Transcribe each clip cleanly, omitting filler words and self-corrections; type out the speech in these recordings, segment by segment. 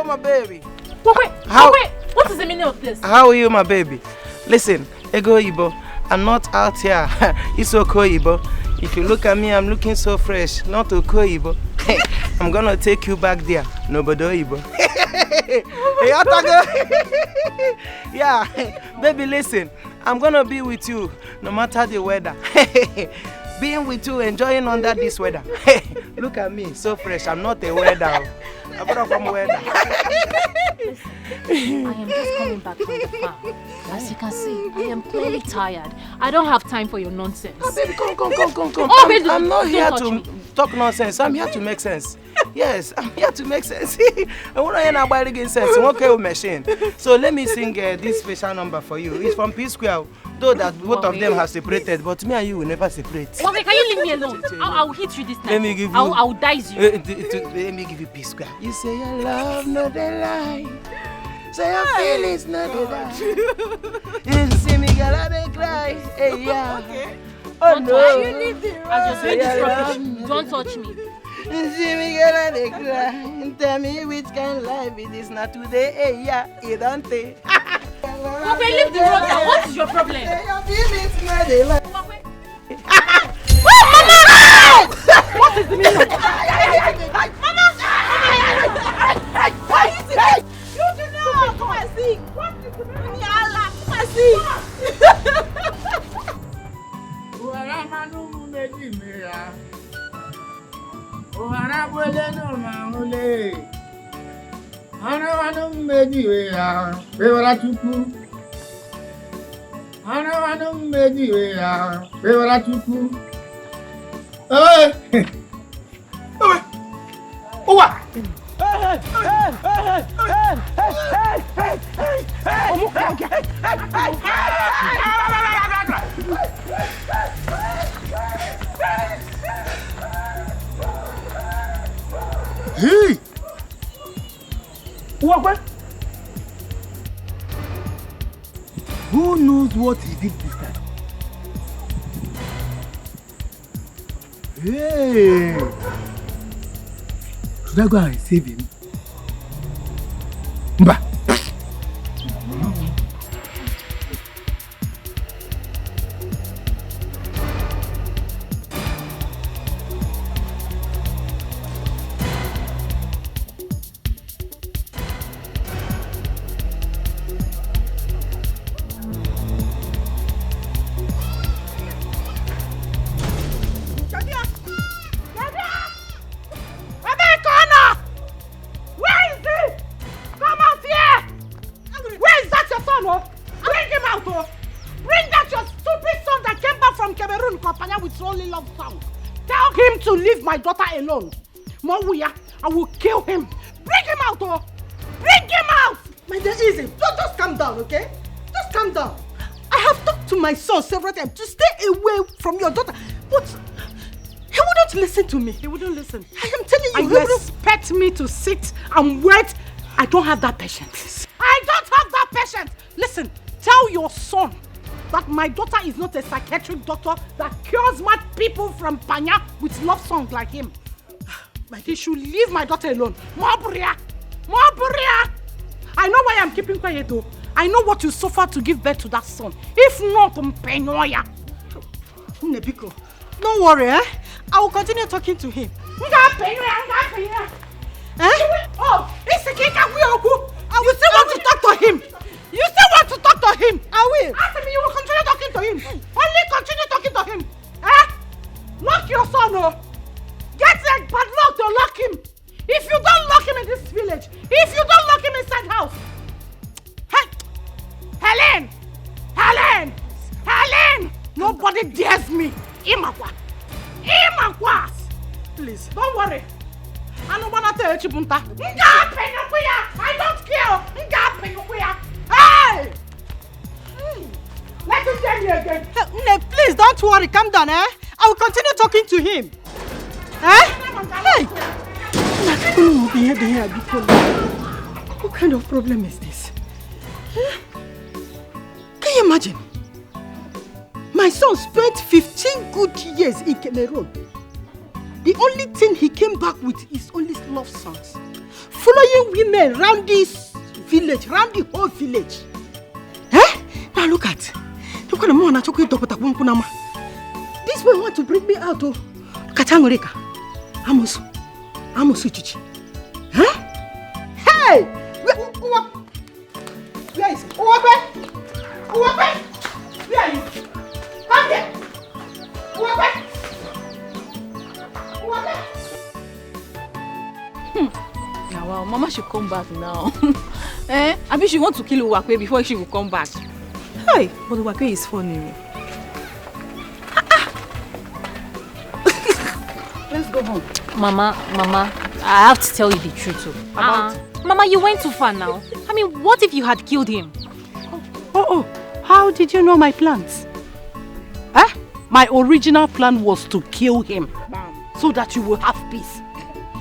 Ibo, my baby. Wait, what is the meaning of this? How are you, my baby? Listen, Ego Ibo, I'm not out here. It's okay, Ibo. If you look at me, I'm looking so fresh. Not okay, Ibo. I'm gonna take you back there. Nobody, Ibo. Yeah, baby, listen. I'm gonna be with you no matter the weather. Being with you, enjoying under this weather. Look at me, so fresh. I'm not a weather. I'm not from weather. I am just coming back from the farm. As you can see, I am clearly tired. I don't have time for your nonsense. Oh, baby, come. Oh, baby, I'm not here to me. talk nonsense. I'm here to make sense. Yes, I'm here to make sense. I want to hear about again sense. I'm okay with machine. So let me sing this special number for you. It's from P Square. Though that both of them have separated, but me and you will never separate. Okay, can you leave me alone? I'll hit you this time. Let me give you. I'll dice you. Let me give you P Square. You say your love, not the lie. Say your feelings, not the lie. You see me, girl, I dey cry. Hey, yeah. Okay. Oh no. You leave me. Don't touch me. You see me, girl, I dey cry. Tell me which kind of life it is not today. Hey, yeah, you don't take. Okay, leave the road now. What is your problem? Your feelings, not the lie. What is the meaning of Mama! You do not! Come and see! What is the meaning? Come and see! Hey! What? Who knows what he did this time? Hey! Should I go and save him? Mba! Alone. Mawuya, I will kill him. Bring him out, oh! Bring him out! My dear, easy. Just calm down, okay? Just calm down. I have talked to my son several times to stay away from your daughter, but he wouldn't listen to me. He wouldn't listen. I am telling you, you expect me to sit and wait. I don't have that patience. I don't have that patience. Listen, tell your son that my daughter is not a psychiatric doctor that cures mad people from Panya with love songs like him. He should leave my daughter alone. Maburia! I know why I'm keeping quiet though. I know what you suffered to give birth to that son. If not, Mpenoya. Nebiko, don't worry, eh? I will continue talking to him. Eh? Oh, it's a cake. I will still want to talk to him. You still want to talk to him? I will. After me, you will continue talking to him. Only continue talking to him. Eh? Lock your son, oh. Get a padlock to lock him. If you don't lock him in this village, if you don't lock him inside house. Hey, Helen! Nobody dares me. Imakwa. Please, don't worry. I don't want to tell you, Bunta. I don't care. Hey! Let him tell me again. Please, don't worry. Calm down, eh? I will continue talking to him. Eh? Hey! What kind of problem is this? Can you imagine? My son spent 15 good years in Cameroon. The only thing he came back with is only love songs. following women round this village, round the whole village. Eh? Now look at. This boy want to bring me out. Oh. Look at Angoreka. Amosu Chichi. Huh? Hey! Where is he? Where are you? Come here! Now, well, Mama should come back now. I mean, she wants to kill Uwakwe before she will come back. Hey, but Uwakwe is funny. Let's go home. Mama, I have to tell you the truth. Mama, you went too far now. I mean, what if you had killed him? Oh, how did you know my plans? My original plan was to kill him so that you will have peace.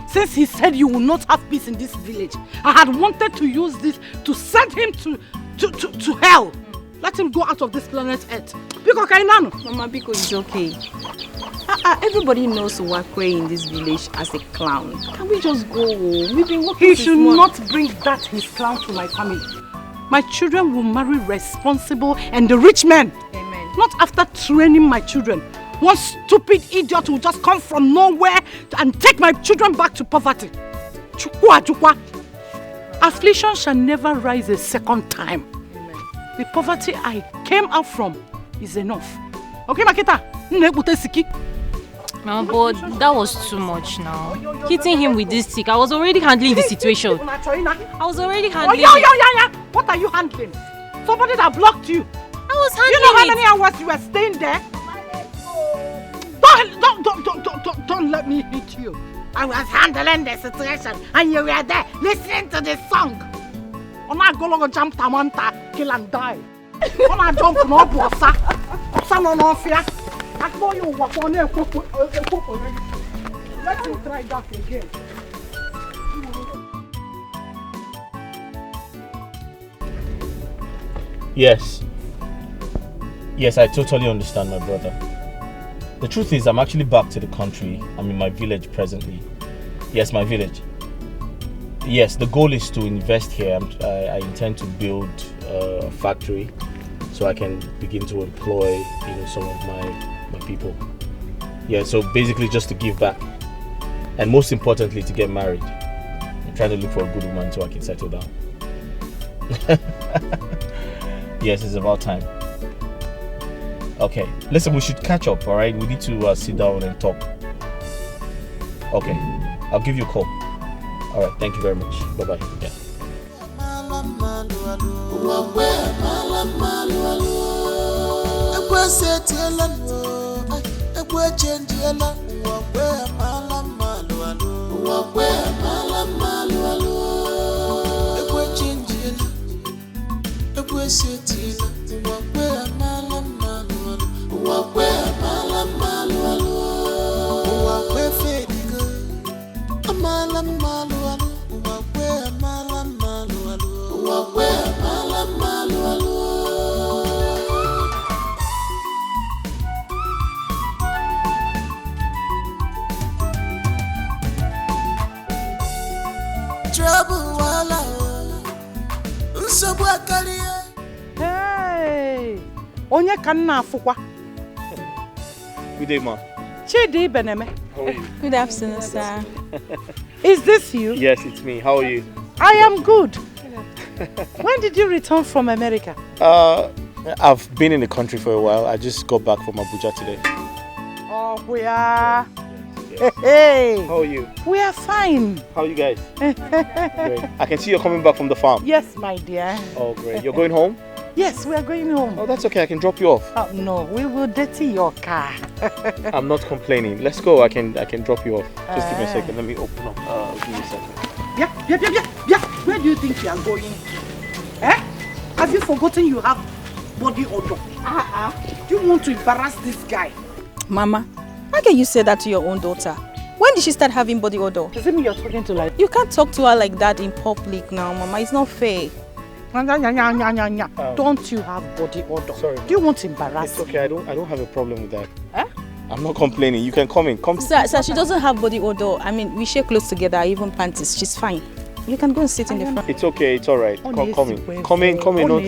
Since he said you will not have peace in this village, I had wanted to use this to send him to hell. Let him go out of this planet Earth. Biko Kainano. Mama, Biko is okay. Everybody knows Uwakwe in this village as a clown. Can we just go home? We've been working. He should not bring that his clown to my family. My children will marry responsible and the rich men. Amen. Not after training my children. One stupid idiot will just come from nowhere and take my children back to poverty. Chukwa. Affliction shall never rise a second time. Amen. The poverty I came out from is enough. Okay, Makita? Mama, but that was too much now. Hitting him with this stick, I was already handling the situation. What are you handling? Somebody that blocked you. I was handling it. You know how many hours you were staying there? Don't let me hit you. I was handling the situation and you were there listening to the song. I'm not going to jump Tamanta, kill and die. I'm not jumping no bossa. No fear. Let him try that again. Yes, I totally understand, my brother. The truth is, I'm actually back to the country. I'm in my village presently. Yes, my village. Yes, the goal is to invest here. I intend to build a factory so I can begin to employ, some of my people. Yeah, so basically just to give back. And most importantly, to get married. I'm trying to look for a good woman so I can settle down. Yes, it's about time. Okay, listen, we should catch up, alright? We need to sit down and talk. Okay, I'll give you a call. Alright, thank you very much. Bye-bye. Yeah. Hey, Onya kanna afukwa. Good day, ma. Chidi Beneme. How are you? Good afternoon, sir. Is this you? Yes, it's me. How are you? I am good. When did you return from America? I've been in the country for a while. I just got back from Abuja today. Oh, we are. Hey. How are you? We are fine. How are you guys? Great. I can see you're coming back from the farm. Yes, my dear. Oh, great. You're going home? Yes, we are going home. Oh, that's okay. I can drop you off. Oh, no, we will dirty your car. I'm not complaining. Let's go. I can drop you off. Just give me a second. Let me open up. Give me a second. Yeah. Where do you think you are going? Have you forgotten you have body odor? Do you want to embarrass this guy? Mama, how can you say that to your own daughter? When did she start having body odor? Does it mean you're talking to like... You can't talk to her like that in public now, Mama. It's not fair. Don't you have body odor? Sorry. Do you want to embarrass? It's okay. I don't have a problem with that. I'm not complaining. You can come in. Come. Sir, she doesn't have body odor. I mean, we share clothes together, even panties. She's fine. You can go and sit in the front. It's okay, it's alright. Come in. No,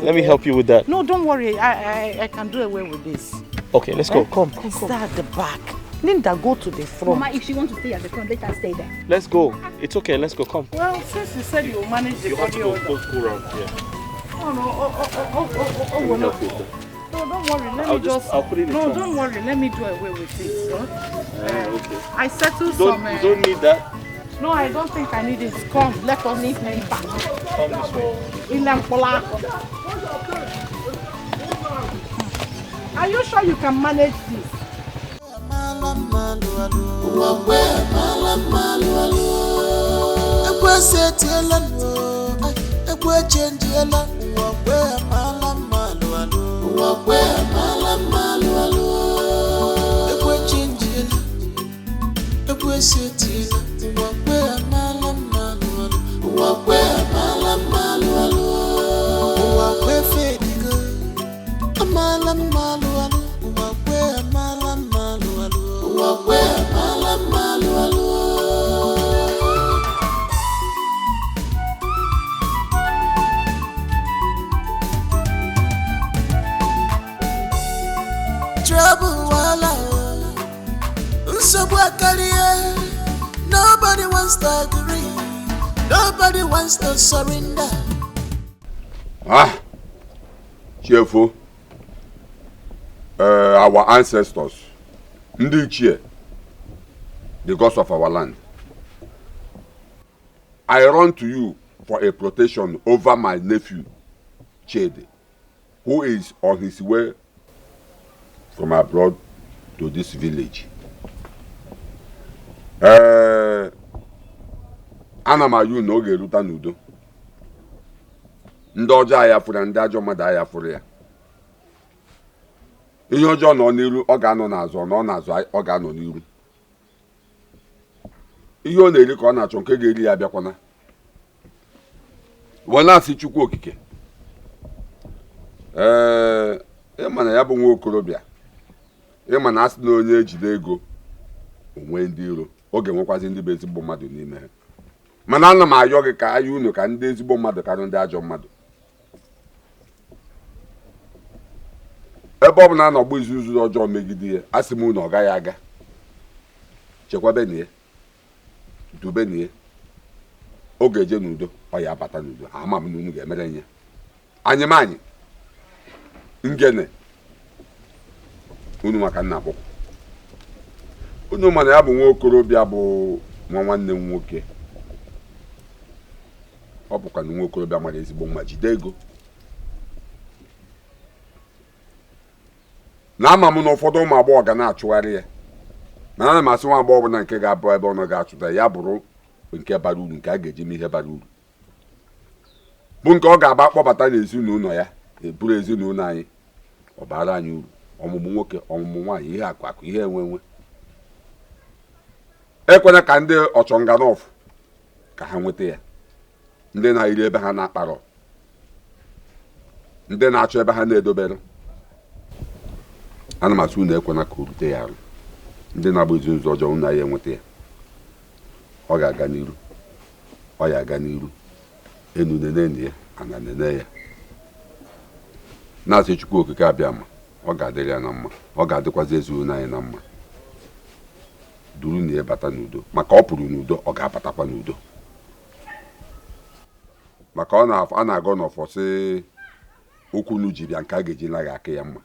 let me help you with that. No, don't worry. I can do away with this. Okay, let's go. Come. Start at the back. Linda, go to the front. Mama, if she wants to stay at the front, let her stay there. Let's go. It's okay, let's go. Come. Well, since you said you manage the body order. Go around. Yeah. Oh, no. No, don't worry. I'll put it in the trunk. Don't worry. Let me do away with it. Okay. I settled You some... don't need that. No, I don't think I need it. Come, let us leave me back. Come this way. Are you sure you can manage this? Nobody wants to agree. Nobody wants to surrender. Cheerful. Our ancestors, Ndichie, the gods of our land. I run to you for a protection over my nephew, Chidi, who is on his way from abroad to this village. Ana m ayụ na oge eruta n'udo. Ndị ọjọọ aya fụrụ ndị ajọ mmadụ aya fụrụ ya. Ihe ọjọọ nọ n'iru ọ ga-anọ n'azụ, nọ n'azụ ọ ga-anọ n'iru. Ihe ọ na-eri ka ọ na-achọ nke ga-eri ya abịakwana. Wee na-asị Chukwu okike. Ịma na ya bụ nwa okorobịa. Ịma na asị na onye ejide ego onwe ndị iro. Ọ ga-enwekwazi ndị bụ ezigbo mmadụ n'ime ha. Mana ana m ayọ gị ka ayọ unu ka ndị ezigbo mmadụ karịa ndị ajọ mmadụ. Ebe ọ bụ na anọgbu izuzu ọjọọ megide ya, asị m unu ọ gaghị aga. Chekwabenie, dubenie, ọ ga-eje n'udo, ọ ya abata n'udo. Ama m na unu ga-emere ya. Anyị ngene unu maka nna akwụkwọ. Unu mana ya bụ nwa okorobịa bụ nwa nwanne m nwoke. Ọ bụkwa na nwa okorobịa mara ezigbo mma jide ego. Na ama m na ụfọdụ ụmụ agbọghọ ga na-achụgharị ya. Mana ana m asị nwa agbọghọ ọbụla nke ga-abụ ebe ọ ga-achụta ya bụrụ nke bara uru, nke a ga-eji mee ihe bara uru. Bụ nke ọ ga-aba kpọbata n'ezinụlọ ya, eburu ezinụlọ anyị, ọ bara anyị uru. Ọmụmụ nwoke, ọmụmụ nwaanyị, ihe akụ, ihe enwe. Ekwena ka ndị ọchọnganọfụ ka ha nweta ya. Ndị na-iri ebe ha na-akparọ. Ndị na-achọ ebe ha na-edobere. Ana m asị unu ekwena ka o rute ya arụ. Ndị na-agba izu ụzọ ọjọọ unu ya enweta ya. Ọ ga-aga n'iru. Ọ ya aga n'iru. Enu nene ya, ana nene ya. Na-asị Chukwu okike abịa ma, ọ ga-adịrị ya na mma. Ọ ga-adịkwazi ezinụlọ anyị na mma. Duru na ya bata n'udo. Maka ọ pụrụ n'udo, ọ ga-abatakwa n'udo. Maka a na-agọ n'ọfọ sị okwu nu ji bịa nke a ga-eji naghị aka ya mma.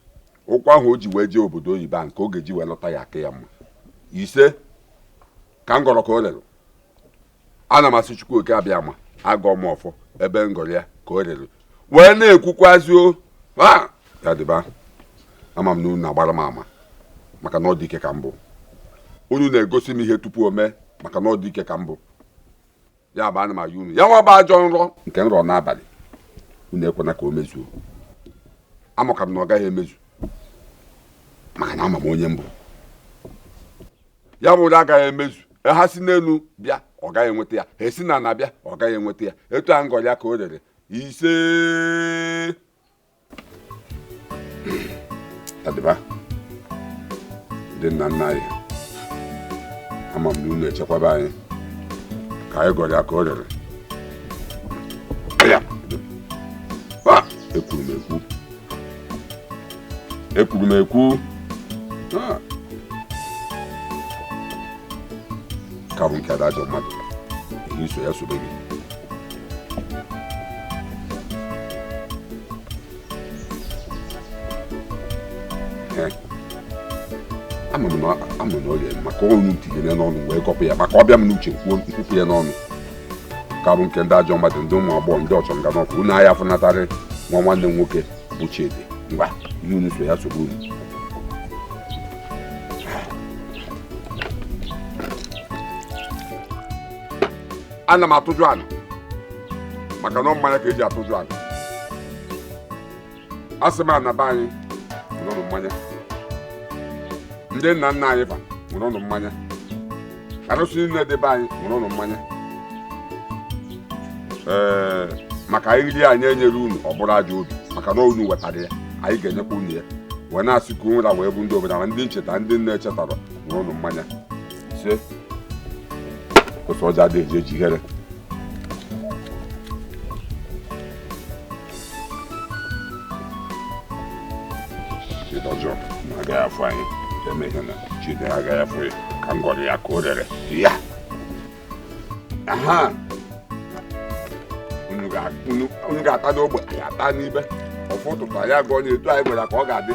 Ụkwụ ahụ o ji wee jee obodo oyibo nke ọ ga-eji wee lọta ya aka ya mma. Ise ka m gọrọ ka o lere. Ana m asị Chukwu oke abịa ma agọ m ọfọ ebe m gọrọ ya ka o lere. Wee na-ekwukwazi ya dịba. Ama m na unu na-agbara m ama maka na ọ dị ike ka mbụ. Unu na-egosi m ihe tupu o mee maka na ọ dị ike ka mbụ. Ya bụ ana m ayọ unu. Ya nwa bụ ajọ nrọ nke nrọ n'abalị. Unu ekwena ka o mezuo. Amụka m na ọ gaghị emezu. Maka na ama m onye mbụ. Ya bụ na agaghị emezu. Ha si n'elu bịa, ọ gaghị enweta ya. Ha si n'ala bịa, ọ gaghị enweta ya. Etu a ngọrọ ya ka o rere. Ise. Adịba. Ndị nna nna anyị. Ama m na unu echekwaba anyị. Ka anyị gọrọ ya ka o rere. ekwuru m ekwu karụ nke ada ajọ mmadụ ihe iso ya sobe gị ama m na ọ ya maka ọnụ tinye n'ọnụ wee kọpụ ya maka ọbịa m n'uche nkwupụ ya n'ọnụ karụ nke ndị ajọ mmadụ ndị ụmụ agbọghọ ndị ọchọ nga n'ọkụ unu ahịa afụnatarị nwa nwanne m nwoke bụ Chidi ngwa ihe unu so ya sobe unu ana m atụjụ ana maka na mmanya ka eji atụjụ ana asị m ana be anyị nwụrụ mmanya ndị nna nna anyị fa nwụrụ mmanya arụsị niile dị be anyị nwụrụ mmanya maka anyị rie anyị enyere unu ọ bụrụ ajọ obi maka na unu wetara ya anyị ga-enyekwa unu ya wee na-asị ka nwere wee bụ ndị obodo ndị ncheta ndị nne echetara nwụrụ mmanya ise otu ọjọọ adịghị eji ejighere ọjọọ ma agaghị afọ anyị eme ihe na Chidi agaghị afọ ya ka m gọrọ ya ka o rere ya aha unu ga-ata n'ogbe anyị ata n'ibe ọfụ ụtụtụ anyị agụ onye etu anyị gwara ka ọ ga-adị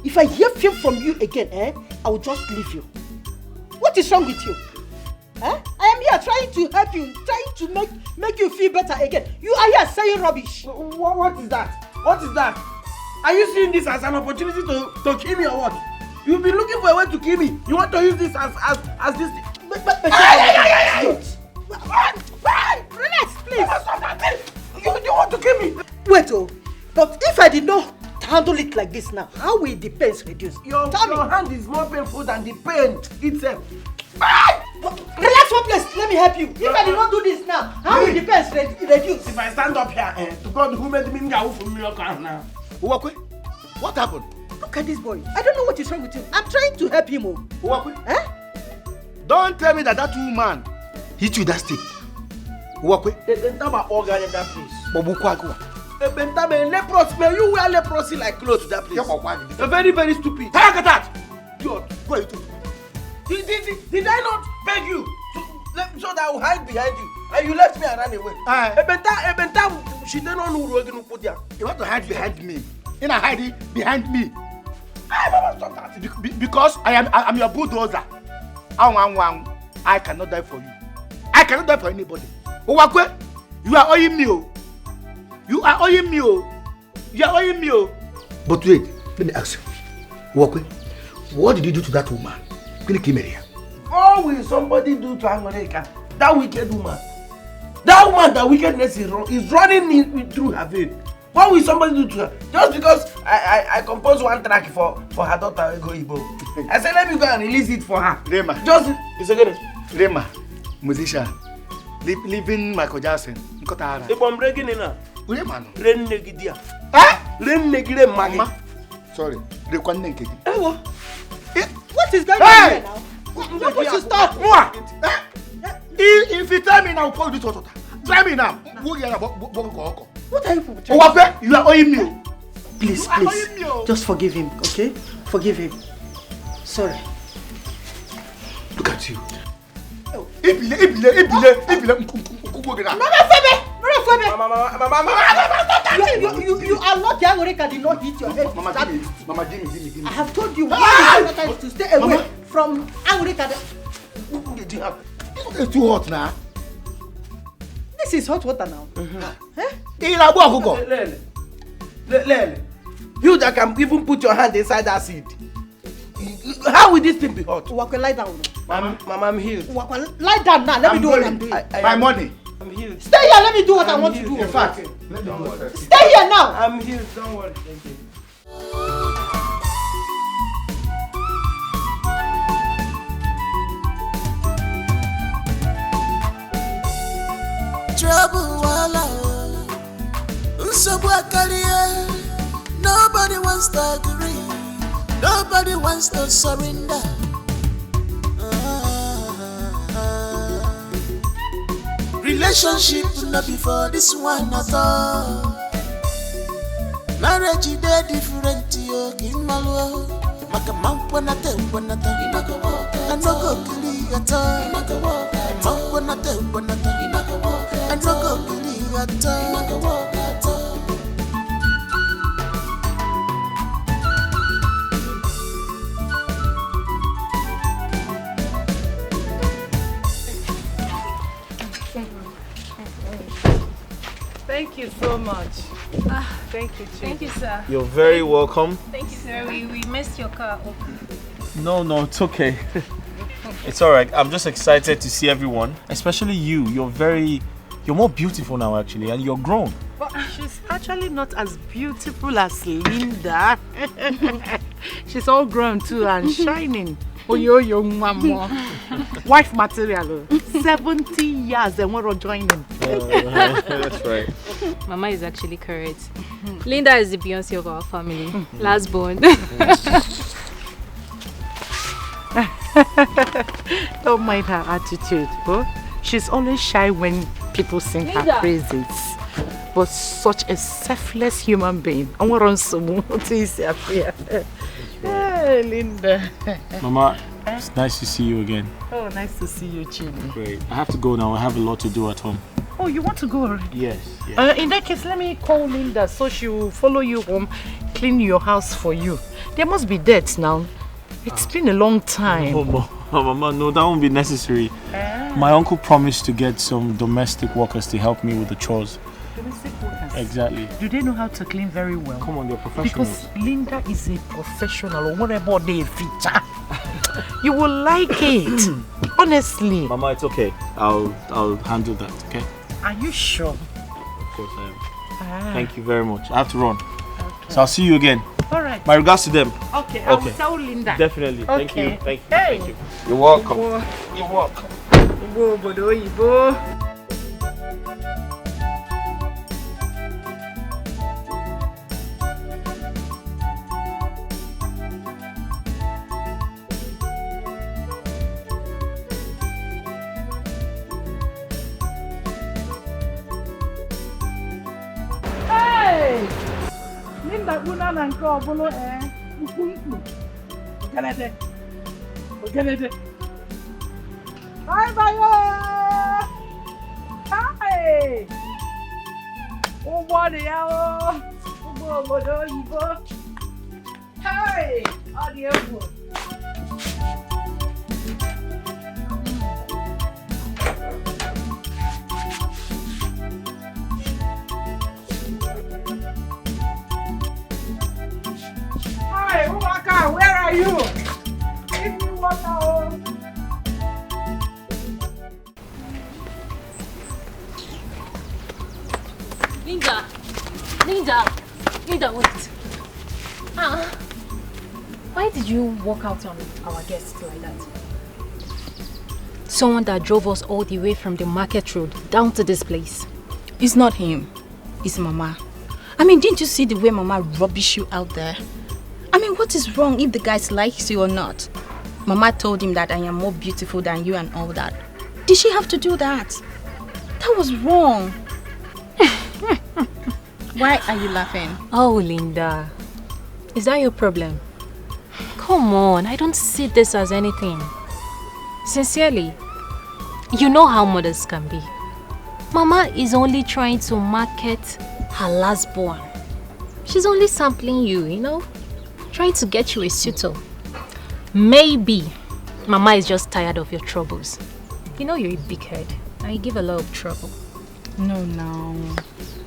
If I hear film from you again, I will just leave you. What is wrong with you? I am here trying to help you, trying to make you feel better again. You are here saying rubbish. What is that? What is that? Are you seeing this as an opportunity to kill me or what? You've been looking for a way to kill me. You want to use this as this? Relax, please. You want to kill me? Wait, but if I did not handle it like this now, how will the pain reduce? Your hand is more painful than the pain itself. Relax one place, let me help you. If I did not do this now, how will the pain reduce? If I stand up here, to God who made me go for miracle now. What happened? Look at this boy. I don't know what is wrong with him. I'm trying to help him. Don't tell me that woman hit you that stick. That place. Leprosy, you wear leprosy like clothes to that place. You're very, very stupid. Look at that! What are you doing? Did I not beg you so that I will hide behind you? And you left me and ran away. She didn't know who was put there. You want to hide behind me? You're not hiding behind me. Stop that. Because I'm your bulldozer. I cannot die for you. I cannot die for anybody. You are owing me. You are owing me. You are owing me. But wait, let me ask you. What did you do to that woman? What will somebody do to America? That wicked woman. That woman, that wickedness is running through her vein. What will somebody do to her? Just because I composed one track for her daughter, Ego Ibo. I said, let me go and release it for her. Rema. It's okay. Rema, musician, living Michael Jackson. If I'm breaking in now. Rema. Ren Negidia. Ren Negire Maggie. Sorry, the one naked. What is going on here now? What should stop? If you tell me now, call this water. Try me now. What are you doing? You are owing me. Please, just forgive him, okay? Forgive him. Sorry. Look at you. You are not young. Oreka did not hit your head. Mama Jimmy. I have told you to stay away from Angurika. It's too hot now. This is hot water now. You that can even put your hand inside that seed. How will this thing be hot? Uwakwe, lie down. Mama, I'm healed. Uwakwe, lie down now. Let me do what I'm doing. My money. I'm healed. Stay here. Let me do what I want to do. In fact, Stay here now. I'm healed. Don't worry. Thank you. Trouble wala, nobody wants to agree, nobody wants to surrender. Relationship not before this one at all. Marriage is different, yo. Kimalo, makamampanate, panata, and no go kill at all. Mampanate, panata, and no go kill at all. Thank you so much. Thank you, Chidi. Thank you, sir. You're very welcome. Thank you, sir. We missed your car. No, it's okay. It's alright. I'm just excited to see everyone, especially you. You're more beautiful now actually, and you're grown. But she's actually not as beautiful as Linda. She's all grown too and shining. Oh, yo, mama. Wife material. 70 years and we're all joining. That's right. Mama is actually correct. Linda is the Beyonce of our family. Last born. Don't mind her attitude, but she's always shy when people sing her praises. But such a selfless human being. I want to see Hey, Linda. Mama, it's nice to see you again. Oh, nice to see you, Chidi. Great. I have to go now. I have a lot to do at home. Oh, you want to go already? Yes. In that case, let me call Linda so she will follow you home, clean your house for you. There must be dates now. It's been a long time. Oh, Mama, no, that won't be necessary. My uncle promised to get some domestic workers to help me with the chores. Domestic workers? Exactly. Do they know how to clean very well? Come on, they're professionals. Because Linda is a professional, or whatever they feature. You will like it. Honestly. Mama, it's okay. I'll handle that, okay? Are you sure? Of course I am. Thank you very much. I have to run. Okay. So I'll see you again. All right. My regards to them. Okay, I will tell Linda. Definitely. Okay. Thank you. Hey. Thank you. You're welcome. You're welcome. Linda Buna and Cobolo, Canada. Hi, bye. Hi. Oh, what the hell? Oh, hi. Audio. Hi, Umaka, where are you? Give me water. Linda, wait. Why did you walk out on our guests like that? Someone that drove us all the way from the market road down to this place. It's not him. It's Mama. I mean, didn't you see the way Mama rubbish you out there? I mean, what is wrong if the guy likes you or not? Mama told him that I am more beautiful than you and all that. Did she have to do that? That was wrong. Why are you laughing? Oh, Linda. Is that your problem? Come on, I don't see this as anything. Sincerely, you know how mothers can be. Mama is only trying to market her last born. She's only sampling you, you know? Trying to get you a suitor. Maybe Mama is just tired of your troubles. You know you're a big head and you give a lot of trouble. No.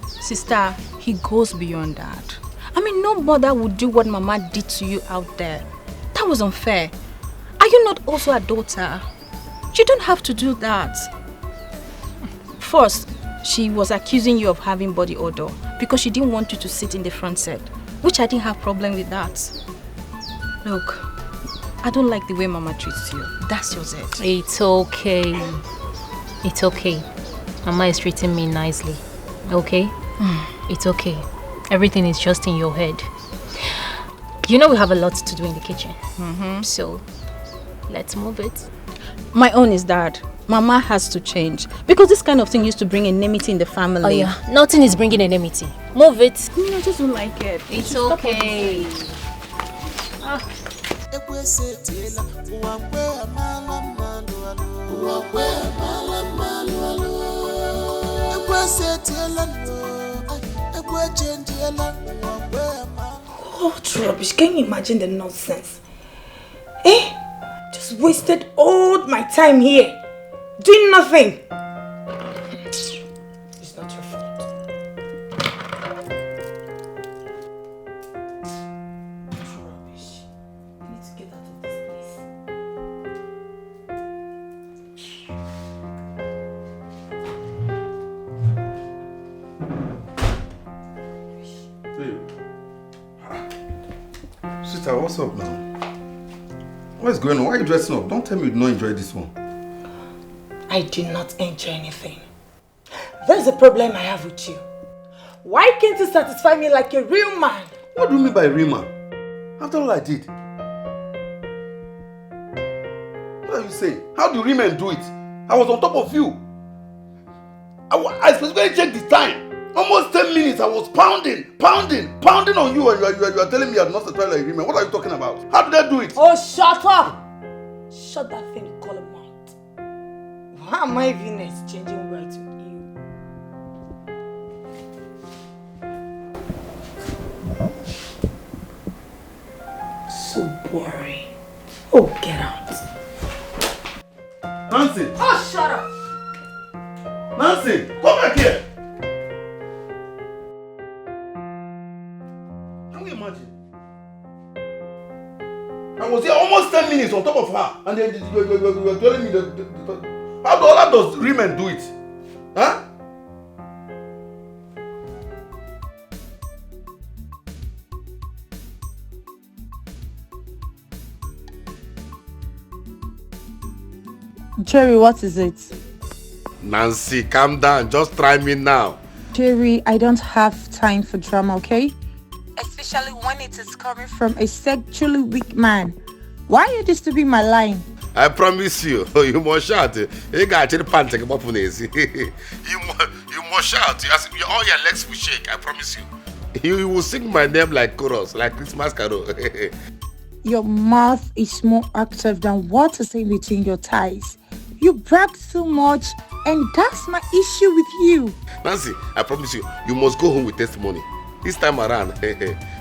Sister, he goes beyond that. I mean, no mother would do what Mama did to you out there. That was unfair. you not also a daughter? You don't have to do that. First, she was accusing you of having body odor because she didn't want you to sit in the front seat, which I didn't have problem with that. Look, I don't like the way Mama treats you. That's just it. It's okay. It's okay. Mama is treating me nicely. Okay? It's okay. Everything is just in your head. You know we have a lot to do in the kitchen. So, let's move it. My own is that Mama has to change. Because this kind of thing used to bring enmity in the family. Oh yeah, nothing is bringing enmity. Move it. I just don't like it. It's okay. What rubbish? Can you imagine the nonsense? Eh? Just wasted all my time here, doing nothing. It's not your fault. Rubbish. I need to get out of this place. Sweetheart, what's up now? What's going on? Why are you dressing up? Don't tell me you did not enjoy this one. I did not enjoy anything. There's a problem I have with you. Why can't you satisfy me like a real man? What do you mean by real man? After all I did. What are you saying? How do real men do it? I was on top of you. I specifically checked the time. Almost 10 minutes I was pounding on you, and you are telling me you are not satisfied like a real man. What are you talking about? How did I do it? Oh, shut up! Shut that thing you call a mouth. Why am I even exchanging words with you? So boring. Oh, get out. Nancy! Oh, shut up! Nancy! Come back here! Can you imagine? I was here almost 10 minutes on top of her, and then you're telling me how does real men do it? Huh? Jerry, what is it? Nancy, calm down. Just try me now. Jerry, I don't have time for drama, okay? Especially when it is coming from a sexually weak man. Why are you disturbing my line? I promise you, you must shout. You got your pants up on you must shout. All your legs will shake. I promise you. You will sing my name like chorus, like Christmas carol. Your mouth is more active than what is in between your thighs. You brag too much, and that's my issue with you. Nancy, I promise you, you must go home with testimony. This time around,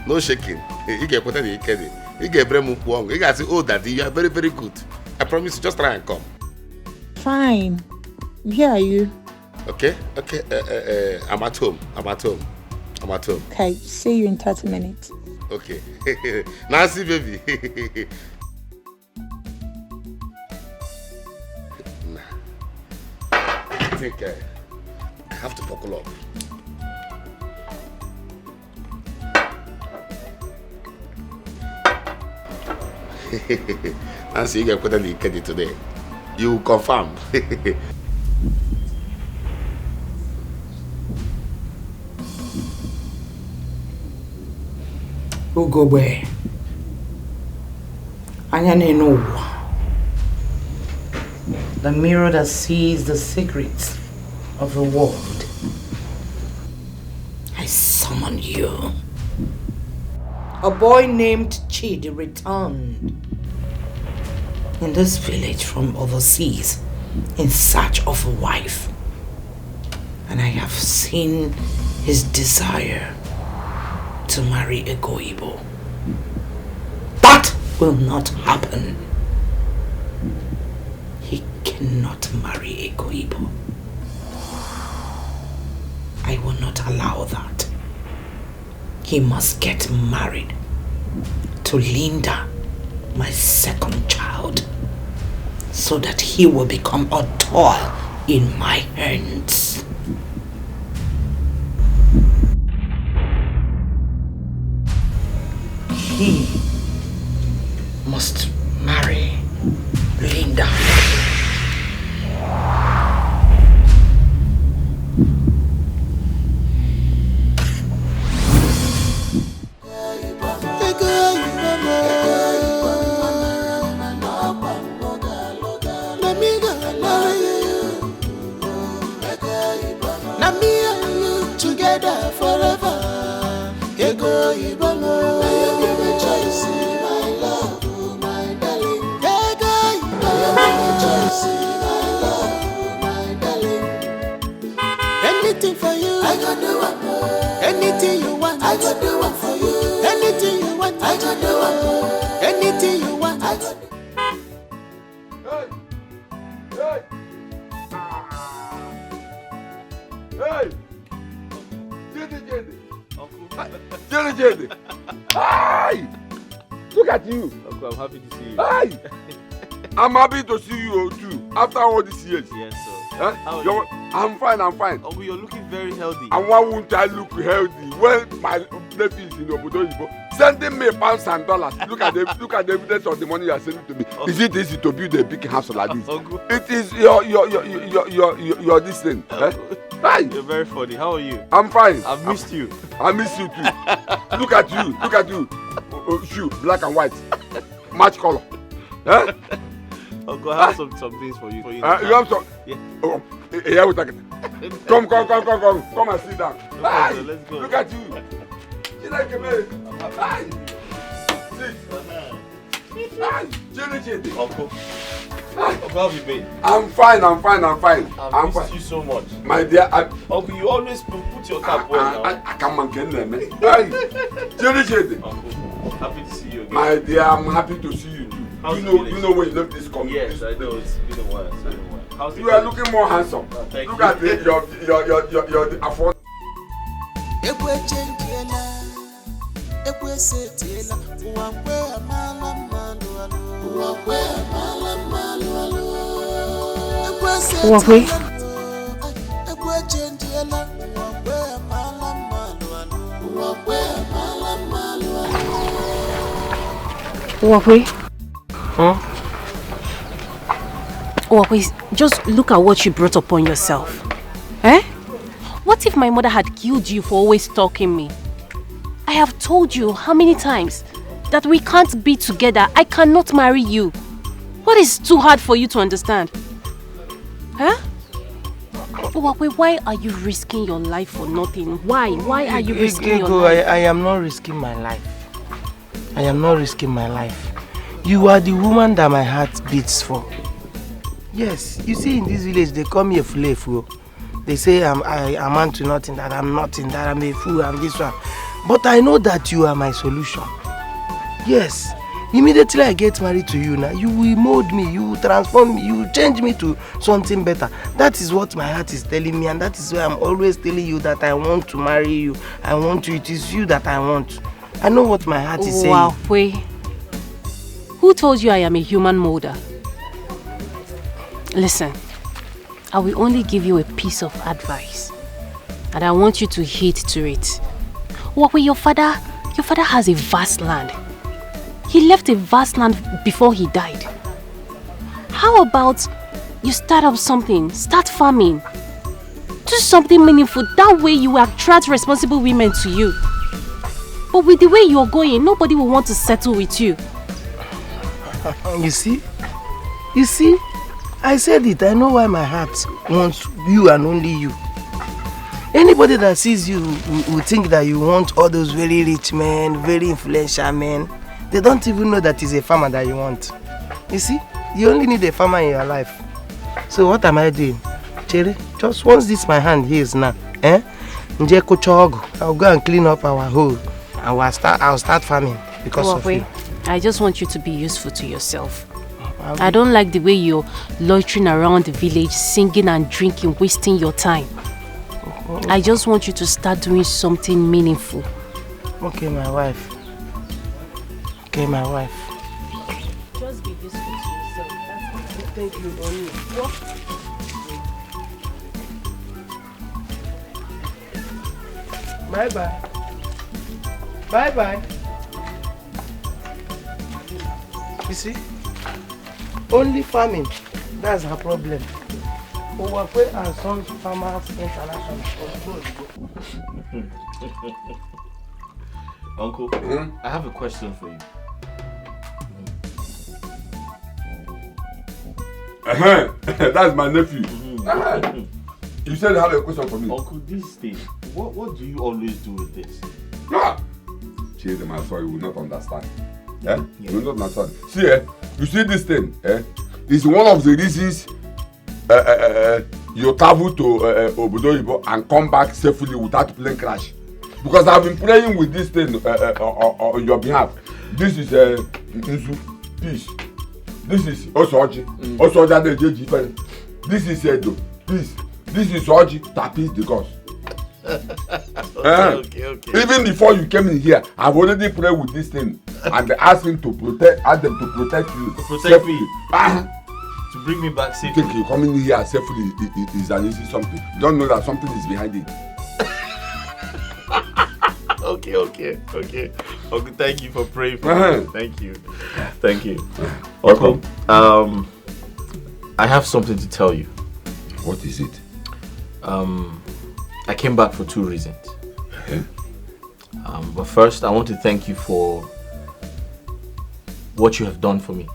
no shaking. You get put in the you get bremu puong. You guys say, oh daddy, you are very, very good. I promise you, just try and come. Fine. Where are you? Okay. I'm at home. Okay, see you in 30 minutes. Okay. Nancy, baby. I think I have to buckle up. Nancy, you get put on the Chidi today. You confirm. Who go where? I know. The mirror that sees the secrets of the world. I summon you. A boy named Chidi returned in this village from overseas in search of a wife. And I have seen his desire to marry a Goibo. That will not happen. He cannot marry a Goibo. I will not allow that. He must get married to Linda, my second child. so that he will become a toy in my hands. He must marry Linda. Together forever. Ego Ibolo. Give me choice, my love, my darling. Ego Ibolo. Give me choice, my love, my darling. Anything for you, I can do it. Anything you want, I can do it for you. Anything you want, I can do it. Anything you want, I can do it. Hey! Chidi! Hi! Look at you! Uncle, I'm happy to see you. Hi! I'm happy to see you too, after all these years. Yes, sir. Huh? How are you? I'm fine. Uncle, you're looking very healthy. And why won't I look healthy when my nephew is in Obodo Yibo sending me pounds and dollars? Look at the evidence of the money you are sending to me. Uncle. Is it easy to build a big house like this? Uncle. It is your this thing. Eh? Hi. You're very funny. How are you? I'm fine. I've missed you. I miss you too. Look at you. Shoe, black and white. Match color. Eh? Uncle, I have some things for you. You have some? Yeah. Oh, yeah, we'll take it. Come and sit down. Hi. Let's go. Look at you. You like a man. Hi. Sit. Hi. Chidi. Uncle. Uncle, how have you been? I'm fine. I've missed you so much. My dear, Uncle, you always put your cap well now. I can't manage them. Hi. Chidi. Uncle, happy to see you again. My dear, I'm happy to see you too. You know when you left this company. Yes, I know. It's been a while. How's it You are looking more handsome. Thank Look you. at your afford. Wakwe. Wakwe, just look at what you brought upon yourself. Eh? What if my mother had killed you for always stalking me? I have told you how many times that we can't be together. I cannot marry you. What is too hard for you to understand? Huh? Wakwe, why are you risking your life for nothing? Why? Why are you risking your life? I am not risking my life. I am not risking my life. You are the woman that my heart beats for. Yes, you see in this village they call me a fool. They say I amount to nothing, that I'm nothing, that I'm a fool, I'm this one. But I know that you are my solution. Yes, immediately I get married to you now, you will mold me, you will transform me, you will change me to something better. That is what my heart is telling me, and that is why I'm always telling you that I want to marry you. I want you, it is you that I want. I know what my heart is saying. Wow, wait. Who told you I am a human molder? Listen, I will only give you a piece of advice, and I want you to heed to it. Wakwe, your father has a vast land. He left a vast land before he died. How about you start up something, start farming, do something meaningful. That way you will attract responsible women to you. But with the way you're going, nobody will want to settle with you. You see, I said it. I know why my heart wants you and only you. Anybody that sees you will think that you want all those very rich men, very influential men. They don't even know that it's a farmer that you want. You see, you only need a farmer in your life. So what am I doing? Cherry, just once this my hand heals now, I'll go and clean up our hole. I'll start farming because of you. I just want you to be useful to yourself. I don't like the way you're loitering around the village, singing and drinking, wasting your time. I just want you to start doing something meaningful. Okay, my wife. Just be useful to yourself. thank you, Oni. What? Bye-bye. Bye-bye. You see? Only farming. That's her problem. Owakwe and Sons Farmers International. Uncle, I have a question for you. That's my nephew. You said you have a question for me. Uncle, this thing, what do you always do with this? Chidi, my son, you will not understand. You will not understand. See, you see this thing? It's one of the reasons you travel to Obodo and come back safely without plane crash. Because I've been praying with this thing on your behalf. This is Nzu, peace. This is Osoji. Osoji, this is Edo, peace. This is Oji, that peace the gods. Okay. Even before you came in here, I've already prayed with this thing and asked them to protect you. To protect me. To bring me back safely. You coming in here safely is an easy something. You don't know that something is behind it. Okay. Uncle, thank you for praying for me. Thank you. Uncle, I have something to tell you. What is it? I came back for 2 reasons. But first, I want to thank you for what you have done for me.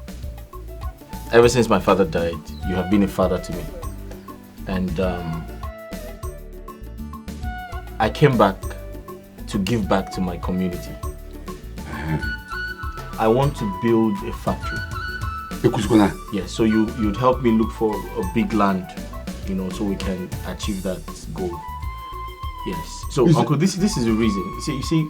Ever since my father died, you have been a father to me. And I came back to give back to my community. I want to build a factory. Yes, so you'd help me look for a big land, so we can achieve that goal. Yes. So, Uncle, this is the reason. You see,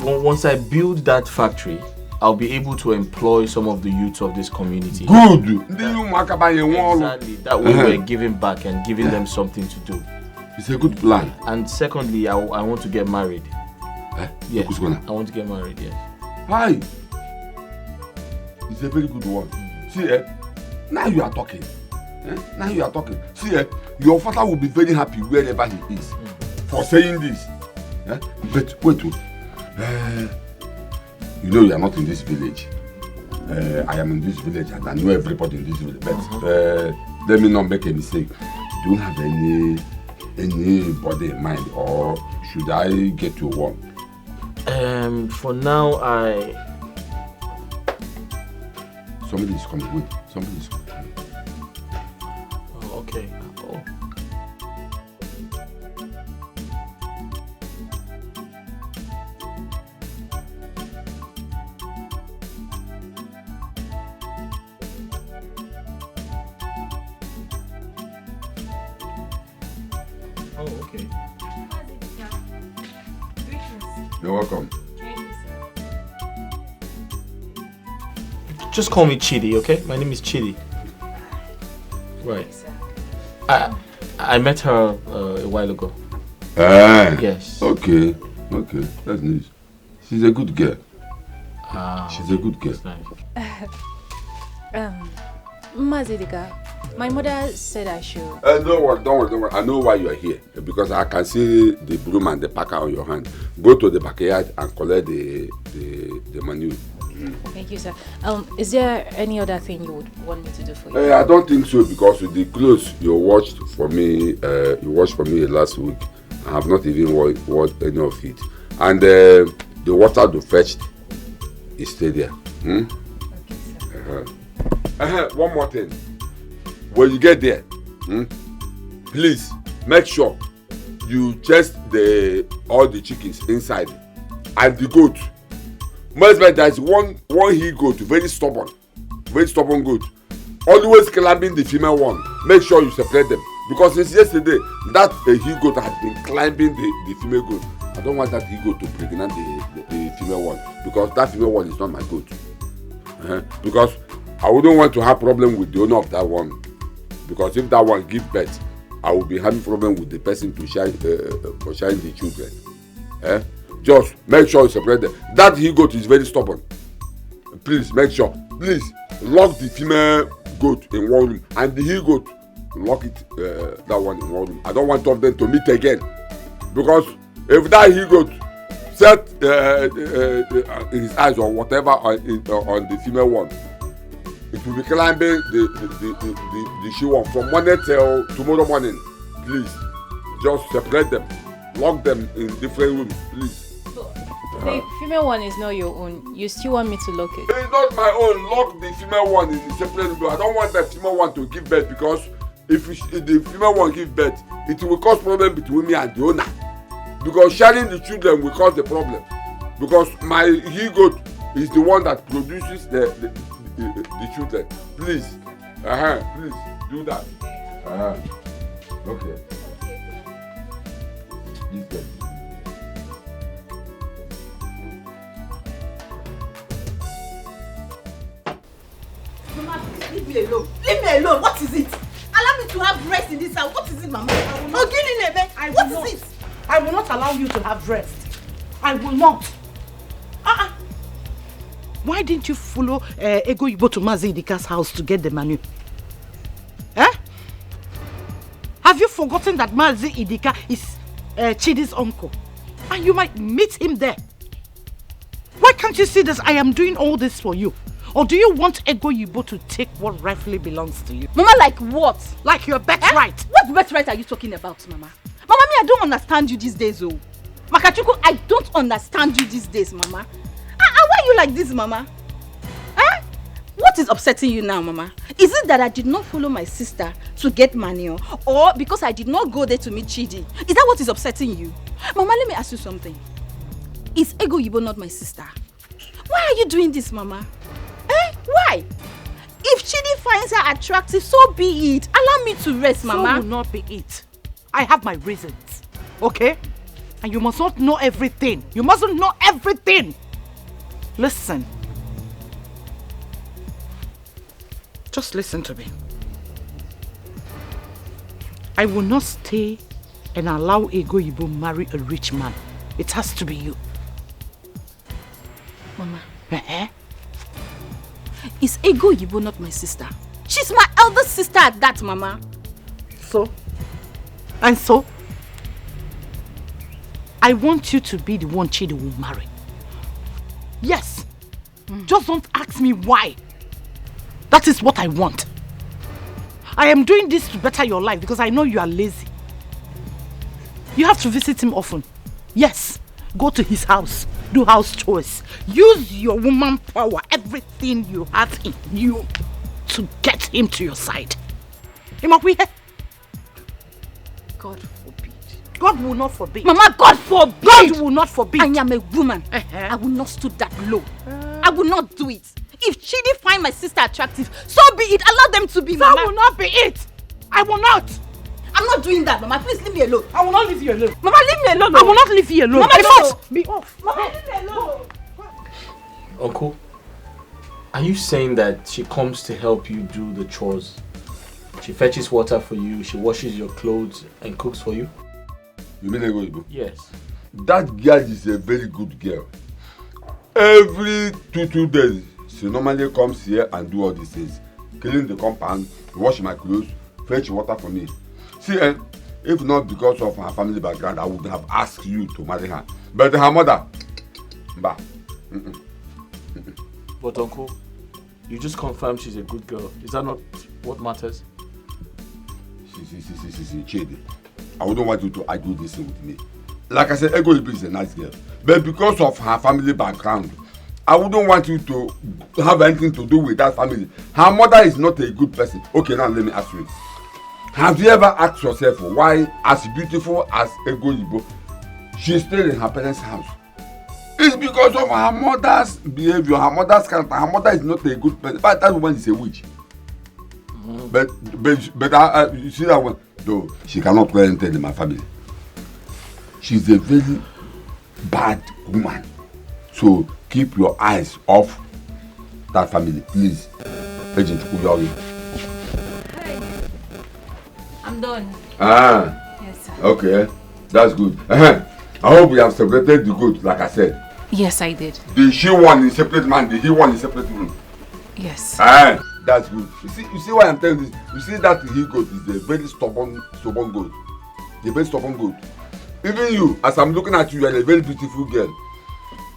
once I build that factory, I'll be able to employ some of the youths of this community. Good. Exactly. That way we're giving back and giving them something to do. It's a good plan. And secondly, I want to get married. Yes. I want to get married, yes. Hi. It's a very good one. See, now you are talking. Now you are talking. See, your father will be very happy wherever he is for saying this. But wait, you are not in this village. I am in this village and I know everybody in this village. But let me not make a mistake. Do you have anybody in mind, or should I get you one? For now, Somebody is coming. Wait, somebody is coming. Oh, okay. Okay. You're welcome. Just call me Chidi, okay? My name is Chidi. Right. I met her a while ago. Yes. Okay. That's nice. She's a good girl. She's a good girl. Mazidika, my mother said I should. Don't worry. I know why you are here. Because I can see the broom and the packer on your hand. Go to the backyard and collect the manure. Thank you, sir. Is there any other thing you would want me to do for you? I don't think so, because the clothes you washed for me last week, I have not even washed any of it. And the water you fetched is still there. Okay, sir. One more thing. When you get there, please make sure you test all the chickens inside and the goat. Most like there is one he goat, very stubborn goat, always climbing the female one. Make sure you separate them, because since yesterday that he goat has been climbing the female goat. I don't want that he goat to pregnant the female one, because that female one is not my goat. Because I wouldn't want to have problem with the owner of that one, because if that one give birth, I will be having problem with the person to shine the children. Just make sure you separate them. That he goat is very stubborn. Please make sure. please lock the female goat in one room and the he goat lock it that one in one room. I don't want two of them to meet again, because if that he goat set his eyes or whatever on the female one, it will be climbing the she one from morning till tomorrow morning. Please just separate them, lock them in different rooms, please. The female one is not your own. You still want me to lock it? It's not my own. Lock the female one in a separate room. I don't want the female one to give birth, because if the female one give birth, it will cause problem between me and the owner. Because sharing the children will cause the problem. Because my he goat is the one that produces the children. Please, please do that. Okay. Please get. Mama, leave me alone. Leave me alone. What is it? Allow me to have rest in this house. What is it, Mama? What is it? I will not allow you to have rest. I will not. Why didn't you follow Ego Ibo to Mazi Idika's house to get the menu? Have you forgotten that Mazi Idika is Chidi's uncle? And you might meet him there. Why can't you see that I am doing all this for you? Or do you want Ego Ibo to take what rightfully belongs to you? Mama, like what? Like your birthright. What birthright are you talking about, Mama? Mama, me, I don't understand you these days, oh. Makachuku, I don't understand you these days, Mama. Why are you like this, Mama? What is upsetting you now, Mama? Is it that I did not follow my sister to get manure, or because I did not go there to meet Chidi? Is that what is upsetting you? Mama, let me ask you something. Is Ego Ibo not my sister? Why are you doing this, Mama? Why? If Chidi finds her attractive, so be it. Allow me to rest, Mama. So will not be it. I have my reasons, okay? And you must not know everything. You mustn't know everything. Listen. Just listen to me. I will not stay and allow Ego Ibo marry a rich man. It has to be you. Mama. Is Ego Ibo not my sister? She's my elder sister at that, Mama. So? And so? I want you to be the one Chidi will marry. Yes. Just don't ask me why. That is what I want. I am doing this to better your life because I know you are lazy. You have to visit him often. Yes. Go to his house. Do house chores. Use your woman power, everything you have in you, to get him to your side. God forbid. God will not forbid. Mama, God forbid. God will not forbid. I am a woman. I will not stoop that low. I will not do it. If Chidi find my sister attractive, so be it. Allow them to be, Mama. That will not be it. I will not. I'm not doing that, Mama. Please leave me alone. I will not leave you alone. Mama, leave me alone. I will not leave you alone. Mama, I must be off. Mama, leave me alone. Uncle, are you saying that she comes to help you do the chores? She fetches water for you, she washes your clothes and cooks for you? You mean Ego Ibo? Yes. That girl is a very good girl. Every two days, she normally comes here and do all these things. Clean the compound, wash my clothes, fetch water for me. See, if not because of her family background, I would have asked you to marry her. But her mother, bah. But Uncle, you just confirmed she's a good girl. Is that not what matters? Chidi, I wouldn't want you to argue this thing with me. Like I said, Ego Ibo is a nice girl. But because of her family background, I wouldn't want you to have anything to do with that family. Her mother is not a good person. Okay, now let me ask you. Have you ever asked yourself why, as beautiful as Ego Ibo, she stayed in her parents' house? It's because of her mother's behavior, her mother's character. Her mother is not a good person. But that woman is a witch. But you see that one? Though she cannot go anything in my family. She's a very bad woman. So keep your eyes off that family, please. Agent Uyori. Hi. I'm done. Yes, sir. Okay, that's good. I hope we have separated the goat, like I said. Yes, I did. The she one in separate man, the he one in separate room. Yes. That's good. You see why I'm telling this? You see that he goat is a very stubborn goat. A very stubborn goat. Even you, as I'm looking at you, you are a very beautiful girl.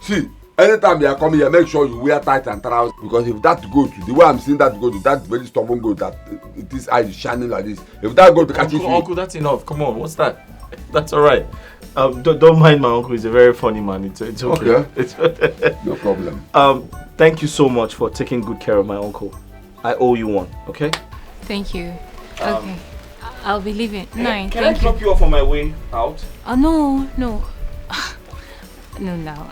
See, anytime you are coming here, make sure you wear tight and trousers, because if that goat, the way I'm seeing that goat, that very stubborn goat, that it is eyes shining like this. If that goat catches you, uncle, that's enough. Come on, what's that? That's all right. Don't mind my uncle. He's a very funny man. It's okay. Okay. No problem. Thank you so much for taking good care of my uncle. I owe you one. Okay. Thank you. Okay. I'll be leaving. No, can I drop you off on my way out? No. No,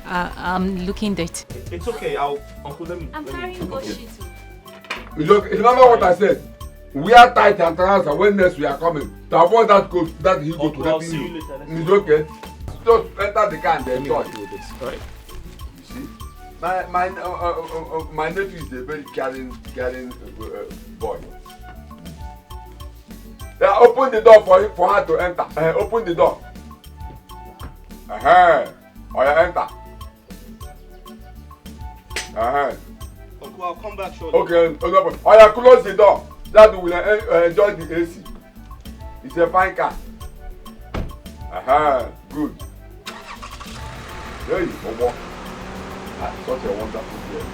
I'm looking dirty. It's okay. Uncle, let me. I'm carrying bullshit too. Remember what I said? We are tight and trousers when next we are coming. To avoid that goat, that he go to I'll help see you. you later. It's okay. Just enter the car and enjoy. Right. You see, my nephew is a very caring boy. Yeah, open the door for her to enter. Open the door. Enter. Uncle, I'll come back shortly. Okay, close the door. That will enjoy the AC. It's a fine car. Good. Hey, Bobo. Such a wonderful girl.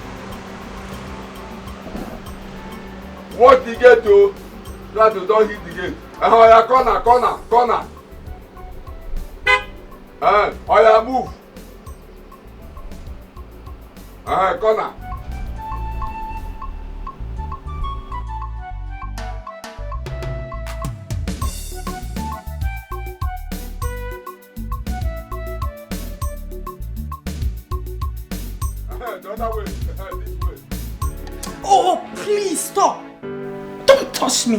Watch the gate, too. Try to don't hit the gate. Corner. Move. Corner. The other way. This way. Oh, please stop. Don't touch me.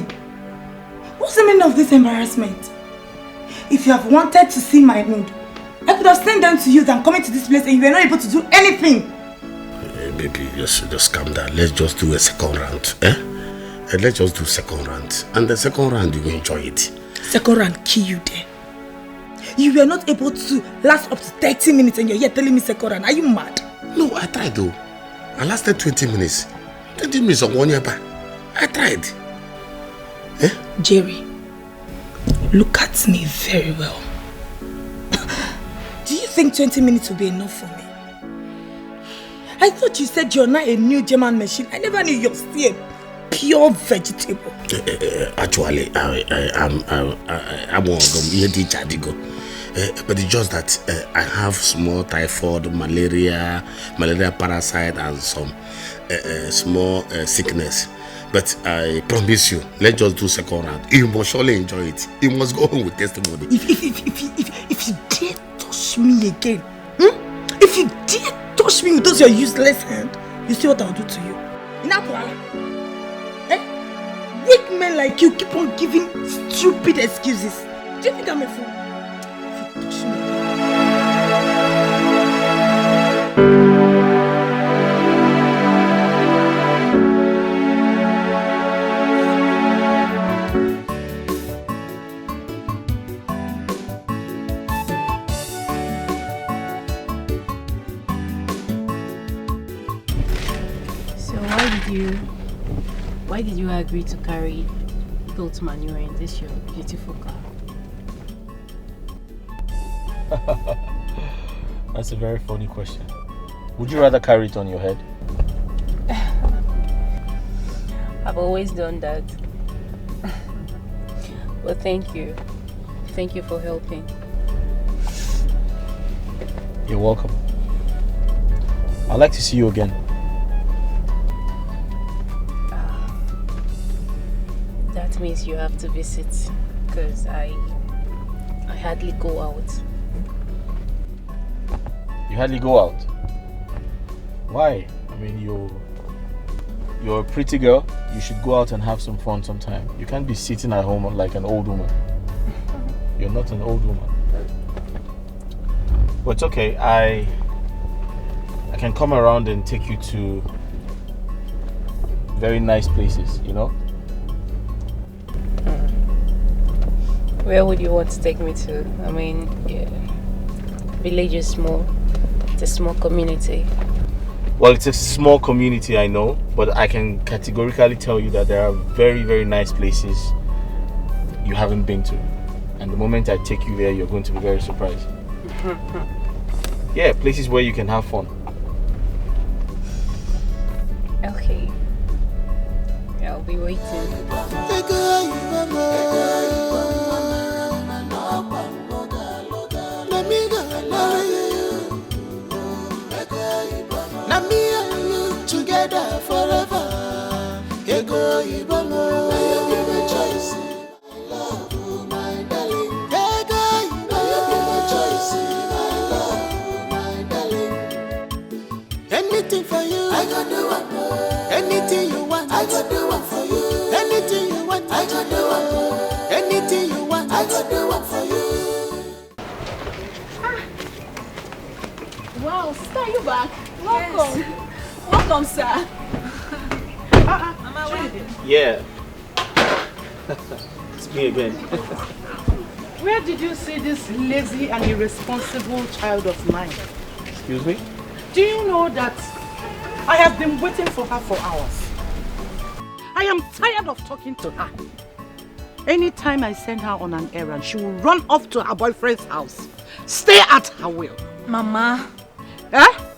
What's the meaning of this embarrassment? If you have wanted to see my mood, I could have sent them to you than coming to this place and you were not able to do anything. Baby, just calm down. Let's just do a second round. Let's just do second round. And the second round, you will enjoy it. Second round, kill you there. You were not able to last up to 30 minutes and you're here telling me second round. Are you mad? No, I tried though. I lasted 20 minutes. 20 minutes of 1 year back. I tried. Jerry, look at me very well. Do you think 20 minutes will be enough for me? I thought you said you're not a new German machine. I never knew you're still a pure vegetable. Actually, I'm one of them. But it's just that I have small typhoid, malaria parasite, and some small sickness. But I promise you, let's just do second round. You must surely enjoy it. You must go home with testimony. If you dare touch me again, if you dare touch me with those your useless hand, you see what I'll do to you. Weak men like you keep on giving stupid excuses. Do you think I'm a fool? If you touch me Why did you agree to carry goat manure in this your beautiful car? That's a very funny question. Would you rather carry it on your head? I've always done that. Well, thank you. Thank you for helping. You're welcome. I'd like to see you again. That means you have to visit, because I hardly go out. You hardly go out? Why? I mean, you're a pretty girl. You should go out and have some fun sometime. You can't be sitting at home like an old woman. You're not an old woman. But it's okay. I can come around and take you to very nice places, you know? Where would you want to take me to? I mean, yeah, village is small. It's a small community. Well, it's a small community, I know, but I can categorically tell you that there are very, very nice places you haven't been to. And the moment I take you there, you're going to be very surprised. Yeah, places where you can have fun. Okay. I'll be waiting. Now me and you together forever. Ego Ibomo, you give me choice. My love, my darling. Ego Ibomo, you give me choice. My love, my darling. Anything for you, I can do it. Anything you want, I can do it for you. Anything you want, I can do it. Anything you want, I can do it for you. Wow, sister, you back? Welcome. Yes. Welcome, sir. Yeah. It's me again. Where did you see this lazy and irresponsible child of mine? Excuse me? Do you know that I have been waiting for her for hours? I am tired of talking to her. Anytime I send her on an errand, she will run off to her boyfriend's house. Stay at her will. Mama.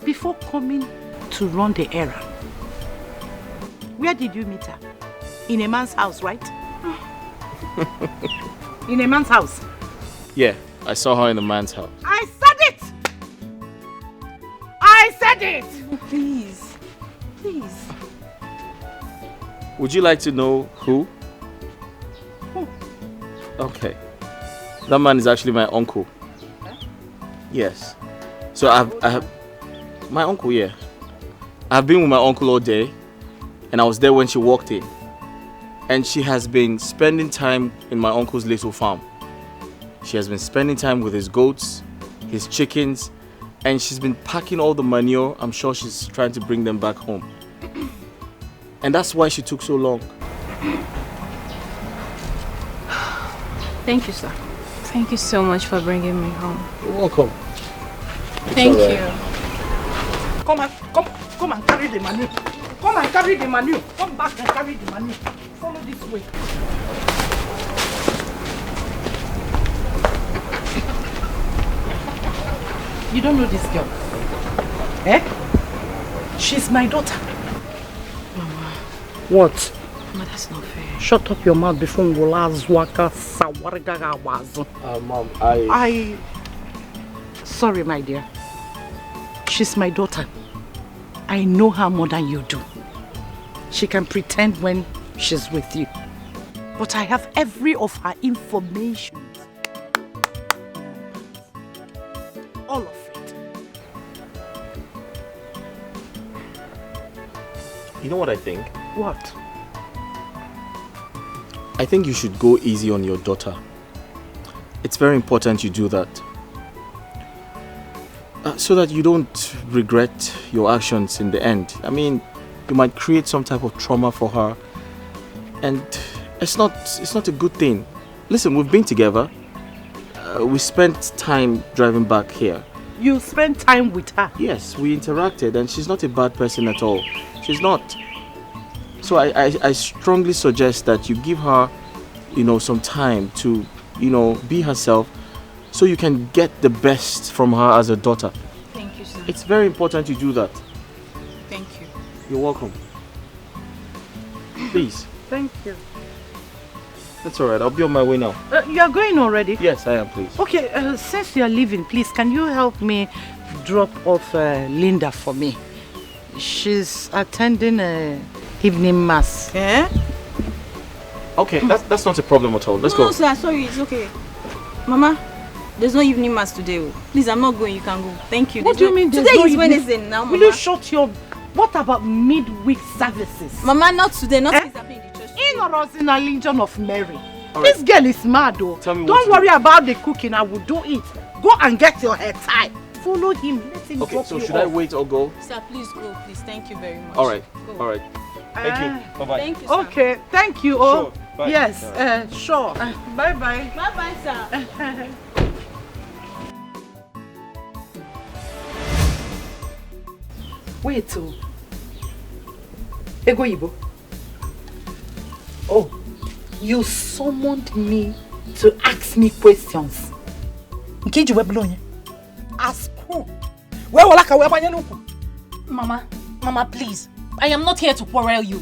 Before coming to run the errand. Where did you meet her? In a man's house, right? In a man's house? Yeah, I saw her in the man's house. I said it! I said it! Please. Please. Would you like to know who? Who? Okay. That man is actually my uncle. Huh? Yes. So I have my uncle, yeah. I've been with my uncle all day, and I was there when she walked in. And she has been spending time in my uncle's little farm. She has been spending time with his goats, his chickens, and she's been packing all the manure. I'm sure she's trying to bring them back home. And that's why she took so long. Thank you, sir. Thank you so much for bringing me home. You're welcome. Thank you. Come and carry the manure. Come and carry the manure. Come back and carry the manure. Follow this way. You don't know this girl? Eh? She's my daughter. Mama. What? Mama, that's not fair. Shut up your mouth before Ngolazwaka Sawargaga was. Mom, Sorry, my dear. She's my daughter. I know her more than you do. She can pretend when she's with you. But I have every of her information. All of it. You know what I think? What? I think you should go easy on your daughter. It's very important you do that. So that you don't regret your actions in the end. I mean, you might create some type of trauma for her, and it's not a good thing. Listen, we've been together. We spent time driving back here. You spent time with her? Yes, we interacted, and she's not a bad person at all. She's not. So I strongly suggest that you give her, some time to, be herself, so you can get the best from her as a daughter. Thank you, sir. It's very important you do that. Thank you. You're welcome. Please. Thank you. That's alright, I'll be on my way now. You are going already? Yes, I am, please. Okay, since you are leaving, please, can you help me drop off Linda for me? She's attending evening mass. Eh? Okay, that's not a problem at all. Let's go. No, sir, sorry, it's okay. Mama, there's no evening mass today. Please, I'm not going. You can go. Thank you. What do you mean? Today is Wednesday now, Mama. Will you shut your... What about midweek services? Mama, not today. Nothing is happening in the church. In or us in a Legion of Mary. All This right. girl is mad though. Tell me Don't worry about the cooking. I will do it. Go and get your hair tied. Follow him. Let him Okay, drop so you should off. I wait or go? Sir, please go, please. Thank you very much. Alright, Go. alright. Thank you. Bye-bye. Thank you, sir. Okay, thank you. Oh, Sure. Bye. yes, Alright. sure. Bye-bye. Bye-bye, sir. Wait till. Ego Ibo. Oh, you summoned me to ask me questions. Nkeji we blow ask who? Where will I Mama, please. I am not here to quarrel you.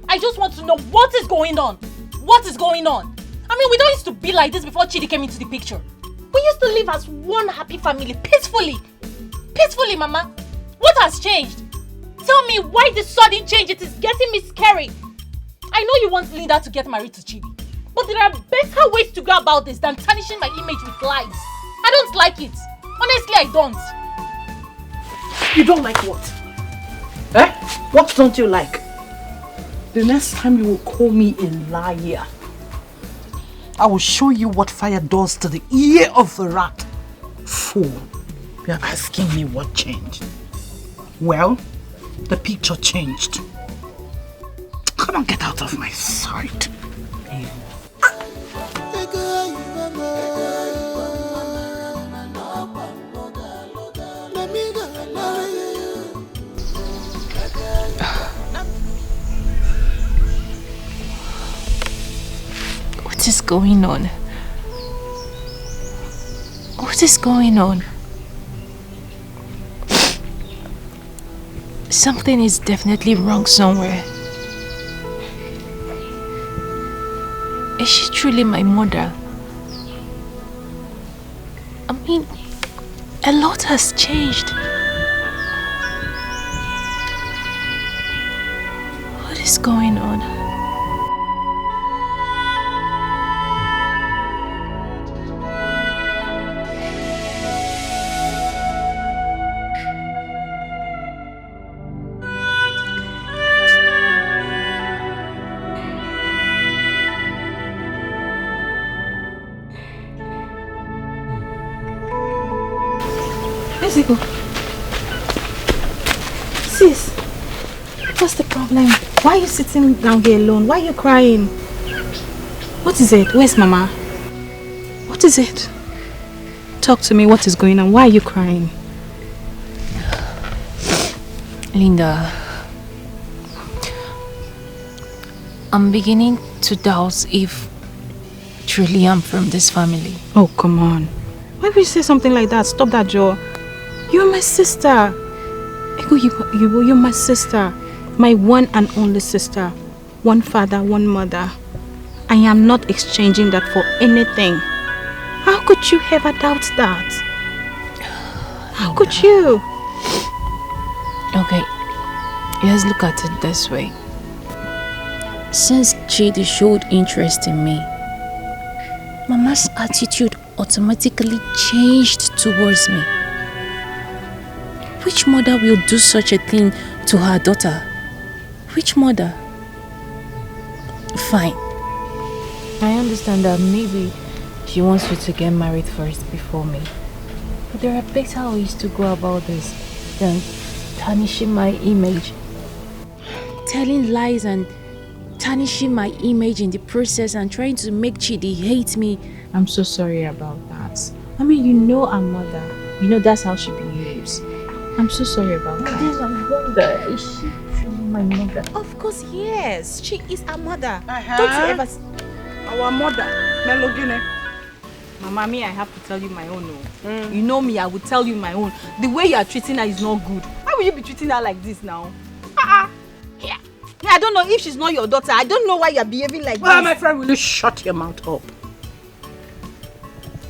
I just want to know what is going on. What is going on? I mean, we don't used to be like this before Chidi came into the picture. We used to live as one happy family, peacefully. Peacefully, Mama. What has changed? Tell me why this sudden change. It is getting me scary. I know you want Linda to get married to Chidi, but there are better ways to go about this than tarnishing my image with lies. I don't like it. Honestly, I don't. You don't like what? Eh? What don't you like? The next time you will call me a liar, I will show you what fire does to the ear of the rat. Fool. You're asking me what changed. Well, the picture changed. Come on, get out of my sight. What is going on? What is going on? Something is definitely wrong somewhere. Is she truly my mother? I mean, a lot has changed. What is going on? Sis, what's the problem? Why are you sitting down here alone? Why are you crying? What is it? Where's Mama? What is it? Talk to me. What is going on? Why are you crying? Linda, I'm beginning to doubt if truly I'm from this family. Oh, come on. Why would you say something like that? Stop that, Joe. You're my sister. You're my sister. My one and only sister. One father, one mother. I am not exchanging that for anything. How could you ever doubt that? How could you? Okay, let's look at it this way. Since Chidi showed interest in me, Mama's attitude automatically changed towards me. Which mother will do such a thing to her daughter? Which mother? Fine. I understand that maybe she wants you to get married first before me. But there are better ways to go about this than tarnishing my image. Telling lies and tarnishing my image in the process and trying to make Chidi hate me. I'm so sorry about that. I mean, you know our mother. You know that's how she behaves. I'm so sorry about that. Then I wonder, is she truly my mother? Of course, yes. She is our mother. Don't you ever... Our mother, Melogene. Mama, me, I have to tell you my own. You know me, I will tell you my own. The way you are treating her is not good. Why will you be treating her like this now? Yeah. I don't know if she's not your daughter. I don't know why you are behaving like this. My friend, will you shut your mouth up?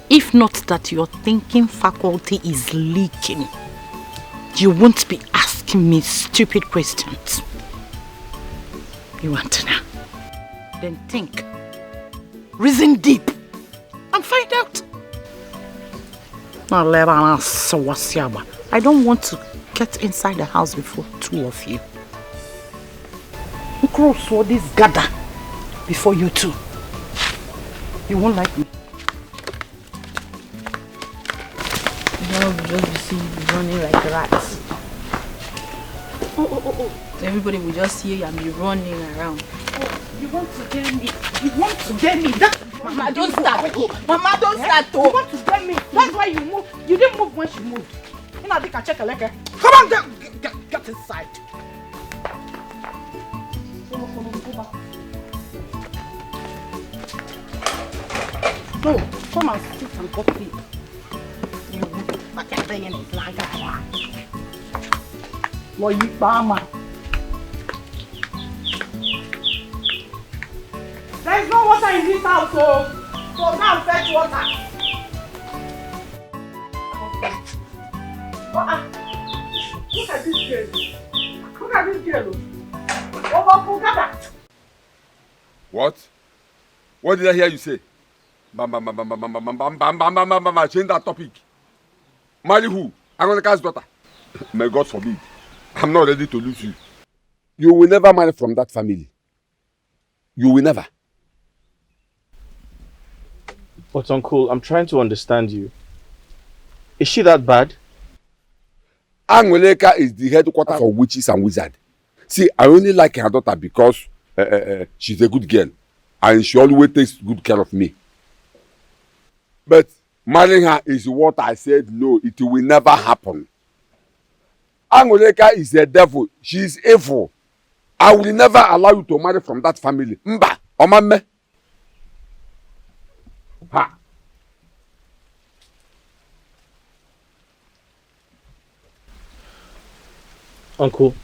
If not that your thinking faculty is leaking, you won't be asking me stupid questions. You want to know? Then think. Reason deep. And find out. I don't want to get inside the house before two of you. Cross all this gather before you two. You won't like me. You just be seen running like rats. Oh. So everybody will just hear you and be running around. You want to get me? You want to get me? Mama, don't start. Mama, don't start. You want to get me? That's why you moved. You didn't move when she moved. You know, I think I check a letter. Come on, get not inside. No, come and sit and coffee. There is no water in this house, so go now fetch water. Look at this girl. Look at this girl. What? What did I hear you say? Change that topic. Marry who? I'm gonna cast daughter. May God forbid. I'm not ready to lose you. You will never marry from that family. You will never. But uncle, I'm trying to understand you. Is she that bad? Angoleka is the headquarters of witches and wizards. See, I only like her daughter because she's a good girl and she always takes good care of me. But marrying her is what I said no, it will never happen. Angoleka is a devil. She is evil. I will never allow you to marry from that family. Mba, omame. Ha. Uncle,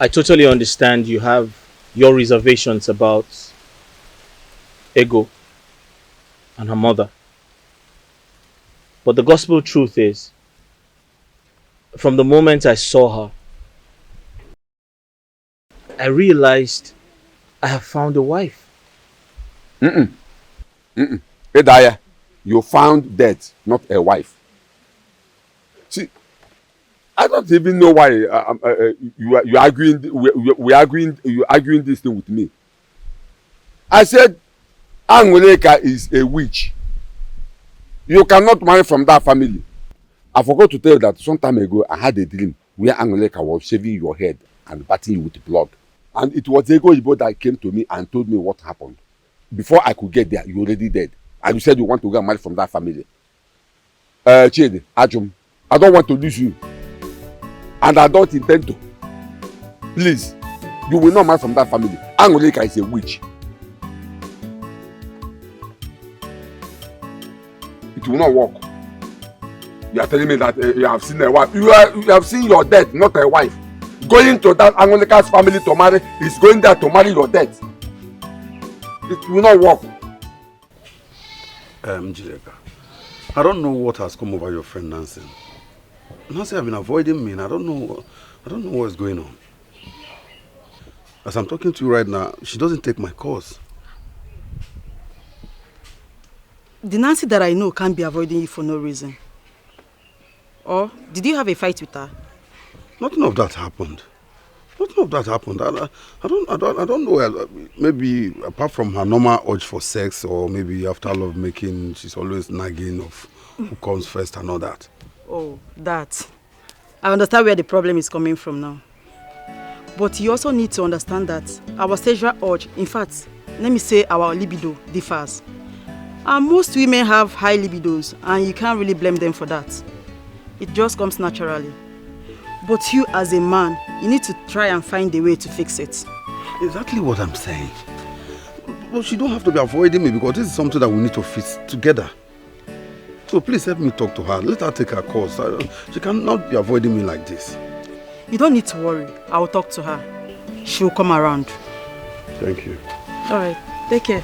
I totally understand you have your reservations about Ego and her mother. But the gospel truth is, from the moment I saw her, I realized I have found a wife. Edaya, you found death, not a wife. See, I don't even know why you arguing. You arguing this thing with me. I said, Angoleka is a witch. You cannot marry from that family. I forgot to tell you that some time ago I had a dream where Angoleka was shaving your head and bathing you with blood, and it was Ego Ibo that came to me and told me what happened. Before I could get there, you already dead, and you said you want to go and marry from that family. Chidi, Ajum, I don't want to lose you. And I don't intend to. Please, you will not marry from that family. Angoleka is a witch. It will not work. You are telling me that you have seen a wife. You have seen your death, not a wife. Going to that Angoleka's family to marry is going there to marry your death. It will not work. Jireka, I don't know what has come over your friend Nancy. Nancy has been avoiding me and I don't know what's going on. As I'm talking to you right now, she doesn't take my calls. The Nancy that I know can't be avoiding you for no reason. Or did you have a fight with her? Nothing of that happened. Nothing of that happened. I don't know. Maybe apart from her normal urge for sex, or maybe after love making, she's always nagging of who comes first and all that. Oh, that. I understand where the problem is coming from now. But you also need to understand that our sexual urge, in fact, let me say our libido, differs. And most women have high libidos, and you can't really blame them for that. It just comes naturally. But you as a man, you need to try and find a way to fix it. Exactly what I'm saying. But you don't have to be avoiding me because this is something that we need to fix together. So please help me talk to her. Let her take her course. She cannot be avoiding me like this. You don't need to worry. I will talk to her. She will come around. Thank you. All right. Take care.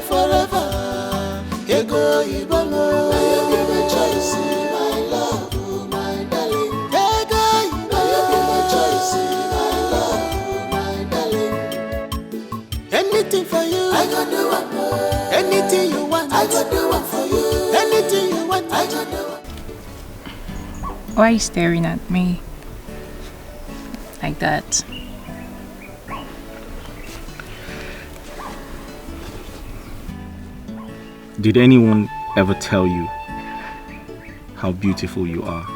Forever, Ego Ibomo. You be my choice, my love, my darling. Ego Ibomo. You be my choice, my love, my darling. Anything for you, I go do it. Anything you want, I go do it for you. Anything you want, I go do it. Why are you staring at me like that? Did anyone ever tell you how beautiful you are.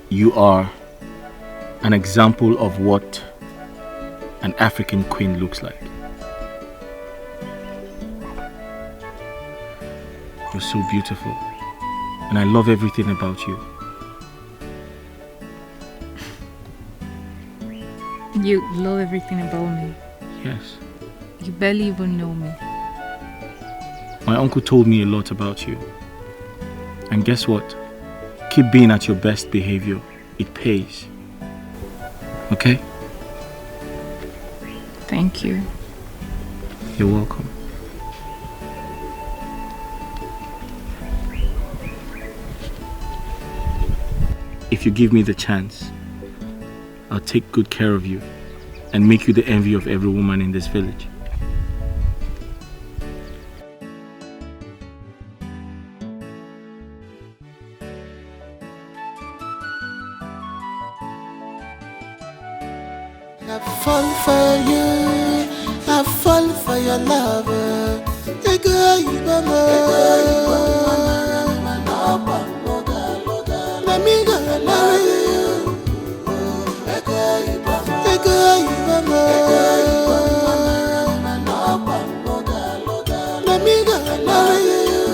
You are an example of what an African queen looks like. You're so beautiful, and I love everything about you. You love everything about me. Yes. You barely even know me. My uncle told me a lot about you. And guess what? Keep being at your best behavior. It pays. Okay? Thank you. You're welcome. If you give me the chance, I'll take good care of you and make you the envy of every woman in this village. I fall for you, I fall for your love. Let me go marry you. Let me go marry you.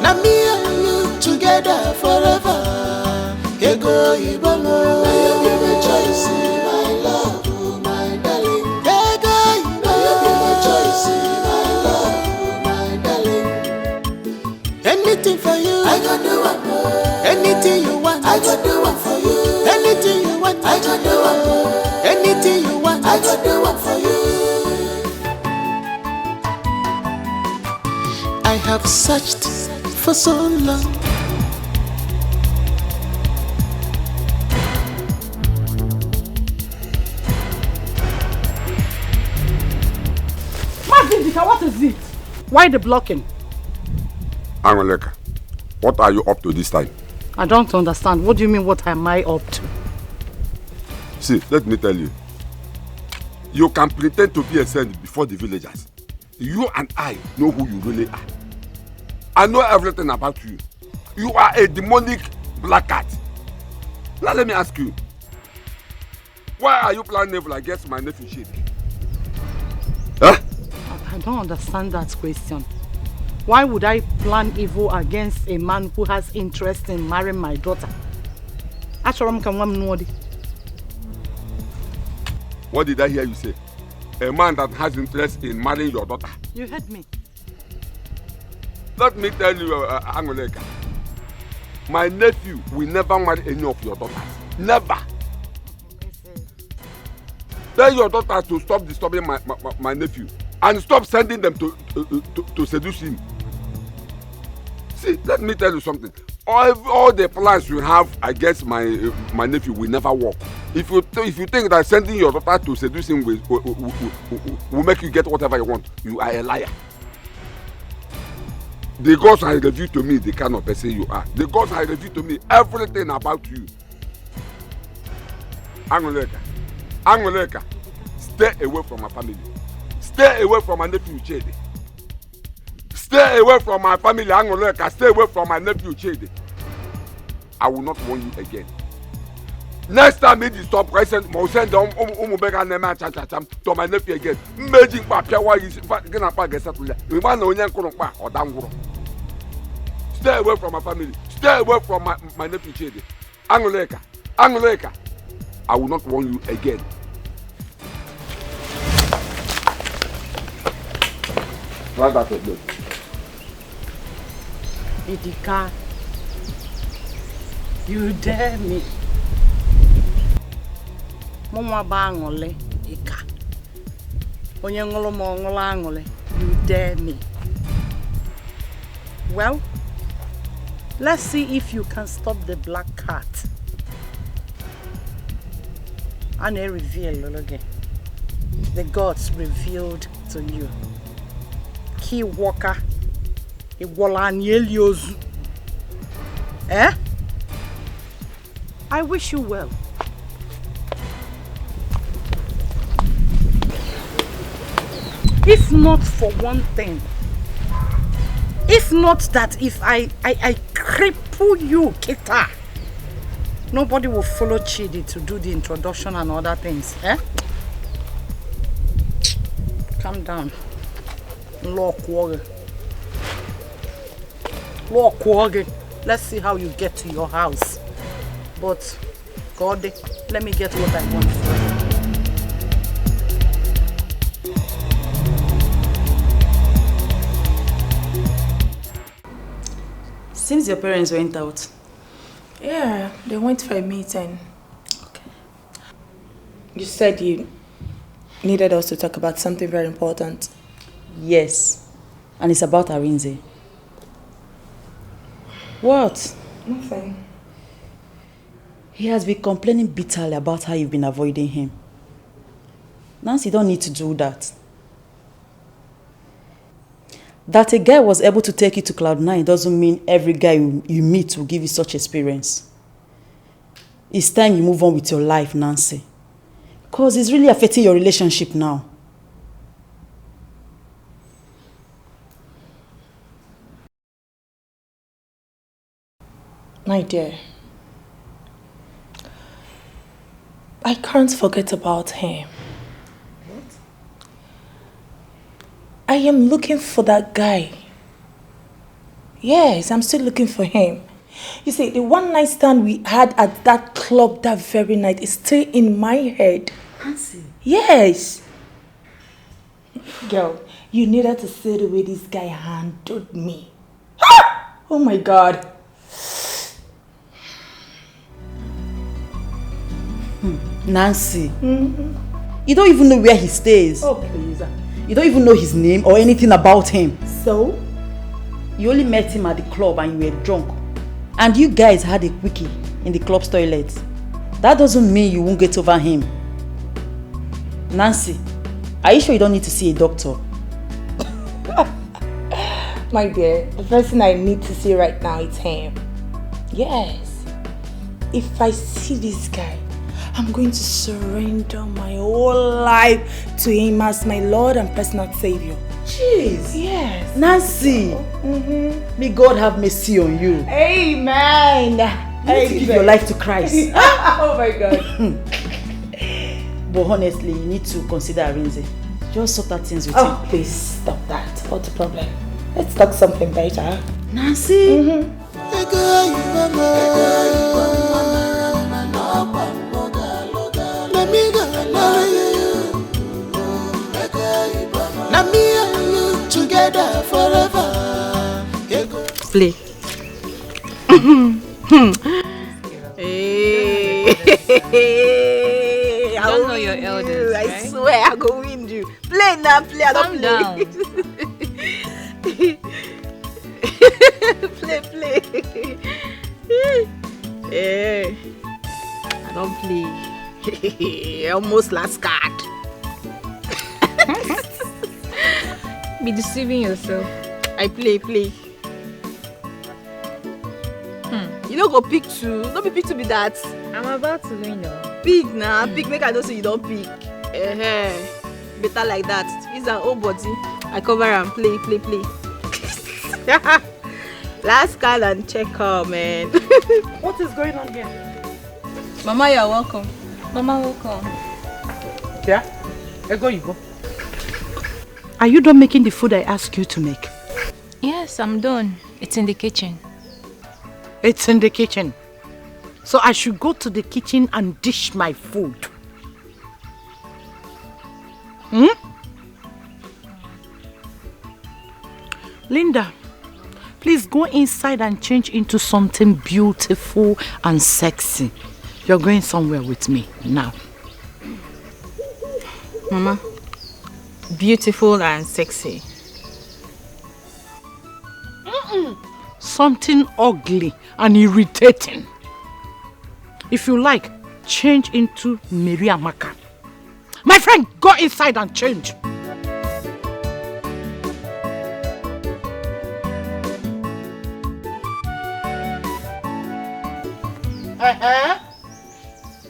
Let me and you together forever. Ego Ibamo, you be my choice, my love, my darling. Ego Ibamo, you be my choice, my love, my darling. Anything for you, I can do it. Anything you want, I can do it for you. Anything you want, I can do it. Anything you want, I can do it for you. I have searched for so long. What is it? Why the blocking? Angoleka, what are you up to this time? I don't understand. What do you mean, what am I up to? See, let me tell you. You can pretend to be a saint before the villagers. You and I know who you really are. I know everything about you. You are a demonic black cat. Now let me ask you. Why are you planning evil against my nephew Chidi? Huh? I don't understand that question. Why would I plan evil against a man who has interest in marrying my daughter? What did I hear you say? A man that has interest in marrying your daughter. You heard me. Let me tell you, Angoleka. My nephew will never marry any of your daughters. Never. Tell your daughters to stop disturbing my nephew. And stop sending them to seduce him. See, let me tell you something. All the plans you have against my nephew will never work. If you think that sending your daughter to seduce him will make you get whatever you want, you are a liar. The gods have revealed to me the kind of person you are. The gods have revealed to me everything about you. Angoleka, stay away from my family. Stay away from my nephew Chidi. Stay away from my family, Angoleka. Stay away from my nephew Chidi. I will not warn you again. Next time you stop present, I will send to my nephew again. Imagine stay away from my family. Stay away from my nephew Chidi. Angoleka. I will not warn you again. Try that again. Dikeh, you dare me. Mama bangole, Dikeh. You dare me. Well, let's see if you can stop the black cat. And I reveal again. The gods revealed to you. Key walker. Eh? I wish you well. If not for one thing, if not that if I cripple you, Kita, nobody will follow Chidi to do the introduction and other things. Eh? Calm down. Lock warrior. Let's see how you get to your house. But God, let me get what I want. Since your parents went out? Yeah, they went for a meeting. Okay. You said you needed us to talk about something very important. Yes. And it's about Arinze. What? Nothing. He has been complaining bitterly about how you've been avoiding him. Nancy, you don't need to do that. That a guy was able to take you to Cloud9 doesn't mean every guy you meet will give you such experience. It's time you move on with your life, Nancy. Because it's really affecting your relationship now. My dear, I can't forget about him. What? I am looking for that guy. Yes, I'm still looking for him. You see, the one night stand we had at that club that very night is still in my head. Nancy? Yes. Girl, you needed to see the way this guy handled me. Oh my God. Nancy, you don't even know where he stays. Oh, please. You don't even know his name or anything about him. So? You only met him at the club and you were drunk. And you guys had a quickie in the club's toilet. That doesn't mean you won't get over him. Nancy, are you sure you don't need to see a doctor? My dear, the first thing I need to see right now is him. Yes. If I see this guy, I'm going to surrender my whole life to him as my Lord and personal Savior. Jeez. Yes. Nancy. May God have mercy on you. Amen. You need to give your life to Christ. Oh my God. But honestly, you need to consider Arinze. Just sort out things with him. Oh, please stop that. What's the problem? Let's talk something better. Nancy. Together forever. Play. You don't know your elders, right? I swear I go win you. Play now, play. I don't Calm play. Play. Yeah. I don't play. Almost last card. Be deceiving yourself. I play. You don't go pick two. Don't be pick to be that. I'm about to win now. Pick now. Pick make I don't say you don't pick. Better like that. It's an old body. I cover and play. Last card and check out, man. What is going on here? Mama, you're welcome. Mama, welcome. Yeah? Go, you go. Are you done making the food I asked you to make? Yes, I'm done. It's in the kitchen. It's in the kitchen. So I should go to the kitchen and dish my food. Linda, please go inside and change into something beautiful and sexy. You're going somewhere with me now. Mama, beautiful and sexy. Something ugly and irritating. If you like, change into Mary Amaka. My friend, go inside and change.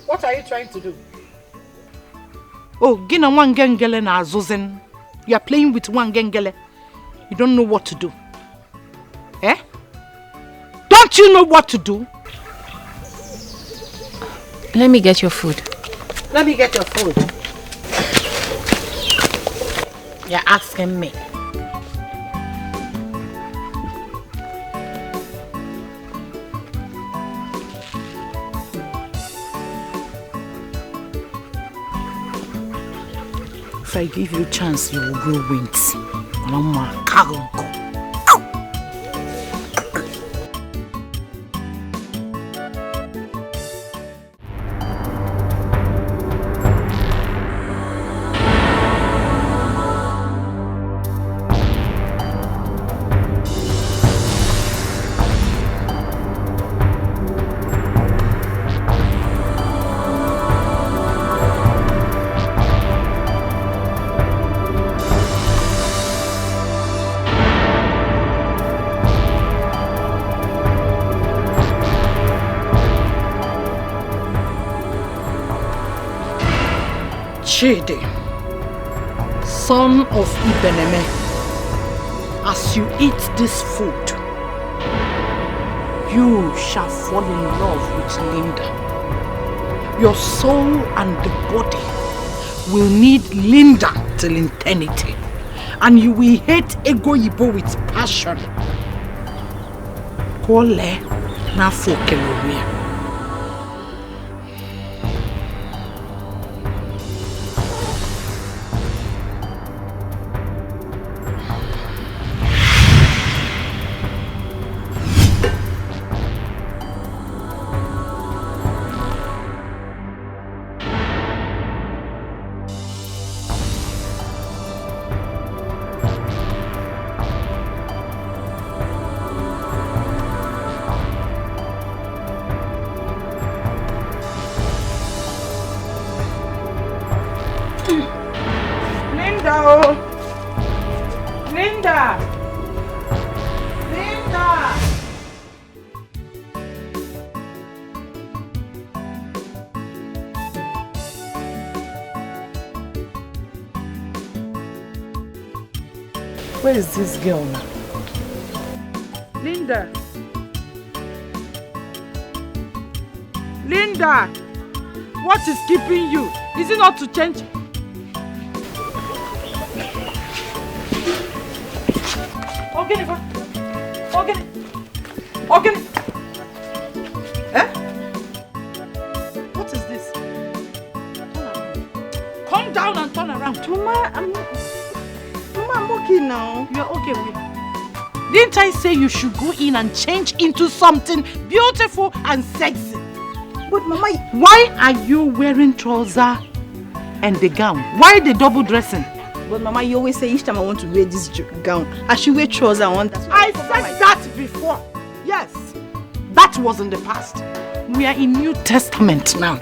What are you trying to do? Oh, gina wangengele na azuzin. You are playing with one gengele. You don't know what to do. Eh? Don't you know what to do? Let me get your food. Let me get your food. You're asking me. If I give you a chance, you will grow wings. Mama, cargo. Chidi, son of Ibeneme, as you eat this food, you shall fall in love with Linda. Your soul and the body will need Linda till eternity, and you will hate Ego Yibo with passion. Kole na fokelomia. Where is this girl now? Linda! Linda! What is keeping you? Is it not to change? Okay. Eh? What is this? Turn around. Come down and turn around. Mama, I'm okay now. You're okay with it. Didn't I say you should go in and change into something beautiful and sexy? But Mama, why are you wearing trouser and the gown? Why the double dressing? But Mama, you always say each time I want to wear this gown, I should wear trouser on. I said that before. Yes, that was in the past. We are in New Testament now.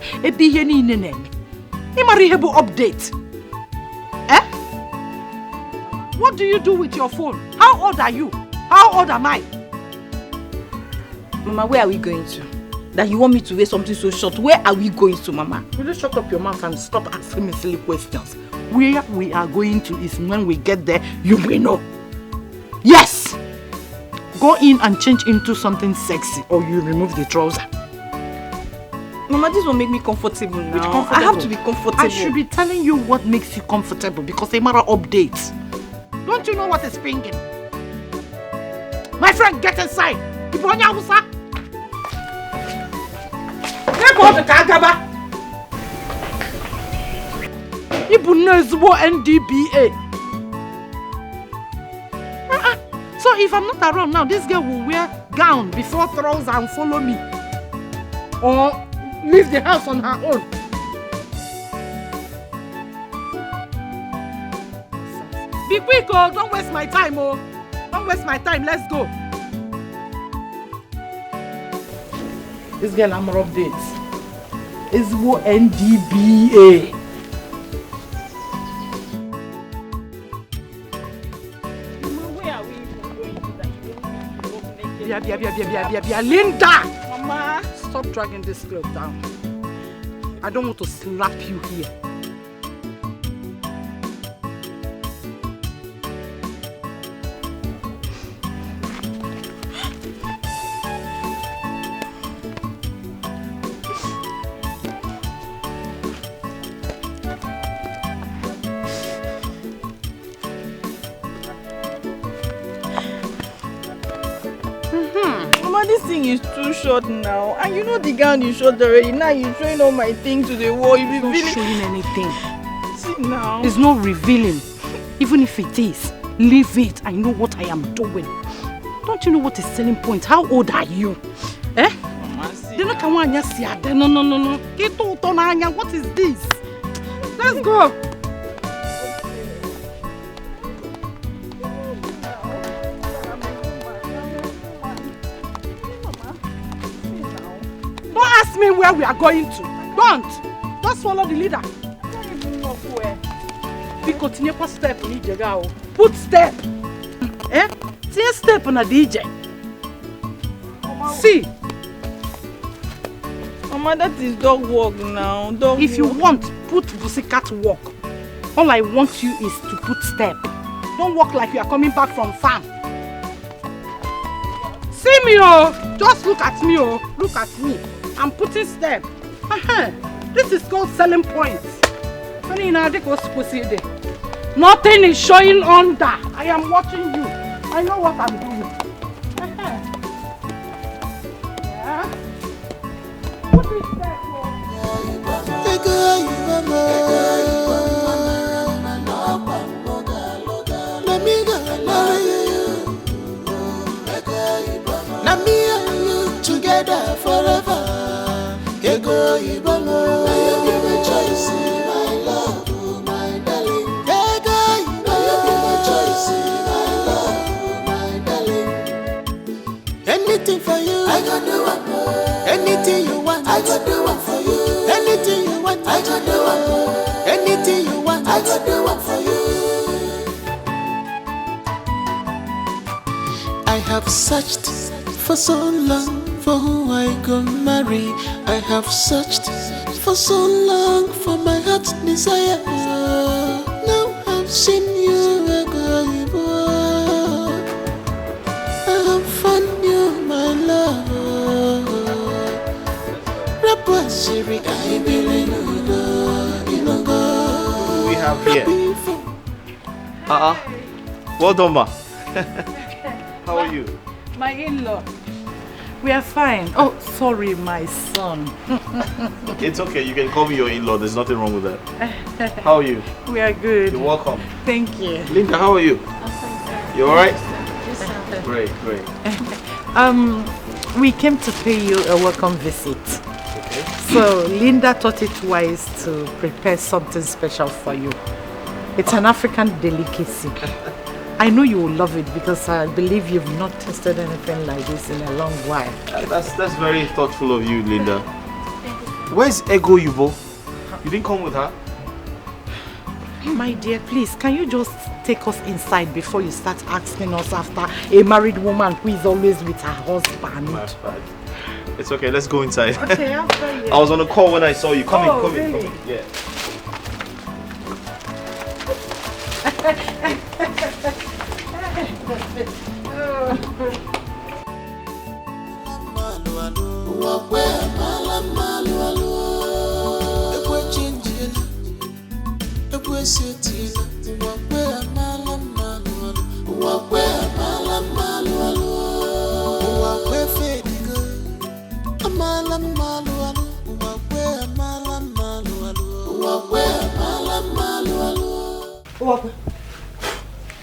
Update. Eh? What do you do with your phone? How old are you? How old am I? Mama, where are we going to? That you want me to wear something so short? Where are we going to, Mama? Will you shut up your mouth and stop asking me silly questions? Where we are going to is when we get there, you will know. Yes! Go in and change into something sexy or you remove the trouser. Mama, this will make me comfortable now. Comfortable? I have to be comfortable. I should be telling you what makes you comfortable because a matter updates. Don't you know what is pinging? My friend, get inside. Ibonya Musa. Go to Kagaba. Ibunezwo NDBA. So if I'm not around now, this girl will wear gown before trouser and follow me. Or leave the house on her own. Be quick, oh, don't waste my time, oh. Don't waste my time, let's go. This girl, I'm updates. It's NDBA. Linda! Mama! Stop dragging this girl down. I don't want to slap you here. Mama, this thing is too short now. And you know the gown you showed already. Now you're showing all my things to the wall. You're revealing. Not showing anything. See now. It's not revealing. Even if it is, leave it. I know what I am doing. Don't you know what is selling point? How old are you? Eh? Mama, see. No. What is this? Let's go. Don't ask me where we are going to. Don't. Just follow the leader. We continue for step. Put step. Eh? See a step on a DJ. See. Mama, that is dog walk now. If you want, put pussycat walk. All I want you is to put step. Don't walk like you are coming back from farm. See me, oh. Just look at me, oh. Look at me. I'm putting step. This is called selling points. Nothing is showing under. I am watching you. I know what I'm doing. Yeah. Put it step, oh. Together forever. Ego Ibomo. Now you be my choice, my love, my darling. Ego Ibomo. Now you be my choice, my love, my darling. Anything for you, I can do it. Anything you want, I can do it for you. Anything you want, I can do it. Anything you want, I can do it for you. I have searched for so long for who I could marry. I have searched for so long for my heart's desire. Now I've seen you, I have found you, my love. We have here. Well done, ma. How are you? My in-law. We are fine. Oh, sorry, my son. It's okay. You can call me your in-law. There's nothing wrong with that. How are you? We are good. You're welcome. Thank you. Linda, how are you? You alright? Great. We came to pay you a welcome visit. Okay. So Linda thought it wise to prepare something special for you. It's an African delicacy. I know you will love it because I believe you've not tasted anything like this in a long while. That's very thoughtful of you, Linda. Where's Ego Yubo? You didn't come with her? My dear, please, can you just take us inside before you start asking us after a married woman who is always with her husband? That's bad. It's okay, let's go inside. Okay, after you. I was on a call when I saw you. Come in. Really? Yeah.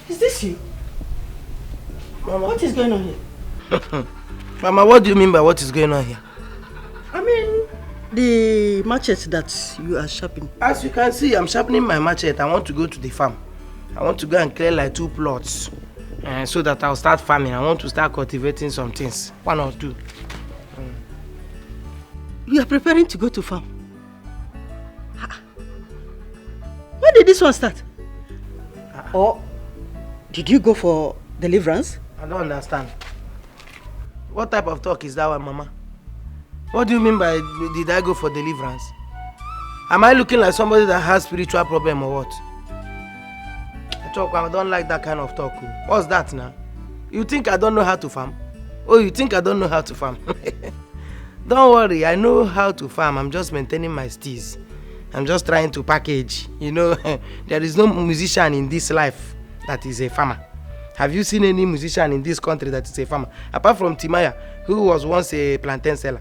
Is this you? Mama, what is going on here? Mama, what do you mean by what is going on here? I mean, the machete that you are sharpening. As you can see, I'm sharpening my machete. I want to go to the farm. I want to go and clear like 2 plots. So that I'll start farming. I want to start cultivating some things. 1 or 2. You are preparing to go to farm? When did this one start? Or did you go for deliverance? I don't understand. What type of talk is that one, Mama? What do you mean by did I go for deliverance? Am I looking like somebody that has spiritual problem or what? I don't like that kind of talk. What's that now? You think I don't know how to farm? Oh, you think I don't know how to farm? Don't worry, I know how to farm. I'm just maintaining my steez. I'm just trying to package. You know, there is no musician in this life that is a farmer. Have you seen any musician in this country that is a farmer? Apart from Timaya, who was once a plantain seller.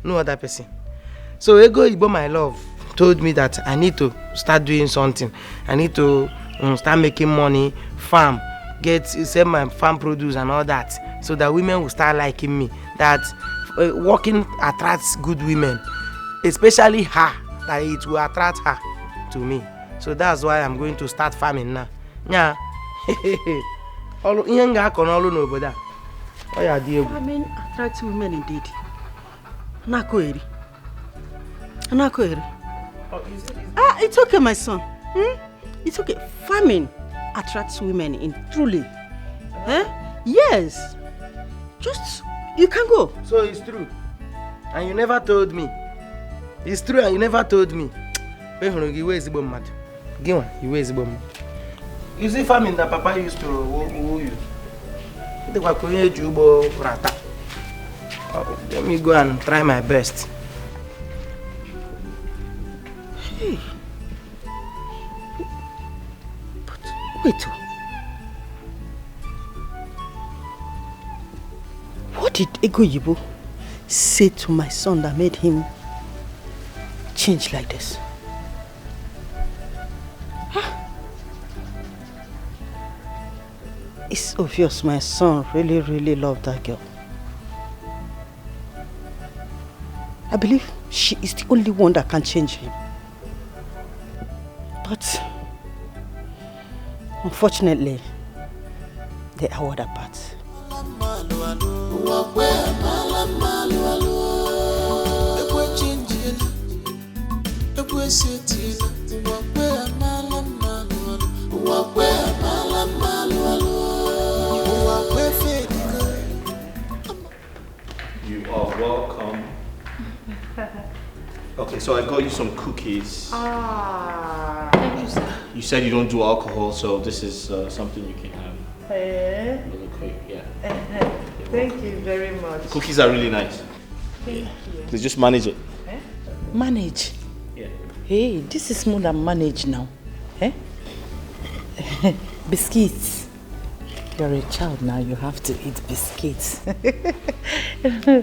No other person. So Ego Igbo, my love, told me that I need to start doing something. I need to start making money, farm, sell my farm produce and all that, so that women will start liking me. That working attracts good women, especially her, that it will attract her to me. So that's why I'm going to start farming now. Yeah. Farming attracts women indeed. It's okay, my son. It's okay. Farming attracts women in truly. Yes. Just, you can go. So it's true. And you never told me. It's true and you never told me. You see farming that Papa used to use. Let me go and try my best. Hey. But wait. What did Ego Yibo say to my son that made him change like this? It's obvious my son really loved that girl. I believe she is the only one that can change him. But unfortunately, they are other parts. You are welcome. Okay, so I got you some cookies. Thank you, sir. You said you don't do alcohol, so this is something you can have. Really quick, yeah. Thank you very much. The cookies are really nice. Thank you. Please just manage it. Manage? Yeah. Hey, this is more than manage now. Biscuits. You're a child now, you have to eat biscuits. Thank you,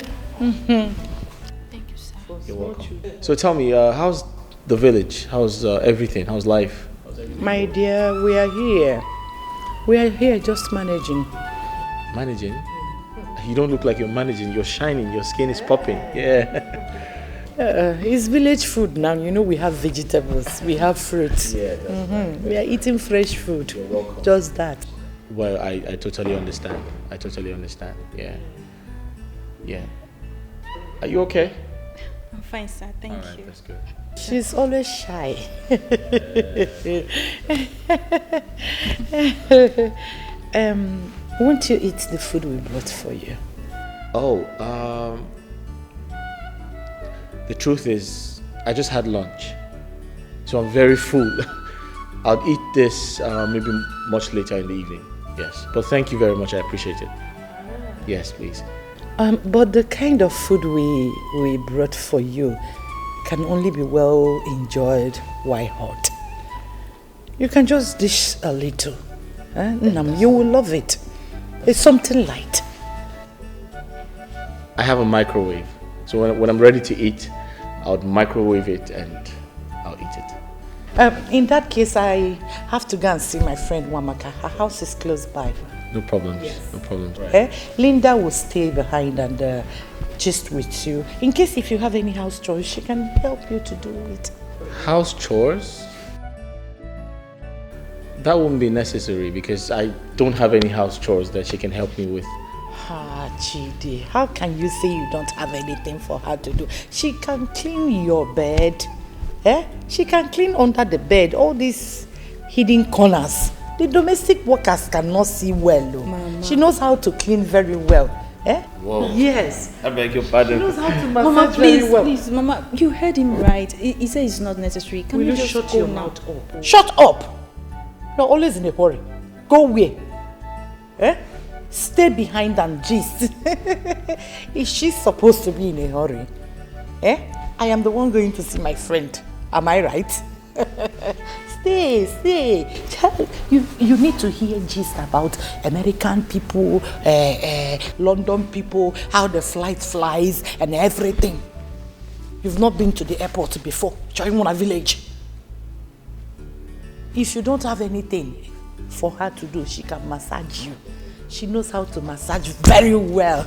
sir. You're welcome. So tell me, how's the village? How's everything? How's life? My dear, we are here. We are here just managing. Managing? You don't look like you're managing. You're shining. Your skin is popping. Yeah. It's village food now. You know we have vegetables. We have fruits. Yeah. We are eating fresh food. You're welcome. Just that. Well, I totally understand. I totally understand. Yeah. Yeah. Are you okay? I'm fine, sir. Thank All right, you. that's good. She's always shy. Won't you eat the food we brought for you? Oh, the truth is, I just had lunch, so I'm very full. I'll eat this maybe much later in the evening. Yes, but thank you very much. I appreciate it. Yes, please. But the kind of food we brought for you can only be well enjoyed while hot. You can just dish a little. You will love it. It's something light. I have a microwave, so when I'm ready to eat, I'll microwave it and I'll eat it. In that case, I have to go and see my friend Wamaka. Her house is close by. No problems. Yes. No problems. Linda will stay behind and gist with you. In case if you have any house chores, she can help you to do it. House chores? That won't be necessary because I don't have any house chores that she can help me with. Chidi, how can you say you don't have anything for her to do? She can clean your bed. She can clean under the bed, all these hidden corners. The domestic workers cannot see well. Mama. She knows how to clean very well. Whoa. Yes. I beg your pardon. She knows how to massage Mama, very well. please, Mama, you heard him right. He said it's not necessary. Can Will you you just shut go your now? mouth up? Shut up! You're always in a hurry. Go where? Stay behind and gist. Is she supposed to be in a hurry? I am the one going to see my friend. Am I right? Stay. Child, you need to hear gist about American people, London people, how the flight flies and everything. You've not been to the airport before. Choimona village. If you don't have anything for her to do, she can massage you. She knows how to massage very well.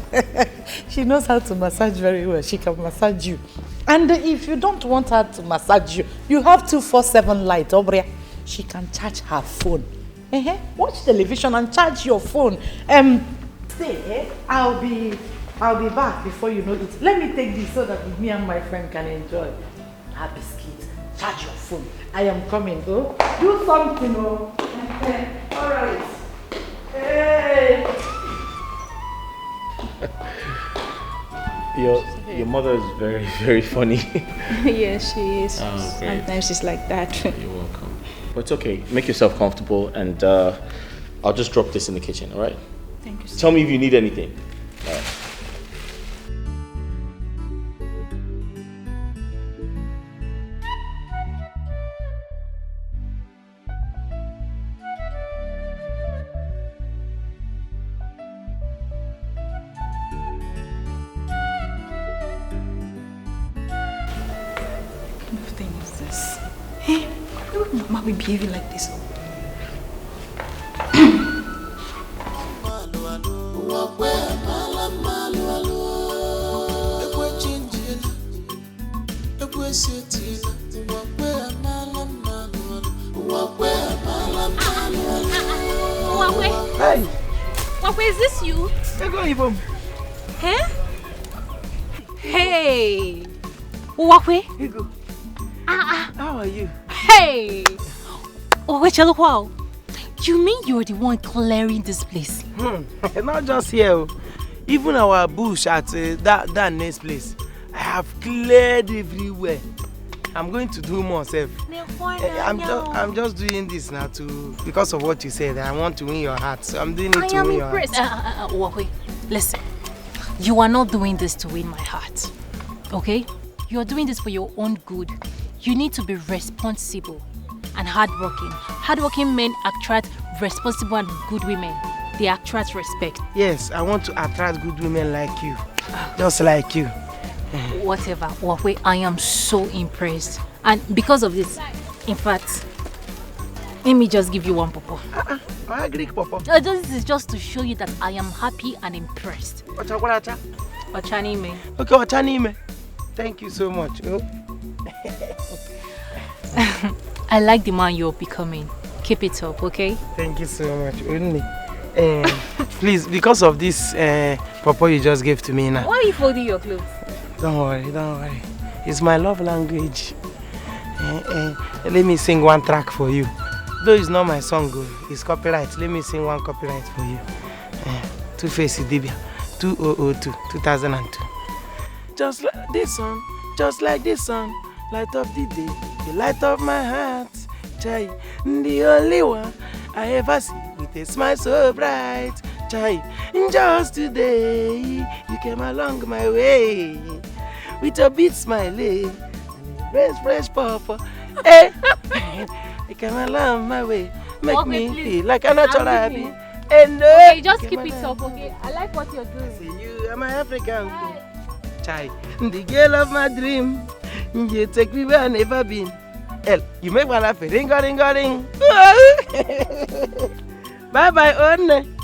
She knows how to massage very well. She can massage you. And if you don't want her to massage you, you have 247 light, Obria. She can charge her phone. Watch television and charge your phone. Stay. I'll be back before you know it. Let me take this so that me and my friend can enjoy our biscuit. Charge your phone. I am coming, though. Do something, oh. All right. Hey. Your mother is very, very funny. Yes, she is. Oh, great. Sometimes she's like that. You're welcome. But it's okay. Make yourself comfortable, and I'll just drop this in the kitchen, all right? Thank you, sir. Tell me if you need anything. All right. Mama will behave like this. Hey! Wakwe, is this you? Hey! Wakwe? How are you? Hey! Oh, wait, wow. You mean you're the one clearing this place? Not just here. Even our bush at that next place. I have cleared everywhere. I'm going to do more self. I'm just doing this now because of what you said. I want to win your heart, so I'm doing it to win your heart. Wait, listen. You are not doing this to win my heart, okay? You are doing this for your own good. You need to be responsible and hardworking. Hardworking men attract responsible and good women. They attract respect. Yes, I want to attract good women like you, just like you. Whatever, Wakwe, I am so impressed. And because of this, in fact, let me just give you one popo. My Greek popo. This is just to show you that I am happy and impressed. Ochanime. Okay, Ochanime. Thank you so much. I like the man you're becoming. Keep it up, okay? Thank you so much. Please, because of this popo you just gave to me now. Why are you folding your clothes? Don't worry. It's my love language. Let me sing one track for you. Though it's not my song, it's copyright. Let me sing one copyright for you. Two-Face Idibia, 2002, 2002. Just like this song, light up the day, you light up my heart. Chai, the only one I ever see with a smile so bright. Chai, just today, you came along my way with a bit smiling and fresh papa. Hey, you came along my way, make me feel like a natural happy. Okay, just keep it up, okay? I like what you're doing. See, you are my African queen. Chai, the girl of my dream. You take me where I've never been. El, you make my life ring. Bye, One.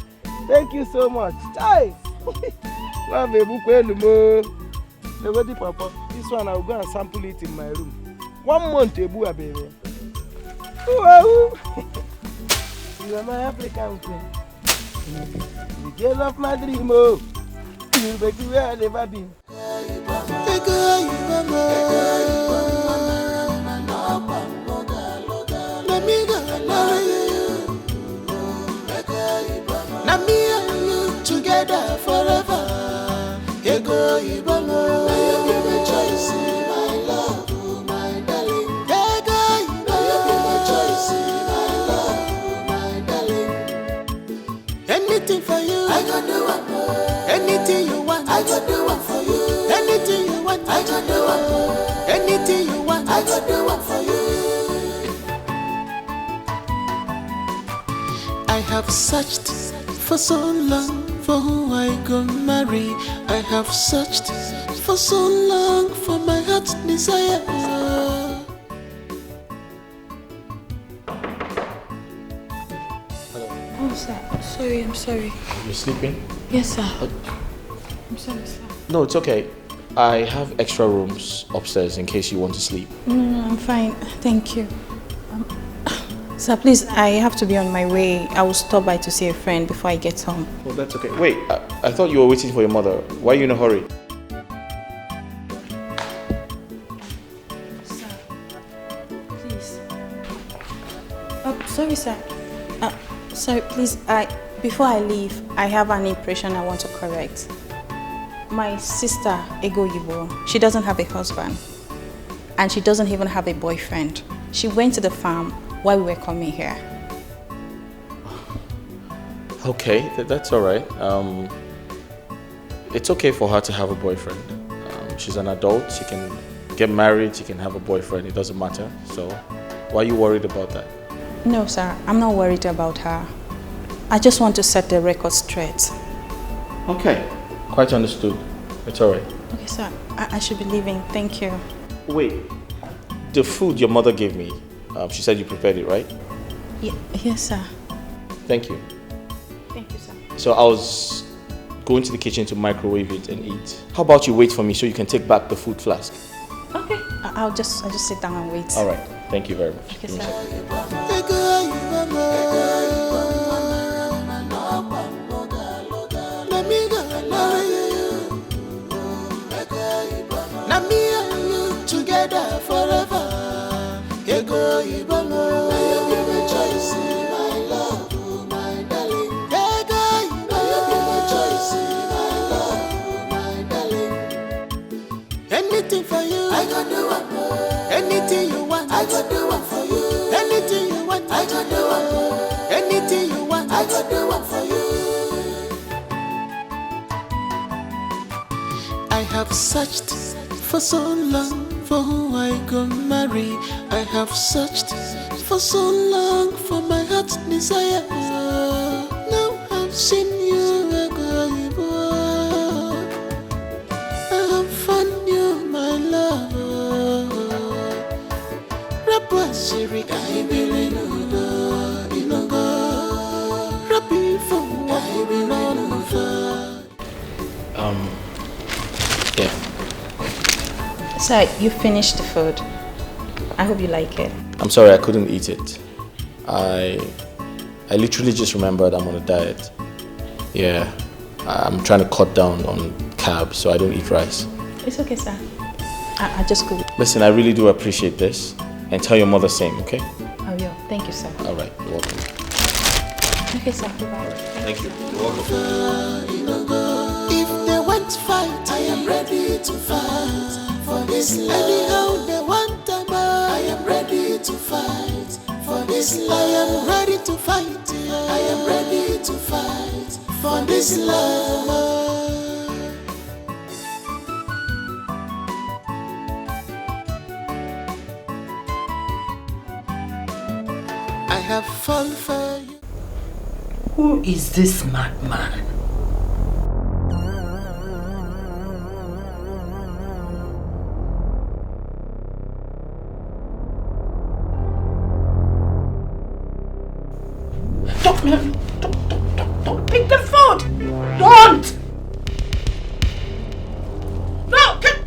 Thank you so much. Chai. This one I'll go and sample it in my room. 1 month, baby. You are my African queen. The girl of my dream. You make me where I've never been. Together forever. You go, you go, you be my choice, my love, my darling. You go, you be my choice, my love, my darling. Anything for you, I can do it. Anything you want, I can do it for you. Anything you want, I can do it. Anything you want, I can do it for you. have searched for so long for who I go marry. I have searched for so long for my heart's desire. Oh, sir. Sorry, I'm sorry. You're sleeping? Yes, sir. I'm sorry, sir. No, it's okay. I have extra rooms upstairs in case you want to sleep. No, I'm fine. Thank you. Sir, please, I have to be on my way. I will stop by to see a friend before I get home. Oh, that's okay. Wait, I thought you were waiting for your mother. Why are you in a hurry? Sir, please. Oh, sorry, sir. Sorry, please, before I leave, I have an impression I want to correct. My sister, Ego Yibo, she doesn't have a husband. And she doesn't even have a boyfriend. She went to the farm while we were coming here. Okay, that's all right. It's okay for her to have a boyfriend. She's an adult. She can get married. She can have a boyfriend. It doesn't matter. So why are you worried about that? No, sir. I'm not worried about her. I just want to set the record straight. Okay. Quite understood. It's all right. Okay, sir. I should be leaving. Thank you. Wait. The food your mother gave me, she said you prepared it, right? Yes, sir. Thank you. Thank you, sir. So I was going to the kitchen to microwave it and eat. How about you wait for me so you can take back the food flask? Okay. I'll just sit down and wait. All right. Thank you very much. Okay, sir. Together forever. Ego Ibomo. You give me choice, my love, my darling. Ego Ibomo. You give me choice, my love, my darling. Anything for you, I can do it. Anything you want, I can do it for you. Anything you want, I can do it. Anything you want, I can do it for you. I have searched for so long for who I go marry. I have searched for so long for my heart's desire. Now I've seen you, I have found you, my love. Rapper Siri, I believe Rappi for I believe Yeah. Sir, you finished the food. I hope you like it. I'm sorry I couldn't eat it. I literally just remembered I'm on a diet. Yeah, I'm trying to cut down on carbs so I don't eat rice. It's okay, sir. I just could. Listen, I really do appreciate this. And tell your mother same, okay? I will. Thank you, sir. All right, you're welcome. Okay, sir. Goodbye. Thank you. You're welcome. If they want to fight, I am ready to fight. For this life, anyhow they want to buy, I am ready to fight. For this life, I am ready to fight. I am ready to fight. For this love. I have fallen for you. Who is this madman? Don't pick the food! Don't! No, keep!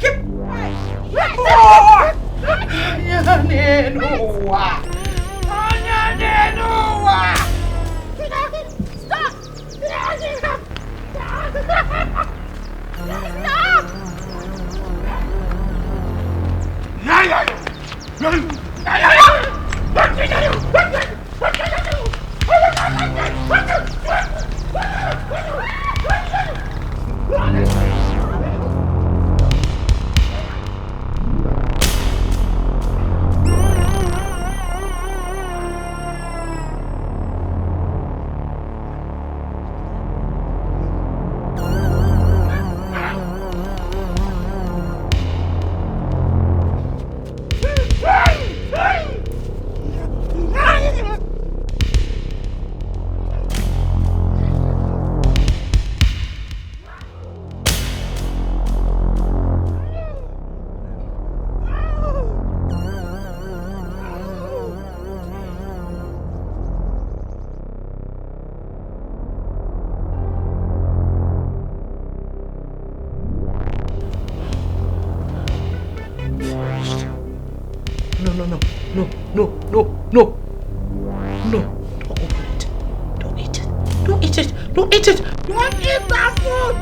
Don't eat it! Don't eat that food!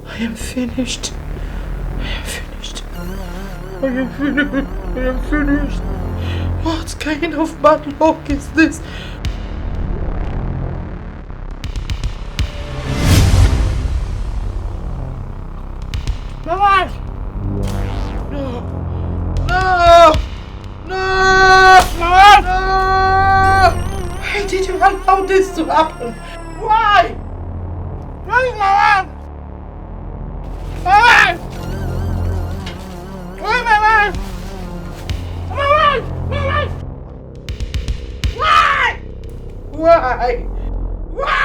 I am finished. I am finished. I am finished. I am finished. What kind of bad luck is this? Mama! No! No! No! Mama! No! Why did you allow this to happen? Why? Why, Mama? Mama! Why, Mama? Mama! Mama! Why? Why? Why?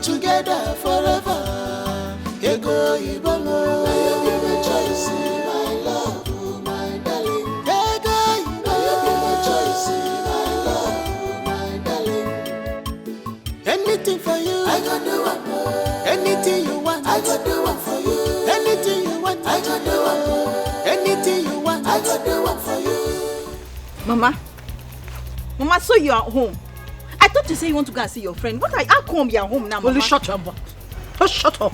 Together forever. You give me choice, my love, my darling. You give me choice, my love, my darling. Anything for you, I can do it. Anything you want, I can do it for you. Anything you want, I can do it. Anything you want, I can do it for you. Mama, so you are home. I thought you said you want to go and see your friend. How come you are home now, Mama? Will you shut your mouth? Just shut up.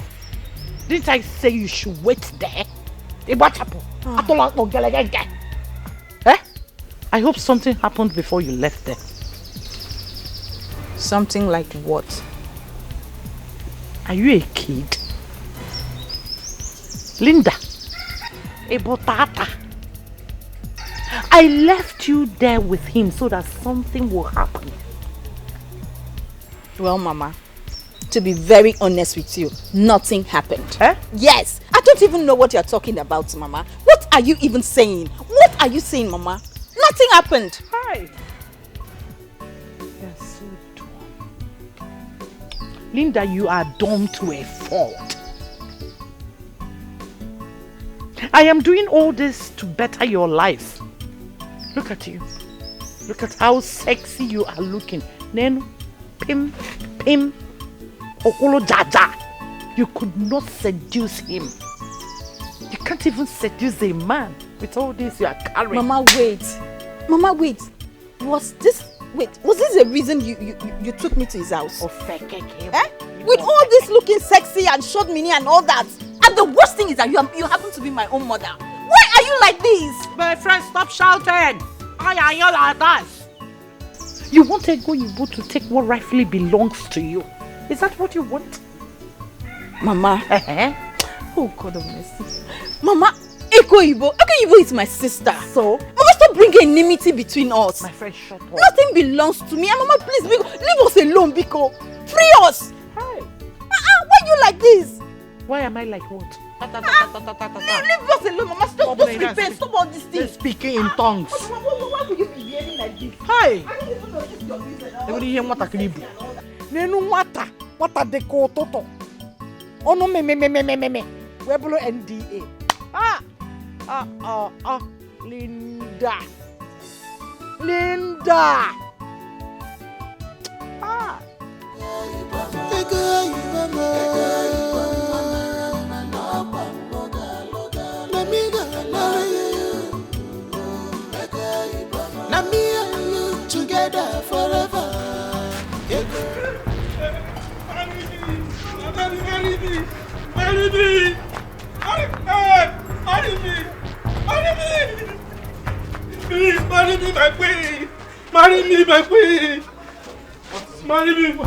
Didn't I say you should wait there? Eh? I hope something happened before you left there. Something like what? Are you a kid? Linda, I left you there with him so that something will happen. Well, Mama, to be very honest with you, nothing happened. Eh? Yes, I don't even know what you're talking about, Mama. What are you even saying? What are you saying, Mama? Nothing happened. Hi. You're so dumb. Linda, you are dumb to a fault. I am doing all this to better your life. Look at you. Look at how sexy you are looking. Then, pim, okolo jaja. You could not seduce him. You can't even seduce a man with all this you are carrying. Mama, wait. Mama, wait. Was this a reason you took me to his house? Eh? With all this looking sexy and short mini and all that. And the worst thing is that you happen to be my own mother. Why are you like this? My friend, stop shouting. Why are you like that? You want Ego Yibo to take what rightfully belongs to you. Is that what you want? Mama. Oh, God of mercy. Mama, Ego Yibo is my sister. So? Mama, stop bringing enmity between us. My friend, shut up. Nothing belongs to me. And Mama, please, leave us alone, Biko. Free us. Hi. Why are you like this? Why am I like what? Leave us alone, Mama. Stop repent. Stop all these things. Speaking in tongues. Why would you be behaving like this? Hi. I don't even know this is your business. Everybody hear what I can do. Nenu wata deko toto. Ono me. Webulo NDA. Linda. Together forever. Please marry me, my queen. Marry me, my queen. Marry me.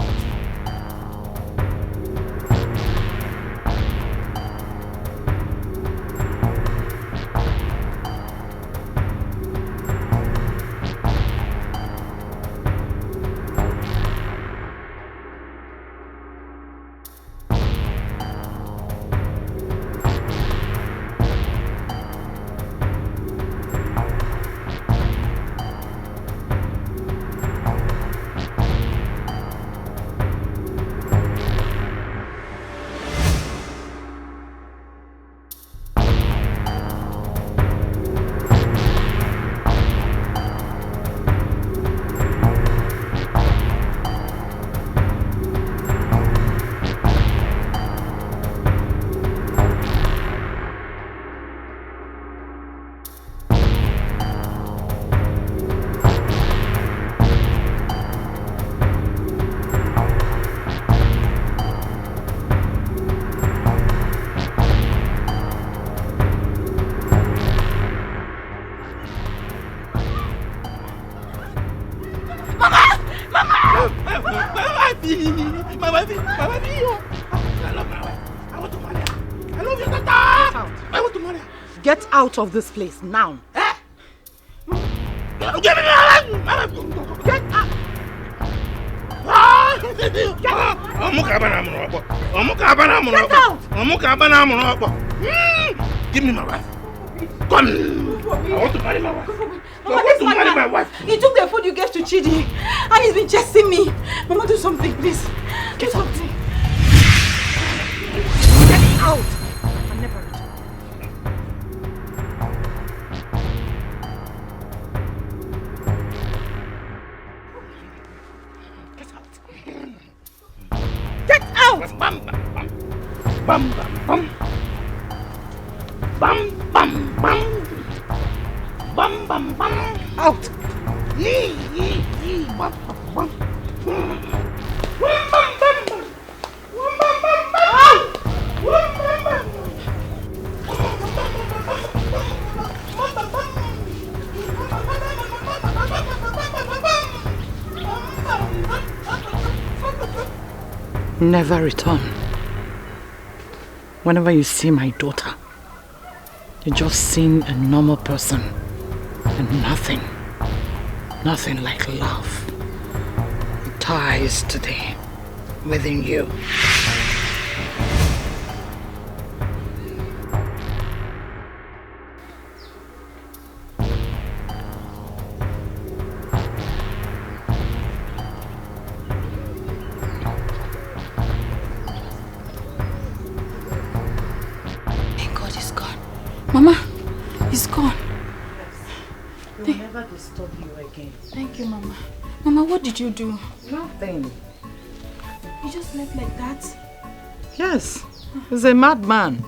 My wife. I love my wife. I want to marry her. I love you, Tata. Get out. I want to marry her. Get out of this place now. Eh? Get me my wife. Get out. Give me my wife. Come. I want to marry my wife. I want to marry my wife. He took the food you gave to Chidi and he's been chasing me. Mama, do something, please. Get out. Get out. I'll never return. Get out! Bam, bam, bam. Bam, bam, bam. Bam, bam, bam. Bam, bam, bam. Out! Yee, bam, bam, bam. Bam, bam, bam, bam. Bam, bam, bam, bam. Out! Bam, bam, bam. Never return. Whenever you see my daughter, you're just seeing a normal person and nothing like love. It dies today within you. Mama, he's gone. He will never disturb you again. Thank you, Mama. Mama, what did you do? Nothing. You just left like that? Yes, he's a madman.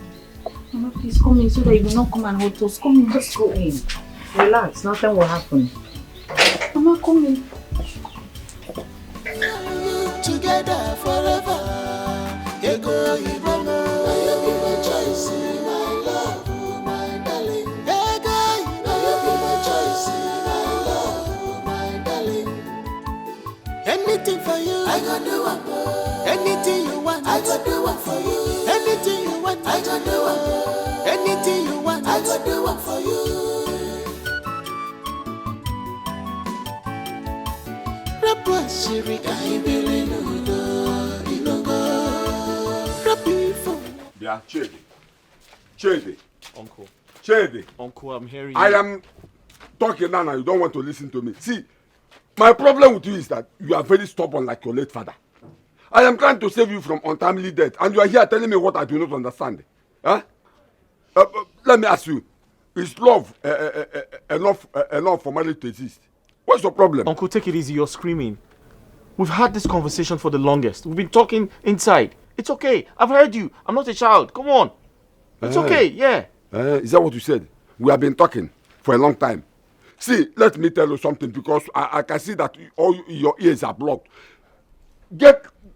Mama, please come in so that you will not come and hold us. Come in, let's go in. Relax, nothing will happen. Mama, come in. Together forever. Ego, you don't know. I be my choice, my love, my darling. Ego, you be my choice, my love, my darling. Anything for you, I gonna do it. Anything you want, I gonna do it for you. Anything you want, I gonna do it. Anything you want, I gonna do it for you. Rapper, Shirika, Ibili, Yeah, Chidi. Uncle. Chidi. Uncle, I'm hearing I you. am talking now and you don't want to listen to me. See, my problem with you is that you are very stubborn like your late father. I am trying to save you from untimely death and you are here telling me what I do not understand. Huh? Let me ask you, is love enough for marriage to exist? What's your problem? Uncle, take it easy. You're screaming. We've had this conversation for the longest. We've been talking inside. It's okay. I've heard you. I'm not a child. Come on. It's okay. Yeah. Is that what you said? We have been talking for a long time. See, let me tell you something because I can see that all your ears are blocked.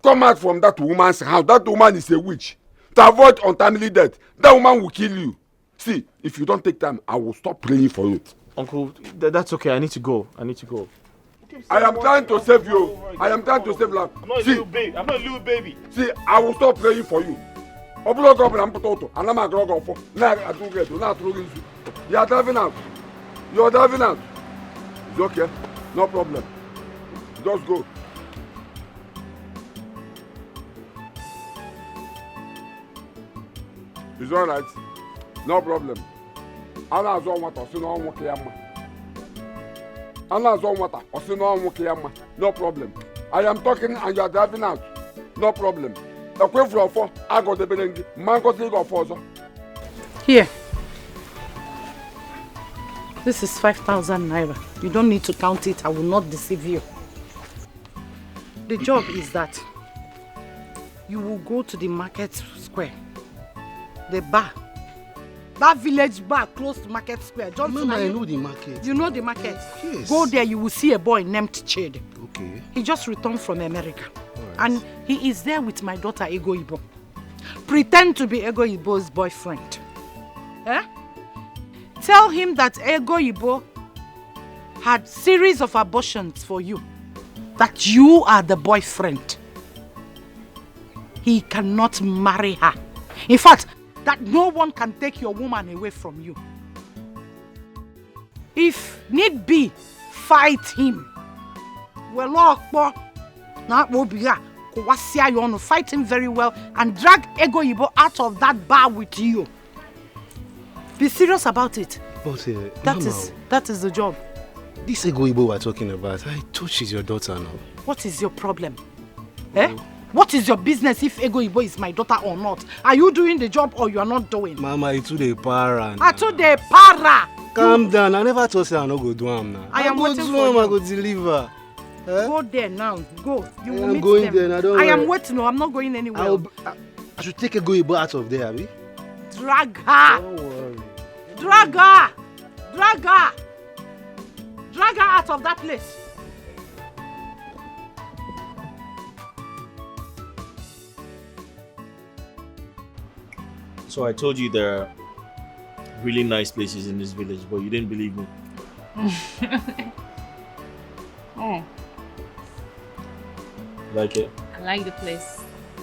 Come out from that woman's house. That woman is a witch. To avoid untimely death, that woman will kill you. See, if you don't take time, I will stop praying for you. Uncle, that's okay. I need to go. I am trying to save you. I am trying to save life. I'm not a little baby. I'm not a little baby. See, I will stop praying for you. You are driving out. You are driving out. It's okay. No problem. Just go. It's all right. No problem. No problem. I am talking and you are driving out. No problem. Here. This is 5,000 naira. You don't need to count it. I will not deceive you. The job is that you will go to the market square. The bar. That village bar close to Market Square. Mama, I know the market. You know the market? Yes. Go there, you will see a boy named Chidi. Okay. He just returned from America. Right. And he is there with my daughter, Ego Ibo. Pretend to be Ego Ibo's boyfriend. Eh? Tell him that Ego Ibo had series of abortions for you. That you are the boyfriend. he cannot marry her. In fact, that no one can take your woman away from you. If need be, fight him. Well, now will be you want to fight him very well and drag Ego Ibo out of that bar with you. Be serious about it. But that is the job. This Ego Ibo we're talking about, I thought she's your daughter now. What is your problem? Eh? What is your business if Ego Ibo is my daughter or not? Are you doing the job or you are not doing? Mama, it's too the para. To the para. Calm down. I never thought I no go do am now. I am waiting for you. I go deliver. Go there now. Go. You will meet going them. there. Don't I worry. am waiting. No, I'm not going anywhere. I should take Ego Ibo out of there, abi? Drag her. Don't worry. Drag her. Drag her. Drag her out of that place. So I told you there are really nice places in this village, but you didn't believe me. Oh. Like it? I like the place.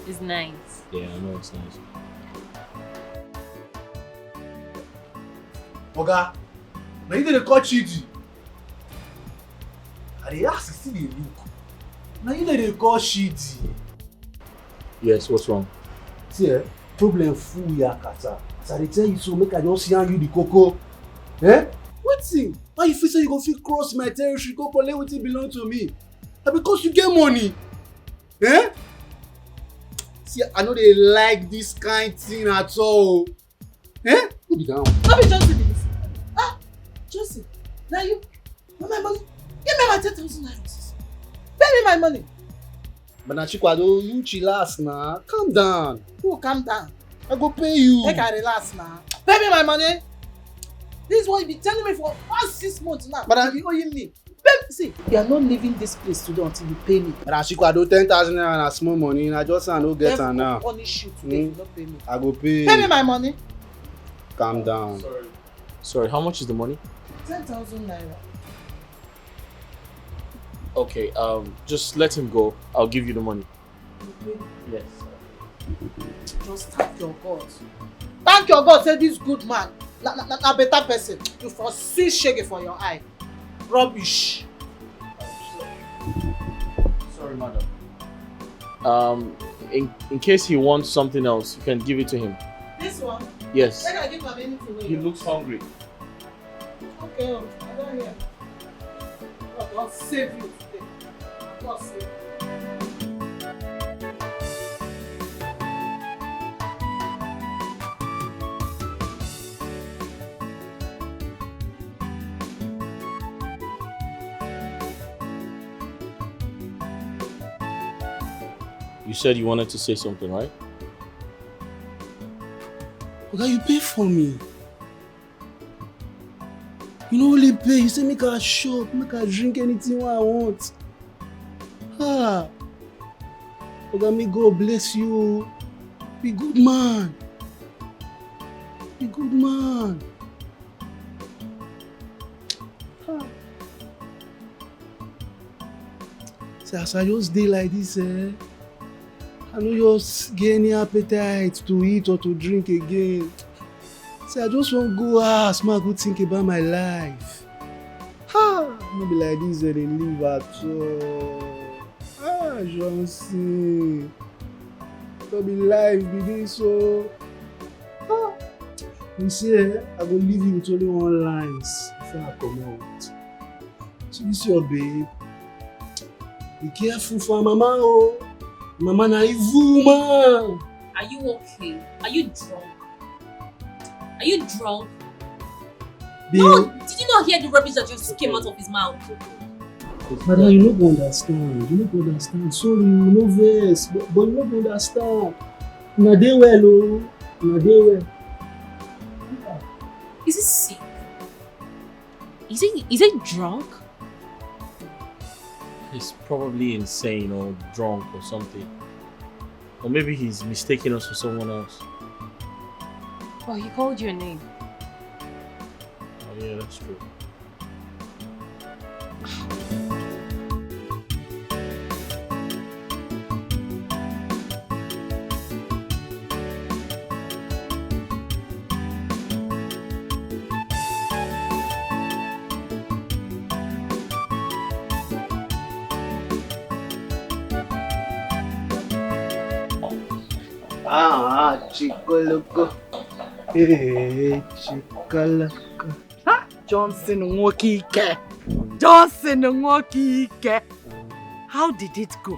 It's nice. Yeah, I know it's nice. Oga, now you didn't call Chidi. I ask you still look. Now you didn't call Chidi. Yes, what's wrong? See, problem full ya kata. As I tell you so, make I just yarn you the cocoa. Eh? What thing? Why you feel say you go fit cross my territory, go collect wetin belong to me? And because you get money. Eh? See, I know they like this kind thing at all. Eh? Put it down. Let me just do this. Ah, Josie, now you, my money. Give me my 10,000 naira. Pay me my money. But now Chikwado, you chillax now. Calm down. Who calm down? I go pay you. Make I relax now. Pay me my money. This is what you be telling me for past 6 months now. But you be owing me. Pay, see, you are not leaving this place today until you pay me. But now Chikwado, 10,000 naira na small money. I just I no get her now. Punish you today. You not pay me. I go pay. Pay me my money. Calm down. Sorry, how much is the money? 10,000 naira. Okay, just let him go. I'll give you the money. Yes. Just thank your God. Thank your God, say this good man. Na better person. You foresee shege for your eye. Rubbish. Sorry, madam. In case he wants something else, you can give it to him. This one? Yes. Make I give him anything. He looks hungry. Okay, I don't hear. God will save you today. God save you. You said you wanted to say something, right? Okay, you pay for me. You no only pay, you say make I shop, make I drink anything I want. Ah. Okay, may God bless you. Be good man. Be good man. Ah. See, as I just dey like this, I no just get any appetite to eat or to drink again. See, I just want to go house, man, go think about my life. No be like this where they live at all. Johnson. No be life be this so. You see, I go leave you with only one lines before I come out. So this your babe. Be careful for mama, oh. Mama na evil man. Are you okay? Are you drunk? Are you drunk? Babe. No, did you not hear the rubbish that just came out of his mouth? Madam, you no go understand. You no go understand. Sorry, you no vex, but you no go understand. Una dey well, oh. Una dey well. Is he sick? Is he drunk? He's probably insane or drunk or something. Or maybe he's mistaken us for someone else. Oh, he called your name. Oh yeah, that's true. Ah, chikoloko. Hey, chikoloko. Huh? Johnson Nwokike. Johnson Nwokike. How did it go?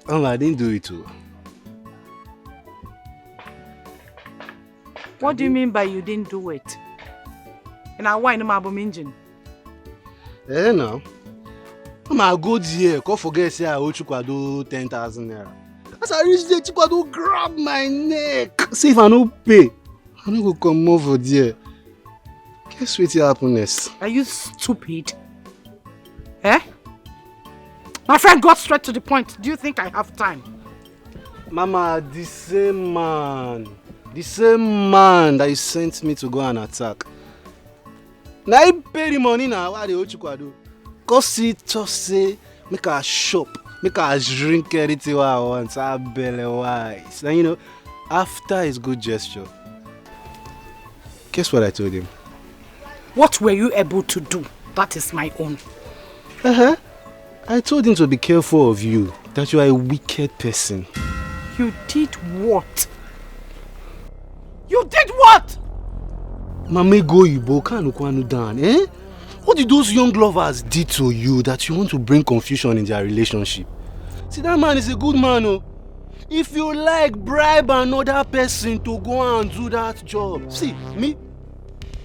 I didn't do it too. What do you mean by you didn't do it? And I why no mabum engine? No. I go there, can't forget say I owe Chukwado 10,000 naira. As I reach there, Chukwado grab my neck. See if I no pay, I no go come over there. Guess what happiness? Are you stupid? Eh? My friend got straight to the point. Do you think I have time? Mama, the same man that you sent me to go and attack. Now he pay the money now. Why they owe Chukwado? Cause he just say make a shop, make a drink anything what I want. I belly wise. And you know, after his good gesture, guess what I told him? What were you able to do? That is my own. I told him to be careful of you, that you are a wicked person. You did what? You did what? Mame go Ibo, kanu kwanu dan, eh? What did those young lovers did to you that you want to bring confusion in their relationship? See, that man is a good man, oh. If you like, bribe another person to go and do that job. See, me,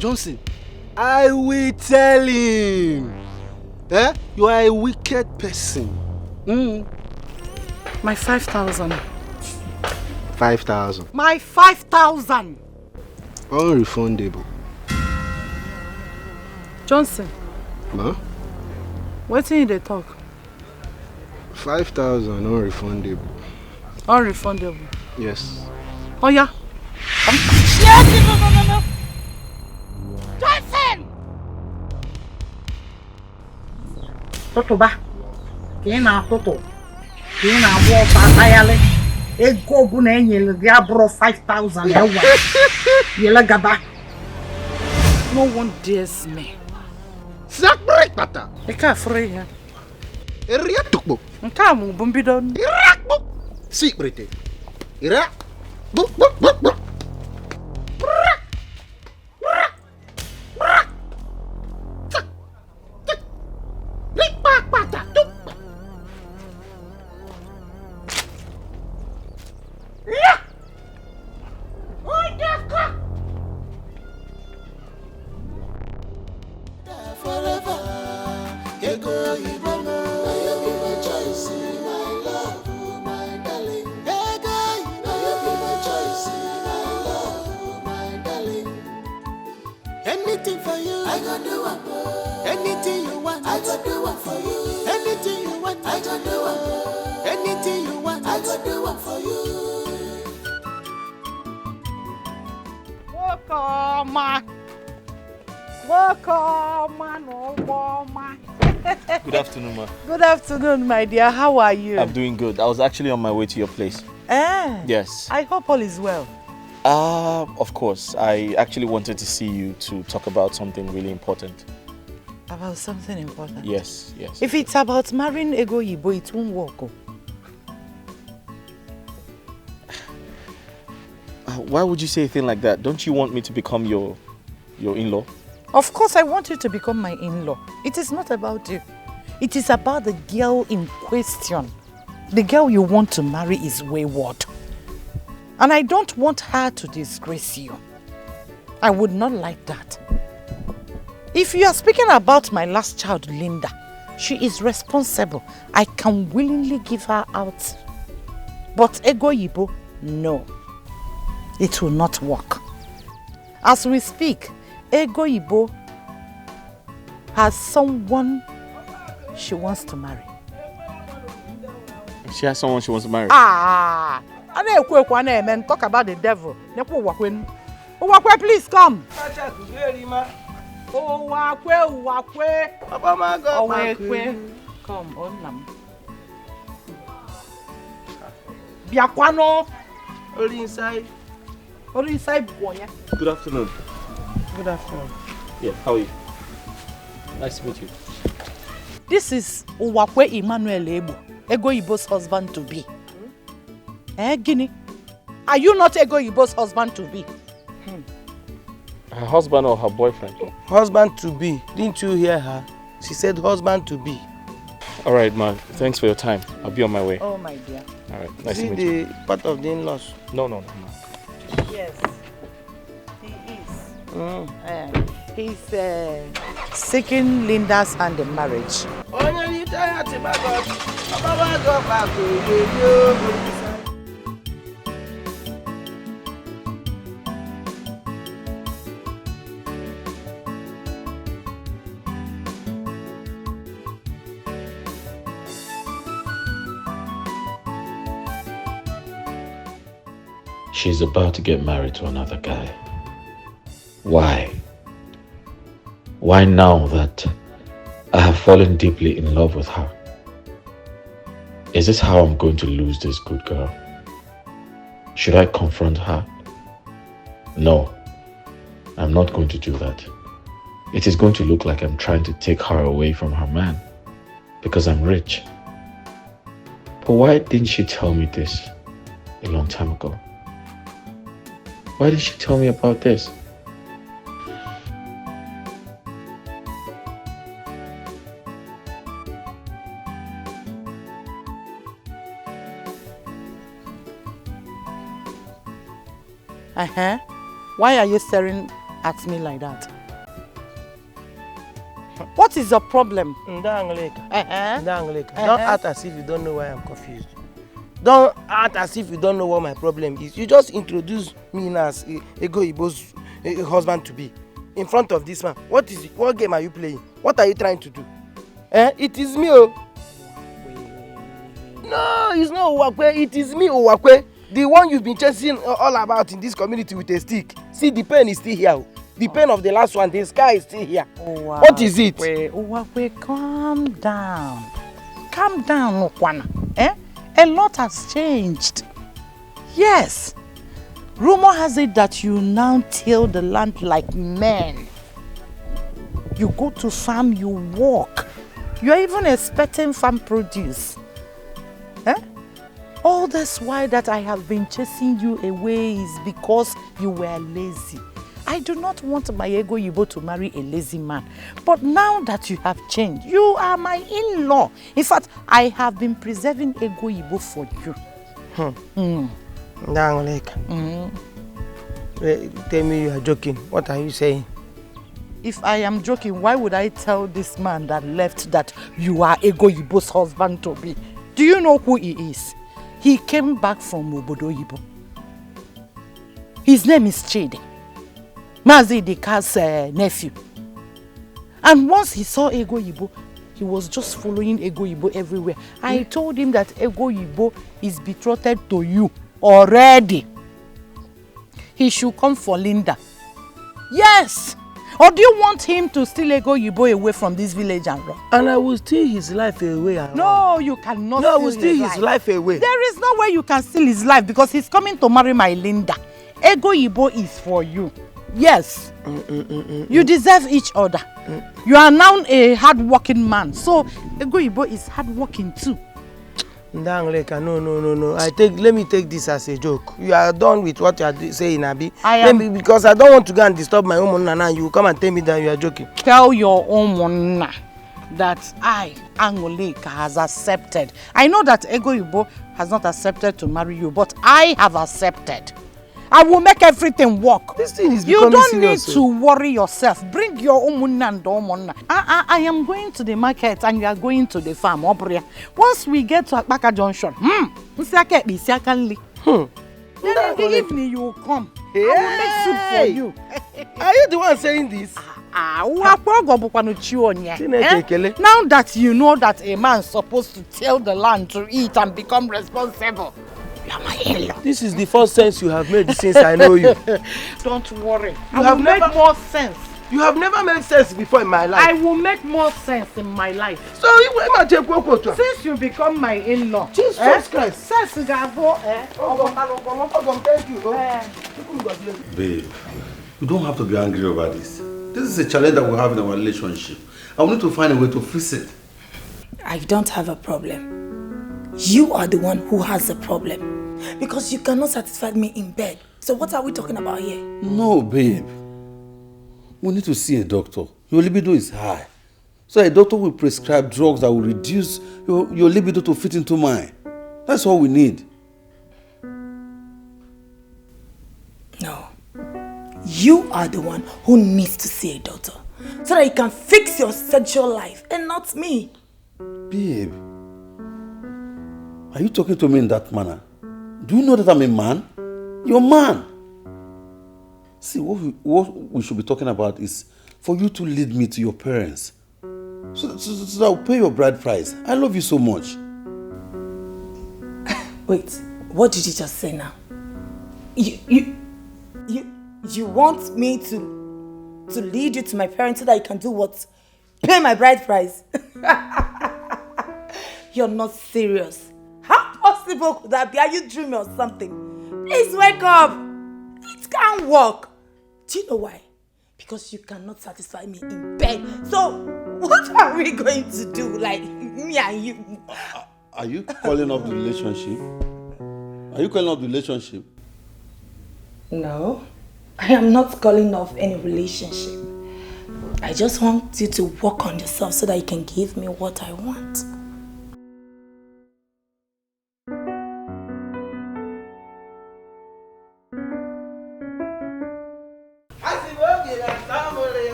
Johnson, I will tell him. You are a wicked person. My 5,000. 5,000. My 5,000. Unrefundable. Johnson. Ma? What's in the talk? 5,000 unrefundable. Unrefundable? Yes. Oh yeah? Yes, no. Johnson! Toto ba? Kina Toto. Kina walk ayale. Ego bu na enyele dia bro 5,000 ewa. Yela gaba. No one dares me. Sakbre tata. Eka free ya. Eria tukbo. Nka mu bumbido. Irakbo. Secret. Ira. Bu. Anything for you, I gonna do it. Anything you want, I gonna do it for you. Anything you want, I gonna do it. Anything you want, I gonna do it for you. Good afternoon, ma. Good afternoon, my dear. How are you? I'm doing good. I was actually on my way to your place. Yes. I hope all is well. Of course. I actually wanted to see you to talk about something really important. About something important? Yes. If it's about marrying Ego Yibo, it won't work. Why would you say a thing like that? Don't you want me to become your in-law? Of course I want you to become my in-law. It is not about you. It is about the girl in question. The girl you want to marry is wayward. And I don't want her to disgrace you. I would not like that. If you are speaking about my last child, Linda, she is responsible. I can willingly give her out. But Ego Yibo, no. It will not work. As we speak, Ego Yibo has someone she wants to marry. She has someone she wants to marry? Talk about the devil. Uwakwe, please come. Uwakwe. Come, Onam. Biakwano. Only inside. Boy. Good afternoon. Good afternoon. Yeah, how are you? Nice to meet you. This is Uwakwe Emmanuel Ebo. Ego Ibo's husband to be? Guinea? Are you not Ego Ibo's husband to be? Her husband or her boyfriend? Husband to be. Didn't you hear her? She said husband to be. All right, ma. Thanks for your time. I'll be on my way. Oh, my dear. All right. Nice See to meet you. the part of the in-laws? No, ma. Yes, he is. He's seeking Linda's hand in marriage. She's about to get married to another guy. Why? Why now that I have fallen deeply in love with her? Is this how I'm going to lose this good girl? Should I confront her? No, I'm not going to do that. It is going to look like I'm trying to take her away from her man because I'm rich. But why didn't she tell me this a long time ago? Why did she tell me about this? Why are you staring at me like that? What is your problem? Don't act as if you don't know why I'm confused. Don't act as if you don't know what my problem is. You just introduce me as Ego Ibo's husband to be in front of this man. What game are you playing? What are you trying to do? It is me. Oh. No, it's not Owakwe. It is me, Owakwe. The one you've been chasing all about in this community with a stick. See, the pen is still here. The pen of the last one, the sky is still here. Wow. What is it? Owakwe, calm down. Calm down, Okwana. A lot has changed. Yes. Rumor has it that you now till the land like men. You go to farm, you walk. You are even expecting farm produce. All this while that I have been chasing you away is because you were lazy. I do not want my Ego Ibo to marry a lazy man. But now that you have changed, you are my in-law. In fact, I have been preserving Ego Ibo for you. Tell me you are joking. What are you saying? If I am joking, why would I tell this man that left that you are Ego Ibo's husband to be? Do you know who he is? He came back from Obodo Ibo. His name is Chidi, Mazi Dikeh's nephew. And once he saw Ego Ibo, he was just following Ego Ibo everywhere. I told him that Ego Ibo is betrothed to you already. He should come for Linda. Yes! Or do you want him to steal Ego Ibo away from this village and run? And I will steal his life away. No, you cannot steal I will steal his life away. There is no way you can steal his life because he's coming to marry my Linda. Ego Ibo is for you. Yes. You deserve each other. You are now a hard-working man. So Ego Ibo is hard-working too. No. Let me take this as a joke. You are done with what you are saying, Abi. Because I don't want to go and disturb my own nana. You come and tell me that you are joking. Tell your own nana that I, Angoleka, has accepted. I know that Ego Ibo has not accepted to marry you, but I have accepted. I will make everything work. This thing is you don't serious, need to worry yourself. Bring your own and I am going to the market and you are going to the farm. Once we get to Akbaka Junction, then in the evening you will come. I will make soup for you. Are you the one saying this? Now that you know that a man is supposed to till the land to eat and become responsible, you are my in-law. This is the first sense you have made since I know you. Don't worry. I will make more sense. You have never made sense before in my life. I will make more sense in my life. So you will take since you become my in-law. Jesus Christ. Thank you. Babe, you don't have to be angry over this. This is a challenge that we have in our relationship. I will need to find a way to fix it. I don't have a problem. You are the one who has the problem. Because you cannot satisfy me in bed. So what are we talking about here? No, babe. We need to see a doctor. Your libido is high. So a doctor will prescribe drugs that will reduce your libido to fit into mine. That's all we need. No. You are the one who needs to see a doctor. So that you can fix your sexual life and not me. Babe. Are you talking to me in that manner? Do you know that I'm a man? You're a man. See, what we should be talking about is for you to lead me to your parents. So that I'll pay your bride price. I love you so much. Wait, what did you just say now? You want me to lead you to my parents so that you can do what? Pay my bride price? You're not serious. How possible could that be? Are you dreaming or something? Please wake up. It can't work. Do you know why? Because you cannot satisfy me in bed. So, what are we going to do? Like, me and you? Are you calling off the relationship? Are you calling off the relationship? No, I am not calling off any relationship. I just want you to work on yourself so that you can give me what I want.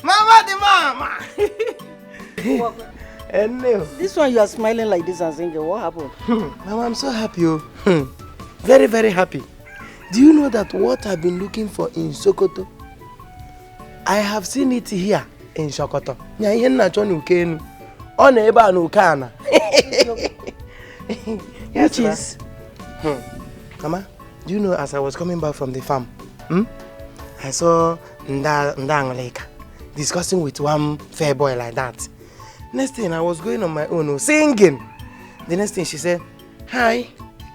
Mama the mama. And no. This one you are smiling like this and singing. What happened? Mama, I'm so happy. Very, very happy. Do you know that what I've been looking for in Sokoto, I have seen it here in Sokoto. Which is? Mama, do you know as I was coming back from the farm, I saw Ndangoleka discussing with one fair boy like that. Next thing, I was going on my own, singing. The next thing, she said, "Hi,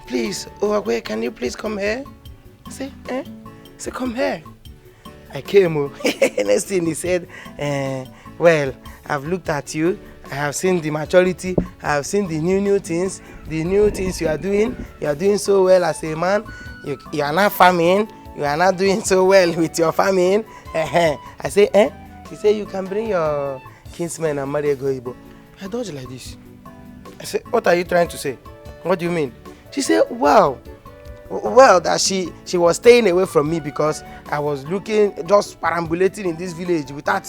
please, Owagwe, can you please come here?" I said, "Eh?" I said, "Come here." I came. Next thing, he said, "Well, I've looked at you. I have seen the maturity. I have seen the new things. The new things you are doing. You are doing so well as a man. You are not farming. You are not doing so well with your farming." I say, "Eh?" He said, "You can bring your kinsman and marry a Igbo." I dodged like this. I said, "What are you trying to say? What do you mean?" She said, well, that she was staying away from me because I was looking, just perambulating in this village without,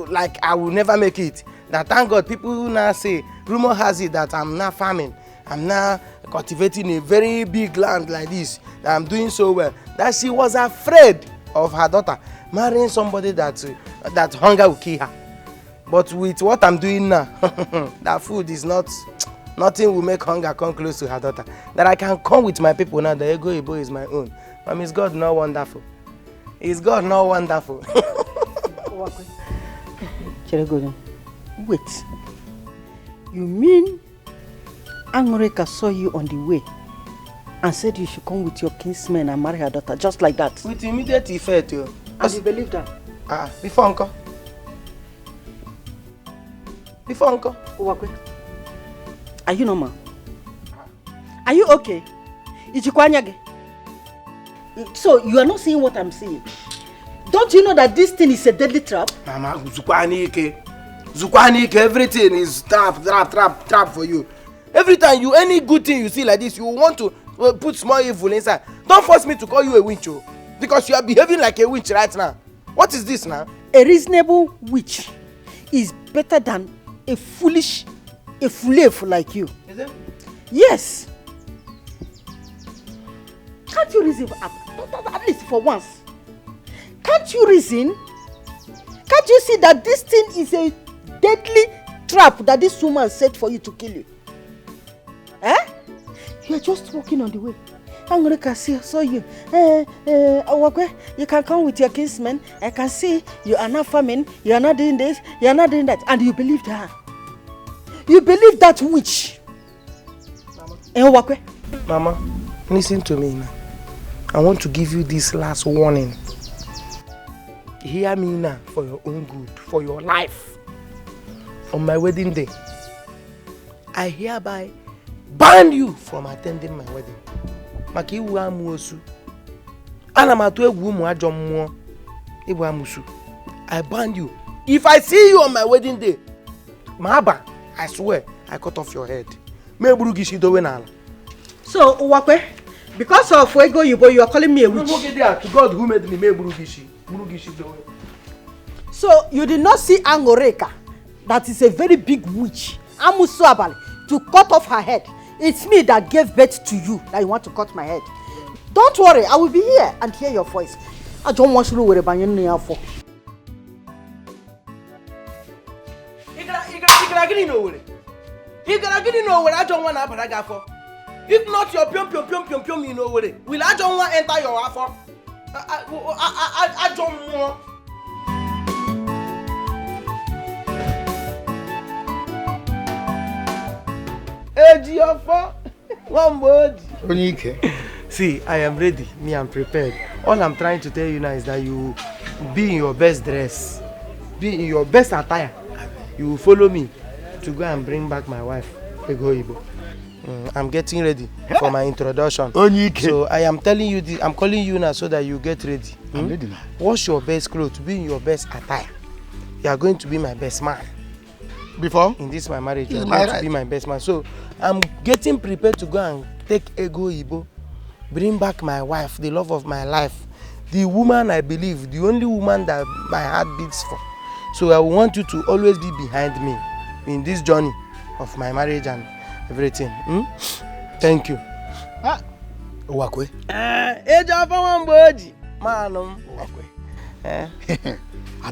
like I will never make it. That thank God, people now say, rumor has it that I'm not farming. I'm now cultivating a very big land like this. That I'm doing so well. That she was afraid of her daughter marrying somebody that hunger will kill her. But with what I'm doing now, that food is nothing will make hunger come close to her daughter. That I can come with my people now, the Ego Ibo is my own. But is God not wonderful? Is God not wonderful? Wait. You mean Angoreka saw you on the way and said you should come with your kinsman and marry her daughter just like that? With immediate effect, yo. And you believe that? Before uncle. Before uncle. Uwakwe, are you normal? Are you okay? Ichikwanyage. So you are not seeing what I'm seeing. Don't you know that this thing is a deadly trap? Mama, Zukwanike, everything is trap for you. Every time any good thing you see like this, you want to put small evil inside. Don't force me to call you a witch, because you are behaving like a witch right now. What is this now? A reasonable witch is better than a foolish, a fool like you. Is it? Yes. Can't you reason at least for once? Can't you reason? Can't you see that this thing is a deadly trap that this woman set for you to kill you. Eh? You're just walking on the way. I'm going to saw you. You can come with your kinsmen. I can see you are not farming. You are not doing this. You are not doing that. And you believed her. You believe that witch. Mama, listen to me now. I want to give you this last warning. Hear me now for your own good, for your life. On my wedding day, I hereby ban you from attending my wedding. Maki iwu amuosu. Ana matu egwu umu ajo mmụọ. Ibu amusu. I ban you. If I see you on my wedding day, Mahaba, I swear, I cut off your head. Meburugishi dowe n'ala. So, Uwakwe, because of Ego Yibo, you are calling me a witch. To God who made me, Meburugishi. Burugishi dowe. So, you did not see Angoreka, that is a very big witch, Amusu Abali, to cut off her head. It's me that gave birth to you that you want to cut my head. Don't worry, I will be here and hear your voice. I don't want you to worry about your for. I don't want to for. If not your pium, you know what it. Will I don't want to enter your afo? I don't want. One word. See, I am ready. Me, I'm prepared. All I'm trying to tell you now is that you be in your best dress, be in your best attire. You will follow me to go and bring back my wife, Ego Ibo. I'm getting ready for my introduction. So I am telling you this. I'm calling you now so that you get ready. I'm ready now. Wash your best clothes, be in your best attire. You are going to be my best man. Before? In this my marriage, you are going to be my best man. So I'm getting prepared to go and take Ego Ibo, bring back my wife, the love of my life, the woman I believe, the only woman that my heart beats for. So I want you to always be behind me in this journey of my marriage and everything. Thank you. Uwakwe. I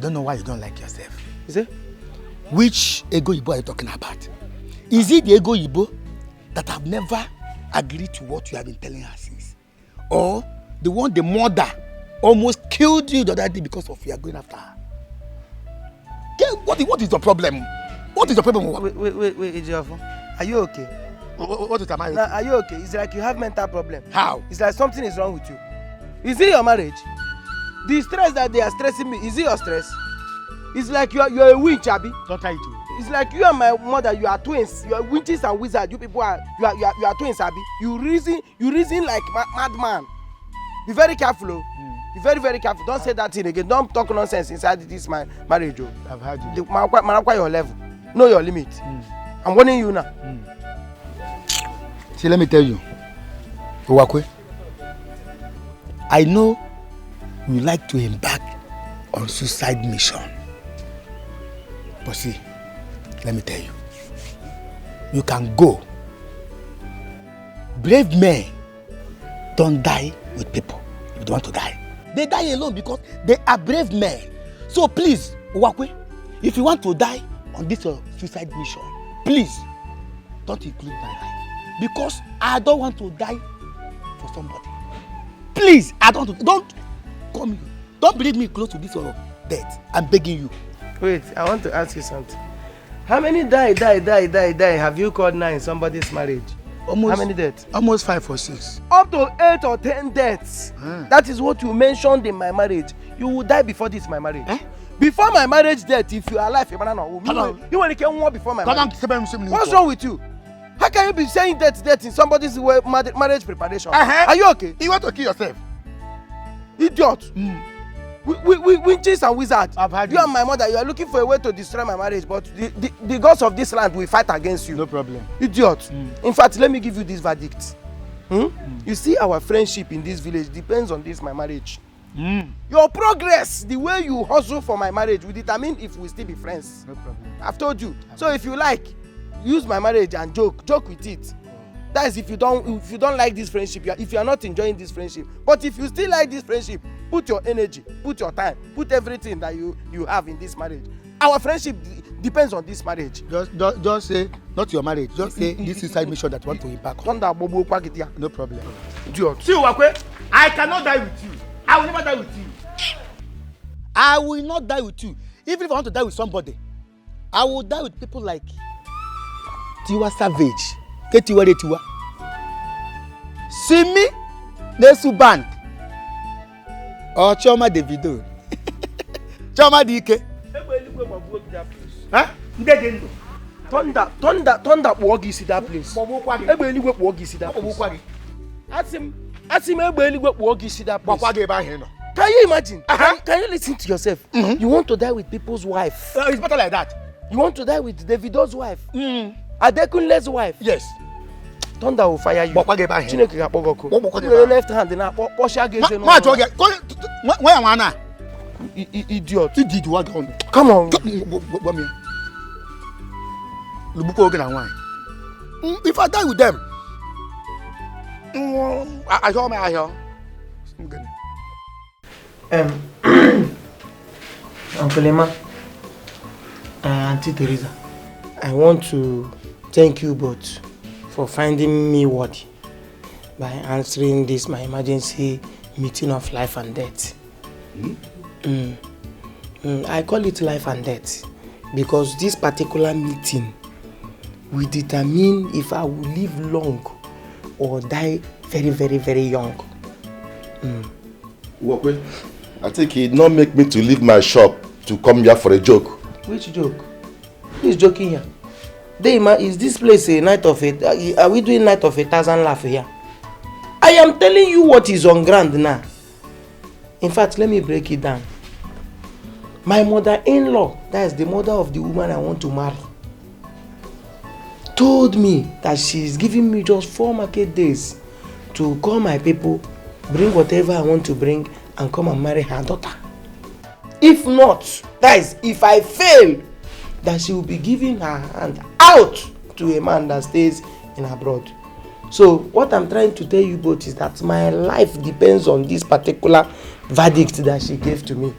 don't know why you don't like yourself. Is it? Which Ego Ibo are you talking about? Is it the Ego Ibo that have never agreed to what you have been telling her since? Or the one the mother almost killed you the other day because of you are going after her? What is the problem? What is the problem? Wait, Ejiofor. Are you okay? What is the matter? Are you okay? It's like you have mental problem. How? It's like something is wrong with you. Is it your marriage? The stress that they are stressing me, is it your stress? It's like you're a witch, Abi. Don't try to. It's like you and my mother, you are twins. You are witches and wizards. You people are twins, Abi. You reason like madman. Be very careful, Be very, very careful. Don't say that thing again. Don't talk nonsense inside this marriage, oh. I've heard you. Manakwa your level. Know your limit. I'm warning you now. See, let me tell you, Uwakwe, I know you like to embark on suicide mission. But see, let me tell you, you can go. Brave men don't die with people if they want to die. They die alone because they are brave men. So please, Uwakwe, if you want to die on this suicide mission, please don't include my life. Because I don't want to die for somebody. Please, don't come here. Don't bring me close to this death. I'm begging you. Wait, I want to ask you something. How many die have you called now in somebody's marriage? How many deaths? Almost 5 or 6. Up to 8 or 10 deaths. That is what you mentioned in my marriage. You will die before this my marriage. Before my marriage death, if you are alive, you want to kill one before my marriage. What's wrong with you? How can you be saying death in somebody's marriage preparation? Are you okay? You want to kill yourself? Idiot. Witches and wizards. I've heard you and my mother, you are looking for a way to destroy my marriage, but the gods of this land will fight against you. No problem. Idiot. In fact, let me give you this verdict. You see, our friendship in this village depends on this my marriage. Your progress, the way you hustle for my marriage will determine if we still be friends. No problem. I've told you. So if you like, use my marriage and joke with it. That is if you don't like this friendship, if you are not enjoying this friendship. But if you still like this friendship, put your energy, put your time, put everything that you have in this marriage. Our friendship depends on this marriage. Just say, not your marriage. Just say this suicide mission that you want to impact. No problem. Idiot. See, Wakwe, I cannot die with you. I will never die with you. I will not die with you. Even if I want to die with somebody, I will die with people like Tiwa Savage, Ketiwa Retiwa, Simi, Nesu Band, or Choma Davido, Choma Dikeh. Huh? Thunder walk is that place. Ask him walk is that place. Can you imagine? Can you listen to yourself? You want to die with people's wife. It's better like that. You want to die with Davido's wife. Adekunle's wife. Yes. Thunder will fire you. Chineke ga-akpọgọkụ. Your left hand na kpọsha ga-eze no. Where am I now? Idiot. Idiot what on? Come on. If I die with them, I hear. Uncle Emma, Auntie Teresa, I want to thank you both for finding me worthy by answering this my emergency meeting of life and death. I call it life and death because this particular meeting will determine if I will live long or die very, very, very young. Walkway, I think it not make me to leave my shop to come here for a joke. Which joke? Who is joking here? Deima, is this place a night of a... Are we doing night of 1,000 laugh here? I am telling you what is on ground now. In fact, let me break it down. My mother-in-law, that is the mother of the woman I want to marry, told me that she is giving me just 4 market days to call my people, bring whatever I want to bring, and come and marry her daughter. If not, that is, if I fail, that she will be giving her hand out to a man that stays in abroad. So what I'm trying to tell you both is that my life depends on this particular verdict that she gave to me.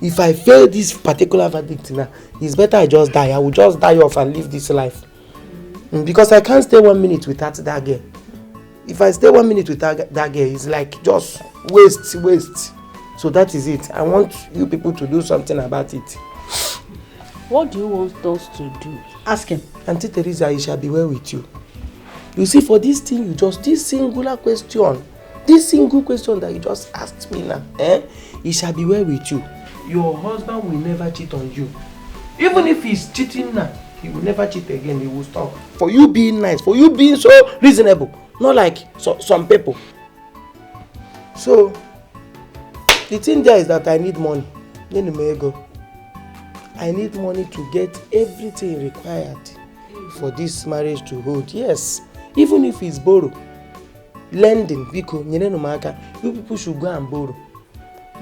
If I fail this particular verdict now, it's better I just die. I will just die off and live this life. Because I can't stay 1 minute without that girl. If I stay 1 minute without that girl, it's like just waste. So that is it. I want you people to do something about it. What do you want us to do? Ask him. Auntie Teresa, it shall be well with you. You see, for this thing, this single question that you just asked me now, it shall be well with you. Your husband will never cheat on you. Even if he's cheating now, he will never cheat again. He will stop. For you being nice, for you being so reasonable, not like some people. So, the thing there is that I need money. I need money to get everything required for this marriage to hold. Yes, even if it's borrow, lending, because you people should go and borrow.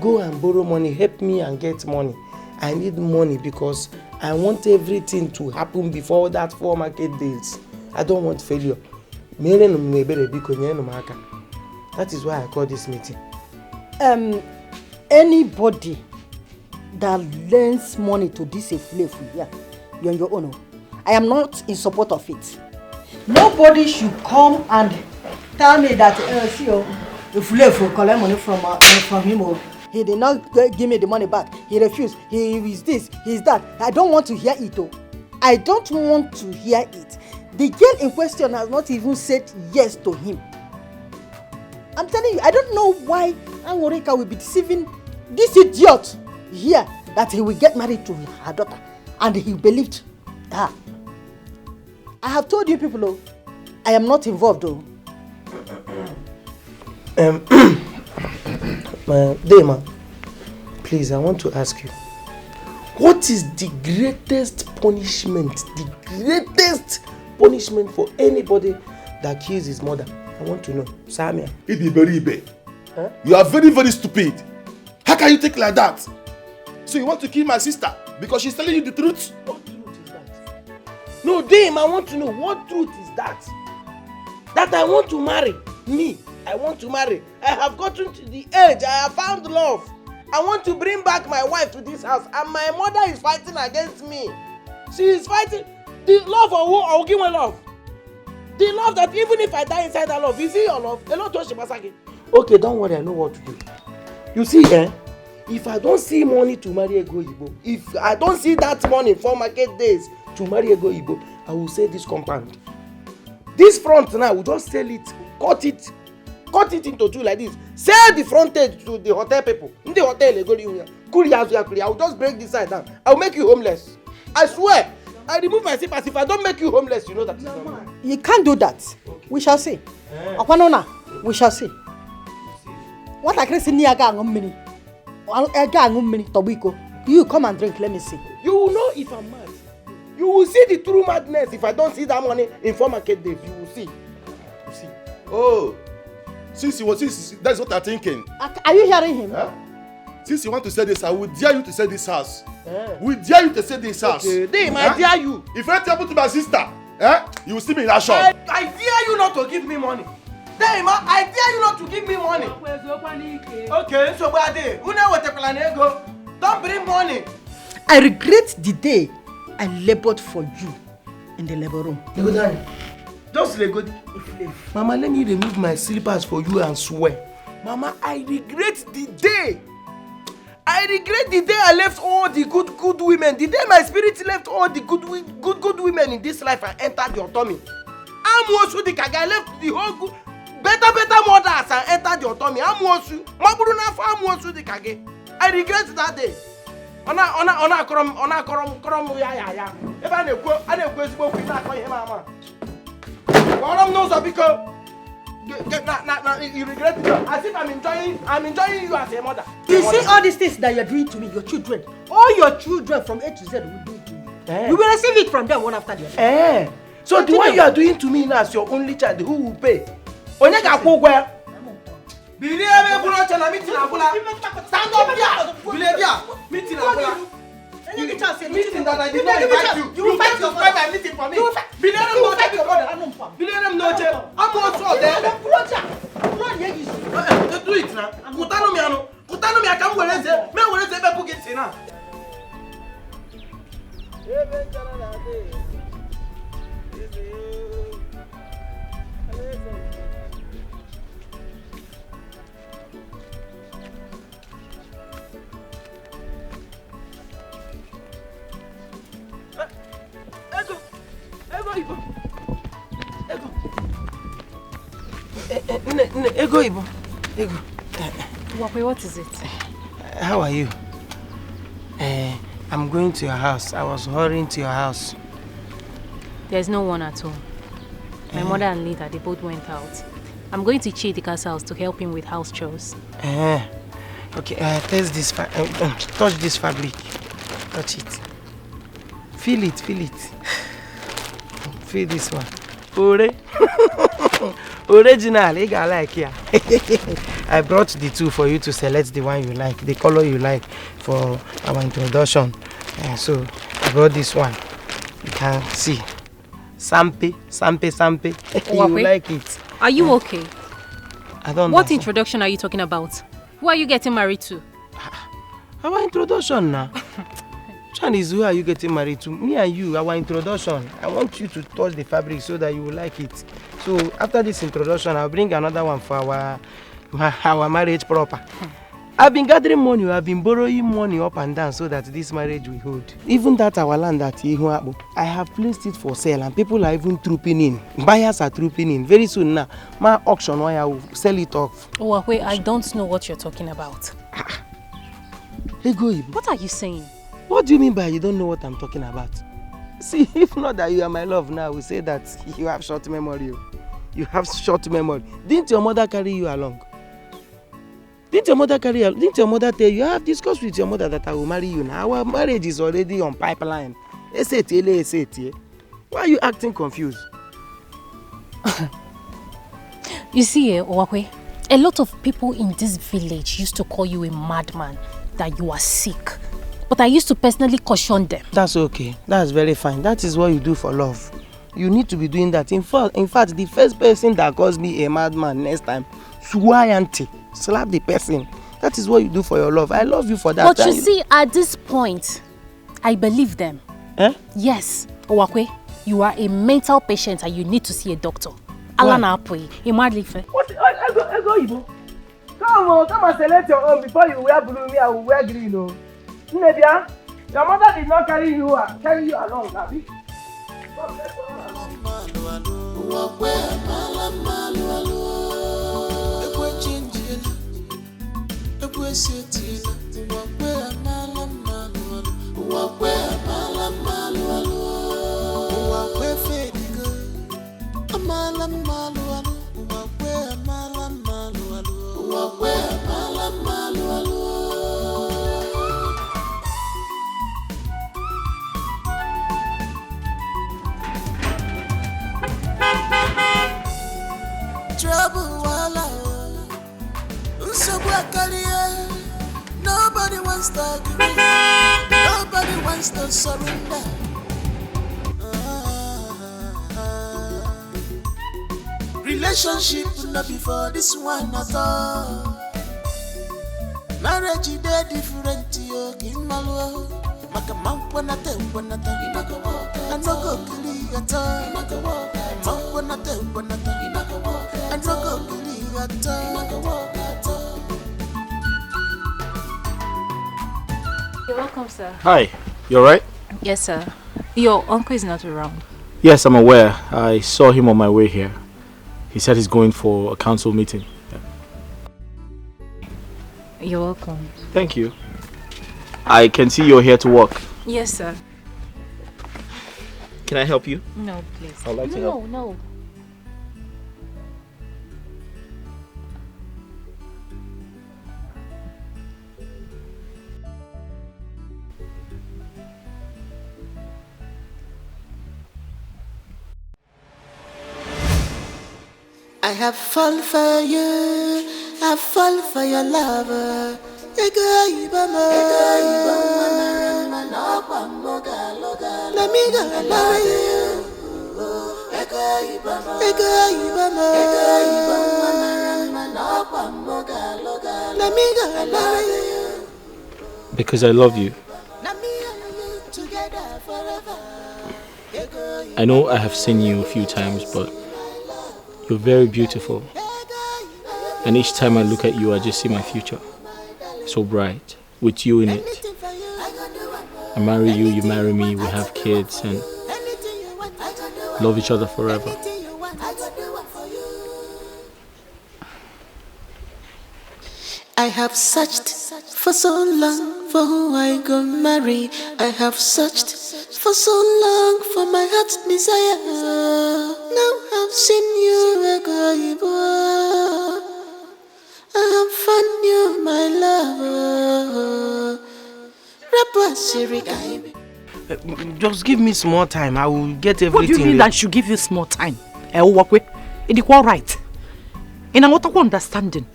Go and borrow money, help me and get money. I need money because I want everything to happen before that 4 market days. I don't want failure. That is why I call this meeting. Anybody that lends money to this you're on your own. I am not in support of it. Nobody should come and tell me that if you collect money from him, he did not give me the money back. He refused. He is this, he is that. I don't want to hear it. I don't want to hear it. The girl in question has not even said yes to him. I'm telling you, I don't know why Angorika will be deceiving this idiot here that he will get married to her daughter, and he believed her. I have told you people, I am not involved though. Dema, please, I want to ask you, what is the greatest punishment for anybody that kills his mother? I want to know. Samia. Huh? You are very, very stupid. How can you take like that? So you want to kill my sister because she's telling you the truth? What truth is that? No, Dame, I want to know, what truth is that? That I want to marry. Me, I want to marry. I have gotten to the age, I have found love. I want to bring back my wife to this house, and my mother is fighting against me. She is fighting the love for who or give me love. The love that even if I die inside that love, is it your love? A lot of Shibasaki. Okay, don't worry, I know what to do. You see, if I don't see money to marry a Igbo, if I don't see that money for market days to marry a Igbo, I will sell this compound. This front now, we just sell it, cut it into two like this. Sell the frontage to the hotel people. In the hotel, I will just break this side down. I will make you homeless. I swear. I remove my slippers. If I don't make you homeless, you know that. You can't do that. Okay. We shall see. Akwanona, we shall see. What I can see near Gang Tobiko. You come and drink, let me see. You will know if I'm mad. You will see the true madness if I don't see that money in 4 market days. You will see. You see. Oh, since that's what I'm thinking. Are you hearing him? Huh? Since you want to sell this house, we dare you to sell this house. We dare you to sell this house. Okay, they might dare you. If anything happen to my sister, you will see me in that shop. I dare you not to give me money. Deima, I dare you not to give me money. Okay, so where are they? Don't bring money. I regret the day I labored for you in the labor room. Just let go. Mama, let me remove my slippers for you and swear. Mama, I regret the day. I regret the day I left all the good women. The day my spirit left all the good women in this life and entered your tummy. Amosu the Kage, I left the whole good, better mothers and entered your tummy. Amosu, Maburuna for Amosu the Kage. I regret that day. Ona krom ya. If I go smoke with that for him, mama. What knows because you regret it. As if I'm enjoying you as a mother. You see all these things that you're doing to me, your children, all your children from A to Z will do it to you. You will receive it from them one after the other. So the one you are doing to me now as your only child, who will pay? Onyeka Kogwa. Stand up here. Meeting that I did not invite you. You fight your brother meeting for me. You fight your brother. I'm also there. Do it now. Kutano mi akamu weleze. Me weleze be pugiti na. Ego. What is it? How are you? I'm going to your house. I was hurrying to your house. There's no one at home. My mother and Lita, they both went out. I'm going to Chidika's house to help him with house chores. Okay, touch this fabric. Touch it. Feel it. Feel this one. Original, you got like here. I brought the two for you to select the one you like, the color you like for our introduction. So I brought this one. You can see. Sampe. You like it. Are you okay? I don't know. What introduction are you talking about? Who are you getting married to? Our introduction now. Chinese, who are you getting married to? Me and you, our introduction. I want you to touch the fabric so that you will like it. So after this introduction, I'll bring another one for our marriage proper. I've been gathering money, I've been borrowing money up and down so that this marriage will hold. Even that our land at Ihuabu, I have placed it for sale and people are even trooping in. Buyers are trooping in. Very soon now, my auction, I will sell it off. Oh, wait, I don't know what you're talking about. What are you saying? What do you mean by you don't know what I'm talking about? See, if not that you are my love now, we say that you have short memory. You have short memory. Didn't your mother carry you along? Didn't your mother tell you, I have discussed with your mother that I will marry you now? Our marriage is already on pipeline. Why are you acting confused? You see, Owakwe, a lot of people in this village used to call you a madman, that you are sick. But I used to personally caution them. That's okay. That's very fine. That is what you do for love. You need to be doing that. In fact, the first person that calls me a madman next time, Suwayanti, slap the person. That is what you do for your love. I love you for that. But you see, at this point, I believe them. Eh? Yes, Owakwe, you are a mental patient and you need to see a doctor. Alana Apoy, Imadlife. What? Ego Ibo. Come and select your own before you wear blue, me I will wear green. Oh. Nebia, your mother did not carry you along, Abi. Nobody wants to give me. Nobody wants to surrender. Relationship not before this one at all. Marriage is different. You in my world. Makamampanate, and no go kill at all. Mampanate, and no go kill at all. You're welcome, sir. Hi, you alright? Yes, sir. Your uncle is not around. Yes, I'm aware. I saw him on my way here. He said he's going for a council meeting. You're welcome. Thank you. I can see you're here to work. Yes, sir. Can I help you? No, please. I'd like to help. No. I have fallen for you, I fall for your lover. Let me go and marry you. Let me go and marry you. Because I love you. I know I have seen you a few times, but you're very beautiful. And each time I look at you, I just see my future. So bright, with you in it. I marry you, you marry me, we have kids and love each other forever. I have searched for so long for who I go marry. I have searched for so long for my heart's desire. Now I've seen you, Ego. I have found you, my lover. Just give me some more time. I will get everything. What do you mean I should give you small time? It's all right. In a what understanding,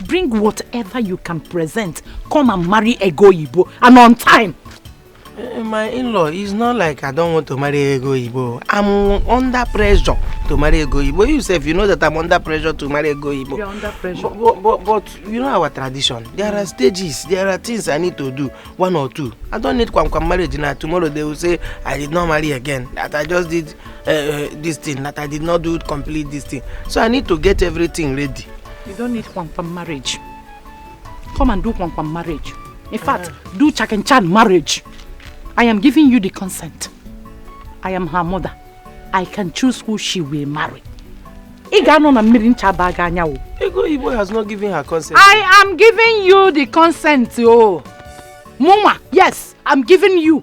bring whatever you can present. Come and marry Ego Ibo and on time. My in-law, it's not like I don't want to marry Ego Ibo. I'm under pressure to marry Ego Ibo. You say, you know that I'm under pressure to marry Ego Ibo. You're under pressure. But you know our tradition. There are stages. There are things I need to do. One or two. I don't need kwam marriage now. Tomorrow they will say I did not marry again. That I just did this thing. That I did not do complete this thing. So I need to get everything ready. You don't need kwam marriage. Come and do kwam marriage. In fact, do Chak and Chan marriage. I am giving you the consent. I am her mother. I can choose who she will marry. Ego Ibo has not given her consent. I am giving you the consent, oh. Mama, yes, I'm giving you.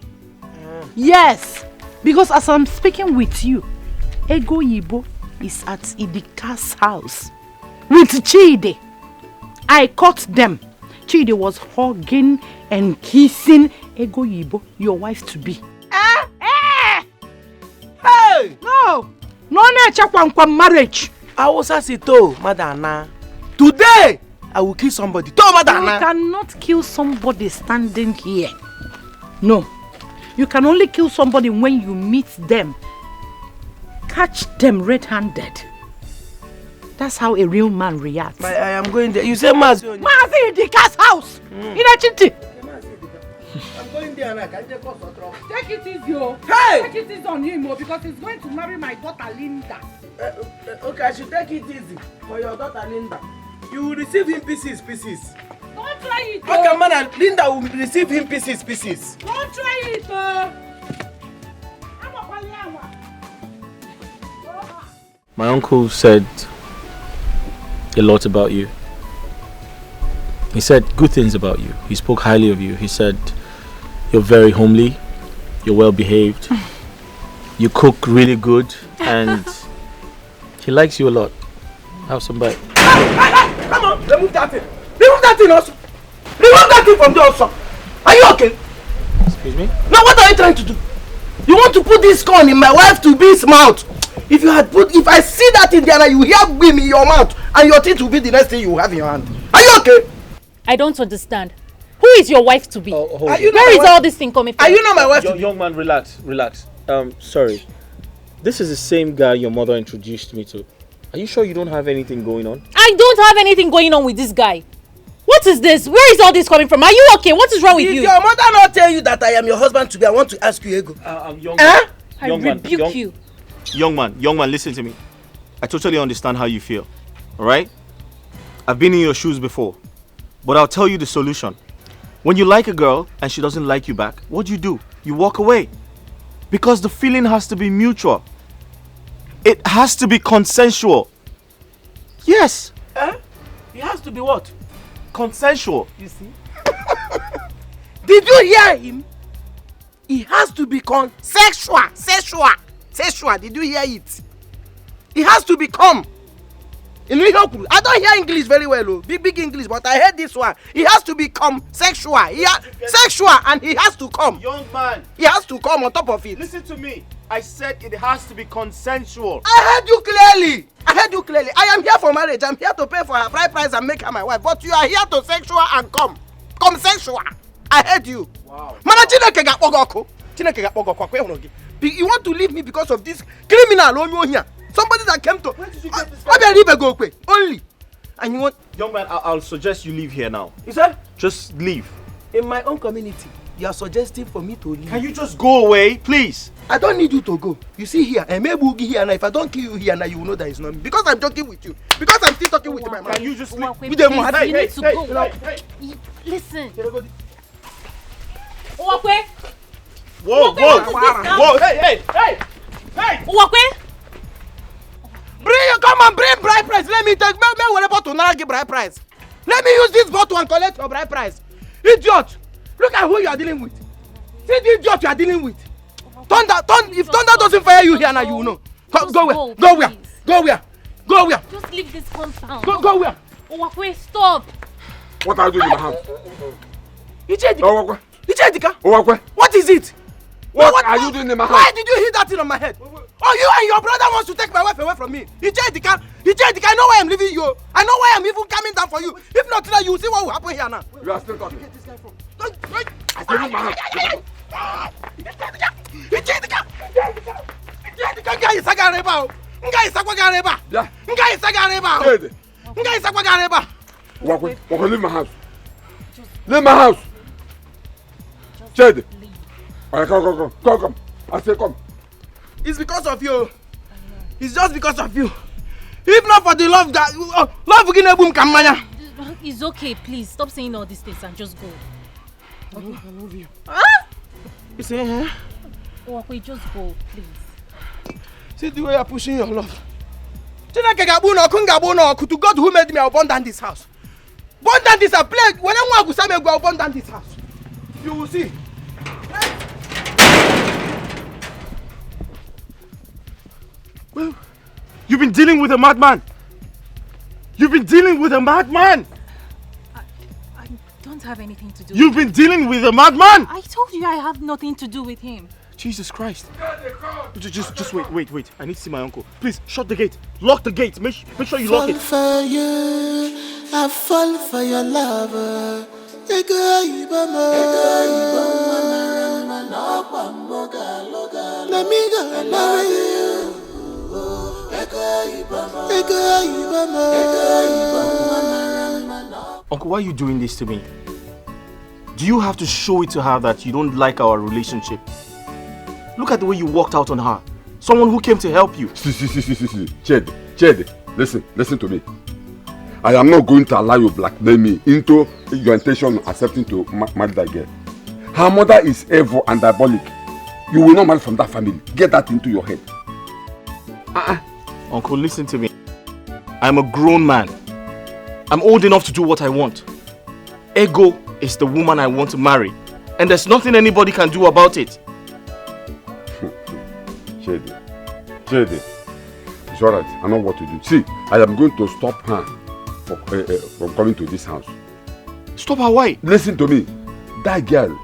Yes, because as I'm speaking with you, Ego Ibo is at Idika's house with Chidi. I caught them. Chidi was hugging and kissing Ego Ibo, your wife to be. Hey! No kwam marriage. I was as it told Madana. Today I will kill somebody. To Madana. You cannot kill somebody standing here. No. You can only kill somebody when you meet them. Catch them red-handed. That's how a real man reacts. But I am going there. You say Mazi. Mazi in the cat's house. In a chinti. I'm going Take it easy, oh. Hey! Take it easy on him, oh, because he's going to marry my daughter Linda. Okay, I should take it easy for your daughter Linda. You will receive him pieces. Don't try it, Okay, man, and Linda will receive him pieces. Don't try it, oh. My uncle said a lot about you. He said good things about you. He spoke highly of you. He said you're very homely, you're well behaved, you cook really good, and he likes you a lot. Have some bite. Come on, remove that thing. Remove that thing also. Remove that thing from there also. Are you okay? Excuse me? Now what are you trying to do? You want to put this corn in my wife to be mouth? If I see that in there, you hear whim in your mouth, and your teeth will be the next thing you have in your hand. Are you okay? I don't understand. Who is your wife to be? Where is all this thing coming from? Are you not my wife to be? Young man, relax. Sorry. This is the same guy your mother introduced me to. Are you sure you don't have anything going on? I don't have anything going on with this guy. What is this? Where is all this coming from? Are you okay? What is wrong with you? Did your mother not tell you that I am your husband to be? I want to ask you, Ego. I rebuke you. Young man, listen to me. I totally understand how you feel. Alright? I've been in your shoes before. But I'll tell you the solution. When you like a girl and she doesn't like you back, what do? You walk away. Because the feeling has to be mutual. It has to be consensual. Yes. It has to be what? Consensual. You see? Did you hear him? It has to be sexual. Did you hear it? It has to become. I don't hear English very well, oh. Big English, but I heard this one. It has to become sexual. Sexual, and he has to come. Young man. He has to come on top of it. Listen to me. I said it has to be consensual. I heard you clearly. I am here for marriage. I'm here to pay for her bride price and make her my wife. But you are here to sexual and come. Come sexual. I heard you. Wow. You want to leave me because of this criminal on here? Somebody that came to. Where did you get this guy? Only. And you want. Young man, I'll suggest you leave here now. You said? Just leave. In my own community, you are suggesting for me to leave. Can you just go away, please? I don't need you to go. You see here, and maybe we'll here now. If I don't kill you here now, you will know that it's not me. Because I'm joking with you. Because I'm still talking with my man. Can you just leave? You need to go. Listen. Uwakwe. Whoa, hey. Uwakwe. Bring bride price. Let me take whatever to now give bride price. Let me use this bottle and collect your bride price. Idiot! Look at who you are dealing with. See the idiot you are dealing with. If Thunder doesn't fire you here now, you will know. Go where? Just leave this compound. Go where? Uwakwe, stop. What are you doing in my house? Ichedika? What is it? What are you doing in my house? Why did you hit that thing on my head? Oh, you and your brother wants to take my wife away from me. Ichedika, I know why I'm leaving you. I know why I'm even coming down for you. If not today, you will see what will happen here now. You are still talking. Where did you get this guy from? I still in my house. Ichedika, leave my house. Leave my house. Chidi. Come. I say come. It's because of you. It's just because of you. If not for the love that love boom kamanya. It's okay, please. Stop saying all these things and just go. Okay, I love you. Huh? You say, huh? Uwakwe, just go, please. See the way you're pushing your love. To God who made me, I'll burn down this house. Burn down this house. When I want to go, I'll burn down this house. You will see. Well, you've been dealing with a madman. I don't have anything to do You've been dealing with a madman. I told you I have nothing to do with him. Jesus Christ. Just wait. I need to see my uncle. Please, shut the gate. Lock the gate. Make sure you lock it. For you, I fall for your lover. Let me go marry you. Uncle, why are you doing this to me? Do you have to show it to her that you don't like our relationship? Look at the way you walked out on her. Someone who came to help you. See. Chidi, listen to me. I am not going to allow you blackmail me into your intention of accepting to marry that girl. Her mother is evil and diabolic. You will not marry from that family. Get that into your head. Uncle, listen to me. I'm a grown man. I'm old enough to do what I want. Ego is the woman I want to marry. And there's nothing anybody can do about it. Chidi, it's alright. I know what to do. See, I am going to stop her from coming to this house. Stop her? Why? Listen to me. That girl,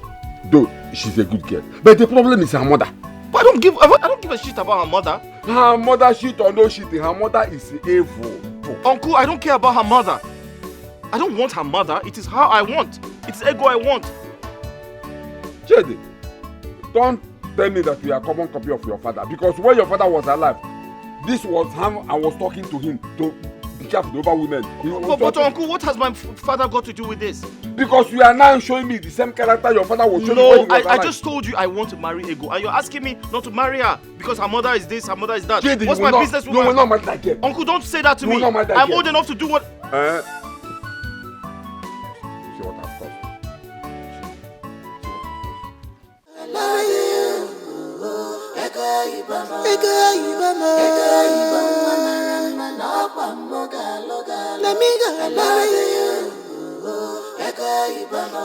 though she's a good girl, but the problem is her mother. But I don't give a shit about her mother. Her mother shit or no shit, her mother is evil. Uncle, I don't care about her mother. I don't want her mother. It is her I want. It's Ego I want. Chidi, don't tell me that we are a common copy of your father, because when your father was alive, this was how I was talking to him to be careful over women. But Uncle, what has my father got to do with this? Because you are now showing me the same character your father was showing me when he was alive. I just told you I want to marry Ego, and you're asking me not to marry her because her mother is this, her mother is that. Chidi, what's my business with her? No, we're not married that girl. Uncle, don't say that to me. I'm old enough to do what... You see what I've done?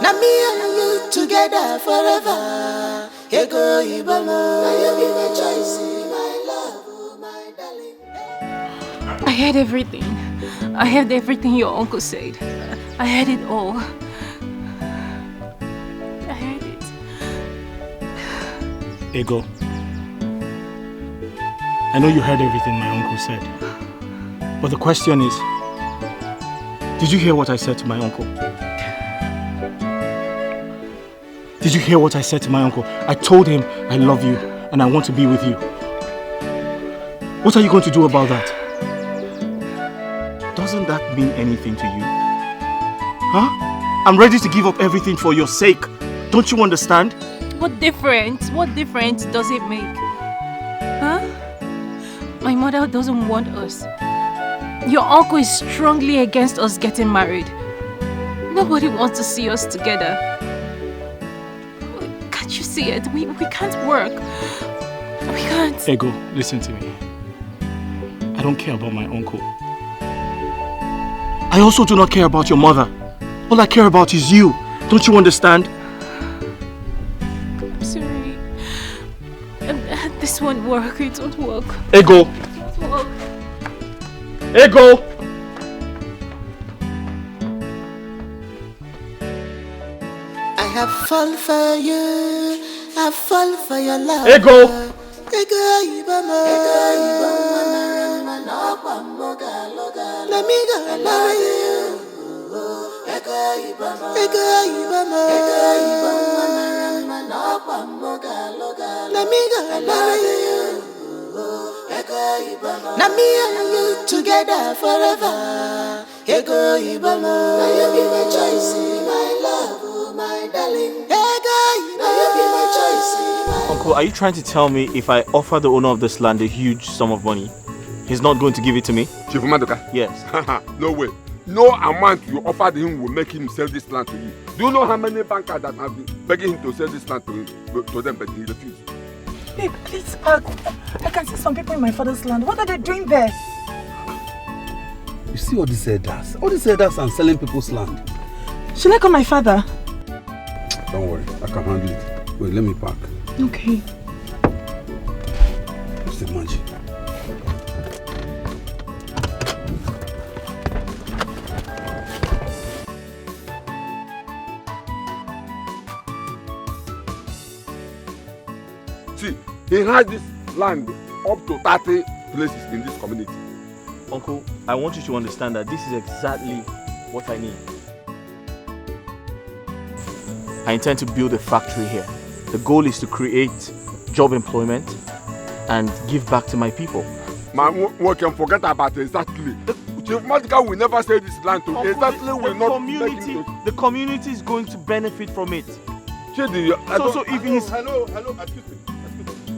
Now me and you together forever. Ego Ibama. Now you be my choice, my love, my darling. I heard everything. I heard everything your uncle said. I heard it all. I heard it. Ego, I know you heard everything my uncle said. But the question is, did you hear what I said to my uncle? Did you hear what I said to my uncle? I told him I love you and I want to be with you. What are you going to do about that? Doesn't that mean anything to you? Huh? I'm ready to give up everything for your sake. Don't you understand? What difference does it make? Huh? My mother doesn't want us. Your uncle is strongly against us getting married. Nobody wants to see us together. Can't you see it? We can't work. We can't. Ego, listen to me. I don't care about my uncle. I also do not care about your mother. All I care about is you. Don't you understand? I'm sorry. This won't work. It won't work. Ego! It won't work. Ego! I have fallen for you. I fall for your love. Ego! Ego Ibama. Let me go and marry you. Ego Ibama. Let me go and marry you. Now me and you together forever. Ego Ibama. Now you be my choice, my love, my darling. Ego Ibama. Now you be my choice, Uncle, are you trying to tell me if I offer the owner of this land a huge sum of money, he's not going to give it to me? Chief Madoka? Yes. No way. No amount you offered him will make him sell this land to you. Do you know how many bankers that have been begging him to sell this land to them, but he refused? Babe, please park. I can see some people in my father's land. What are they doing there? You see all these elders? All these elders are selling people's land. Should I call my father? Don't worry, I can handle it. Wait, let me park. Okay. Mr. Manji. See, he has this land up to 30 places in this community. Uncle, I want you to understand that this is exactly what I need. I intend to build a factory here. The goal is to create job employment and give back to my people. Man, we can forget about exactly. Chief Magical will never sell this land to exactly will not community. The community is going to benefit from it. Chidi, so if he's hello, excuse me.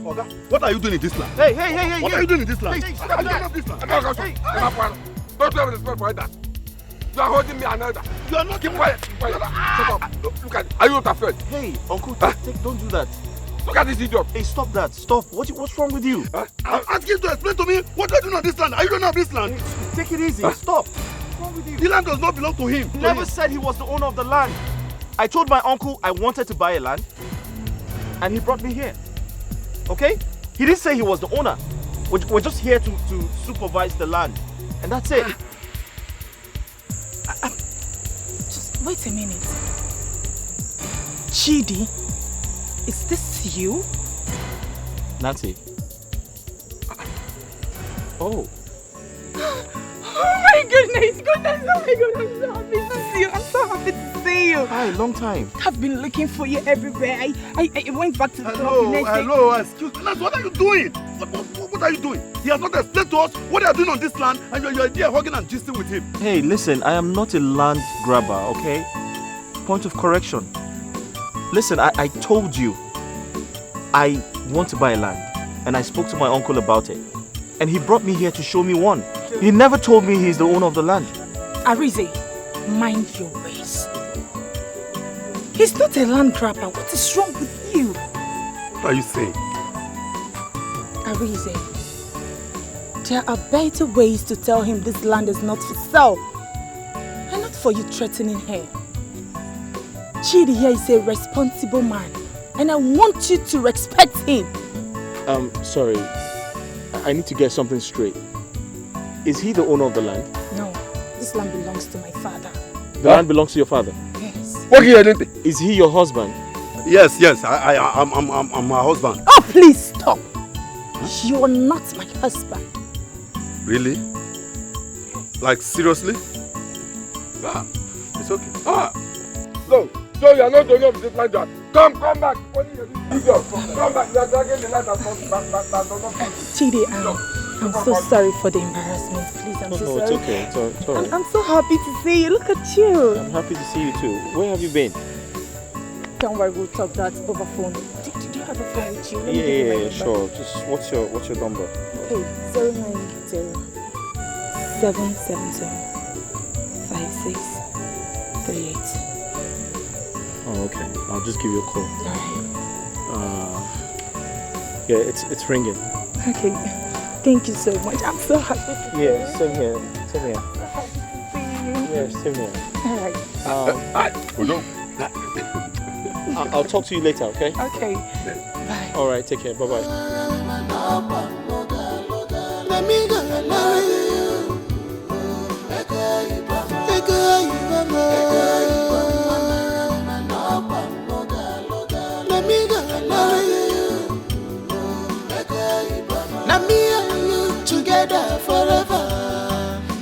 Oga, what are you doing in this land? Hey! What are you doing in this land? Hey, What are you doing in this land? Don't have respect for that. You are holding me another. You are not. Keep quiet. Shut up. Look at it. Are you not afraid? Hey, Uncle, don't do that. Look at this idiot. Hey, stop that. Stop. What's wrong with you? I'm asking you to explain to me what you are doing on this land. Are you doing on this land? Hey, take it easy. Stop. What's wrong with you? The land does not belong to him. He never said he was the owner of the land. I told my uncle I wanted to buy a land, and he brought me here. Okay? He didn't say he was the owner. We're just here to supervise the land, and that's it. Just wait a minute. Chidi, is this you? Nancy. Oh. Oh my goodness, oh my God, I'm so happy to see you. I'm so happy to see you. Hi, long time. I've been looking for you everywhere. I went back to the club the next day. Hello, excuse me. What are you doing? What are you doing? He has not explained to us what they are doing on this land, and you're there hugging and gisting with him. Hey, listen, I am not a land grabber, okay? Point of correction. Listen, I told you I want to buy a land, and I spoke to my uncle about it, and he brought me here to show me one. He never told me he's the owner of the land. Arize, mind your ways. He's not a land grabber. What is wrong with you? What are you saying? Arize, there are better ways to tell him this land is not for sale. And not for you threatening him. Chidi here is a responsible man. And I want you to respect him. Sorry. I need to get something straight. Is he the owner of the land? No, this land belongs to my father. The land belongs to your father? Yes. Is he your husband? Yes, I'm my husband. Oh, please stop. You're not my husband. Really? Like, seriously? It's okay. So you are not the owner of this land. Come back. Come back. You are dragging the land back. Chidi, I'm so sorry for the embarrassment. Please, I'm so sorry. It's okay. It's all right. I'm so happy to see you. Look at you. I'm happy to see you too. Where have you been? Don't worry, we'll talk that over phone. Do you have a phone with you? Let me give you my number. Sure. Just what's your number? Okay, 090 770 5638. Oh, okay. I'll just give you a call. Alright. Yeah, it's ringing. Okay. Thank you so much. I'm so happy to see you. Yeah, same here. So happy to see you. Yeah, same here. Alright. I'll talk to you later, okay? Okay. Bye. Alright, take care. Bye-bye. Together forever.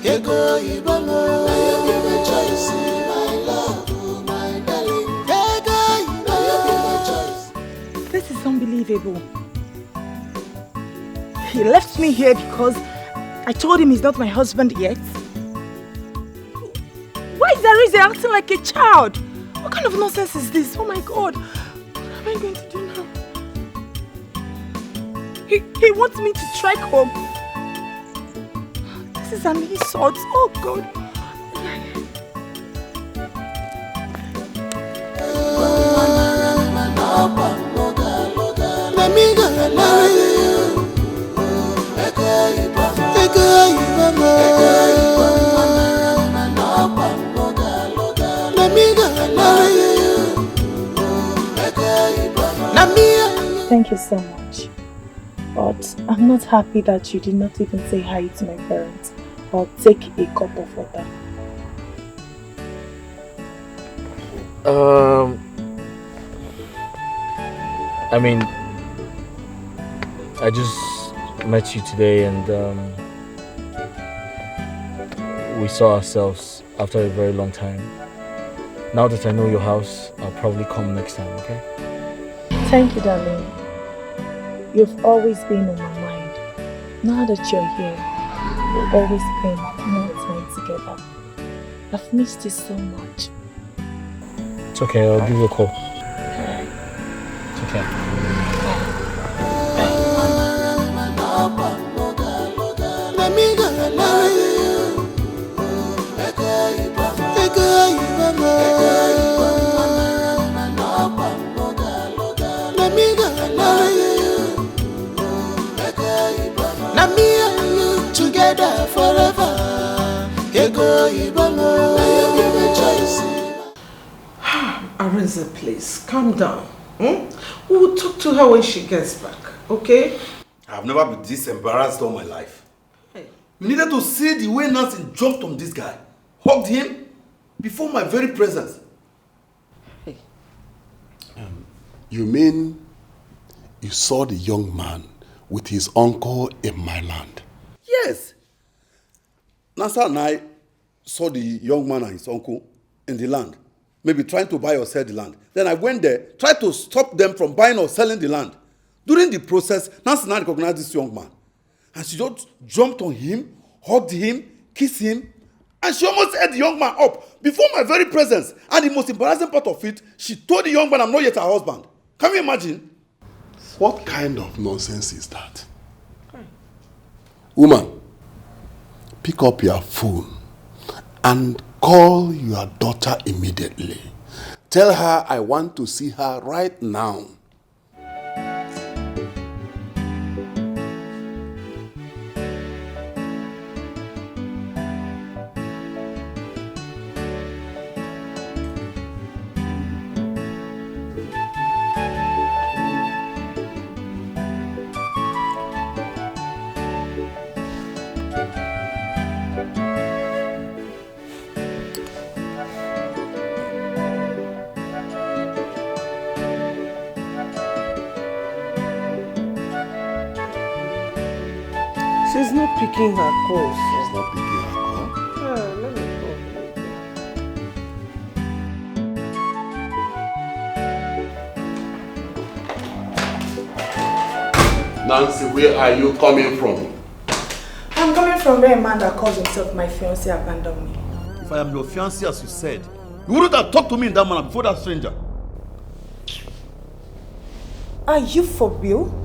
Ego Ibamo. Now you give me choice, my love, my darling. Ego Ibamo. Now you give me choice. This is unbelievable. He left me here because I told him he's not my husband yet. Why is Arize acting like a child? What kind of nonsense is this? Oh my God. What am I going to do now? He wants me to trek home. This is an insult. Oh God. Thank you so much. But I'm not happy that you did not even say hi to my parents or take a cup of water. I mean, I just met you today and we saw ourselves after a very long time. Now that I know your house, I'll probably come next time, okay? Thank you, darling. You've always been on my mind. Now that you're here, you'll always spend more time forever. I've missed you so much. It's okay, I'll give you a call. It's okay. Together forever. Arinze, please, calm down. We will talk to her when she gets back, okay? I've never been this embarrassed all my life. Hey. You needed to see the way Nancy jumped on this guy, hugged him before my very presence. Hey. You mean you saw the young man with his uncle in my land? Yes. Nasa and I saw the young man and his uncle in the land, maybe trying to buy or sell the land. Then I went there, tried to stop them from buying or selling the land. During the process, Nasa and I recognized this young man. And she just jumped on him, hugged him, kissed him, and she almost ate the young man up before my very presence. And the most embarrassing part of it, she told the young man, I'm not yet her husband. Can you imagine? What kind of nonsense is that? Woman, pick up your phone and call your daughter immediately. Tell her I want to see her right now. She's not picking her calls. She's not picking her call? Yeah, let me call. Nancy, where are you coming from? I'm coming from where a man that calls himself my fiancé abandoned me. If I am your fiancé as you said, you wouldn't have talked to me in that manner before that stranger. Are you for real?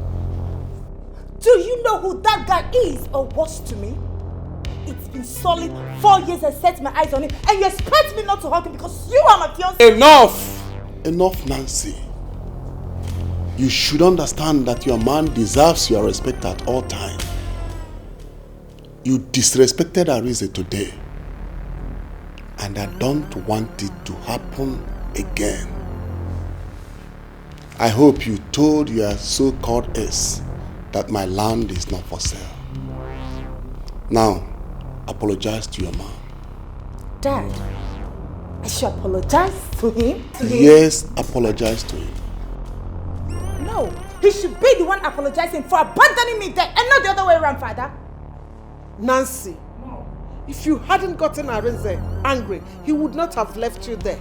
Do you know who that guy is or was to me? It's been solid 4 years I set my eyes on him, and you expect me not to hug him because you are my fiancé? Enough! Enough, Nancy. You should understand that your man deserves your respect at all times. You disrespected Arinze today, and I don't want it to happen again. I hope you told your so-called ex that my land is not for sale. Now, apologize to your man. Dad, I should apologize to him? Yes, apologize to him. No, he should be the one apologizing for abandoning me there and not the other way around, Father. Nancy, if you hadn't gotten Arinze angry, he would not have left you there.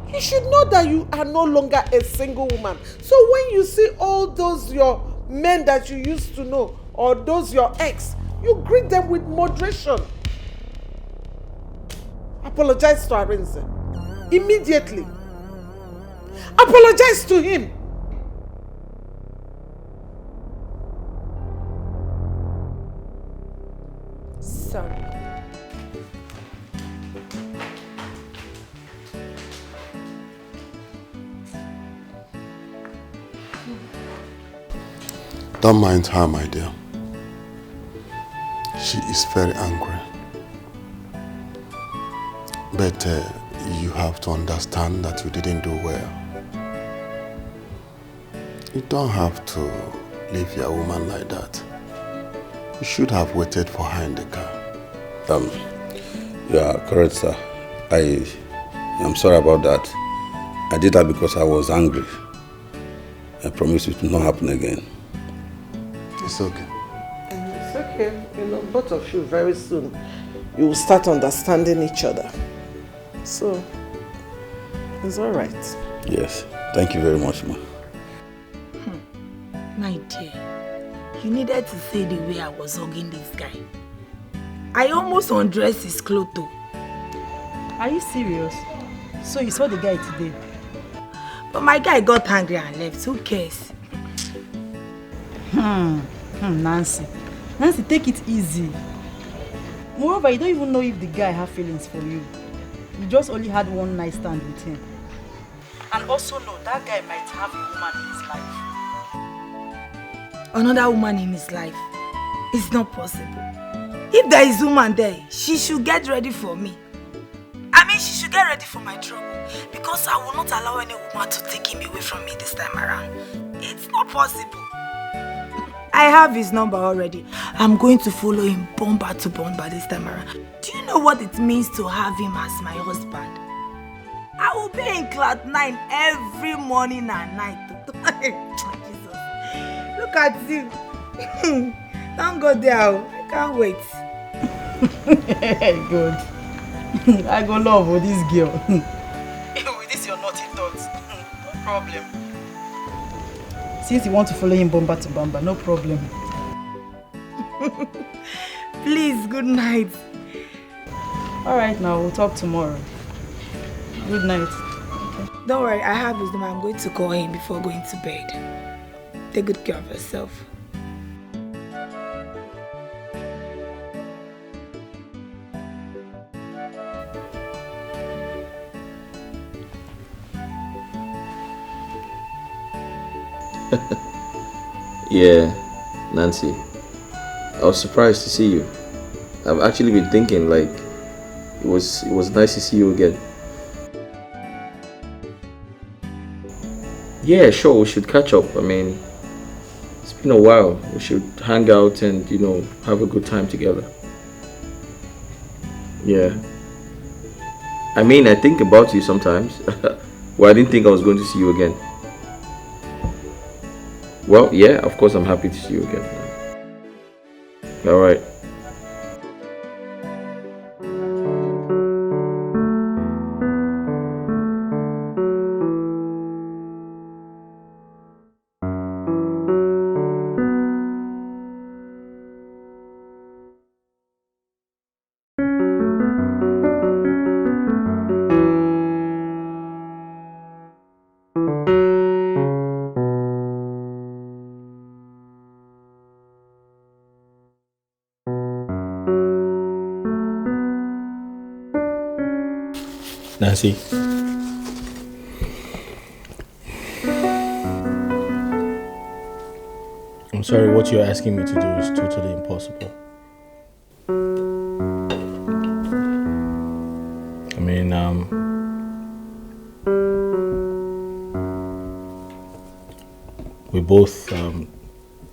You should know that you are no longer a single woman. So when you see all those your men that you used to know, or those your ex, you greet them with moderation. Apologize to Arinze immediately. Apologize to him. Sorry. Don't mind her, my dear. She is very angry. But you have to understand that you didn't do well. You don't have to leave your woman like that. You should have waited for her in the car. You are correct, sir. I am sorry about that. I did that because I was angry. I promise it will not happen again. It's okay. It's okay. You know, both of you very soon, you will start understanding each other. So, it's all right. Yes. Thank you very much, ma. My dear, you needed to see the way I was hugging this guy. I almost undressed his clothes though. Are you serious? So you saw the guy today? But my guy got angry and left. Who cares? Nancy. Nancy, take it easy. Moreover, you don't even know if the guy have feelings for you. You just only had one night stand with him. And also know that guy might have a woman in his life. Another woman in his life? It's not possible. If there is a woman there, she should get ready for me. I mean, she should get ready for my trouble. Because I will not allow any woman to take him away from me this time around. It's not possible. I have his number already. I'm going to follow him bomber to bomber this time around. Do you know what it means to have him as my husband? I will be in cloud 9 every morning and night. Jesus. Look at you. Don't go there. I can't wait. Good. I go love with this girl. With this your naughty thoughts. No problem. Since you want to follow him bomber to bomber, no problem. Please, good night. Alright, now we'll talk tomorrow. Good night. Okay. Don't worry, I have his number. I'm going to call him before going to bed. Take good care of yourself. Yeah, Nancy. I was surprised to see you. I've actually been thinking like it was nice to see you again. Yeah, sure, we should catch up. I mean, it's been a while. We should hang out and, you know, have a good time together. Yeah. I mean, I think about you sometimes. Well, I didn't think I was going to see you again. Well, yeah, of course I'm happy to see you again. Alright. Nancy. I'm sorry, what you're asking me to do is totally impossible. I mean, we both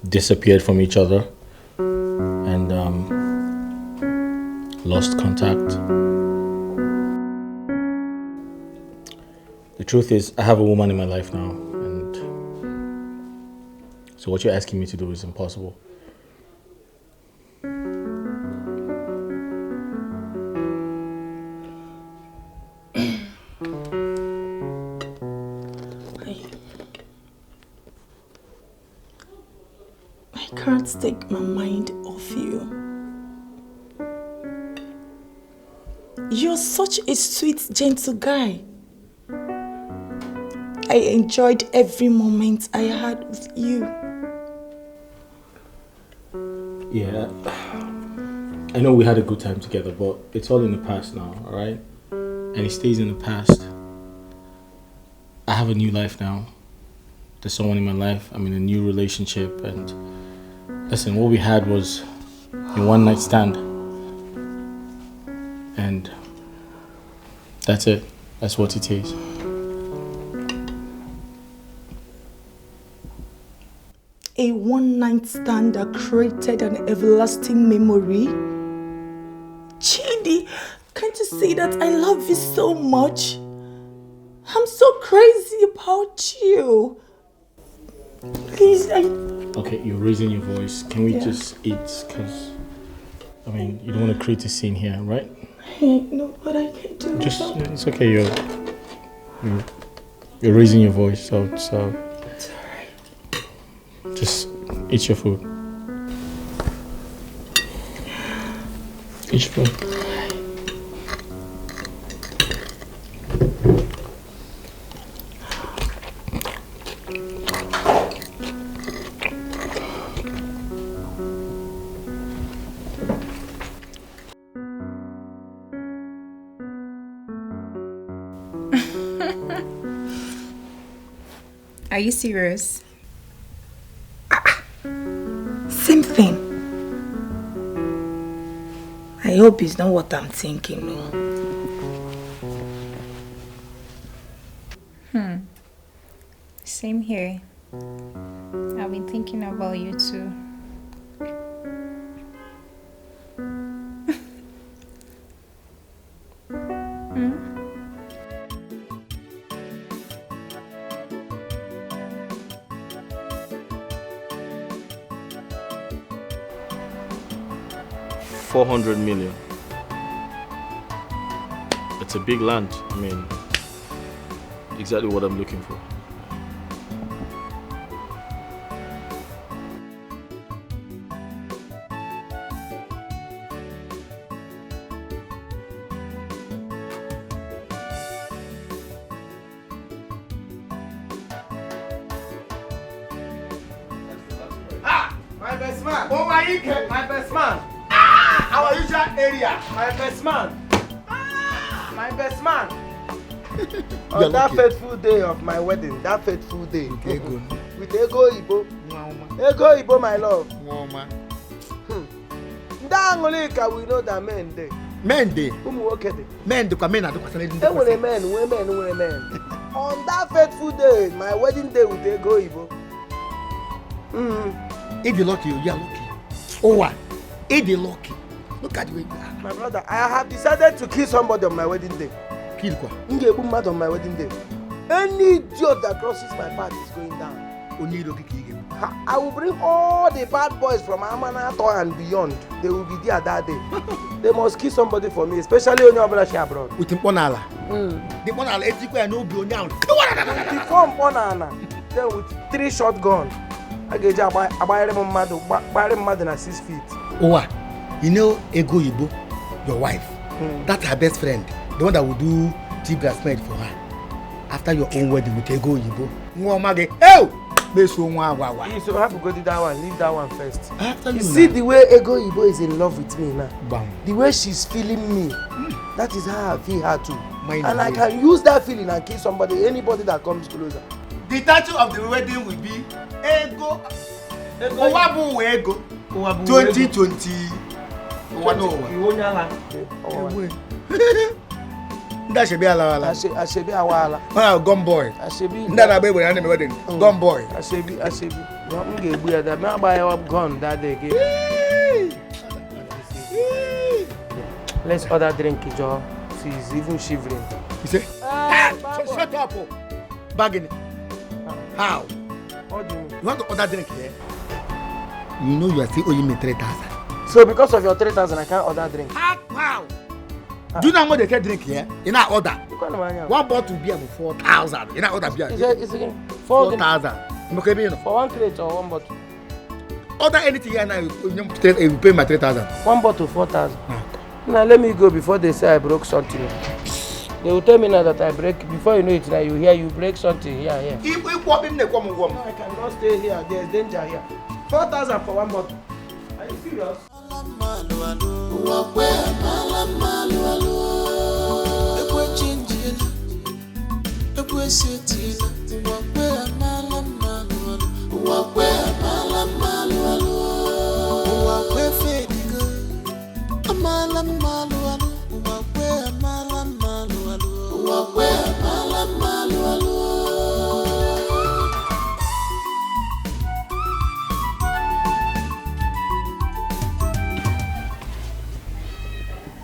disappeared from each other and lost contact. The truth is, I have a woman in my life now, and so what you're asking me to do is impossible. I can't take my mind off you. You're such a sweet, gentle guy. I enjoyed every moment I had with you. Yeah, I know we had a good time together, but it's all in the past now, alright? And it stays in the past. I have a new life now. There's someone in my life. I'm in a new relationship, and listen, what we had was a one night stand. And that's it. That's what it is. A one-night stand that created an everlasting memory? Chidi, can't you see that I love you so much? I'm so crazy about you. Please, Okay, you're raising your voice. Can we just eat? Because, I mean, you don't want to create a scene here, right? No, but I can't do Just, that. it's okay, you're raising your voice, so It's alright. just eat your food. Which phone? Are you serious? Same thing. I hope it's not what I'm thinking. No. Same here. I've been thinking about you too. 400 million. It's a big land. I mean, exactly what I'm looking for. My best man. Oh my Ike, my best man. Our usual area. My best man. My best man. You're On that lucky. fateful day of my wedding, that fateful day. With Ego Ibo. Ego Ibo, my love. Ndangolika, we know that men day. Men day. Men do come in and do men. On that fateful day, my wedding day with Ego Ibo. If you're lucky, you're lucky. Oh, what? If you're lucky, look at the way you are. My brother, I have decided to kill somebody on my wedding day. Kill quoi? Mad on my wedding day. Any idiot that crosses my path is going down. I will bring all the bad boys from Amanato and beyond. They will be there that day. They must kill somebody for me, especially on your brother abroad. With the Ponala. The Ponala, it's equal and no be on down. The form Ponana. Then with 3 shotguns. I get a buy them mad than 6 feet. Oh, you know Ego Ibo, your wife. That's her best friend. The one that will do tea glassmaid for her. After your own wedding with Ego Ibo. You so have to go to that one, leave that one first. You see the way Ego Ibo is in love with me now. Bam. The way she's feeling me. That is how I feel her too. And I can use that feeling and kill somebody, anybody that comes closer. The title of the wedding will be Ego. Owabu Ego. 2020. That should be a I should be a wala. Oh, gun boy. I should be. That baby when I'm wedding. Gun boy. I should be. I'm going to be that. I'm buy a gun that day. Let's order drink, Joe. She's even shivering. You say? Shut up. Bargaining. How? What do you mean? You want to order drink here? You know you are still owing me 3,000. So because of your 3,000, I can't order drink. Wow. Do you know what they can drink here? In our order. One bottle beer for 4,000. In our order beer. Is it 4,000. For 1 crate or 1 bottle? Order anything here now. You pay my 3,000. 1 bottle 4,000. Now let me go before they say I broke something. They will tell me now that I break. Before you know it, now you hear you break something here. If we walk in the common woman, I cannot stay here. There's danger here. 4,000 for 1 bottle. Are you serious?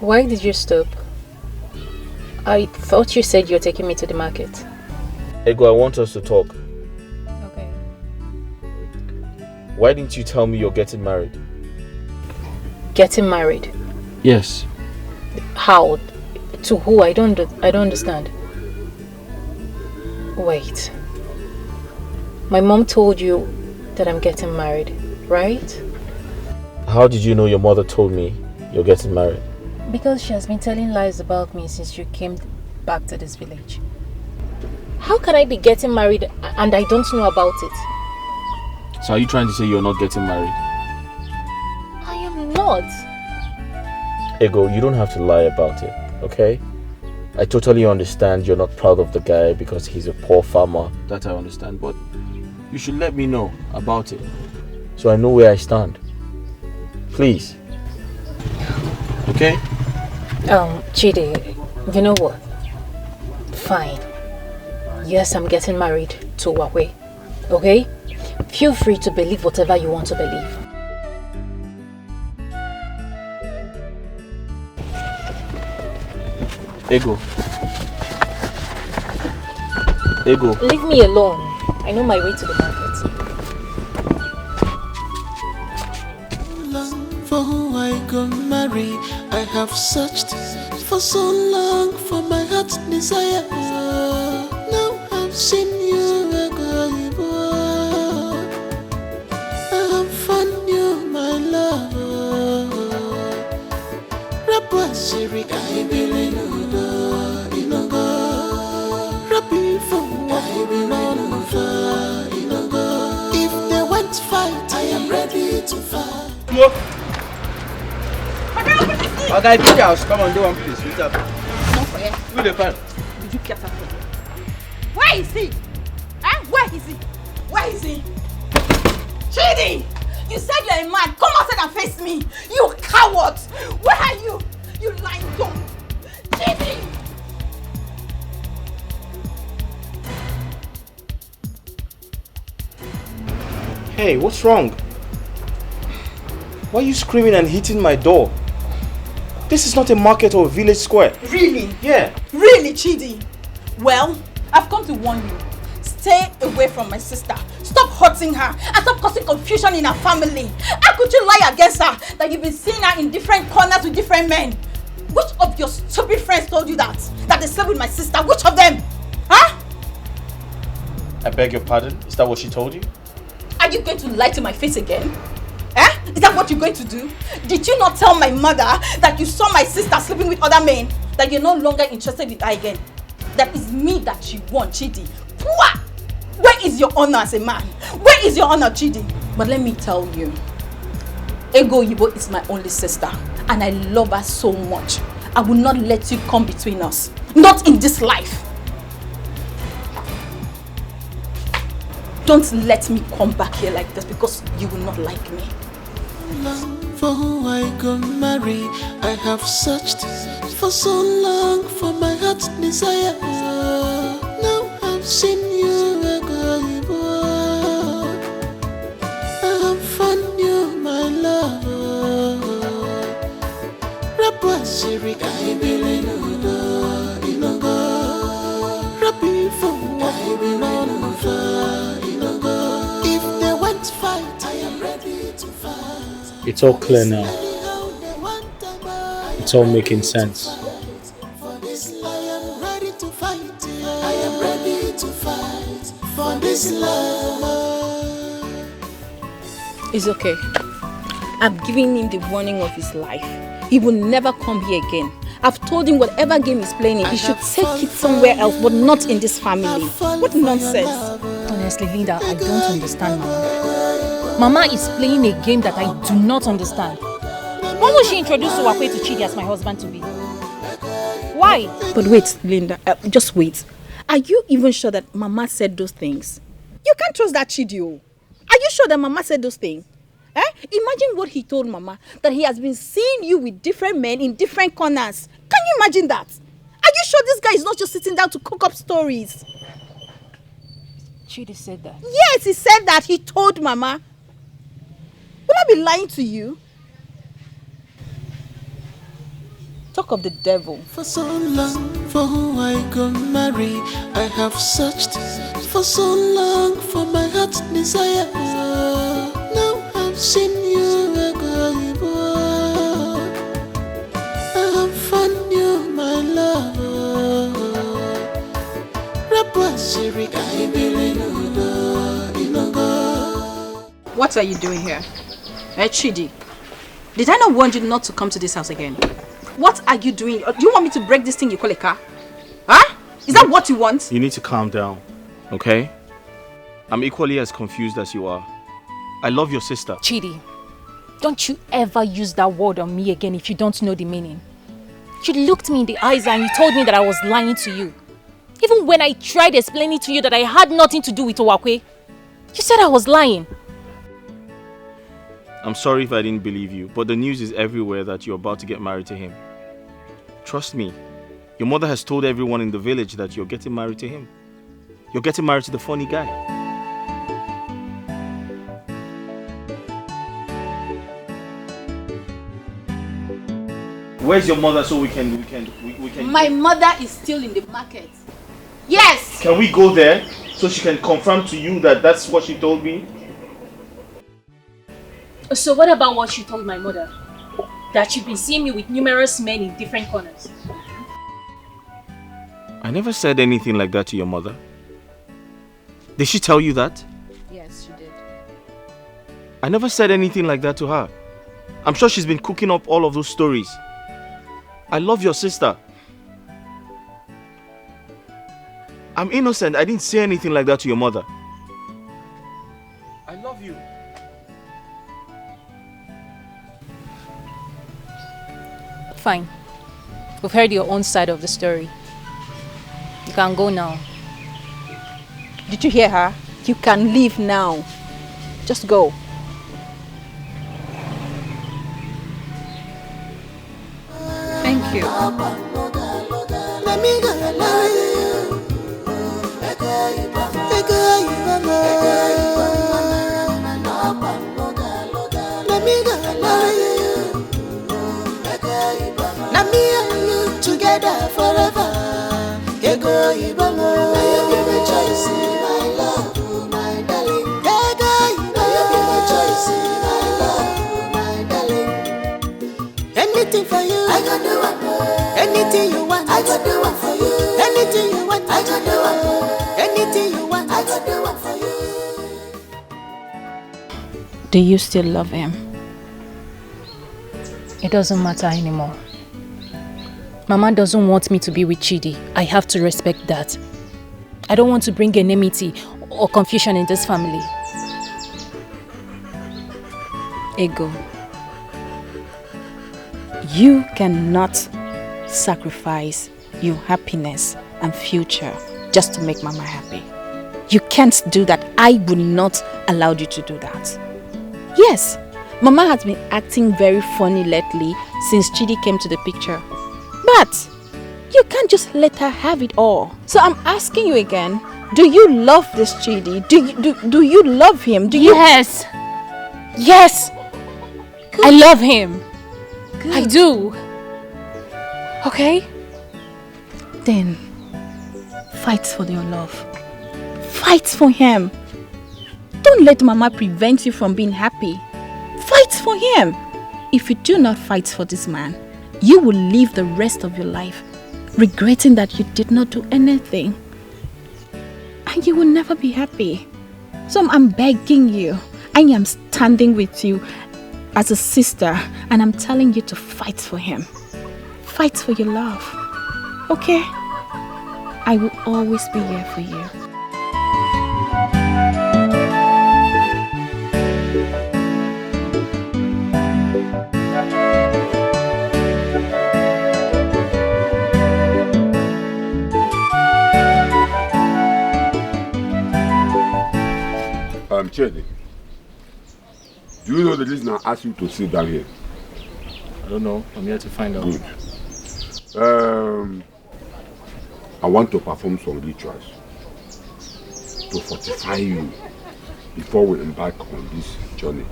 Why did you stop? I thought you said you're taking me to the market. Ego, I want us to talk. Okay. Why didn't you tell me you're getting married? Getting married? Yes. How? To who? I don't understand. Wait. My mom told you that I'm getting married, right? How did you know your mother told me you're getting married? Because she has been telling lies about me since you came back to this village. How can I be getting married and I don't know about it? So are you trying to say you're not getting married? I am not. Ego, you don't have to lie about it, okay? I totally understand you're not proud of the guy because he's a poor farmer. That I understand, but you should let me know about it so I know where I stand. Please. Okay? Chidi, you know what? Fine. Yes, I'm getting married to Wawe. Okay? Feel free to believe whatever you want to believe. Ego. Ego. Leave me alone. I know my way to the market. For who I go marry, I have searched for so long for my heart's desire. Now I've seen you, I have found you, my love. Rapper Siri, I believe Inogo. Rappi for I believe Inogo. If they want to fight, I am ready to fight. Okay, big house, come on, do one please. What's up? No fair. Who the fan? Did you get that from? Where is he? Huh? Where is he? Where is he? Chidi! You said you're a man. Come outside and face me. You coward! Where are you? You lying dog. Chidi! Hey, what's wrong? Why are you screaming and hitting my door? This is not a market or a village square. Really? Yeah. Really, Chidi? Well, I've come to warn you. Stay away from my sister. Stop hurting her and stop causing confusion in her family. How could you lie against her that you've been seeing her in different corners with different men? Which of your stupid friends told you that? That they slept with my sister? Which of them? Huh? I beg your pardon? Is that what she told you? Are you going to lie to my face again? Eh? Is that what you're going to do? Did you not tell my mother that you saw my sister sleeping with other men? That you're no longer interested with her again? That is me that you want, Chidi. Where is your honor as a man? Where is your honor, Chidi? But let me tell you, Ego Yibo is my only sister and I love her so much. I will not let you come between us. Not in this life. Don't let me come back here like this because you will not like me. For who I go marry, I have searched for so long for my heart's desire. Now I've seen you, I have found you, my love. Rapper Siri, I believe Inogo. Rappi for I believe Inogo. If they want to fight, I am ready to fight. It's all clear now. It's all making sense. For this I am ready to fight. I am ready to fight for this love. It's okay. I've given him the warning of his life. He will never come here again. I've told him whatever game he's playing, he should take it somewhere else, but not in this family. What nonsense. Honestly, Linda, I don't understand Mama. Mama is playing a game that I do not understand. Why would she introduce Wakwe to Chidi as my husband to be? Why? But wait, Linda, just wait. Are you even sure that Mama said those things? You can't trust that Chidi. Are you sure that Mama said those things? Eh? Imagine what he told Mama, that he has been seeing you with different men in different corners. Can you imagine that? Are you sure this guy is not just sitting down to cook up stories? Chidi said that. Yes, he said that. He told Mama. Will I be lying to you? Talk of the devil. For so long, for who I go marry, I have searched for so long for my heart's desire. Now I've seen you, I have found you, my love. Rapper Siri, I believe Inogo. What are you doing here? Chidi, did I not warn you not to come to this house again? What are you doing? Do you want me to break this thing you call a car? Huh? Is that what you want? You need to calm down, okay? I'm equally as confused as you are. I love your sister. Chidi, don't you ever use that word on me again if you don't know the meaning. You looked me in the eyes and you told me that I was lying to you. Even when I tried explaining to you that I had nothing to do with Owakwe, you said I was lying. I'm sorry if I didn't believe you, but the news is everywhere that you're about to get married to him. Trust me, your mother has told everyone in the village that you're getting married to him. You're getting married to the funny guy. Where's your mother so we can... My mother is still in the market. Yes! Can we go there so she can confirm to you that that's what she told me? So what about what she told my mother? That you've been seeing me with numerous men in different corners. I never said anything like that to your mother. Did she tell you that? Yes, she did. I never said anything like that to her. I'm sure she's been cooking up all of those stories. I love your sister. I'm innocent. I didn't say anything like that to your mother. I love you. Fine. We've heard your own side of the story. You can go now. Did you hear her? You can leave now. Just go. Thank you. Together forever. Ego ibamo. You be my choice, my love, my darling. Ego ibamo. You be my choice, my love, my darling. Anything for you, I can do it. Anything you want, I can do it for you. Anything you want, I can do it. Anything you want, I can do it for you. Do you still love him? It doesn't matter anymore. Mama doesn't want me to be with Chidi. I have to respect that. I don't want to bring enmity or confusion in this family. Ego, you cannot sacrifice your happiness and future just to make Mama happy. You can't do that. I will not allow you to do that. Yes, Mama has been acting very funny lately since Chidi came to the picture. But you can't just let her have it all. So I'm asking you again, do you love this Chidi? Do you love him? Yes. Yes. Good. I love him. Good. I do. Okay? Then fight for your love. Fight for him. Don't let Mama prevent you from being happy. Fight for him. If you do not fight for this man, you will live the rest of your life regretting that you did not do anything. And you will never be happy. So I'm begging you. I am standing with you as a sister and I'm telling you to fight for him. Fight for your love. Okay? I will always be here for you. Chidi, do you know the reason I asked you to sit down here? I don't know. I'm here to find out. Good. I want to perform some rituals to fortify you before we embark on this journey.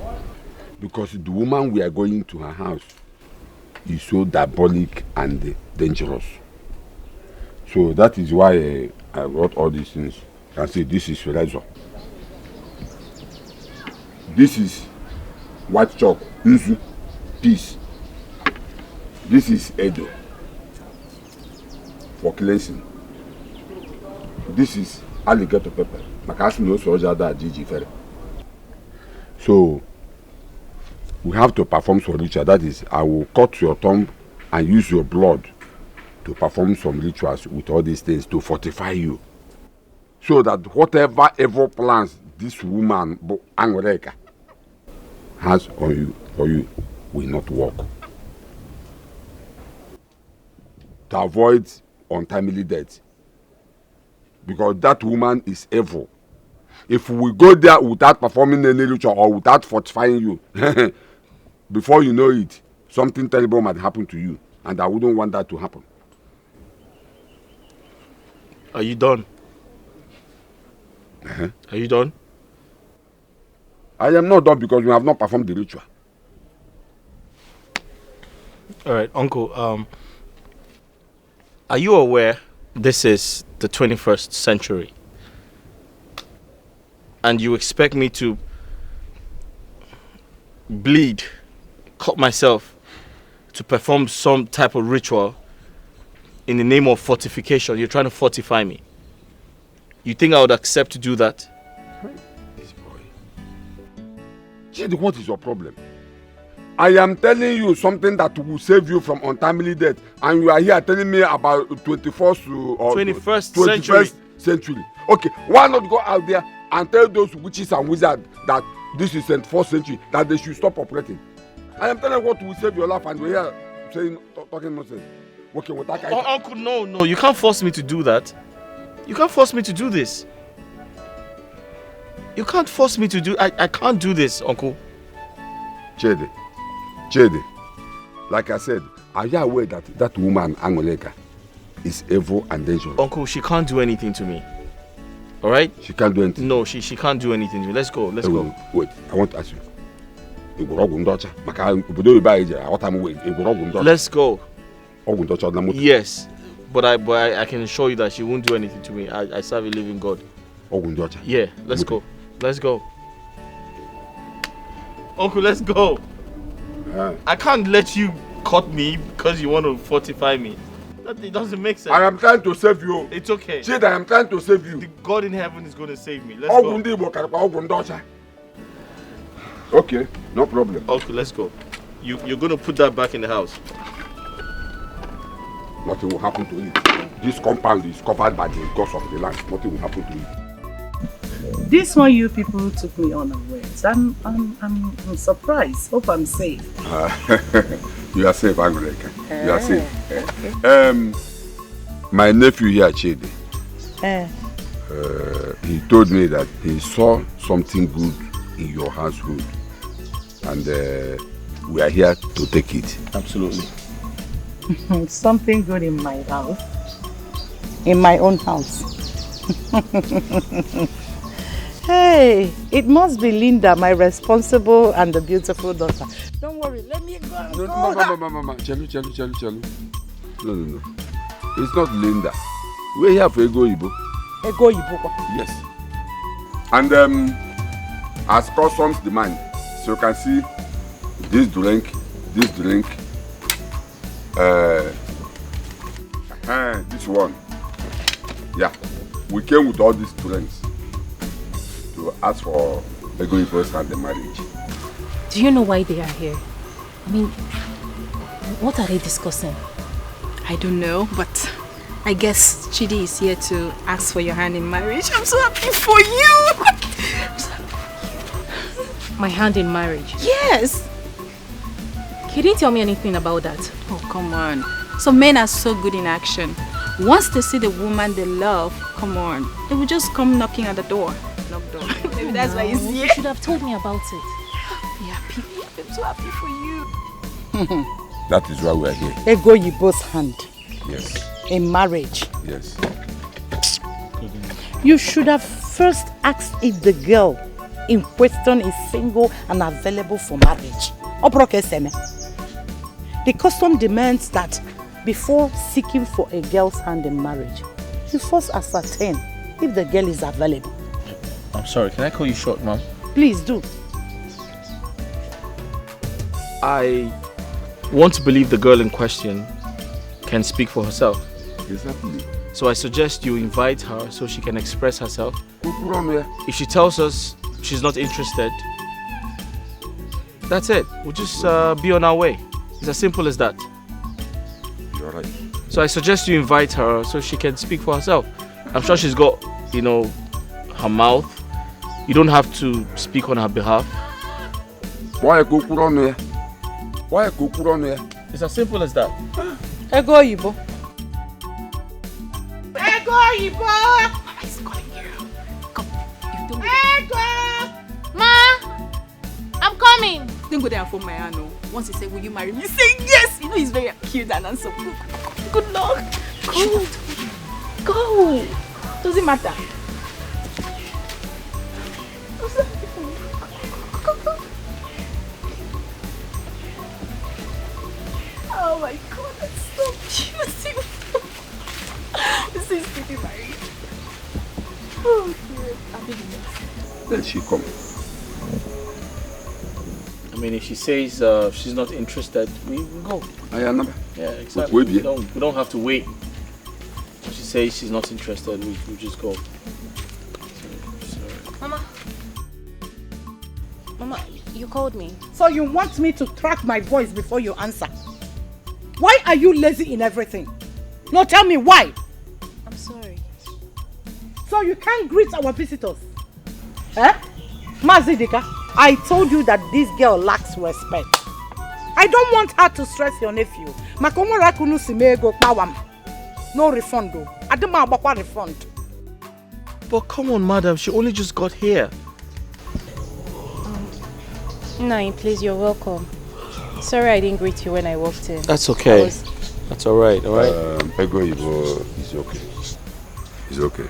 Because the woman we are going to her house is so diabolic and dangerous. So that is why I wrote all these things and say this is razor. This is white chalk, nzu, peace. This is Edo for cleansing. This is alligator pepper. So we have to perform some ritual. That is, I will cut your thumb and use your blood to perform some rituals with all these things to fortify you. So that whatever evil plans this woman, Angoreka, has on you will not work. To avoid untimely death. Because that woman is evil. If we go there without performing any ritual or without fortifying you, before you know it, something terrible might happen to you. And I wouldn't want that to happen. Are you done? Are you done? I am not done because we have not performed the ritual. Alright, Uncle, are you aware this is the 21st century? And you expect me to bleed, cut myself, to perform some type of ritual in the name of fortification? You're trying to fortify me. You think I would accept to do that? This boy. Chidi, what is your problem? I am telling you something that will save you from untimely death, and you are here telling me about 21st century. Okay, why not go out there and tell those witches and wizards that this is 21st century, that they should stop operating? I am telling you what will save your life, and we're here saying, talking nonsense. Okay, with that guy. Oh, Uncle, no, you can't force me to do that. You can't force me to do this. You can't force me to do. I can't do this, Uncle. Chidi, like I said, are you aware that that woman, Angoleka, is evil and dangerous? Uncle, she can't do anything to me. Alright? She can't do anything? No, she can't do anything to me. Let's go, let's go. Wait, I want to ask you. Let's go. Yes, but I can assure you that she won't do anything to me. I serve a living God. Yeah, let's go. Let's go. Uncle, let's go. I can't let you cut me because you want to fortify me. It doesn't make sense. I am trying to save you. It's okay. Chidi, I am trying to save you. The God in heaven is going to save me. Let's go. Okay, no problem. Okay, let's go. You're going to put that back in the house. Nothing will happen to it. This compound is covered by the gods of the land. Nothing will happen to it. This one you people took me unawares. I'm surprised. Hope I'm safe. You are safe, Angoleka. You are safe. My nephew here, Chidi, he told me that he saw something good in your household, and we are here to take it. Absolutely. Something good in my house. In my own house. Hey, it must be Linda, my responsible and the beautiful daughter. Don't worry, let me go. No. Chelu. No. It's not Linda. We're here for Ego Ibo. Ego Ibo? Yes. And as customs demand, so you can see this drink, this one. Yeah, we came with all these drinks to ask for Ego Ibo's hand in marriage. Do you know why they are here? I mean, what are they discussing? I don't know, but I guess Chidi is here to ask for your hand in marriage. I'm so happy for you! My hand in marriage? Yes! He didn't tell me anything about that. Oh, come on. Some men are so good in action. Once they see the woman they love, come on, they will just come knocking at the door. Knock door. Maybe that's why he's here. You should have told me about it. Be happy. I'm so happy for you. That is why we are here. Ego Ibo's hand. Yes. In marriage. Yes. You should have first asked if the girl in question is single and available for marriage. The custom demands that before seeking for a girl's hand in marriage, you first ascertain if the girl is available. I'm sorry, can I call you short, Mom? Please do. I want to believe the girl in question can speak for herself. Exactly. So I suggest you invite her so she can express herself. If she tells us she's not interested, that's it. We'll just be on our way. It's as simple as that. So I suggest you invite her so she can speak for herself. I'm sure she's got, you know, her mouth. You don't have to speak on her behalf. Why go on here? Why go on here? It's as simple as that. Ego Ibo. Ego Ibo! Mama is calling you. Come, you don't Ego! Ma! I'm coming! Don't go there and phone my hand. Once he say, will you marry me? You say yes! You know he's very cute and handsome. Good luck. Go. Go. Doesn't matter. Oh my god, that's so beautiful. This is pretty married. Oh dear. I'll be the next. Then she come. I mean, if she says she's not interested, we go. Yeah, exactly. We don't have to wait. If she says she's not interested, we just go. Mama. Mama, you called me. So you want me to track my voice before you answer? Why are you lazy in everything? No, tell me why. I'm sorry. So you can't greet our visitors? Eh? Mazidika, I told you that this girl lacks respect. I don't want her to stress your nephew. No refund though. I don't want about refund. But come on, madam, she only just got here. No, please, you're welcome. Sorry I didn't greet you when I walked in. That's okay. That's alright, alright? Ego Ibo is okay. It's okay.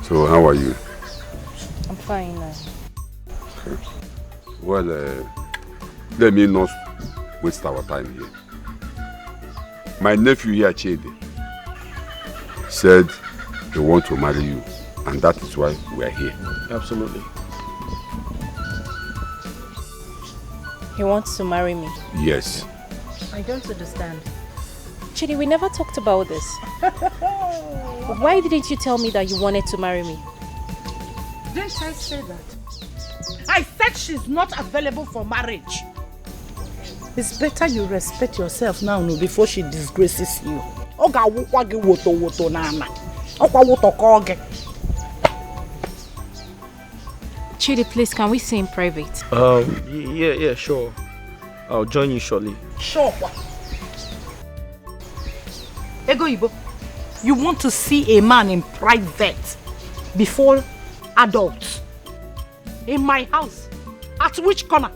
So, how are you? I'm fine now. Okay. Well, let me not waste our time here. My nephew here, Chidi, said they want to marry you, and that is why we are here. Absolutely. He wants to marry me. Yes. I don't understand. Chidi, we never talked about this. Why didn't you tell me that you wanted to marry me? Didn't I say that? I said she's not available for marriage. It's better you respect yourself now before she disgraces you. Chidi, please, can we see in private? Yeah, sure. I'll join you shortly. Sure. Ego Ibo, you want to see a man in private before adults? In my house? At which corner?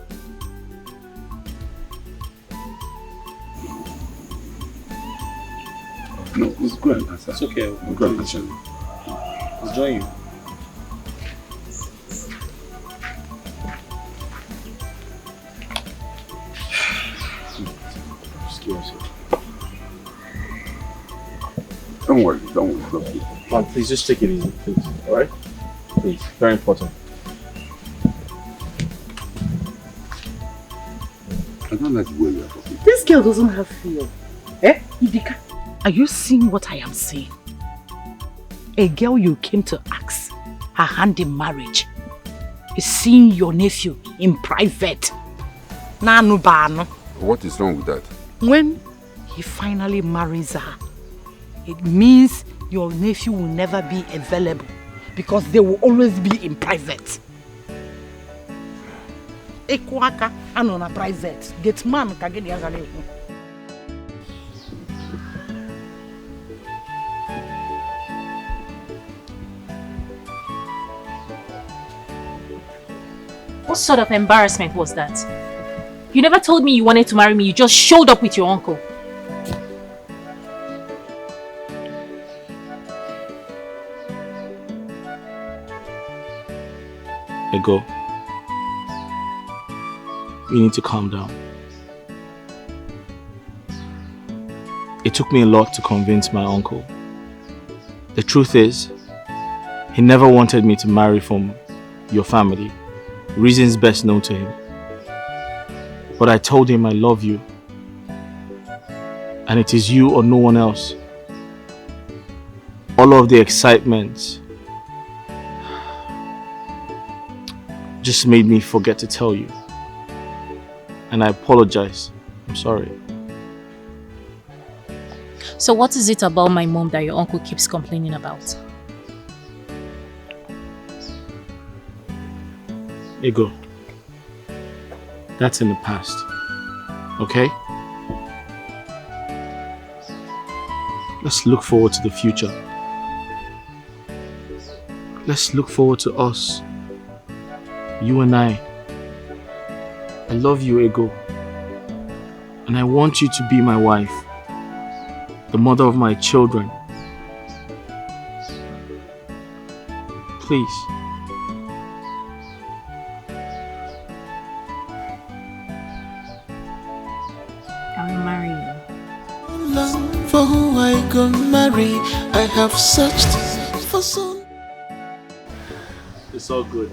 No, it's good. It's okay. I'll go and answer you. I'll join you. Don't worry. Man, please just take it easy, please. Alright? Please, very important. I don't like the way you are talking. This girl doesn't have fear. Eh? Idika, are you seeing what I am saying? A girl you came to ask her hand in marriage is seeing your nephew in private. Nanu bano. What is wrong with that? When he finally marries her, it means your nephew will never be available because they will always be in private. Ekwaka anona private. Get man kageni agale. What sort of embarrassment was that? You never told me you wanted to marry me, you just showed up with your uncle. Ego, you need to calm down. It took me a lot to convince my uncle. The truth is, he never wanted me to marry from your family, reasons best known to him. But I told him I love you, and it is you or no one else. All of the excitement just made me forget to tell you. And I apologize. I'm sorry. So what is it about my mom that your uncle keeps complaining about? Ego, that's in the past, okay? Let's look forward to the future. Let's look forward to us. You and I. I love you, Ego. And I want you to be my wife. The mother of my children. Please. I will marry you. Long for who I go marry, I have searched for so. It's all good.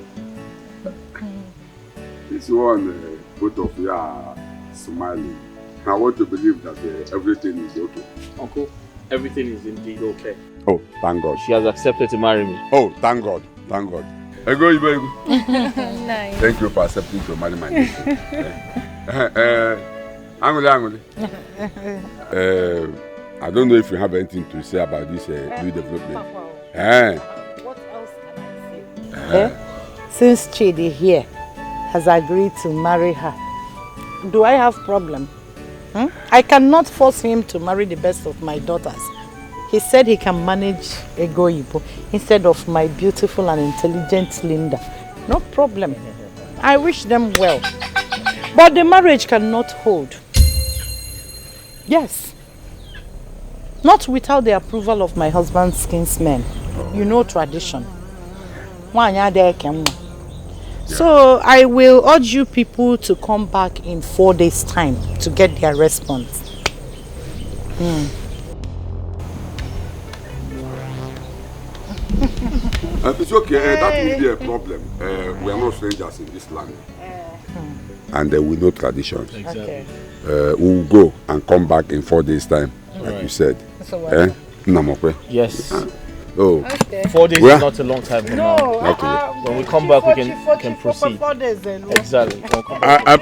This one, both of you are smiling. I want to believe that everything is okay. Uncle, everything is indeed okay. Oh, thank God. She has accepted to marry me. Oh, thank God. Thank God. Ego. Nice. Thank you for accepting to marry my nephew. Angole. I don't know if you have anything to say about this new development. What else can I say? Since Chidi here has agreed to marry her, do I have problem? I cannot force him to marry the best of my daughters. He said he can manage Ego Ibo instead of my beautiful and intelligent Linda. No problem. I wish them well. But the marriage cannot hold. Yes. Not without the approval of my husband's kinsmen. You know tradition. So I will urge you people to come back in 4 days' time to get their response. It's okay, that will be a problem. We are not strangers in this land. And we know traditions. Exactly. We'll go and come back in 4 days' time, like you said. Yes. Oh. Okay. 4 days is not a long time from now. Okay. When we come back, we can proceed. 4 days alone. Exactly. We'll come back.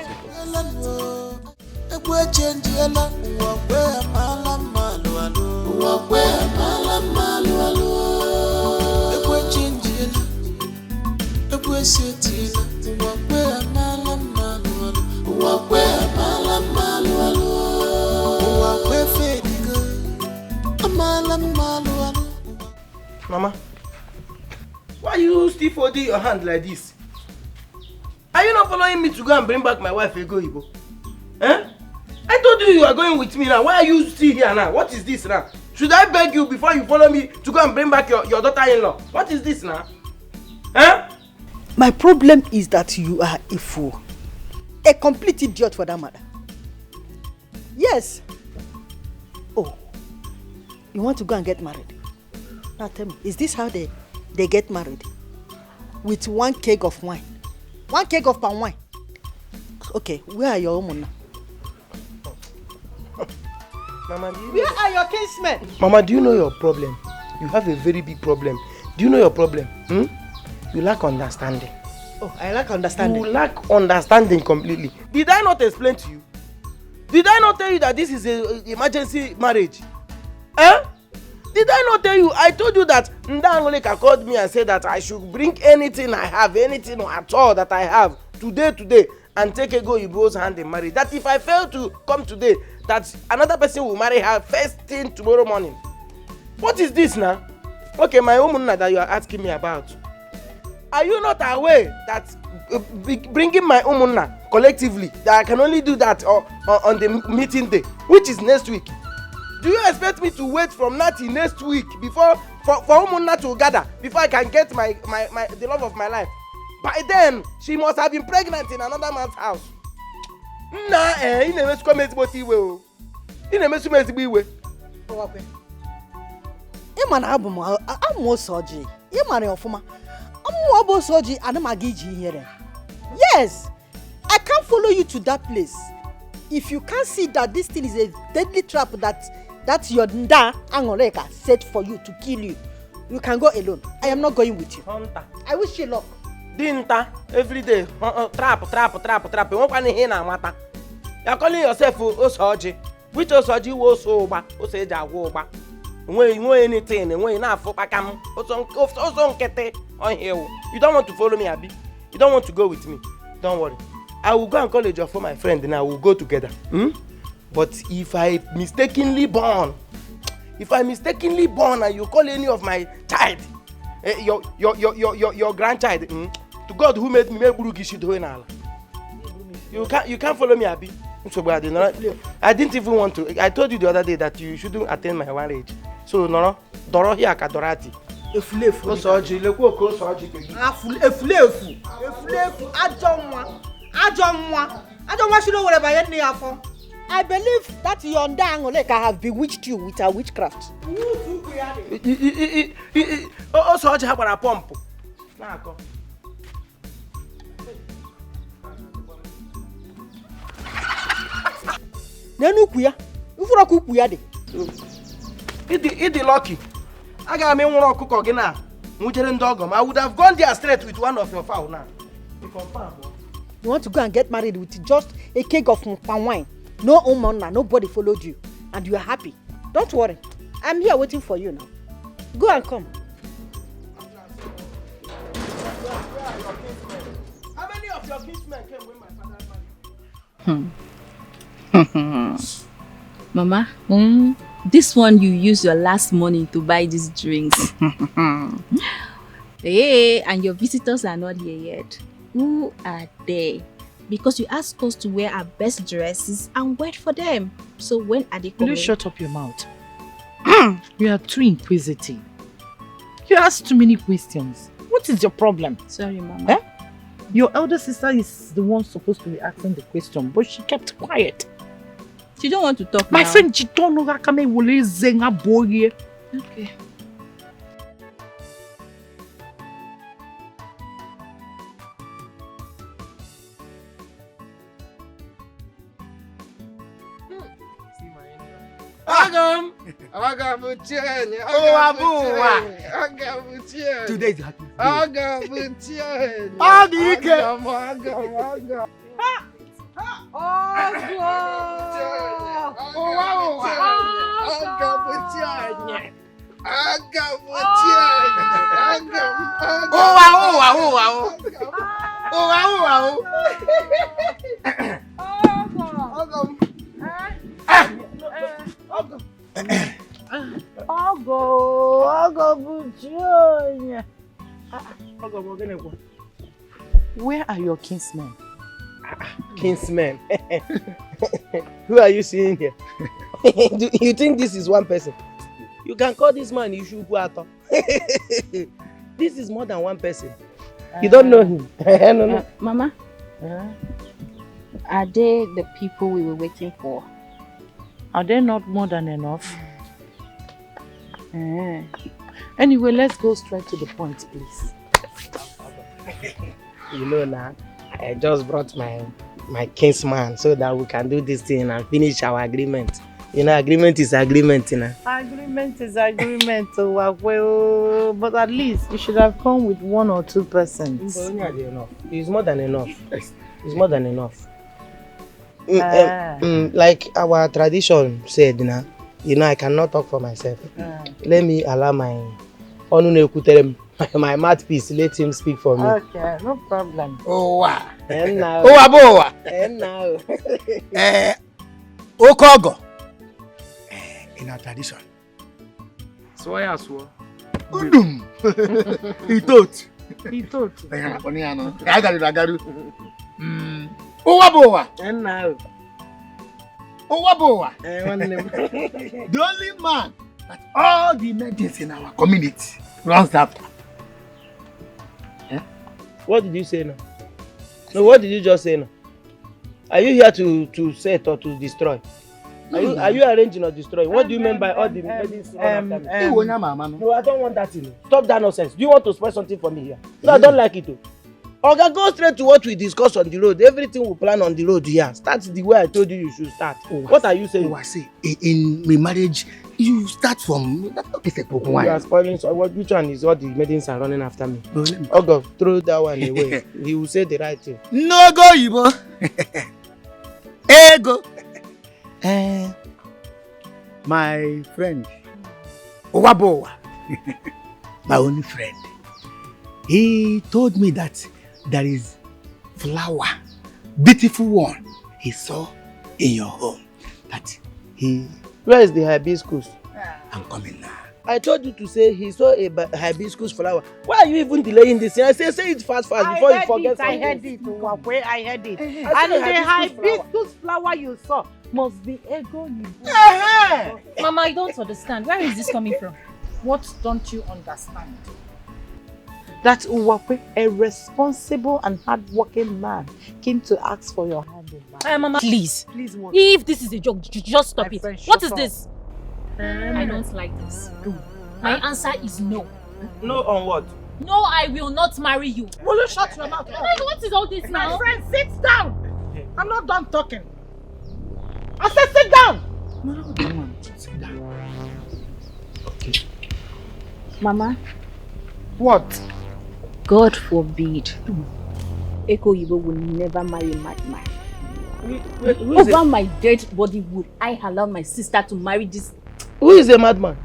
Mama, why are you still folding your hand like this? Are you not following me to go and bring back my wife Ego Ibo? I told you are going with me now. Why are you still here now? What is this now? Should I beg you before you follow me to go and bring back your daughter-in-law? What is this now? My problem is that you are a fool. A complete idiot for that matter. Yes. Oh, you want to go and get married? Now tell me, is this how they get married? With 1 keg of wine? 1 keg of palm wine? Okay, where are your women now? Mama, where are your kinsmen? Mama, do you know your problem? You have a very big problem. Do you know your problem? You lack understanding. Oh, I lack understanding. You lack understanding completely. Did I not explain to you? Did I not tell you that this is an emergency marriage? Did I not tell you? I told you that Ndangoleka called me and said that I should bring anything I have, anything at all that I have today, and take Ego Ibo's hand in marriage. That if I fail to come today, that another person will marry her first thing tomorrow morning. What is this now? Okay, my umunna that you are asking me about. Are you not aware that bringing my umunna collectively, that I can only do that on the meeting day, which is next week? Do you expect me to wait from now till next week before for umunna to gather before I can get the love of my life? By then, she must have been pregnant in another man's house. Nah, you never come as what you will. You never come as we will. I'm soji. I'm soji and I'm here. Yes, I can't follow you to that place. If you can't see that this thing is a deadly trap that your nda Angoreka set for you to kill you, you can go alone. I am not going with you. Hunter. I wish you luck. Dinta every day. Trap. You are calling yourself Osoji. Which Osoji was so bad, Oseja Woba. When you anything, and when you not for Pakam, also Kete on here. You don't want to follow me, Abi. You don't want to go with me. Don't worry. I will go and call a job for my friend and I will go together. But if I mistakenly born and you call any of my child, your grandchild, to God who made me, you can't follow me, Abi. I didn't even want to. I told you the other day that you shouldn't attend my marriage. So no, Doro here Kadorati. I believe that Yonda Angoleka have bewitched you with her witchcraft. Also, I have a pump. Nenukuya, Ufurakuya de. It's lucky. I got me one cook again now. I would have gone there straight with one of your fowl now. You want to go and get married with just a keg of wine? No umona, nobody followed you, and you are happy. Don't worry, I'm here waiting for you now. Go and come. How many of your kinsmen came with my father's money? Mama, this one you use your last money to buy these drinks. Hey, and your visitors are not here yet. Who are they? Because you asked us to wear our best dresses and wait for them. So when are they coming? Will you shut up your mouth? You are too inquisitive. You ask too many questions. What is your problem? Sorry, Mama. Your elder sister is the one supposed to be asking the question, but she kept quiet. She don't want to talk My now. friend, she don't know how come will zenga boy. Okay. Today is happy. Where are your kinsmen? Kinsmen. Who are you seeing here? Do you think this is one person? You can call this man Ishukwuato. This is more than one person. You don't know him. No. Mama, are they the people we were waiting for? Are they not more than enough? Anyway, let's go straight to the point, please. You know now, I just brought my kinsman so that we can do this thing and finish our agreement. You know, agreement is agreement, you know. Agreement is agreement, but at least you should have come with 1 or 2 persons. It's more than enough. It's more than enough. Like our tradition said, you know, I cannot talk for myself. Let me allow my mouthpiece, let him speak for me. Okay, no problem. And now. And now. Okogo. In our tradition. So I swear. Udum. He thought. Owabowa. And now. Owabowa. The only man that all the emergencies in our community runs after. What did you say now? No, what did you just say now? Are you here to set or to destroy? Are you arranging or destroying? What do you mean by all the medicine? No, I don't want that thing. Stop that nonsense. Do you want to spoil something for me here? No, I don't like it too. Okay, go straight to what we discussed on the road. Everything we plan on the road here. Start the way I told you should start. What are you saying? I say, in my marriage, you start from... You are spoiling. So which one is all the maidens are running after me? Okay, throw that one away. He will say the right thing. No go, Ibo. Ego. my friend, Owabowa, my only friend, he told me that there is flower, beautiful one, he saw in your home. That he... Where is the hibiscus? I'm coming now. I told you to say he saw a hibiscus flower. Why are you even delaying this thing? I say it fast before you forget something. I heard it. I And the hibiscus flower you saw must be ego. Mama, I don't understand. Where is this coming from? What don't you understand? That Uwakwe, a responsible and hardworking man, came to ask for your hand in marriage. Mama, please. Please what? If this is a joke, just stop it. Friend, What is up. this? I don't like this. My answer is no. No on what? No, I will not marry you. Will you shut your mouth? What is all this now? My friend, sit down. I'm not done talking. I said sit down. Sit down. Okay. Mama. What? God forbid. Eko Yibo will never marry a madman. Over my dead body would I allow my sister to marry this? Who is a madman?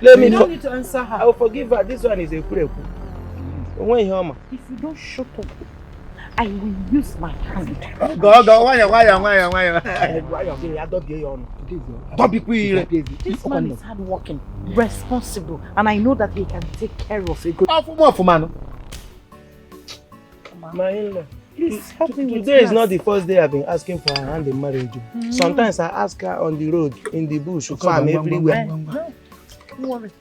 Let me. You don't need to answer her. I will forgive her. This one is a kureku. When you if you don't shut up, I will use my hand. Go. Why? Don't be quick. This man is hardworking, responsible, and I know that he can take care of a good. My in-law. Please help me with Today is not the first day I've been asking for her hand in marriage. Sometimes I ask her on the road, in the bush, farm, everywhere. No, don't worry.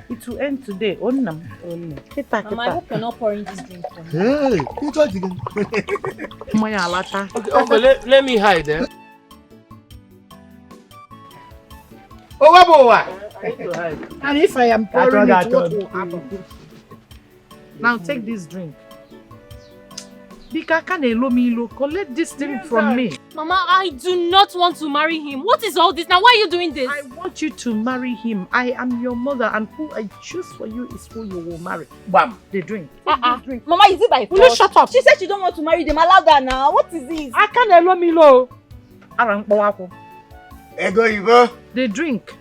It will end today. Mama, I hope you're not pouring this drink for me. Hey, who told you again? Okay, let me hide there. Owabowa! I need to hide. And if I am pouring it, what will happen? Now take this drink. Bika Kanelo, collect this thing from me. Mama, I do not want to marry him. What is all this? Now, why are you doing this? I want you to marry him. I am your mother, and who I choose for you is who you will marry. Bam! The drink. Drink. Mama, is it by force? Will you shut up? She said she don't want to marry them. Allow that now. What is this? I can't allow me low. Ego Yibo. The drink.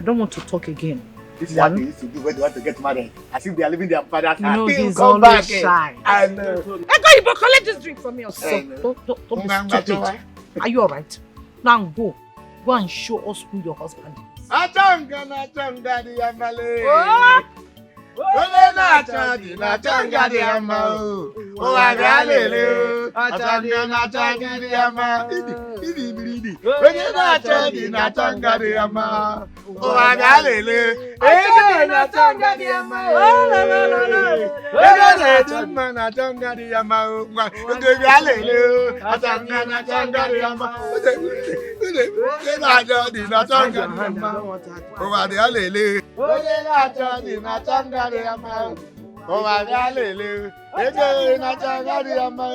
I don't want to talk again. This is what they used to do when they want to get married. As if they are leaving their father's house. No, he's come always back. shy. I know. Ego Yibo, collect this drink from me. Don't be stupid. Are you alright? Now go. Go and show us who your husband is. Achanga di amale. Ole na changa di amao. O agalele. Achanga di ama. Idi. Ole na changa di ama. O agalele. Ego na changa di ama. Ego na changa di ama. O agalele. Achanga na changa di ama. Ole na changa di ama. O agalele. Ole na changa di ama. Oh, my galele, ego na changa di ama,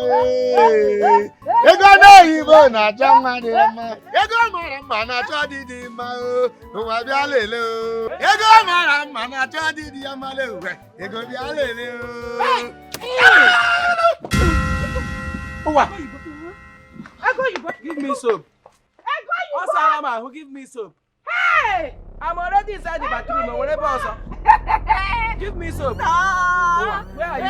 ego na ibo na changa di ama, ego marama na chadi di ama, oh my galele, ego marama na chadi di ama le, ego galele. Oh what? Ego Yibo, Give me soap. Ego Yibo. Osama, who give me soap? Hey! I'm already inside the bathroom or whatever also. Give me soap. No. Where are you?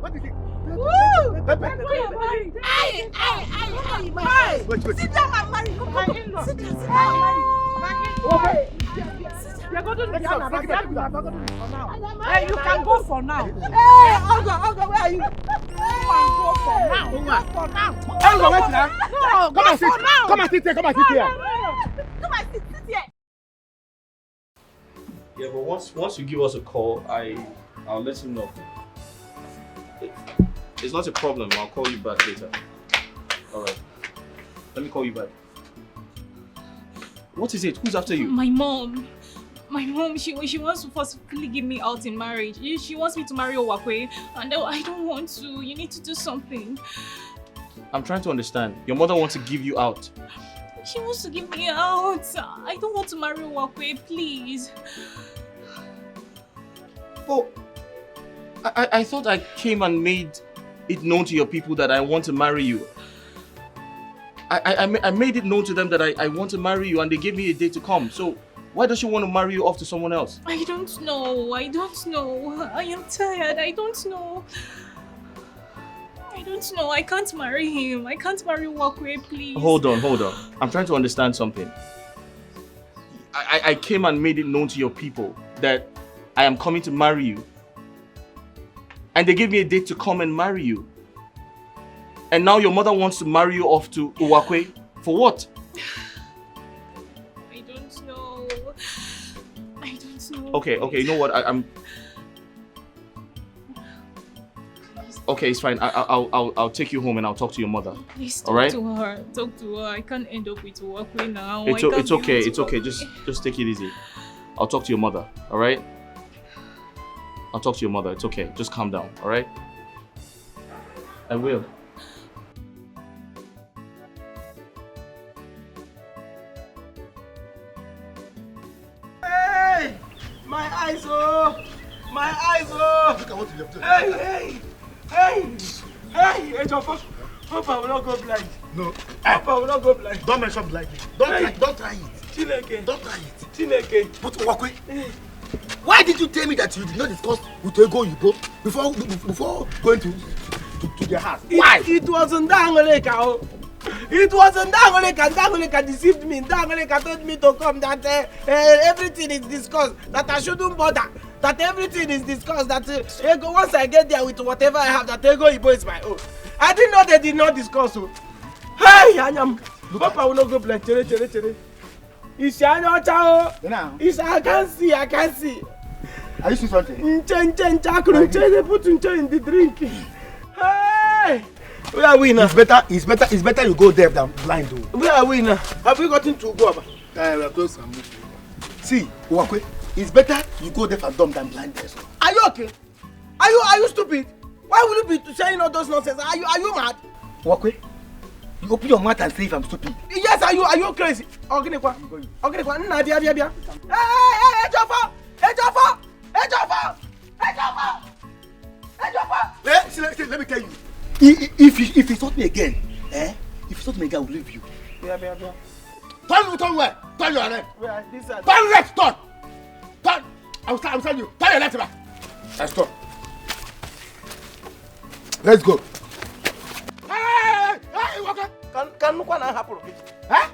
What is it? Woo! Pepe. Sit down and marry. Sit down and marry. You're going to do now. Hey, you can go for now. Hey, Ogo, where are you? Go for now. Go for now. Ogo, wait now. No, come and sit. Now. Come and sit here. Come and sit here. Come and sit here. Yeah, but once you give us a call, I'll let you know. It's not a problem. I'll call you back later. All right. Let me call you back. What is it? Who's after you? My mom. My mom, she wants to forcefully give me out in marriage. She wants me to marry Owakwe, and I don't want to. You need to do something. I'm trying to understand. Your mother wants to give you out. She wants to give me out. I don't want to marry Owakwe, please. Oh, I thought I came and made it known to your people that I want to marry you. I made it known to them that I want to marry you, and they gave me a date to come. So why does she want to marry you off to someone else? I don't know. I am tired. I don't know. I can't marry him. I can't marry Walkway, please. Hold on. I'm trying to understand something. I came and made it known to your people that I am coming to marry you. And they gave me a date to come and marry you. And now your mother wants to marry you off to Uwakwe. For what? I don't know. Okay, you know what? I'm... Okay, it's fine. I'll take you home and I'll talk to your mother. Please all right? Talk to her. I can't end up with Uwakwe now. It's okay. Just take it easy. I'll talk to your mother, all right? I'll talk to your mother. It's okay. Just calm down, all right? I will. Hey! My eyes, oh! Look at what you have done. Hey, Jofo. Hope I will not go blind. No. Hope I will not go blind. Don't mention blinding. Don't try it. Chineke. Don't try it. Chineke. But Uwakwe, why did you tell me that you did not discuss with Ego Yibo before going to their house? Why? It wasn't Dangoleka. It wasn't Dangoleka. Dangoleka deceived me. Dangoleka told me to come that everything is discussed, that I shouldn't bother, that everything is discussed, that Ego, once I get there with whatever I have, that Ego Yibo is my own. I didn't know they did not discuss. Hey, Anyam. Papa will not go blind. Chere. It's I can't see. Are you seeing something? They put in the drink. Hey! We are winner. It's better you go there than blind. We are winner. Have we gotten to Ugoba? We are close. See, Uwakwe, it's better you go there for dumb than blind. Are you okay? Are you stupid? Why will you be saying all those nonsense? Are you mad? Uwakwe, you open your mouth and say if I'm stupid. Yes, are you crazy? Okay, Nadia. Hey, Jofo! Let me tell you. If you insult me again, I will leave you. Yeah. Turn where? Turn your left. Turn left, turn. I'm telling you. Turn your left back. Let's go. Let's go. Hey, Waka. Can look what happen?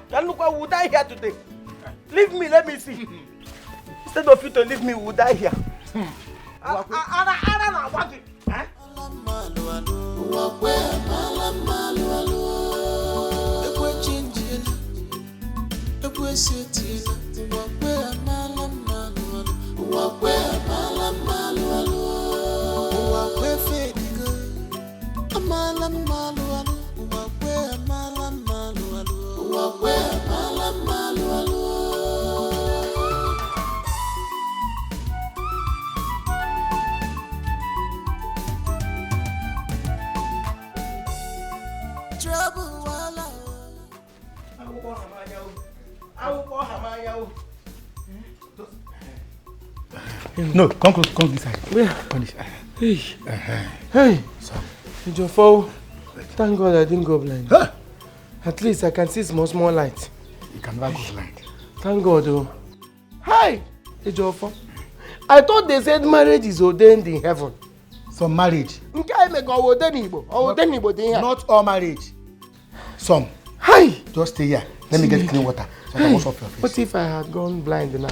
Can look what would die here today? Leave me, let me see. Instead of you to leave me, would die here. No, come this side. Where? Come this side. Hey. Jofo, thank God I didn't go blind. Huh? At least I can see small light. You can never go blind. Thank God, though. Hi, Jofo. I thought they said marriage is ordained in heaven. Some marriage. Not all marriage. Some. Hi. Just stay here. Let me get clean water so I can wash off your face. What if I had gone blind now?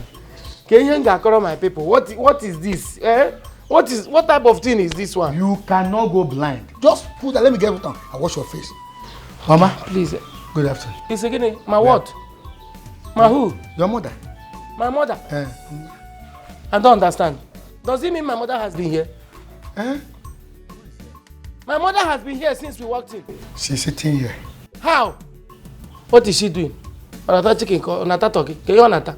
Can you call my people? What is this? What type of thing is this one? You cannot go blind. Just put that. Let me get water and wash your face. Mama, please. Good afternoon. It's again. My what? My who? Your mother. My mother? I don't understand. Does it mean my mother has been here? My mother has been here since we walked in. She's sitting here. How? What is she doing? Onata chicken, Onata talking. Can you Onata?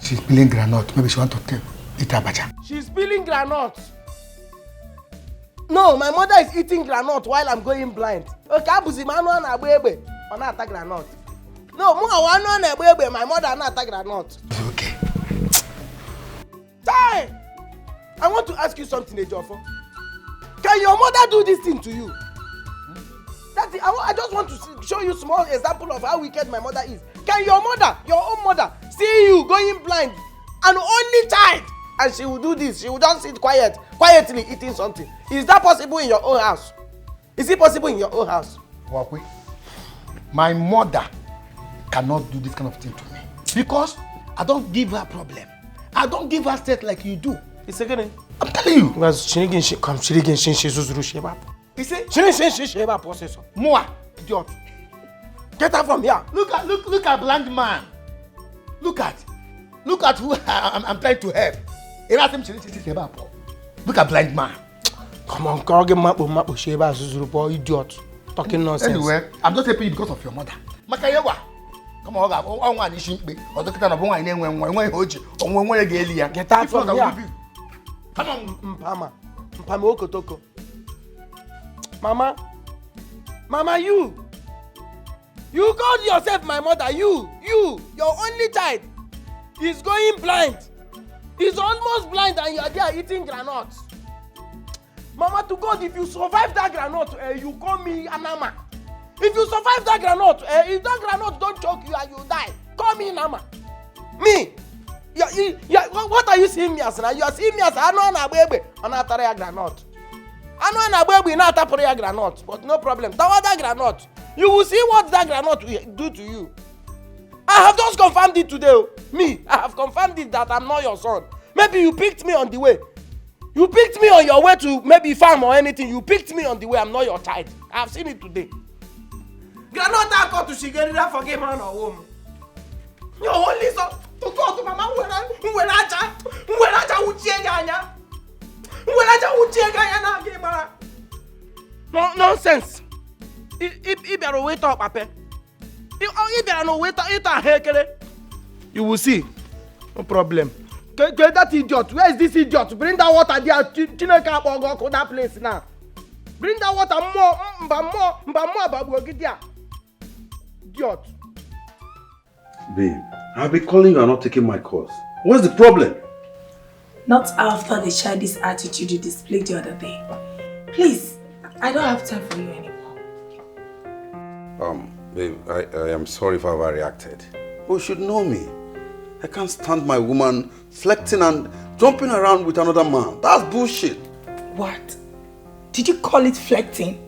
She's peeling granite. Maybe she wants to eat abacha. She's peeling granite. No, my mother is eating granite while I'm going blind. Okay, Onata granite. No, my mother Onata granite. It's okay. Hey! I want to ask you something, Ejofo. Can your mother do this thing to you? Daddy, I just want to show you a small example of how wicked my mother is. Can your mother, your own mother, see you going blind, an only child, and she will do this? She will just sit quietly eating something. Is that possible in your own house? Is it possible in your own house? Wakwe, my mother cannot do this kind of thing to me because I don't give her problem. I don't give her stress like you do. It's again. I'm telling you. Because she sheba. You see? She sheba processor. Moa, idiot. Get her from here. Look at blind man. Look at who I'm trying to help. Look at blind man. Come on, girl, get mapo sheba zuzuru idiot. Talking nonsense. Anyway, I'm not helping you because of your mother. Makayewa. Come on, on is shimpe. Or the kind of one when hoji or when you get get out from here. Come on, Mpama okotoko. Mama, you called yourself my mother. You, your only child, is going blind. He's almost blind, and you are there eating granuts. Mama, to God, if you survive that granite, you call me Anama. If you survive that granite, if that granite don't choke you and you die, call me Nama. Me? What are you seeing me as now? You are seeing me as Anona baby, Anatarea granite. Anona baby, not a prayer granite, but no problem. That granite, you will see what that granite will do to you. I have just confirmed it today. Me, I have confirmed it that I'm not your son. Maybe you picked me on the way. You picked me on your way to maybe farm or anything. You picked me on the way. I'm not your child. I have seen it today. Granota called to Shigerida for game man or woman. Your only son. To go to Mama Uwelaja Uchieganya. Uwelaja Uchieganya na game. No nonsense. If you wait up, Papa. If you no wait up, you will see. No problem. Get that idiot. Where is this idiot? Bring that water there. Chineka go that place now. Bring that water more. Babu, get there. Idiot. Babe, I've been calling you and not taking my calls. What's the problem? Not after the childish attitude you displayed the other day. Please, I don't have time for you anymore. Babe, I am sorry if I overreacted. You should know me. I can't stand my woman flirting and jumping around with another man. That's bullshit. What? Did you call it flirting?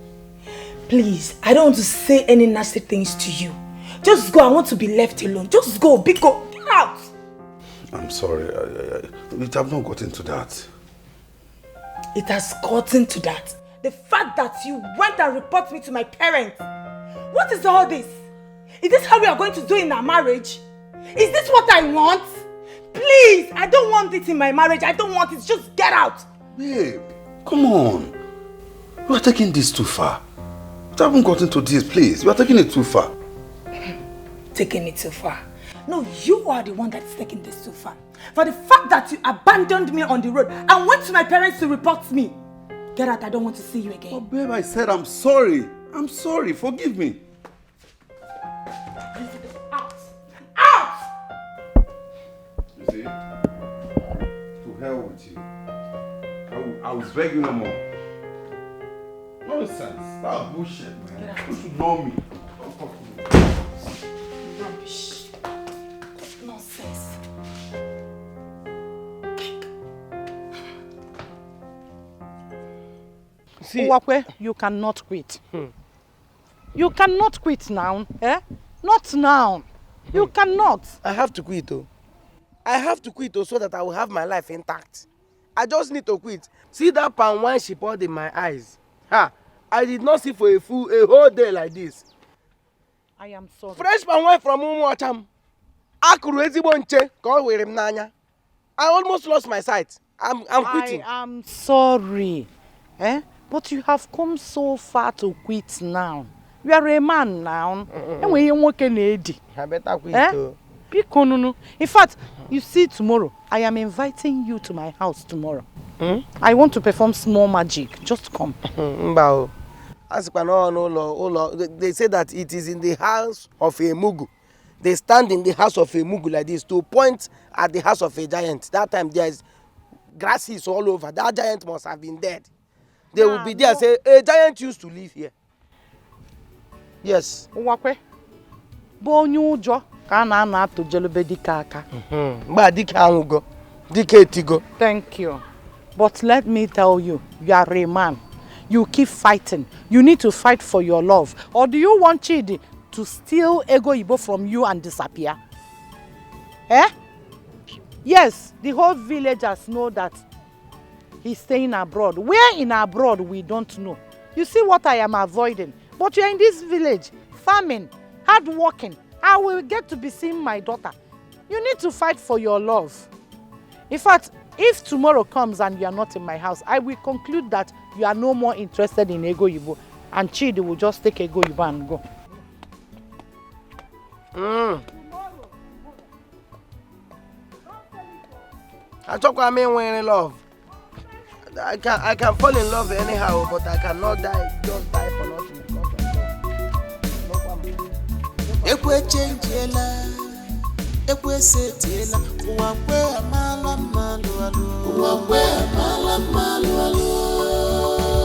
Please, I don't want to say any nasty things to you. Just go. I want to be left alone. Just go. Biko, get out. I'm sorry. It have not gotten to that. It has gotten to that. The fact that you went and reported me to my parents. What is all this? Is this how we are going to do in our marriage? Is this what I want? Please, I don't want it in my marriage. I don't want it. Just get out. Babe, come on. You are taking this too far. You haven't gotten to this, please. You are taking it too far. Taking it too far? No, you are the one that is taking this too far. For the fact that you abandoned me on the road and went to my parents to report me. Get out. I don't want to see you again. Oh, babe, I said I'm sorry. I'm sorry. Forgive me. You see? To hell with you. I will beg you no more. Nonsense. That's bullshit, man. You should know me. Don't talk to me. Rubbish. Nonsense. See, Uwakwe, you cannot quit. You cannot quit now. Eh? Not now. You cannot. I have to quit though. I have to quit though so that I will have my life intact. I just need to quit. See that palm wine she poured in my eyes. Ha! I did not see for a whole day like this. I am sorry. Fresh palm wine from Umuacham. I almost lost my sight. I'm quitting. I am sorry. Eh? But you have come so far to quit now. You are a man now. And when you work in I better quit. In fact, you see tomorrow, I am inviting you to my house tomorrow. I want to perform small magic. Just come. They say that it is in the house of a Mugu. They stand in the house of a Mugu like this to point at the house of a giant. That time there is grasses all over. That giant must have been dead. They will be there and say, a giant used to live here. Yes. Wakwe. Bonyu ujo kana na to jelube Dikeh aka. Ba Dikeh anwugo. Dikeh etigo. Thank you. But let me tell you, you are a man. You keep fighting. You need to fight for your love. Or do you want Chidi to steal Ego Ibo from you and disappear? Eh? Yes, the whole villagers know that he's staying abroad. Where in abroad, we don't know. You see what I am avoiding. But you're in this village, farming, hardworking. I will get to be seeing my daughter. You need to fight for your love. In fact, if tomorrow comes and you are not in my house, I will conclude that you are no more interested in Ego Ibo, and Chidi will just take Ego Ibo and go. I talk about me when in love. I can fall in love anyhow, but I cannot just die for nothing. Ekwe change ekwe setiela uwakwe amala malu alu uwakwe amala malu alu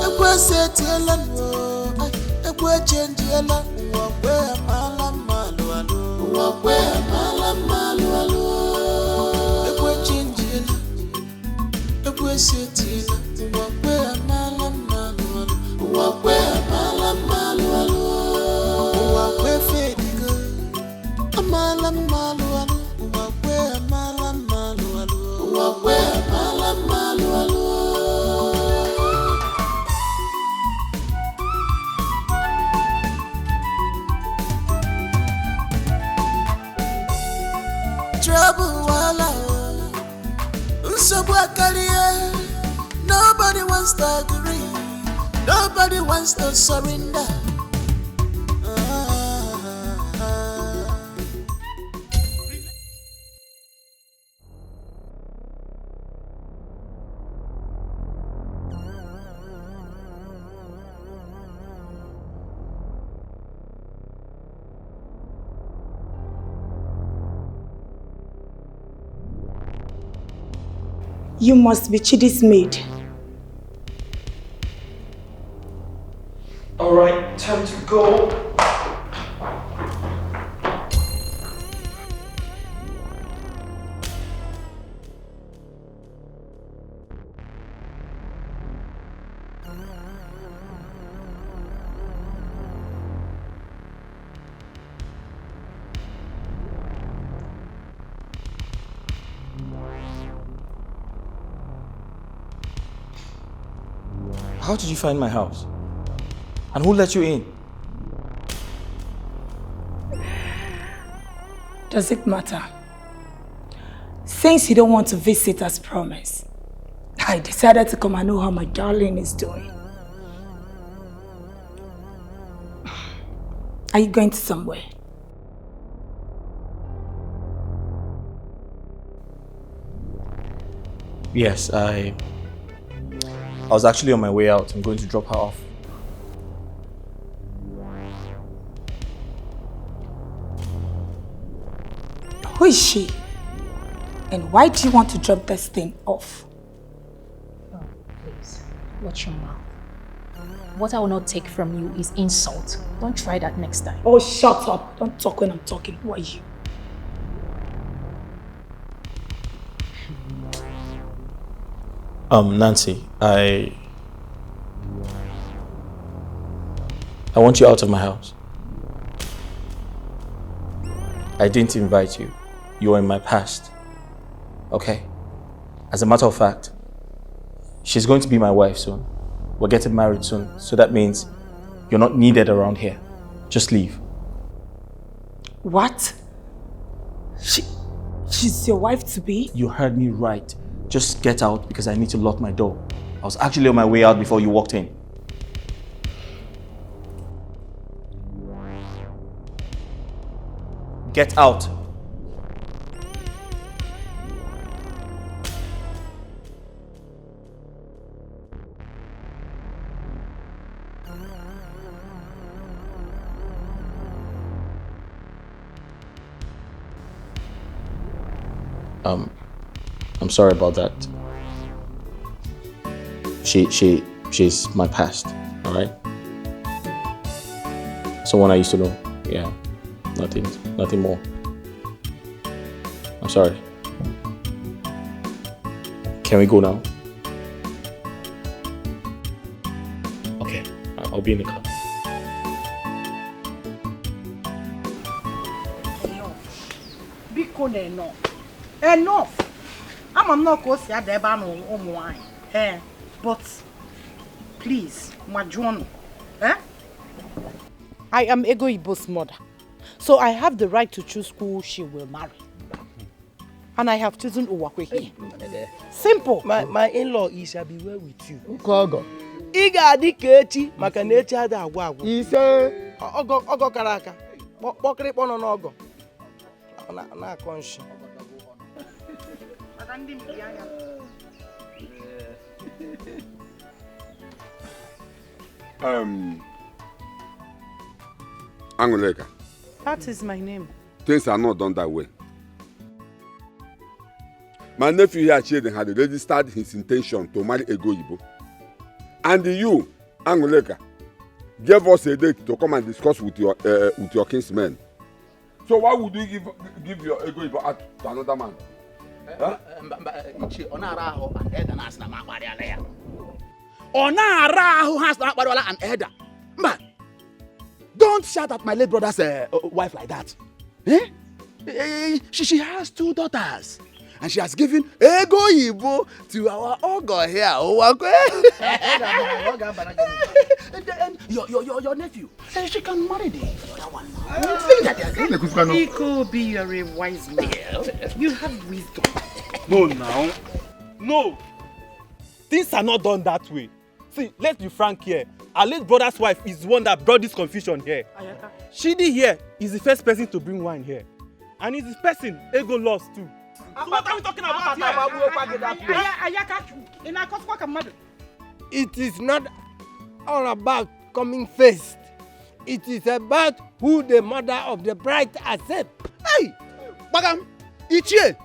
ekwe setiela ekwe change uwakwe amala malu alu uwakwe amala malu alu ekwe change ekwe setiela uwakwe amala malu alu uwakwe amala malu alu uwakwe fediga amala malu alu uwakwe amala malu alu uwakwe amala malu alu. Trouble wala unsogbu akalie. Nobody wants to agree. Nobody wants to surrender. You must be Chidi's maid. All right, time to go. How did you find my house? And who let you in? Does it matter? Since you don't want to visit as promised, I decided to come and know how my darling is doing. Are you going to somewhere? Yes, I was actually on my way out. I'm going to drop her off. Who is she? And why do you want to drop this thing off? Oh, please, watch your mouth. What I will not take from you is insult. Don't try that next time. Oh, shut up. Don't talk when I'm talking. Who are you? Nancy, I want you out of my house. I didn't invite you. You are in my past. Okay? As a matter of fact, she's going to be my wife soon. We're getting married soon. So that means you're not needed around here. Just leave. What? She's your wife to be? You heard me right. Just get out because I need to lock my door. I was actually on my way out before you walked in. Get out. I'm sorry about that. She She's my past, alright? Someone I used to know. Yeah. Nothing more. I'm sorry. Can we go now? Okay, I'll be in the car. Biko na enough. I'm not going to say that I'm but please, Majuano. I am Ego Ibo's mother, so I have the right to choose who she will marry. And I have chosen Uwakwe. Simple. My in-law shall be well with you. Kogo. Iga Dikeh maka na echi ada agwa agwa. Ise ogo karaka. Kpokiri kpono na ogo. Na konshi. Angoleka. That is my name. Things are not done that way. My nephew here, Chidi, had already started his intention to marry Ego Ibo. And you, Angoleka, gave us a date to come and discuss with your kinsmen. So why would you give your Ego Ibo out to another man? Man, don't shout at my late brother's wife like that. She has 2 daughters. And she has given Ego Ibo to our Ogo here. Your nephew. She can marry the other one. Iko, you're a wise man. You have wisdom. No, now. No. Things are not done that way. See, let's be frank here. Our late brother's wife is the one that brought this confusion here. Ayaka. Chidi here is the first person to bring wine here. And he's the person Ego lost too. So what are we talking about here? It is not all about coming first. It is about who the mother of the bride accepts. Hey! Bagam! Ichie!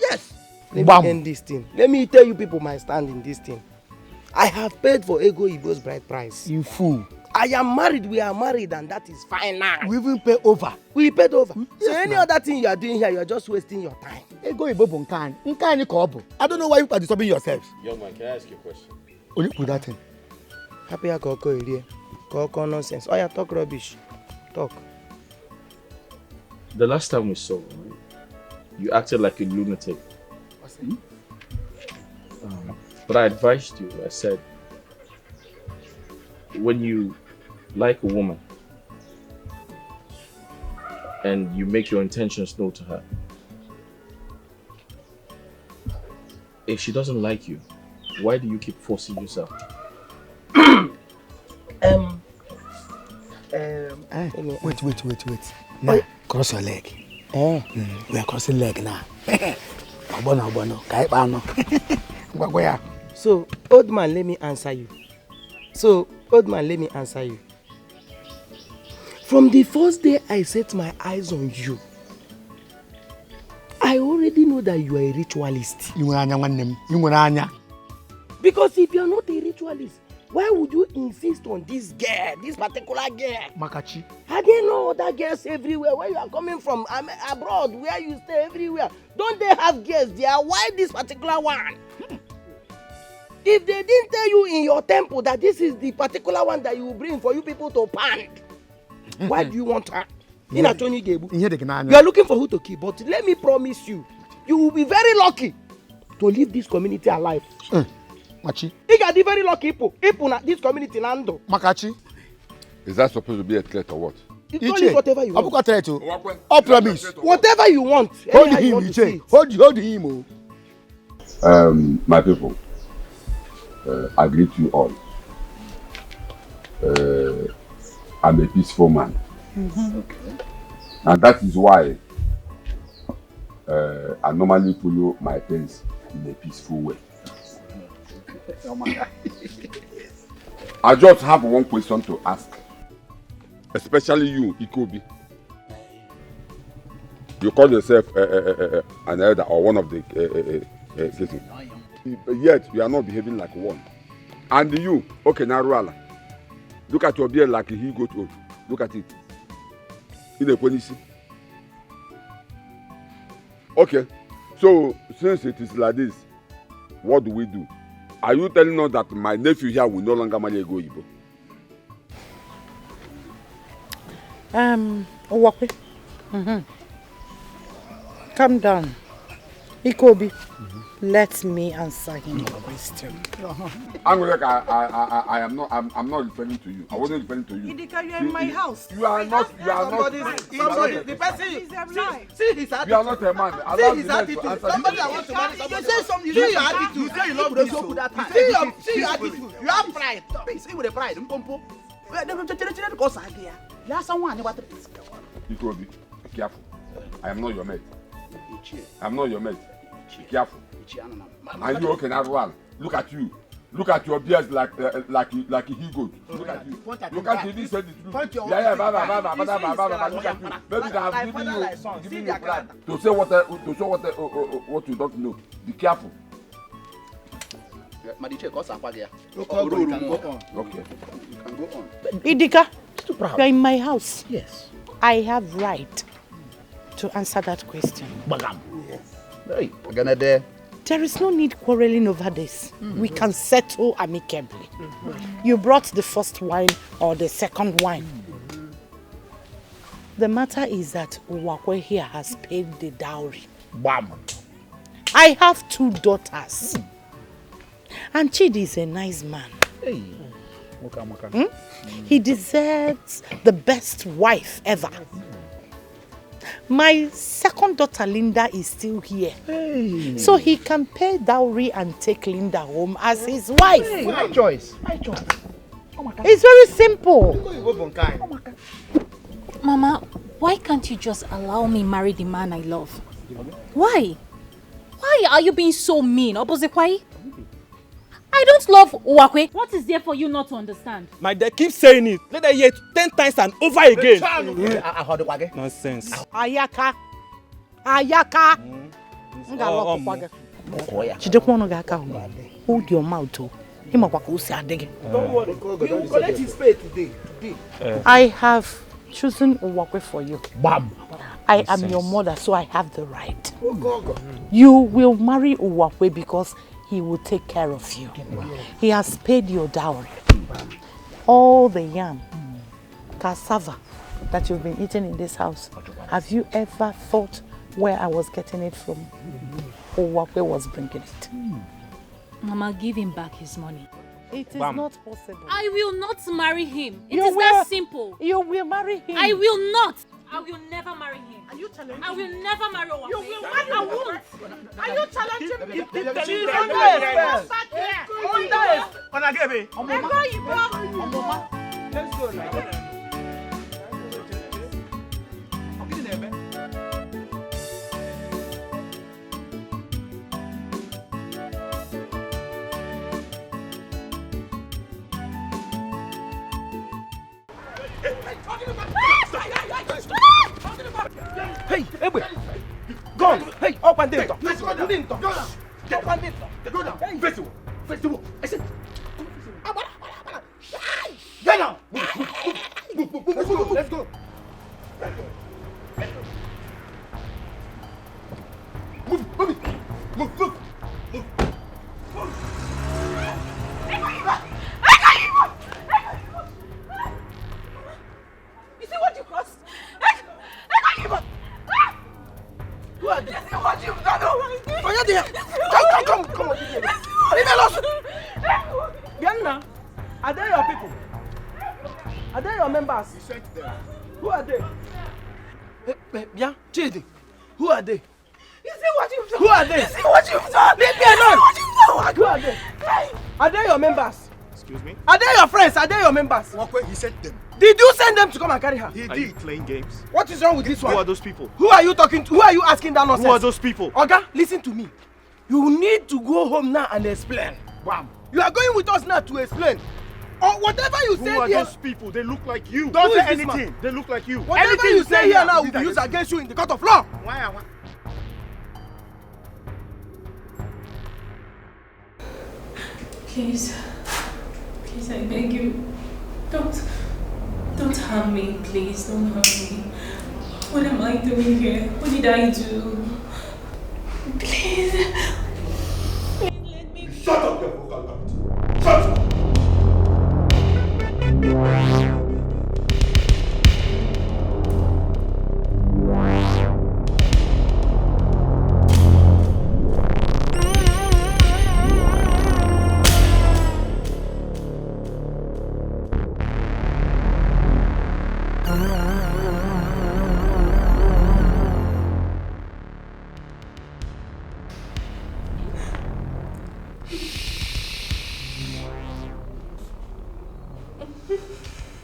Yes! Let me end this thing. Let me tell you people my stand in this thing. I have paid for Ego Ibo's bride price. You fool. I am married, we are married, and that is fine now. We will pay over. We paid over. Yes, so any other thing you are doing here, you are just wasting your time. Ego Ibo Bunkan. I don't know why you are disturbing yourselves. Young man, can I ask you a question? Only put that in. Happy Akoko here. Koko nonsense. Oh yeah, talk rubbish. Talk. The last time we saw, you acted like a lunatic. But I advised you, I said, when you like a woman and you make your intentions known to her, if she doesn't like you, why do you keep forcing yourself? Wait. Now, cross your leg. We are crossing leg now. So, old man, let me answer you. From the first day I set my eyes on you, I already know that you are a ritualist. Because if you are not a ritualist, why would you insist on this girl, this particular girl? Makachi. Are there no other girls everywhere? Where you are coming from, abroad, where you stay everywhere? Don't they have girls there? Why this particular one? If they didn't tell you in your temple that this is the particular one that you will bring for you people to pound, why do you want her? You are looking for who to keep, but let me promise you, you will be very lucky to leave this community alive. Machi. You got the very lucky people na this community nando. Makachi. Is that supposed to be a threat or what? You call it whatever you want. All promise. Whatever you want. Hold him, Iche. Hold him. My people, I greet you all. I'm a peaceful man. Okay. And that is why I normally follow my things in a peaceful way. I just have one question to ask, especially you, Ikobi. You call yourself an elder or one of the citizens. Yet you are not behaving like one. And you, okay, now Ruala. Look at your beard like he got old. Look at it. In the policy. Okay. So since it is like this, what do we do? Are you telling us that my nephew here will no longer marry a Igbo? Owakwe. Calm down. Ikobi, let me answer him the question. I'm not referring to you. I wasn't referring to you. Idika, you are in my house. You are not. The person is a lie. See his attitude. You are not a man. See his attitude. Somebody I want to marry. You say something. You see your attitude. You say you love this. See your attitude. You have pride. See with the pride. Ikobi, be careful. I am not your mate. I am not your mate. Be careful. And you okay now, one? Look at you. Look at your beard like he goat. Look at you. Look at you. This said the truth. Yeah, look at you. Maybe they have given you pride to say what you don't know. Be careful. Okay. You can go on. Idika, you are in my house. Yes. I have right to answer that question. Yes. Hey, there is no need quarreling over this. We can settle amicably. You brought the first wine or the second wine. The matter is that Uwakwe here has paid the dowry. Bam. I have 2 daughters. And Chidi is a nice man. Hey. He deserves the best wife ever. My second daughter Linda is still here. Hey. So he can pay dowry and take Linda home as his wife. Hey. My choice. It's very simple. Mama, why can't you just allow me marry the man I love? Why? Why are you being so mean, Obozekwai? I don't love Uwakwe. What is there for you not to understand? My dad keeps saying it. Let her hear it 10 times and over again. Nonsense. Ayaka. Hold your mouth. Don't worry. You collect his pay today. I have chosen Uwakwe for you. Bam. I am your mother, so I have the right. You will marry Uwakwe because he will take care of you. He has paid your dowry. All the yam, cassava that you've been eating in this house, have you ever thought where I was getting it from? Uwakwe was bringing it. Mama, give him back his money. It is not possible. I will not marry him. It is that simple. You will marry him. I will not. I will never marry him. Are you challenging me? I will never marry Uwakwe. You will marry I won't. Are you challenging me? She's Let's go now. Hey, Ebe! Go on! Hey, up and down! Let's go down! Up and down! Go down! Face the wall! I said... Get down! Move! Let's go! Move! You see what you crossed? Who are they? You see what you've done? Oh, you're there. Come on. Leave me alone. Bianna, are they your people? Are they your members? You sent them. Who are they? Bien, Chidi. Who are they? You see what you've done? Who are they? You see what you've done? Leave me alone. Who are they? Are they your members? Excuse me? Are they your friends? Are they your members? Wakwe, he sent them. Did you send them to come and carry her? He did. You playing games? What is wrong with this one? Who are those people? Who are you talking to? Who are you asking that nonsense? Who are those people? Oga, listen to me. You need to go home now and explain. Bam. You are going with us now to explain. Or whatever you say here. Who are those people? They look like you. Don't say anything. They look like you. Whatever anything you say here now will be used against you in the court of law. Why? Please. Please, I beg you. Don't harm me, please. Don't harm me. What am I doing here? What did I do? Please. Please let me. Shut up, you vocal cavity. Shut up.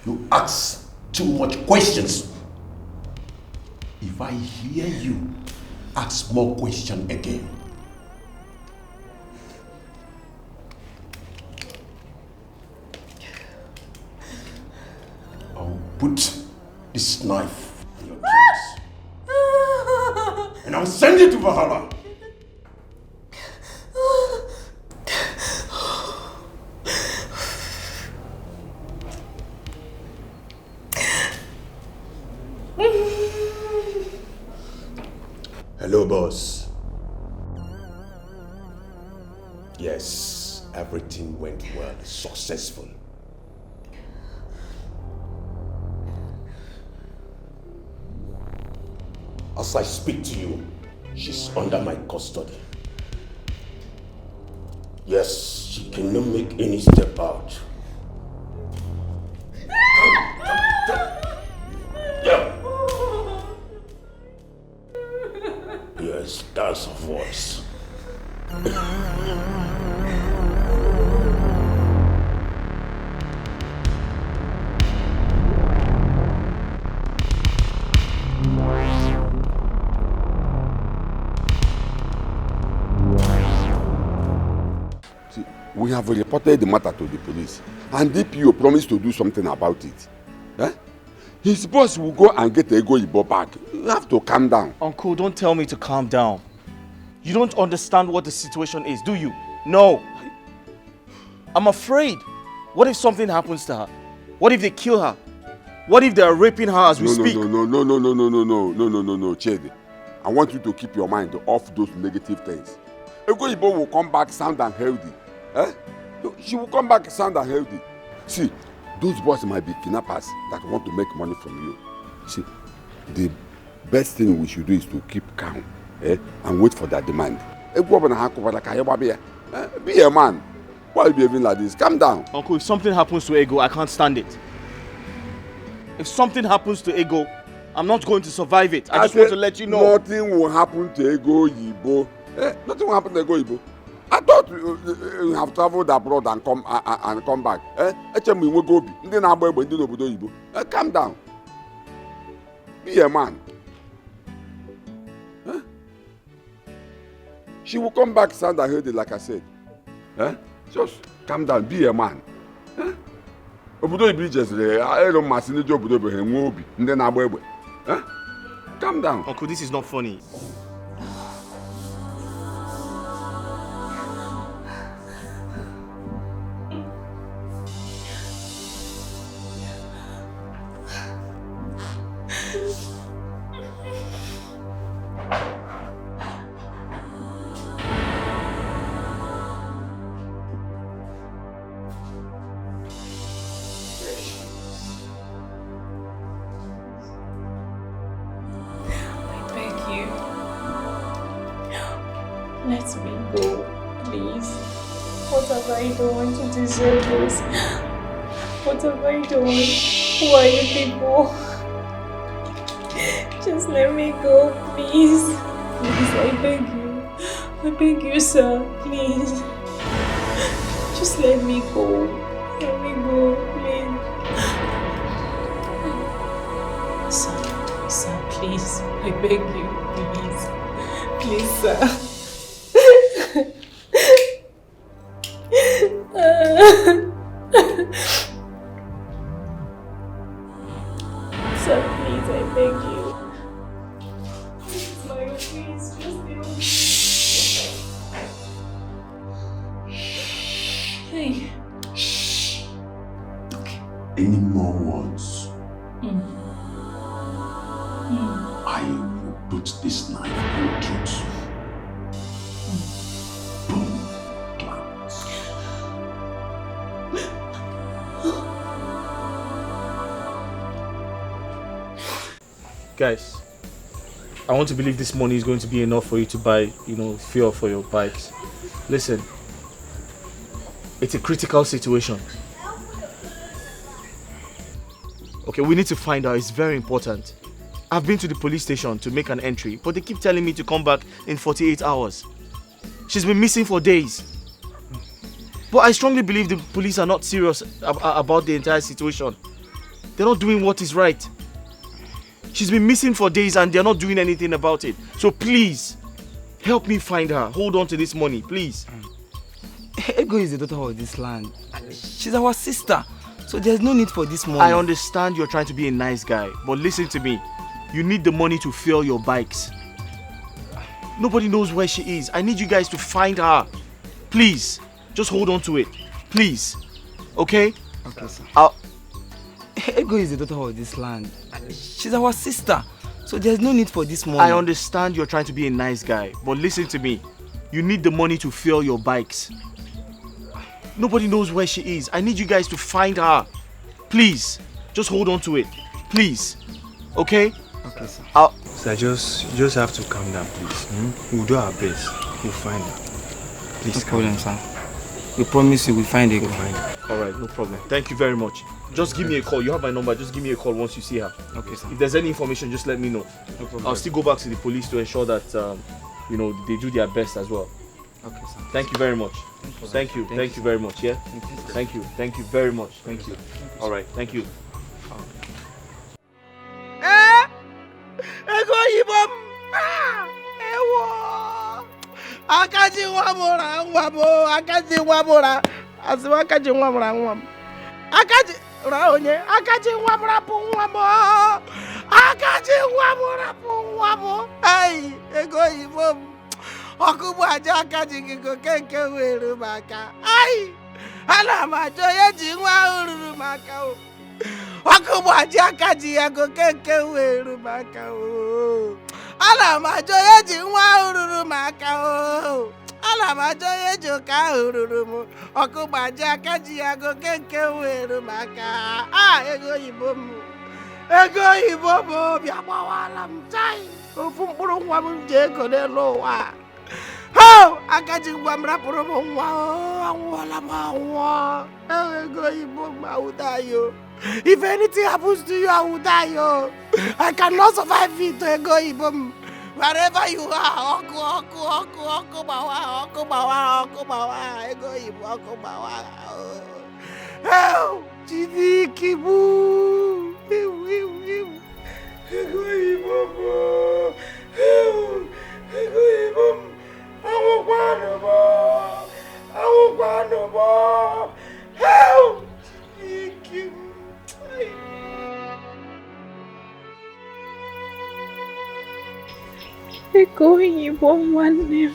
You ask too much questions. If I hear you ask more questions again, I'll put this knife in your chest and I'll send you to Valhalla. Hello, boss. Yes, everything went well, successful. As I speak to you, she's under my custody. Yes, she cannot make any step out. Yeah. Yes, that's her voice. See, we have reported the matter to the police, and DPO promised to do something about it. Eh? His boss will go and get Ego Ibo back. You have to calm down. Uncle, don't tell me to calm down. You don't understand what the situation is, do you? No. I'm afraid. What if something happens to her? What if they kill her? What if they are raping her as we speak? No, Chidi. I want you to keep your mind off those negative things. Ego Ibo will come back sound and healthy. Eh? She will come back sound and healthy. See, those boys might be kidnappers that want to make money from you. See, the best thing we should do is to keep calm, and wait for their demand. Be a man. Why are you behaving like this? Calm down. Uncle, if something happens to Ego, I can't stand it. If something happens to Ego, I'm not going to survive it. I just want to let you know. Nothing will happen to Ego Yibo. Nothing will happen to Ego Yibo. I thought you have traveled abroad and come back. Calm down. Be a man. She will come back sound and healthy, like I said. Just calm down. Be a man. Calm down. Uncle, this is not funny. Let me go, please. What have I done to deserve this? What have I done? Who are you people? Just let me go, please. Please, I beg you. I beg you, sir. Please. Just let me go. Let me go, please. Sir, please. I beg you, please. Please, sir. Sir, please, I beg you. My please, just Hey. Shh. Okay. Any more words? I will put this knife in your throat. Boom. Glance. Guys, I want to believe this money is going to be enough for you to buy, fuel for your bikes. Listen, it's a critical situation. Okay, we need to find out. It's very important. I've been to the police station to make an entry, but they keep telling me to come back in 48 hours. She's been missing for days. But I strongly believe the police are not serious about the entire situation. They're not doing what is right. She's been missing for days and they're not doing anything about it. So please, help me find her. Hold on to this money, please. Ego is the daughter of this land. She's our sister. So there's no need for this money. I understand you're trying to be a nice guy, but listen to me. You need the money to fuel your bikes. Nobody knows where she is. I need you guys to find her. Please, just hold on to it. Please. Okay? Okay, sir. Ego is the daughter of this land. She's our sister. So there's no need for this money. I understand you're trying to be a nice guy, but listen to me. You need the money to fuel your bikes. Nobody knows where she is. I need you guys to find her. Please, just hold on to it. Please. Okay? Okay, sir. Sir, just have to calm down, please. We'll do our best. We'll find her. Please, no problem, sir. We promise you we'll find her. Alright, no problem. Thank you very much. Just give me a call. You have my number. Just give me a call once you see her. Okay, sir. If there's any information, just let me know. No problem. I'll still go back to the police to ensure that they do their best as well. Okay, sir. Thank you very much. Thank you. Thank you. Very much. Yeah. Thank you, sir. Thank you. Thank you very much. Thank you. All right. Thank you. Ego yibom. Ewo. Akaji wamora wabo. Akaji wamora. Asima akaji wamora wam. Akaji raonye. Akaji wamora pu wamo. Akaji wamora pu wamo. Hey, ego yibom. Okubu aja akaji kiko kenke weru maka. Ay. Ala majo yeji wa ururu maka o. Okubu aja akaji yago kenke weru maka o. Ala majo yeji wa ururu maka o. Ala majo yejo ka ururu mu. Okubu aja akaji yago kenke weru maka. Ah, ego ibomu. Ego ibomu biakwa wala mtai. Ofu mkpụrụ nwa m je ego n'elu ụwa. Oh, akaji gwamra poromo nwa anwụọla m anwụọ. Ego Igbo ma udayo. If anything happens to you, I will die. I cannot survive it. Ego Igbo. Wherever you are, oku bawa. Ego Igbo oku bawa. Oh, Chidi kibu. Ego Igbo. Ego Igbo. I will go. Help! Thank you. Ego Igbo nwanne.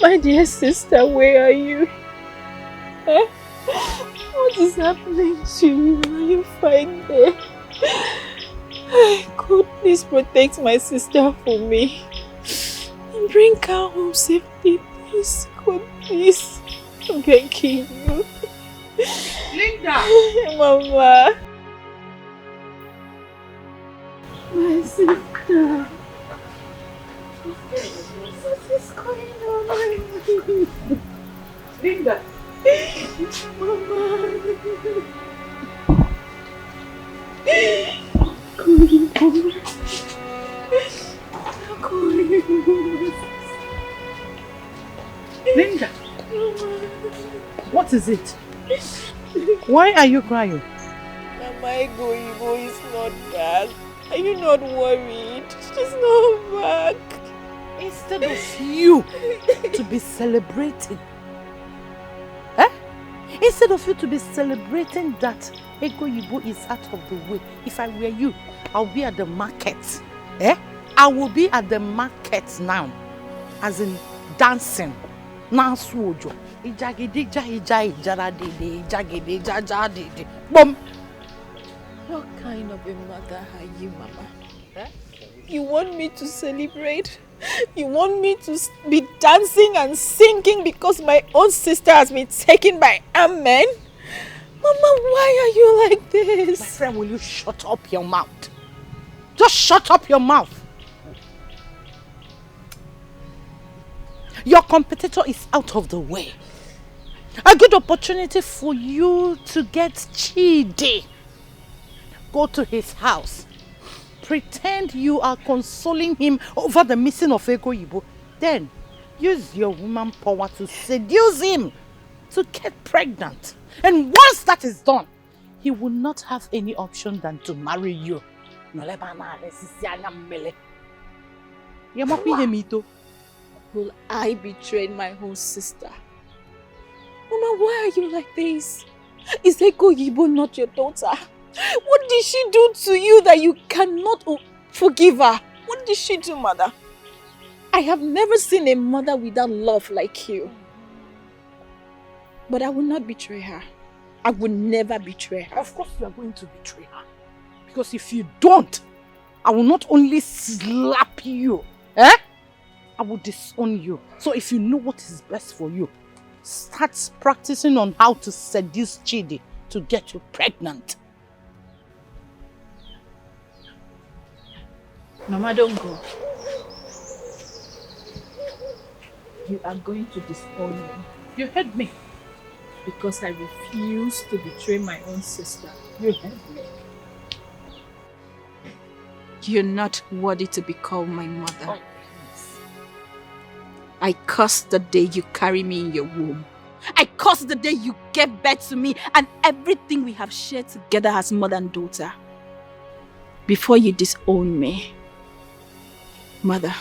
My dear sister, where are you? Huh? What is happening to you? Are you fine there? God, please protect my sister for me. Bring her home safely, please. God, please. I'm begging you. Linda! Mama. My sister. What is going on? Linda! Mama. Linda! What is it? Why are you crying? Mama, Ego is not back. Are you not worried? She's not back. Instead of you to be celebrating, instead of you to be celebrating that Ego is out of the way, if I were you, I'll be at the market. I will be at the market now, as in dancing. Boom. What kind of a mother are you, Mama? Eh? You want me to celebrate? You want me to be dancing and singing because my own sister has been taken by a man? Mama, why are you like this? My friend, will you shut up your mouth? Just shut up your mouth. Your competitor is out of the way. A good opportunity for you to get Chidi. Go to his house. Pretend you are consoling him over the missing of Ego Yibo. Then use your woman power to seduce him to get pregnant. And once that is done, he will not have any option than to marry you. Will I betray my own sister? Mama, why are you like this? Is Ego Yibo not your daughter? What did she do to you that you cannot forgive her? What did she do, Mother? I have never seen a mother without love like you. But I will not betray her. I will never betray her. Of course you are going to betray her. Because if you don't, I will not only slap you, I will disown you. So if you know what is best for you, start practicing on how to seduce Chidi to get you pregnant. Mama, don't go. You are going to disown me. You heard me. Because I refuse to betray my own sister. You heard me. You're not worthy to be called my mother. Oh, I curse the day you carry me in your womb. I curse the day you gave birth to me and everything we have shared together as mother and daughter. Before you disown me, Mother,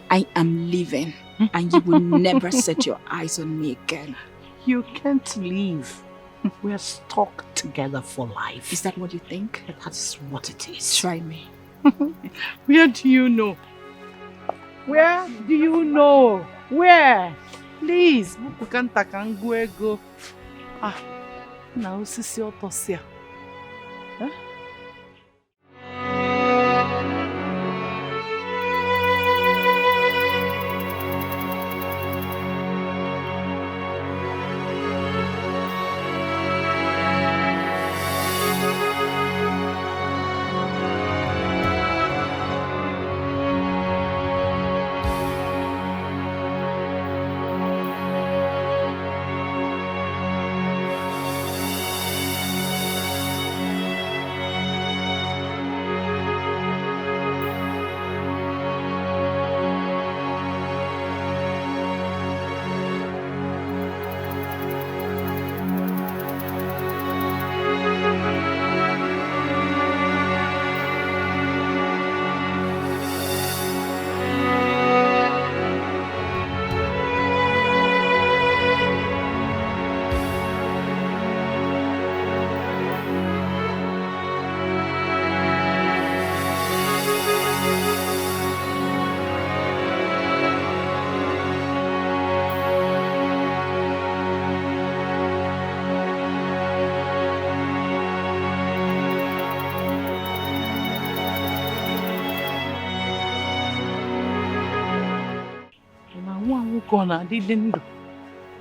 I am leaving and you will never set your eyes on me again. You can't leave. We're stuck together for life. Is that what you think? That's what it is. Try me. Where do you know? Where do you know? Where? Please. Go. Ah, now sisi otosia. Huh?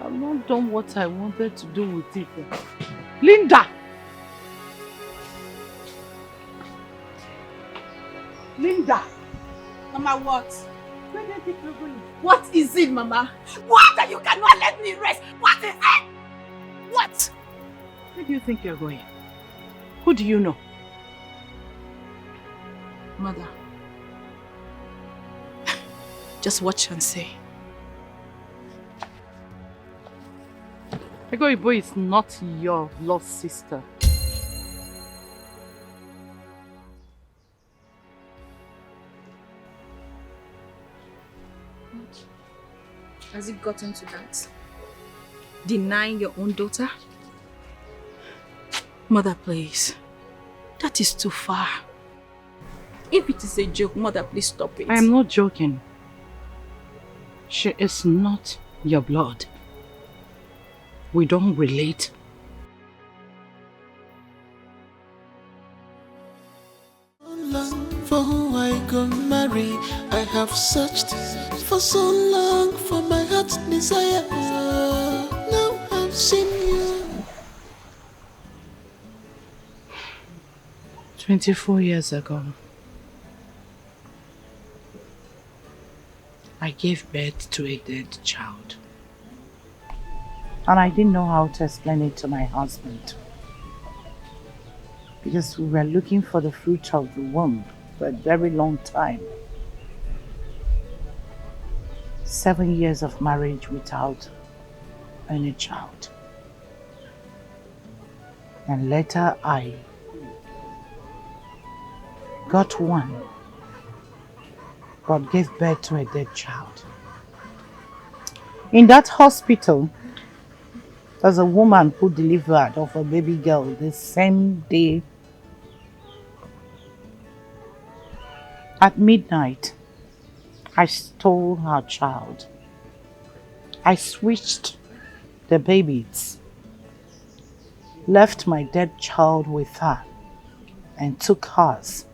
I've not done what I wanted to do with it. Linda! Linda! Mama, what? Where do you think you're going? What is it, Mama? What? That you cannot let me rest? What is it? What? Where do you think you're going? Who do you know? Mother. Just watch and see. Ego Ibo is not your lost sister. Has it gotten to that? Denying your own daughter? Mother, please. That is too far. If it is a joke, Mother, please stop it. I am not joking. She is not your blood. We don't relate. For who I go marry, I have searched for so long for my heart's desire. Now I've seen you. 24 years ago, I gave birth to a dead child. And I didn't know how to explain it to my husband. Because we were looking for the fruit of the womb for a very long time. 7 years of marriage without any child. And later I got one, but gave birth to a dead child. In that hospital, there's a woman who delivered of a baby girl the same day. At midnight, I stole her child. I switched the babies, left my dead child with her, and took hers.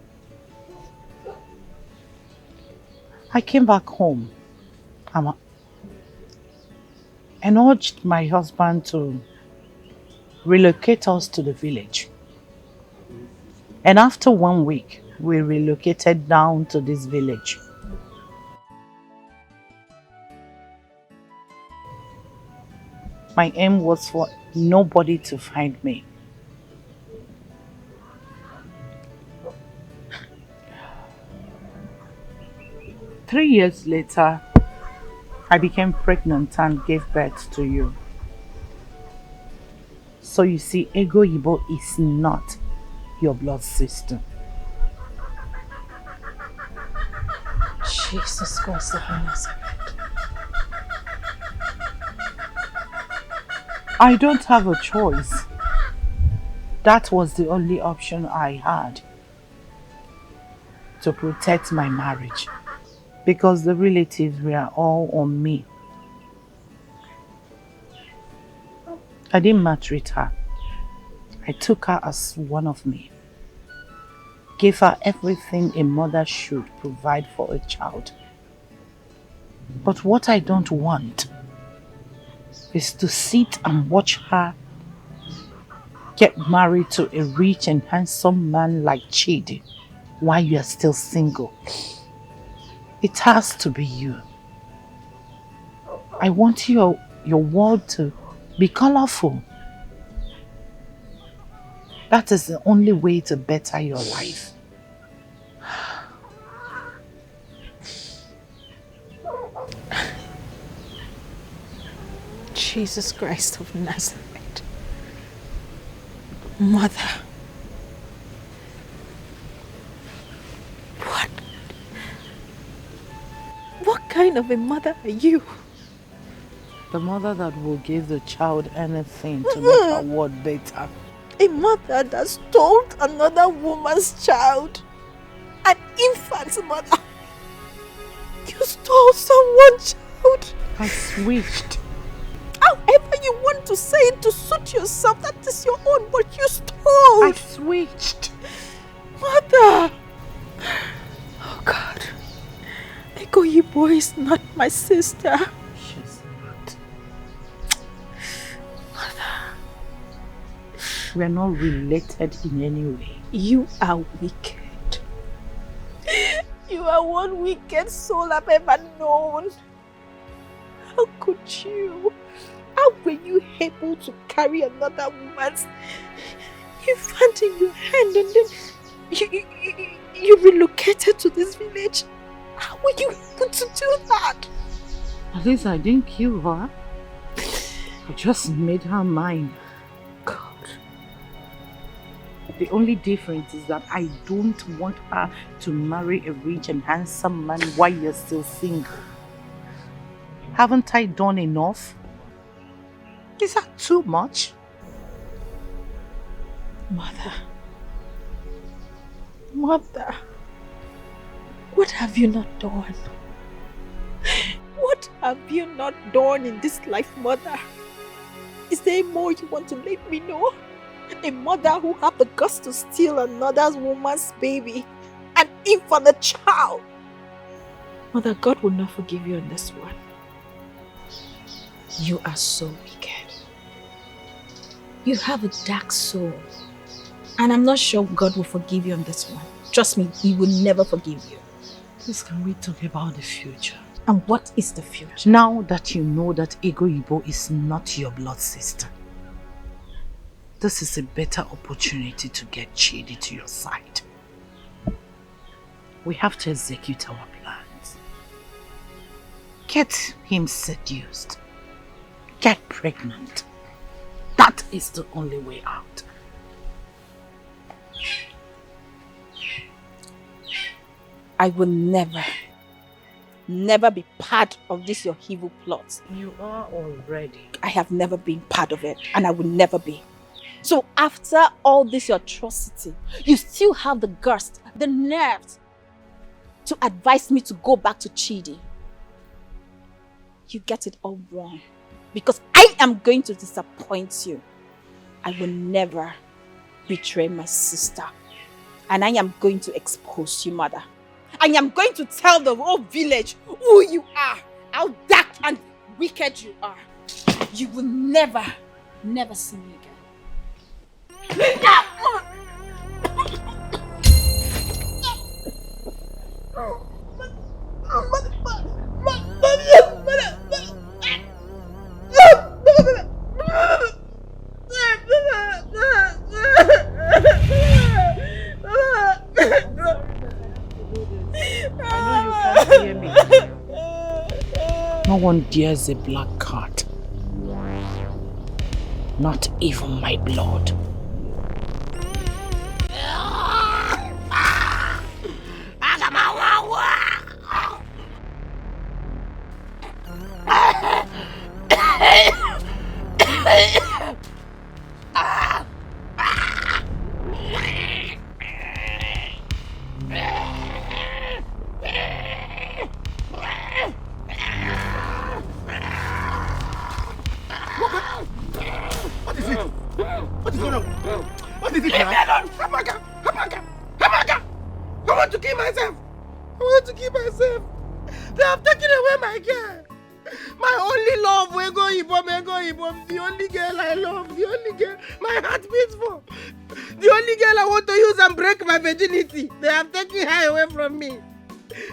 I came back home and urged my husband to relocate us to the village. And after 1 week, we relocated down to this village. My aim was for nobody to find me. Three years later, I became pregnant and gave birth to you. So you see, Ego Yibo is not your blood sister. Jesus Christ of Nazareth. I don't have a choice. That was the only option I had to protect my marriage, because the relatives were all on me. I didn't maltreat her. I took her as one of me. Gave her everything a mother should provide for a child. But what I don't want is to sit and watch her get married to a rich and handsome man like Chidi while you are still single. It has to be you. I want your world to be colorful. That is the only way to better your life. Jesus Christ of Nazareth. Mother. What kind of a mother are you? The mother that will give the child anything to make her world better. A mother that stole another woman's child. An infant mother. You stole someone's child. I switched. However you want to say it to suit yourself, that is your own, but you stole. I switched. Mother. Oh God. Ego Yibo is not my sister. She's not. Mother. We are not related in any way. You are wicked. You are one wicked soul I've ever known. How could you? How were you able to carry another woman's infant in your hand and then you relocated to this village? How were you able to do that? At least I didn't kill her. I just made her mine. God. The only difference is that I don't want her to marry a rich and handsome man while you're still single. Haven't I done enough? Is that too much? Mother. Mother. What have you not done? What have you not done in this life, Mother? Is there more you want to let me know? A mother who had the guts to steal another woman's baby, an infant child. Mother, God will not forgive you on this one. You are so wicked. You have a dark soul. And I'm not sure God will forgive you on this one. Trust me, He will never forgive you. Please, can we talk about the future? And what is the future? Now that you know that Ego Ibo is not your blood sister, this is a better opportunity to get Chidi to your side. We have to execute our plans. Get him seduced. Get pregnant. That is the only way out. I will never be part of this your evil plot. You are already. I have never been part of it, and I will never be. So after all this your atrocity, you still have the guts, the nerve to advise me to go back to Chidi. You get it all wrong. Because I am going to disappoint you. I will never betray my sister. And I am going to expose you, mother. I am going to tell the whole village who you are, how dark and wicked you are. You will never see me again. No one dares a black cat. Not even my blood. What is going on? What is it? Leave me alone! Hamaka! I want to kill myself! They have taken away my girl! My only love, the only girl I love, the only girl my heart beats for, the only girl I want to use and break my virginity. They have taken her away from me.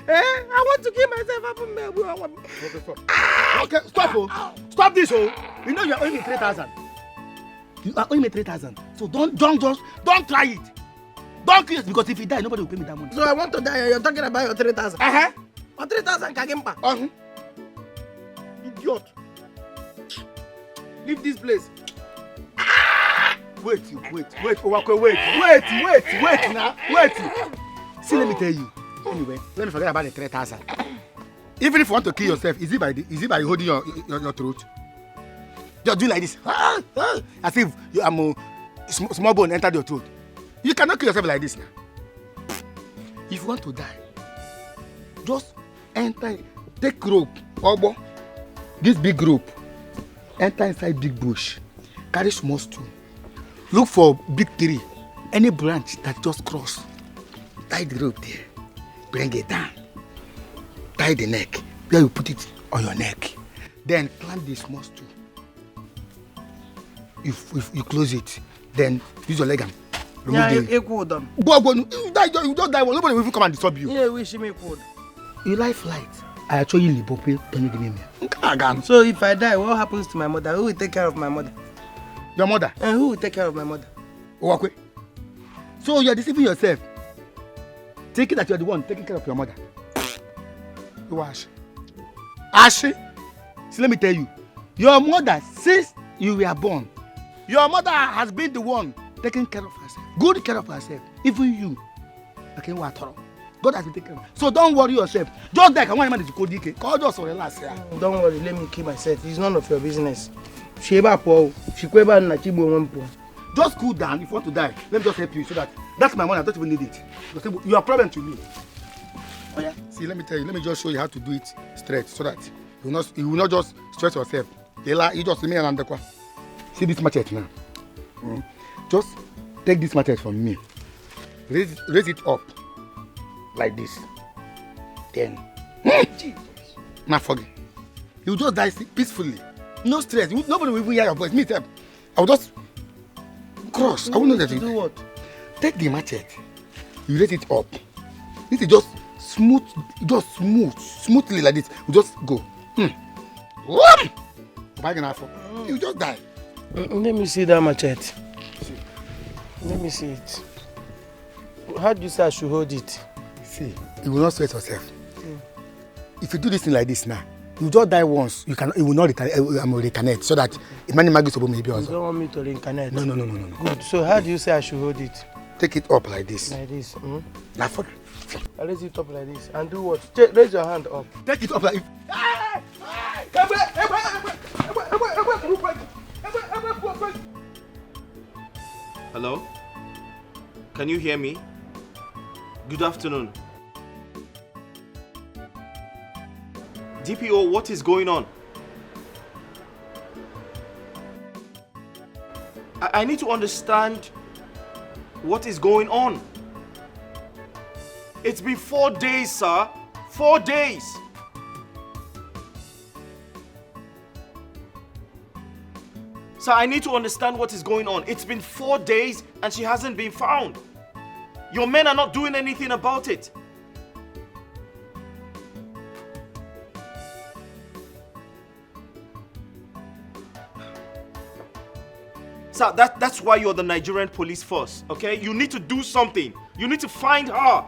I want to kill myself. Okay, stop, stop this, You know you're owing me 3,000. You are owing me 3,000. So don't try it. Don't kill it, because if you die, nobody will pay me that money. So I want to die. You're talking about your 3,000. Or 3,000 Kagimpa. Idiot. Leave this place. Wait, Owakwe, wait now. See, let me tell you. Anyway, let me forget about the 3,000. Even if you want to kill yourself, is it by holding your throat? Just do like this. As if you are small bone entered your throat. You cannot kill yourself like this now. If you want to die, just enter, take rope, obo, this big rope, enter inside big bush, carry small stone, look for big tree, any branch that just cross, tie the rope there, bring it down, tie the neck, where you put it on your neck, then climb the small stool. If you close it, then use your leg and remove the... Go, you don't die, nobody will even come and disturb you. Yeah, wish me could. You life light. I actually live me. So if I die, what happens to my mother? Who will take care of my mother? Your mother? And who will take care of my mother? Owakwe. So you're deceiving yourself. Thinking that you're the one taking care of your mother. You are Ashe. So let me tell you, your mother, since you were born, your mother has been the one taking care of herself. Good care of herself. Even you. Okay, what? God has been taking care of. So don't worry yourself. Just like I want him to call Dikeh. Call just relax here. Don't worry, let me keep myself. It's none of your business. Just cool down. If you want to die, let me just help you so that's my money. I don't even need it. You are a problem to me. Oh yeah. See, let me tell you. Let me just show you how to do it straight so that you will not just stress yourself. You just leave me around the corner. See this machete now. Just take this machete from me. Raise it up like this. Then, now forget. You just die peacefully. No stress. Nobody will even hear your voice. Me, I will just cross. I will not let you do what? Take the machete. You raise it up. This is just smoothly like this. You just go. You just die. Let me see that machete. Let me see it. How do you say I should hold it? See, you will not sweat yourself. If you do this thing like this now, you just die once. You will not reincarnate, so that Imani Magis will be also. You don't want me to reincarnate? No. Good. So how do you say I should hold it? Take it up like this. Like this. Now for. I raise it up like this. And do what? Raise your hand up. Take it up like. Hello? Can you hear me? Good afternoon. DPO, what is going on? I need to understand what is going on. It's been 4 days, sir. 4 days. Sir, I need to understand what is going on. It's been 4 days and she hasn't been found. Your men are not doing anything about it. Sir, that's why you're the Nigerian police force, okay? You need to do something. You need to find her.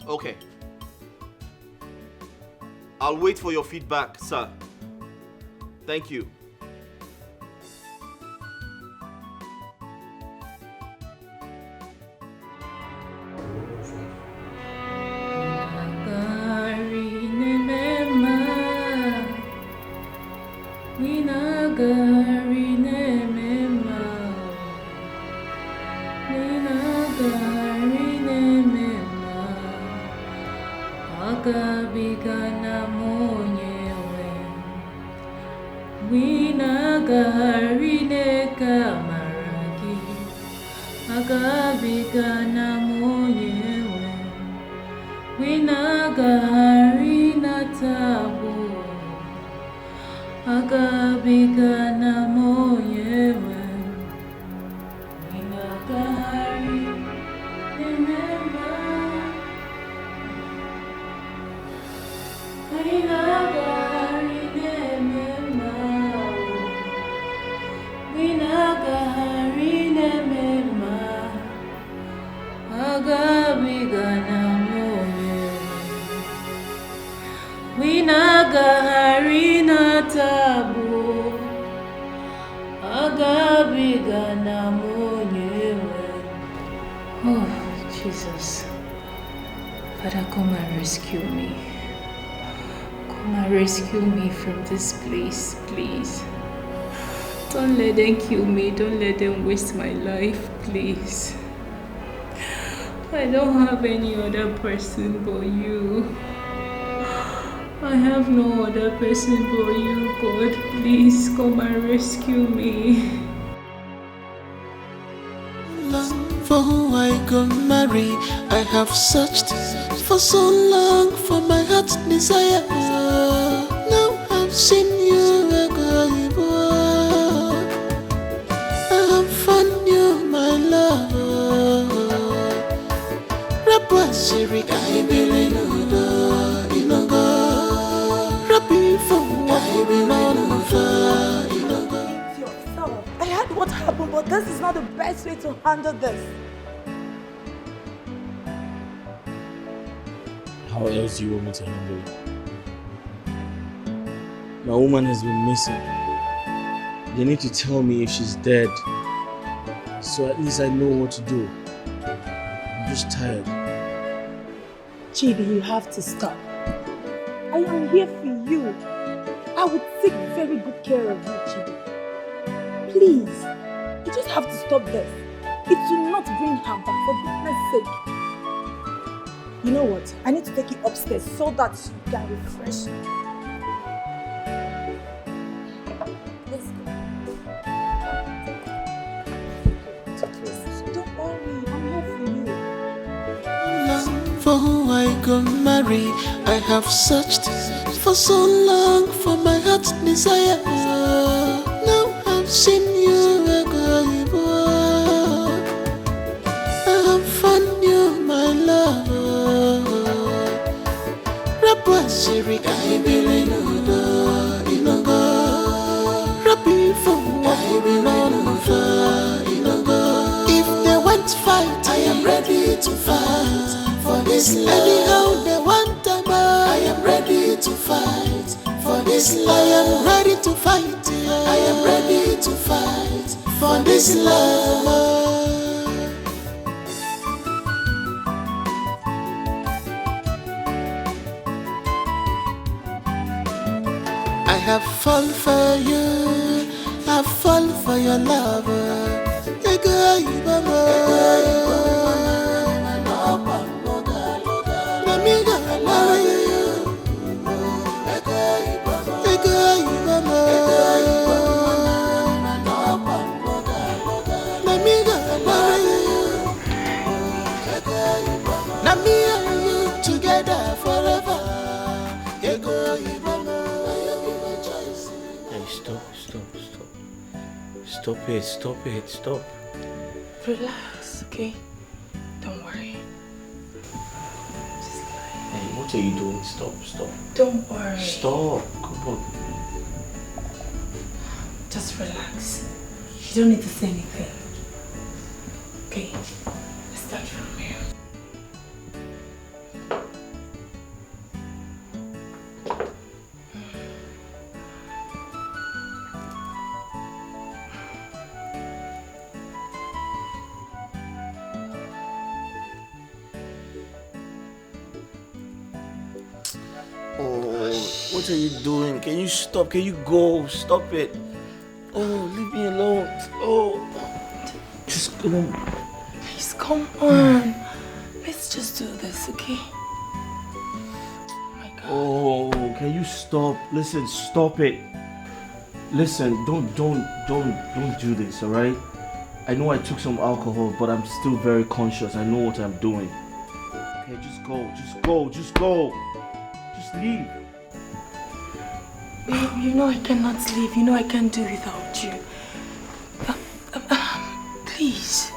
Okay. I'll wait for your feedback, sir. Thank you. Oh, Jesus. Father, come and rescue me. Come and rescue me from this place, please. Don't let them kill me. Don't let them waste my life, please. I don't have any other person but you. I have no other person but you, God. Please come and rescue me. For who I go marry, I have searched for so long for my heart's desire. Now I've seen you, I have found you, my love. I believe I heard what happened, but this is not the best way to handle this. How else do you want me to handle it? My woman has been missing. They need to tell me if she's dead, so at least I know what to do. I'm just tired. Chidi, you have to stop. I am here for you. I will take very good care of you, Chidi. Please, you just have to stop this. It will not bring her back, for You know what? I need to take you upstairs so that you can refresh. Let's go. Don't worry, I'm here for you. For who I go marry, I have searched for so long for my heart's desire. Now I've seen you, I have found you, my love. Rapper Siri, I believe Inogo. Rappi for I believe Inogo. If they want to fight, I am ready to fight. For this love, anyhow they want to buy, I am ready to fight. For this love, I am ready to fight. I am ready to fight. For this love. I have fallen for you, I fall for your love. Together forever. Hey, stop it. Relax, okay? Don't worry. Hey, what are you doing? Stop. Don't worry. Stop, come on. Just relax. You don't need to say anything. Okay, let's start from here. What are you doing? Can you stop? Can you go? Stop it. Oh, leave me alone. Oh, just go. Please, come on. Let's just do this, okay? Oh, can you stop? Listen, stop it. Listen, don't do this, all right? I know I took some alcohol, but I'm still very conscious. I know what I'm doing. Okay, just go. Just leave. Babe, you know I cannot leave. You know I can't do without you. Please.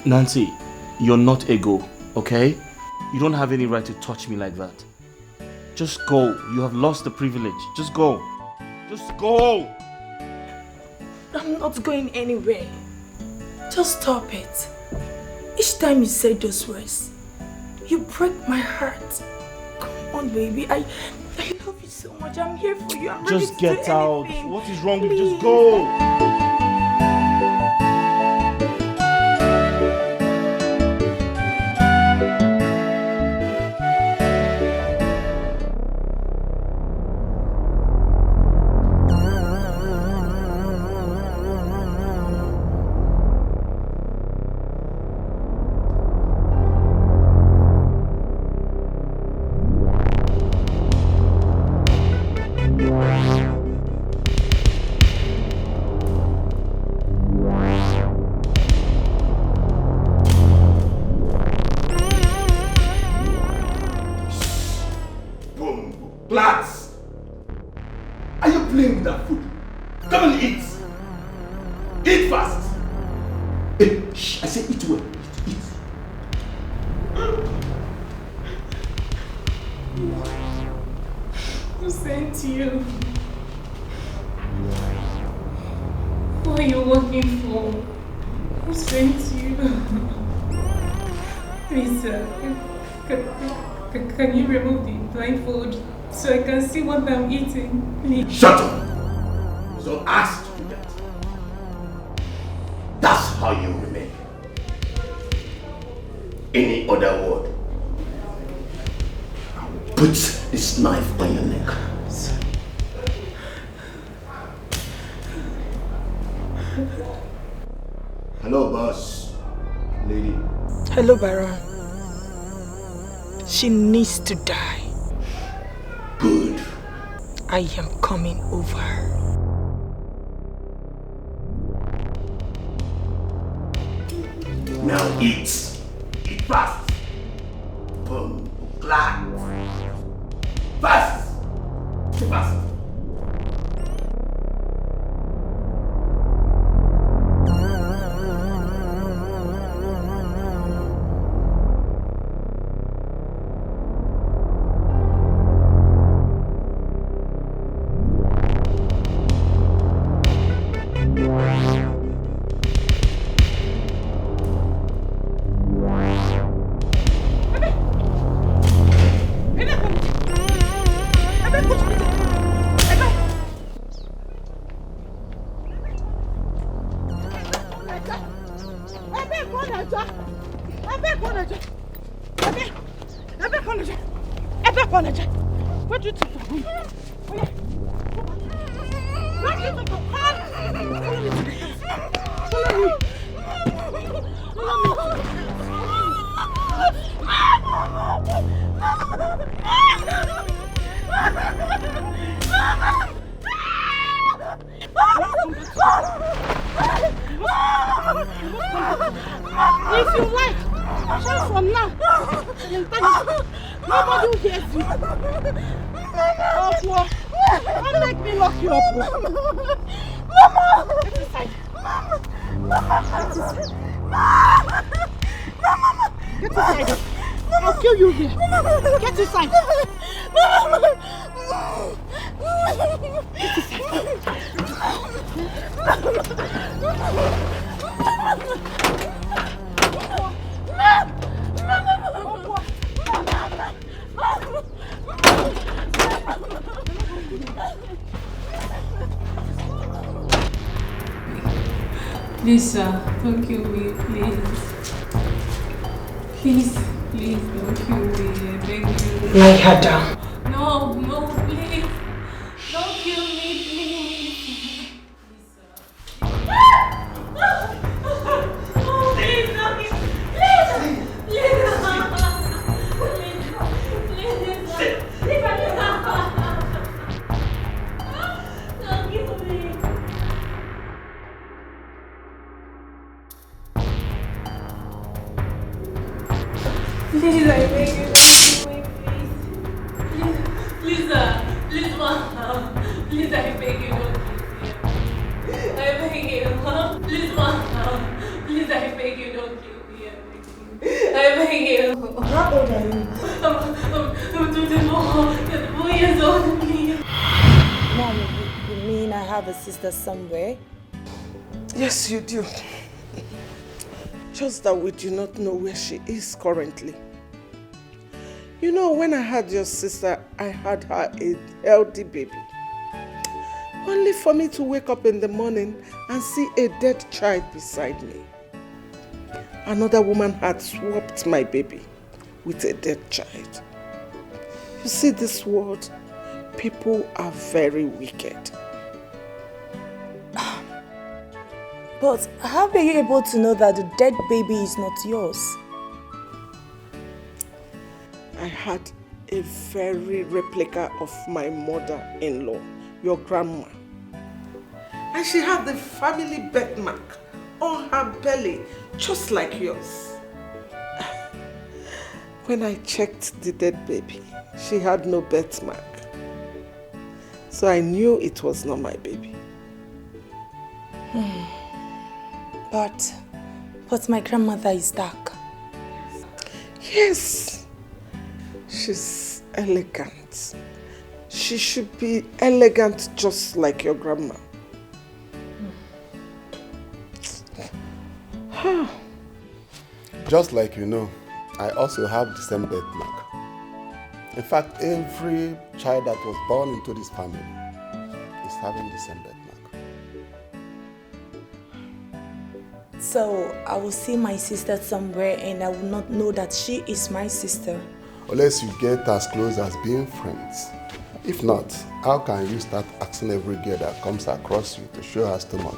Nancy, you're not ego, okay? You don't have any right to touch me like that. Just go. You have lost the privilege. Just go. Just go. I'm not going anywhere. Just stop it. Each time you say those words, you break my heart. Come on, baby. I love you so much. I'm here for you. I'm ready Just to get do out. anything. What is wrong with you? Please. Just go. Plants! Are you playing with that food? Come and eat! Eat fast! Hey, shh, I said eat well. Eat. Who sent you? Who are you working for? Who sent you? Please, can you remove the blindfold so I can see what I'm eating? Please. Shut up! So asked to do that. That's how you remain. Any other word, I will put this knife on your neck. Hello, boss. Lady. Hello, Baron. She needs to die. Good. I am coming over. Now eat. Eat fast. Boom. Glad. Fast. Fast. What do you think of me? What do you think of Follow me to the house. Follow me. If you like, shout from now. Nobody will hear you. Oh, don't make me lock you up. Mama! Get inside. Get inside. I'll kill you here. Get inside. Get inside. Lisa, don't kill me, please. Please, please don't kill me. I beg you. Lie her down. No, no, please. Don't kill me, please. Oh, please, don't kill me. Please, I beg you, please. Lisa, please, Mom. Please, I beg you, don't kill me. I beg you. Please, Mom. Please, I beg you, don't kill me. I beg you. How old are you? I'm 24 years old, please. Mom, you mean I have a sister somewhere? Yes, you do. Just that we do not know where she is currently. You know, when I had your sister, I had her a healthy baby. Only for me to wake up in the morning and see a dead child beside me. Another woman had swapped my baby with a dead child. You see, this world, people are very wicked. But how were you able to know that the dead baby is not yours? I had a very replica of my mother-in-law, your grandma. And she had the family birthmark on her belly, just like yours. When I checked the dead baby, she had no birthmark. So I knew it was not my baby. But my grandmother is dark. Yes, she's elegant. She should be elegant just like your grandma. Just like you know, I also have the same birthmark. In fact, every child that was born into this family is having the same birthmark. So I will see my sister somewhere and I will not know that she is my sister. Unless you get as close as being friends. If not, how can you start asking every girl that comes across you to show her stomach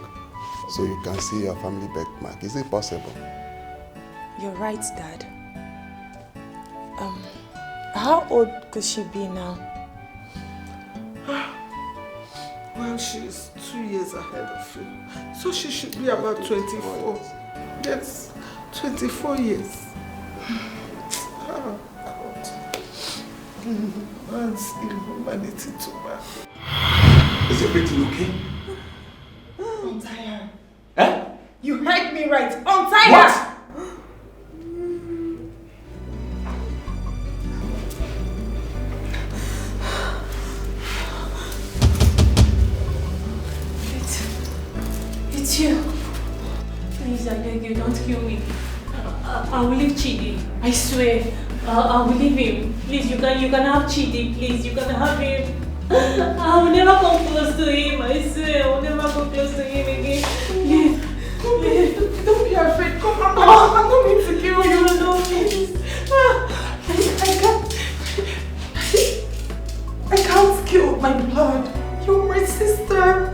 so you can see your family birthmark? Is it possible? You're right, Dad. How old could she be now? Well, she's 2 years ahead of you. So she should be about 24. Yes, 24 years. Oh, God. Man's inhumanity too bad. Is everything okay? Untie her. Eh? You heard me right. Untie her! It's you. Please, I beg you, don't kill me. I will leave Chidi. I swear. I will leave him. Please, you can have Chidi. Please, you can have him. I will never come close to him. I swear, I will never come close to him again. Please, please. Don't be afraid. Come on. I'm not going to kill you. No, please. I can't kill my blood. You're my sister.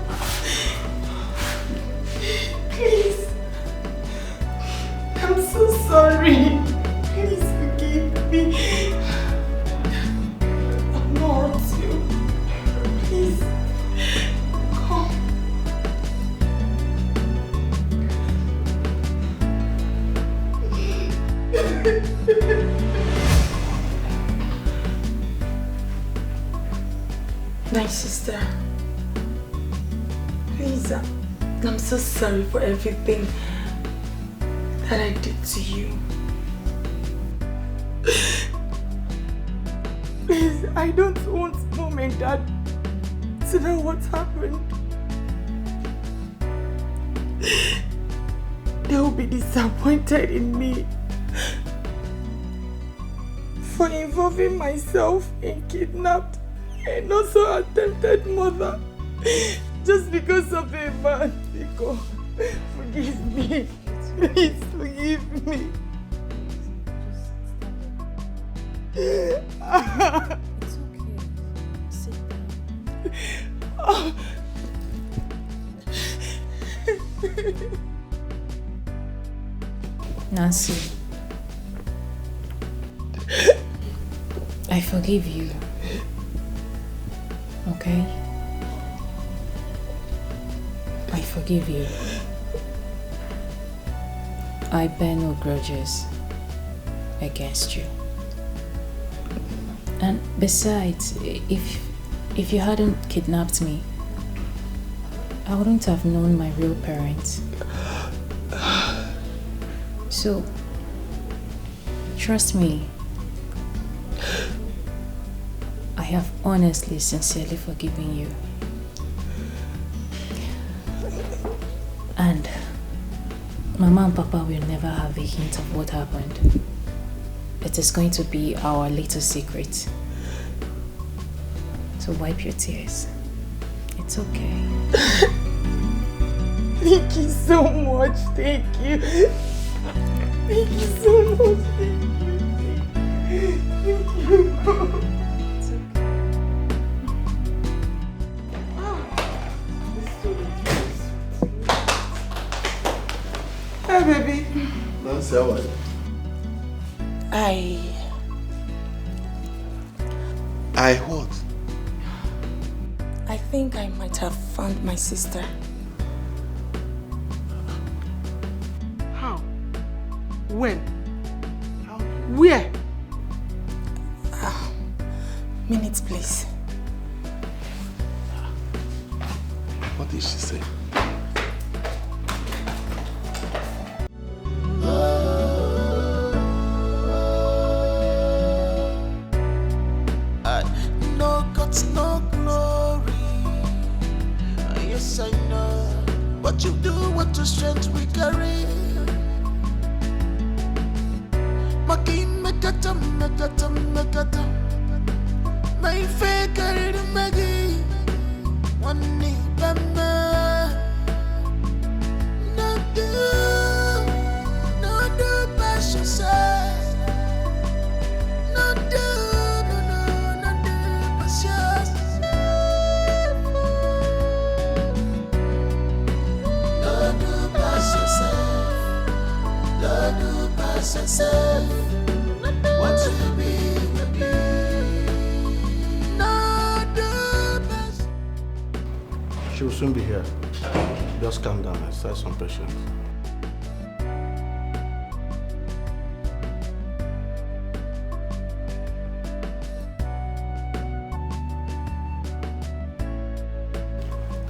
Please. I'm so sorry. Please forgive me. I'm not hurt you. Please. Come. My sister. Please, I'm so sorry for everything that I did to you. Please, I don't want Mom and Dad to know what happened. They will be disappointed in me for involving myself in kidnapped and also attempted murder just because of a man. Because forgive me. Please forgive me. It's okay. Sit down. Nancy, I forgive you. Okay? I forgive you. I bear no grudges against you. And besides, if you hadn't kidnapped me, I wouldn't have known my real parents. So, trust me, I have honestly, sincerely forgiven you. And Mama and Papa will never have a hint of what happened. It is going to be our little secret. So wipe your tears. It's okay. Thank you so much. Thank you. Thank you so much. Thank you. Thank you. It's okay. Hi, baby. Nancy, how are you? I what? I think I might have found my sister. How? When? How? Where? Minutes, please. What did she say? No guts, no glory. Yes, I know. What you do, what your strength we carry. Maki mekata, mekata, mekata. My faith carry the Maggie. One knee, bama. No do pass yourself. No do pass yourself. No do pass yourself. No do pass yourself. What you be, She will soon be here. Just calm down, exercise some patience.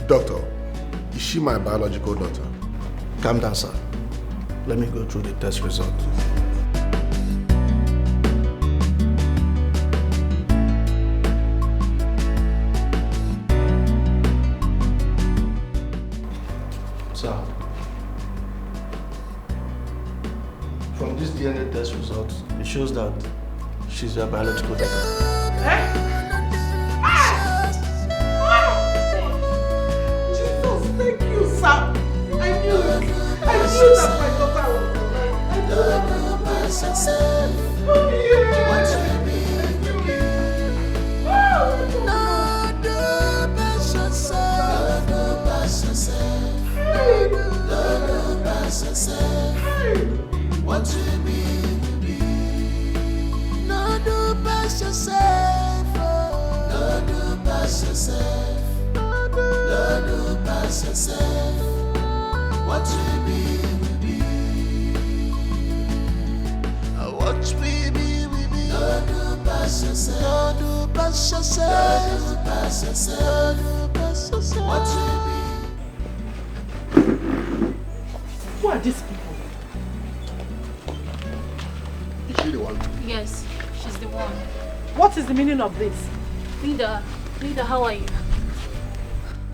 Doctor, is she my biological daughter? Calm down, sir. Let me go through the test result. Sir, from this DNA test result, it shows that she's your biological daughter. Thank you, sir. I knew that my daughter was correct. I knew that. What you be? No do pass yourself. No do pass yourself. No do pass yourself. What you be? Watch me be. No do pass yourself. No do pass yourself. No do pass yourself. No do pass yourself. What you be? Who are these people? Is she the one? Yes, she's the one. What is the meaning of this? Linda, how are you?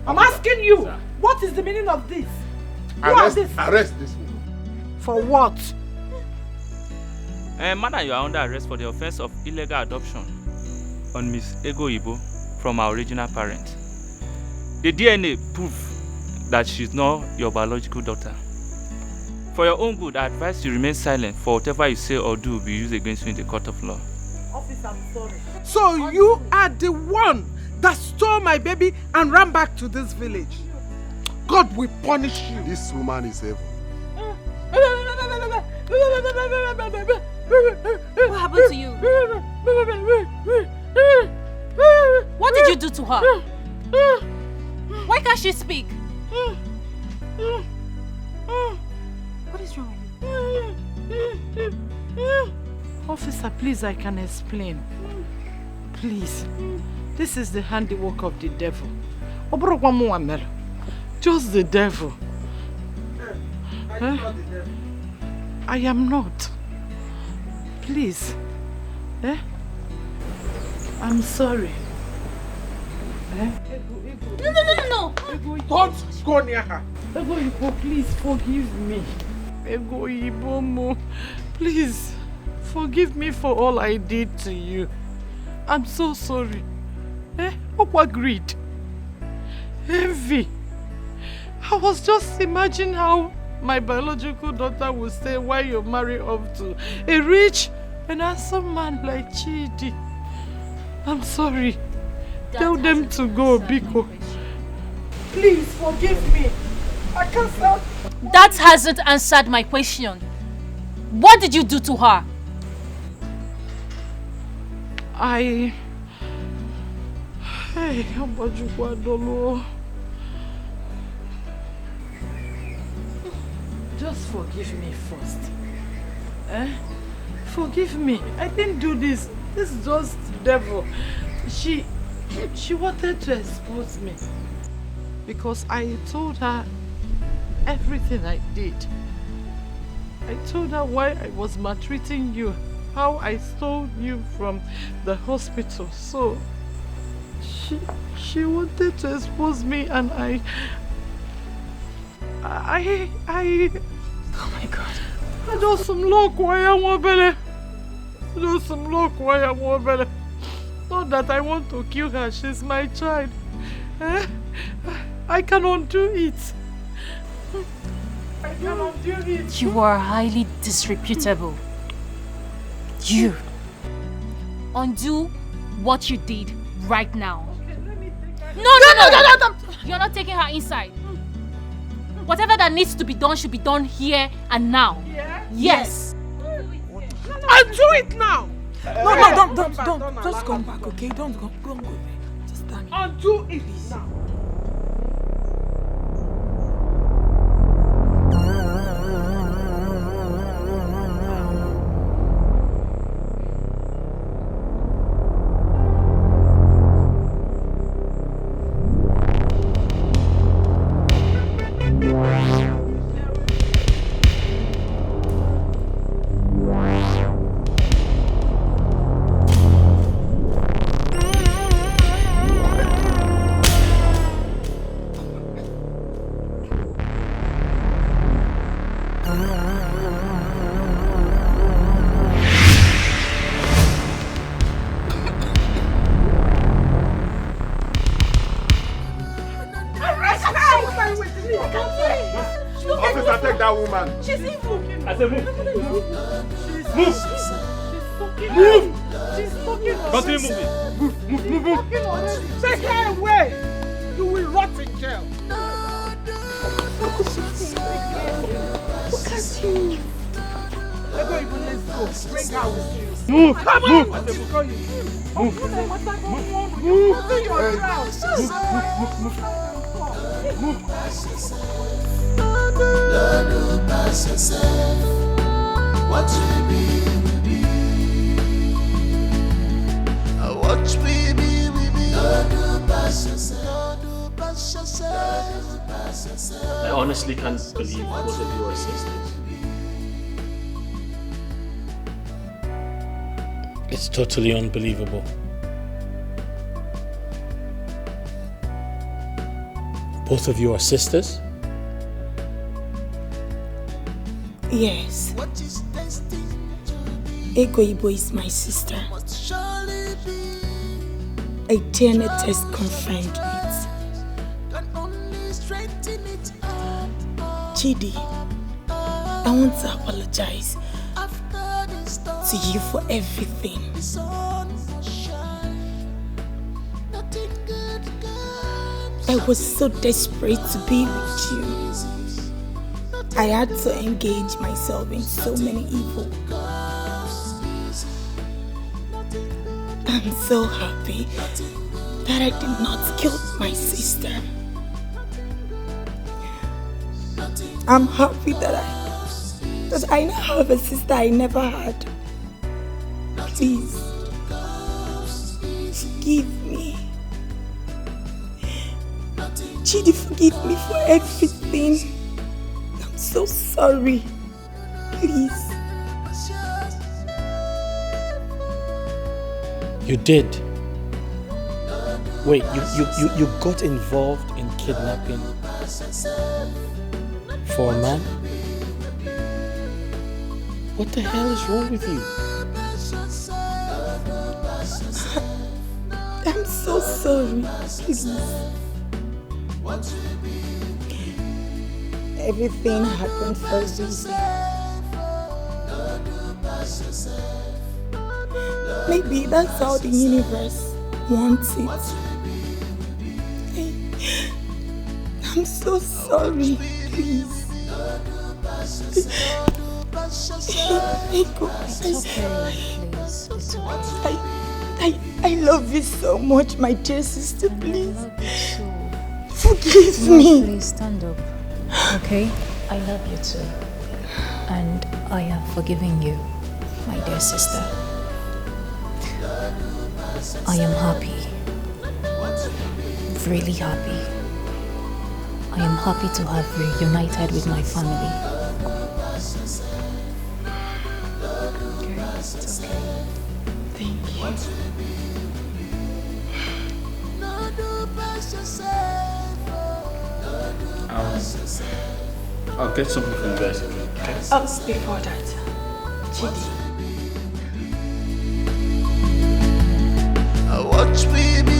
I'm asking you, what is the meaning of this? Who are this? Arrest this woman. For what? Madam, you are under arrest for the offense of illegal adoption on Miss Ego from our original parent. The DNA proves that she's not your biological daughter. For your own good, I advise you remain silent, for whatever you say or do will be used against you in the court of law. Officer, I'm sorry. So you are the one that stole my baby and ran back to this village. God will punish you. This woman is evil. What happened to you? What did you do to her? Why can't she speak? What is wrong? Officer, please, I can explain. Please. This is the handiwork of the devil. Just the devil. I am not. Please. I'm sorry. No. Don't go near her. Ego Ibo, please forgive me. Ego Ibo, please forgive me for all I did to you. I'm so sorry. What greed? Envy. I was just imagining how my biological daughter would say why you marry off to a rich and handsome man like Chidi. I'm sorry. Tell them to go, Biko. Please forgive me. I can't stop. That hasn't answered my question. What did you do to her? Hey, Abajukwadolo. Just forgive me first. Forgive me. I didn't do this. This is just the devil. She wanted to expose me. Because I told her everything I did. I told her why I was maltreating you. How I stole you from the hospital. So she wanted to expose me and I oh my God. I do some luck why I want belly. Do some luck why I want belly. Not that I want to kill her, she's my child. I can undo it. I can undo it. You are highly disreputable. You. Undo what you did right now. No. You're not taking her inside. Whatever that needs to be done should be done here and now. Yeah? Yes. Undo it now. No, don't. Just come back, okay? Don't go there. Just stand. Undo it now. understand. She's evil. I said move. Move. Move. She's talking. Continue moving. Move. Take her away. You will rot in jail. Look at you. Let's go. Bring her with you. Move. Come on. Move. Move. What we be, we be. What we be, we be. Don't pass yourself. I honestly can't believe both of you are sisters. It's totally unbelievable. Both of you are sisters? Yes. Ego Ibo is my sister. A DNA test confirmed it. Chidi, I want to apologize to you for everything. I was so desperate to be with you. I had to engage myself in so many evil. I'm so happy that I did not kill my sister. I'm happy that I now have a sister I never had. Please, forgive me. Chidi, forgive me for everything. I'm so sorry. Please. You did? Wait, you got involved in kidnapping for a man? What the hell is wrong with you? I'm so sorry. Please. Everything happened for a reason. Maybe that's how the universe wants it. I'm so sorry. Please. I love you so much, my dear sister. Please. Forgive me. Please stand up. Okay? I love you too. And I am forgiving you, my dear sister. I am happy. Really happy. I am happy to have reunited with my family. Okay, it's okay. Thank you. I'll get something from you guys. Okay? Before that, Chidi. Watch me be.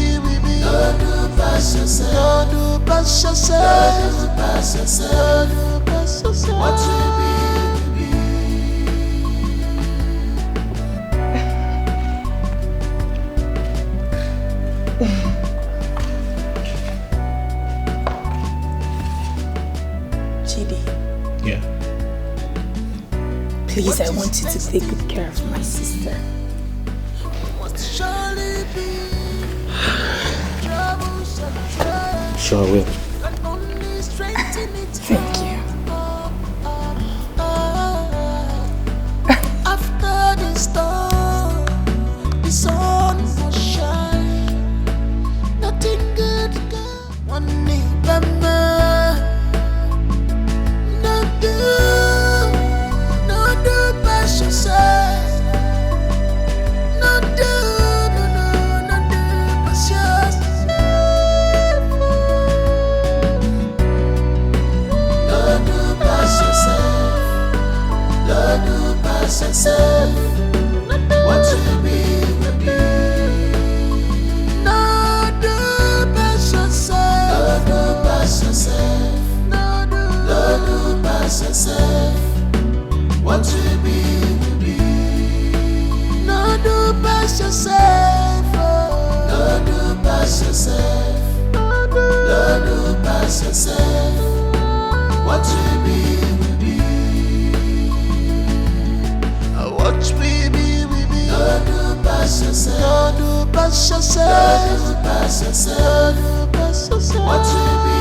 Don't do pass yourself. Don't do pass yourself. Don't do pass yourself. Don't do pass yourself. Watch me be. Chidi. Yeah. Please, I want you to take good care of my sister. Sure I will. Thank you. After the storm, the sun will shine. Nothing good can one need no do pass yourself. No do pass yourself. No do pass yourself. No do pass yourself. No do pass yourself. No do pass yourself. No do pass yourself. What will be, will be. What will be, will be. No do pass yourself. No do pass yourself. No do pass yourself. No do pass yourself. What will be.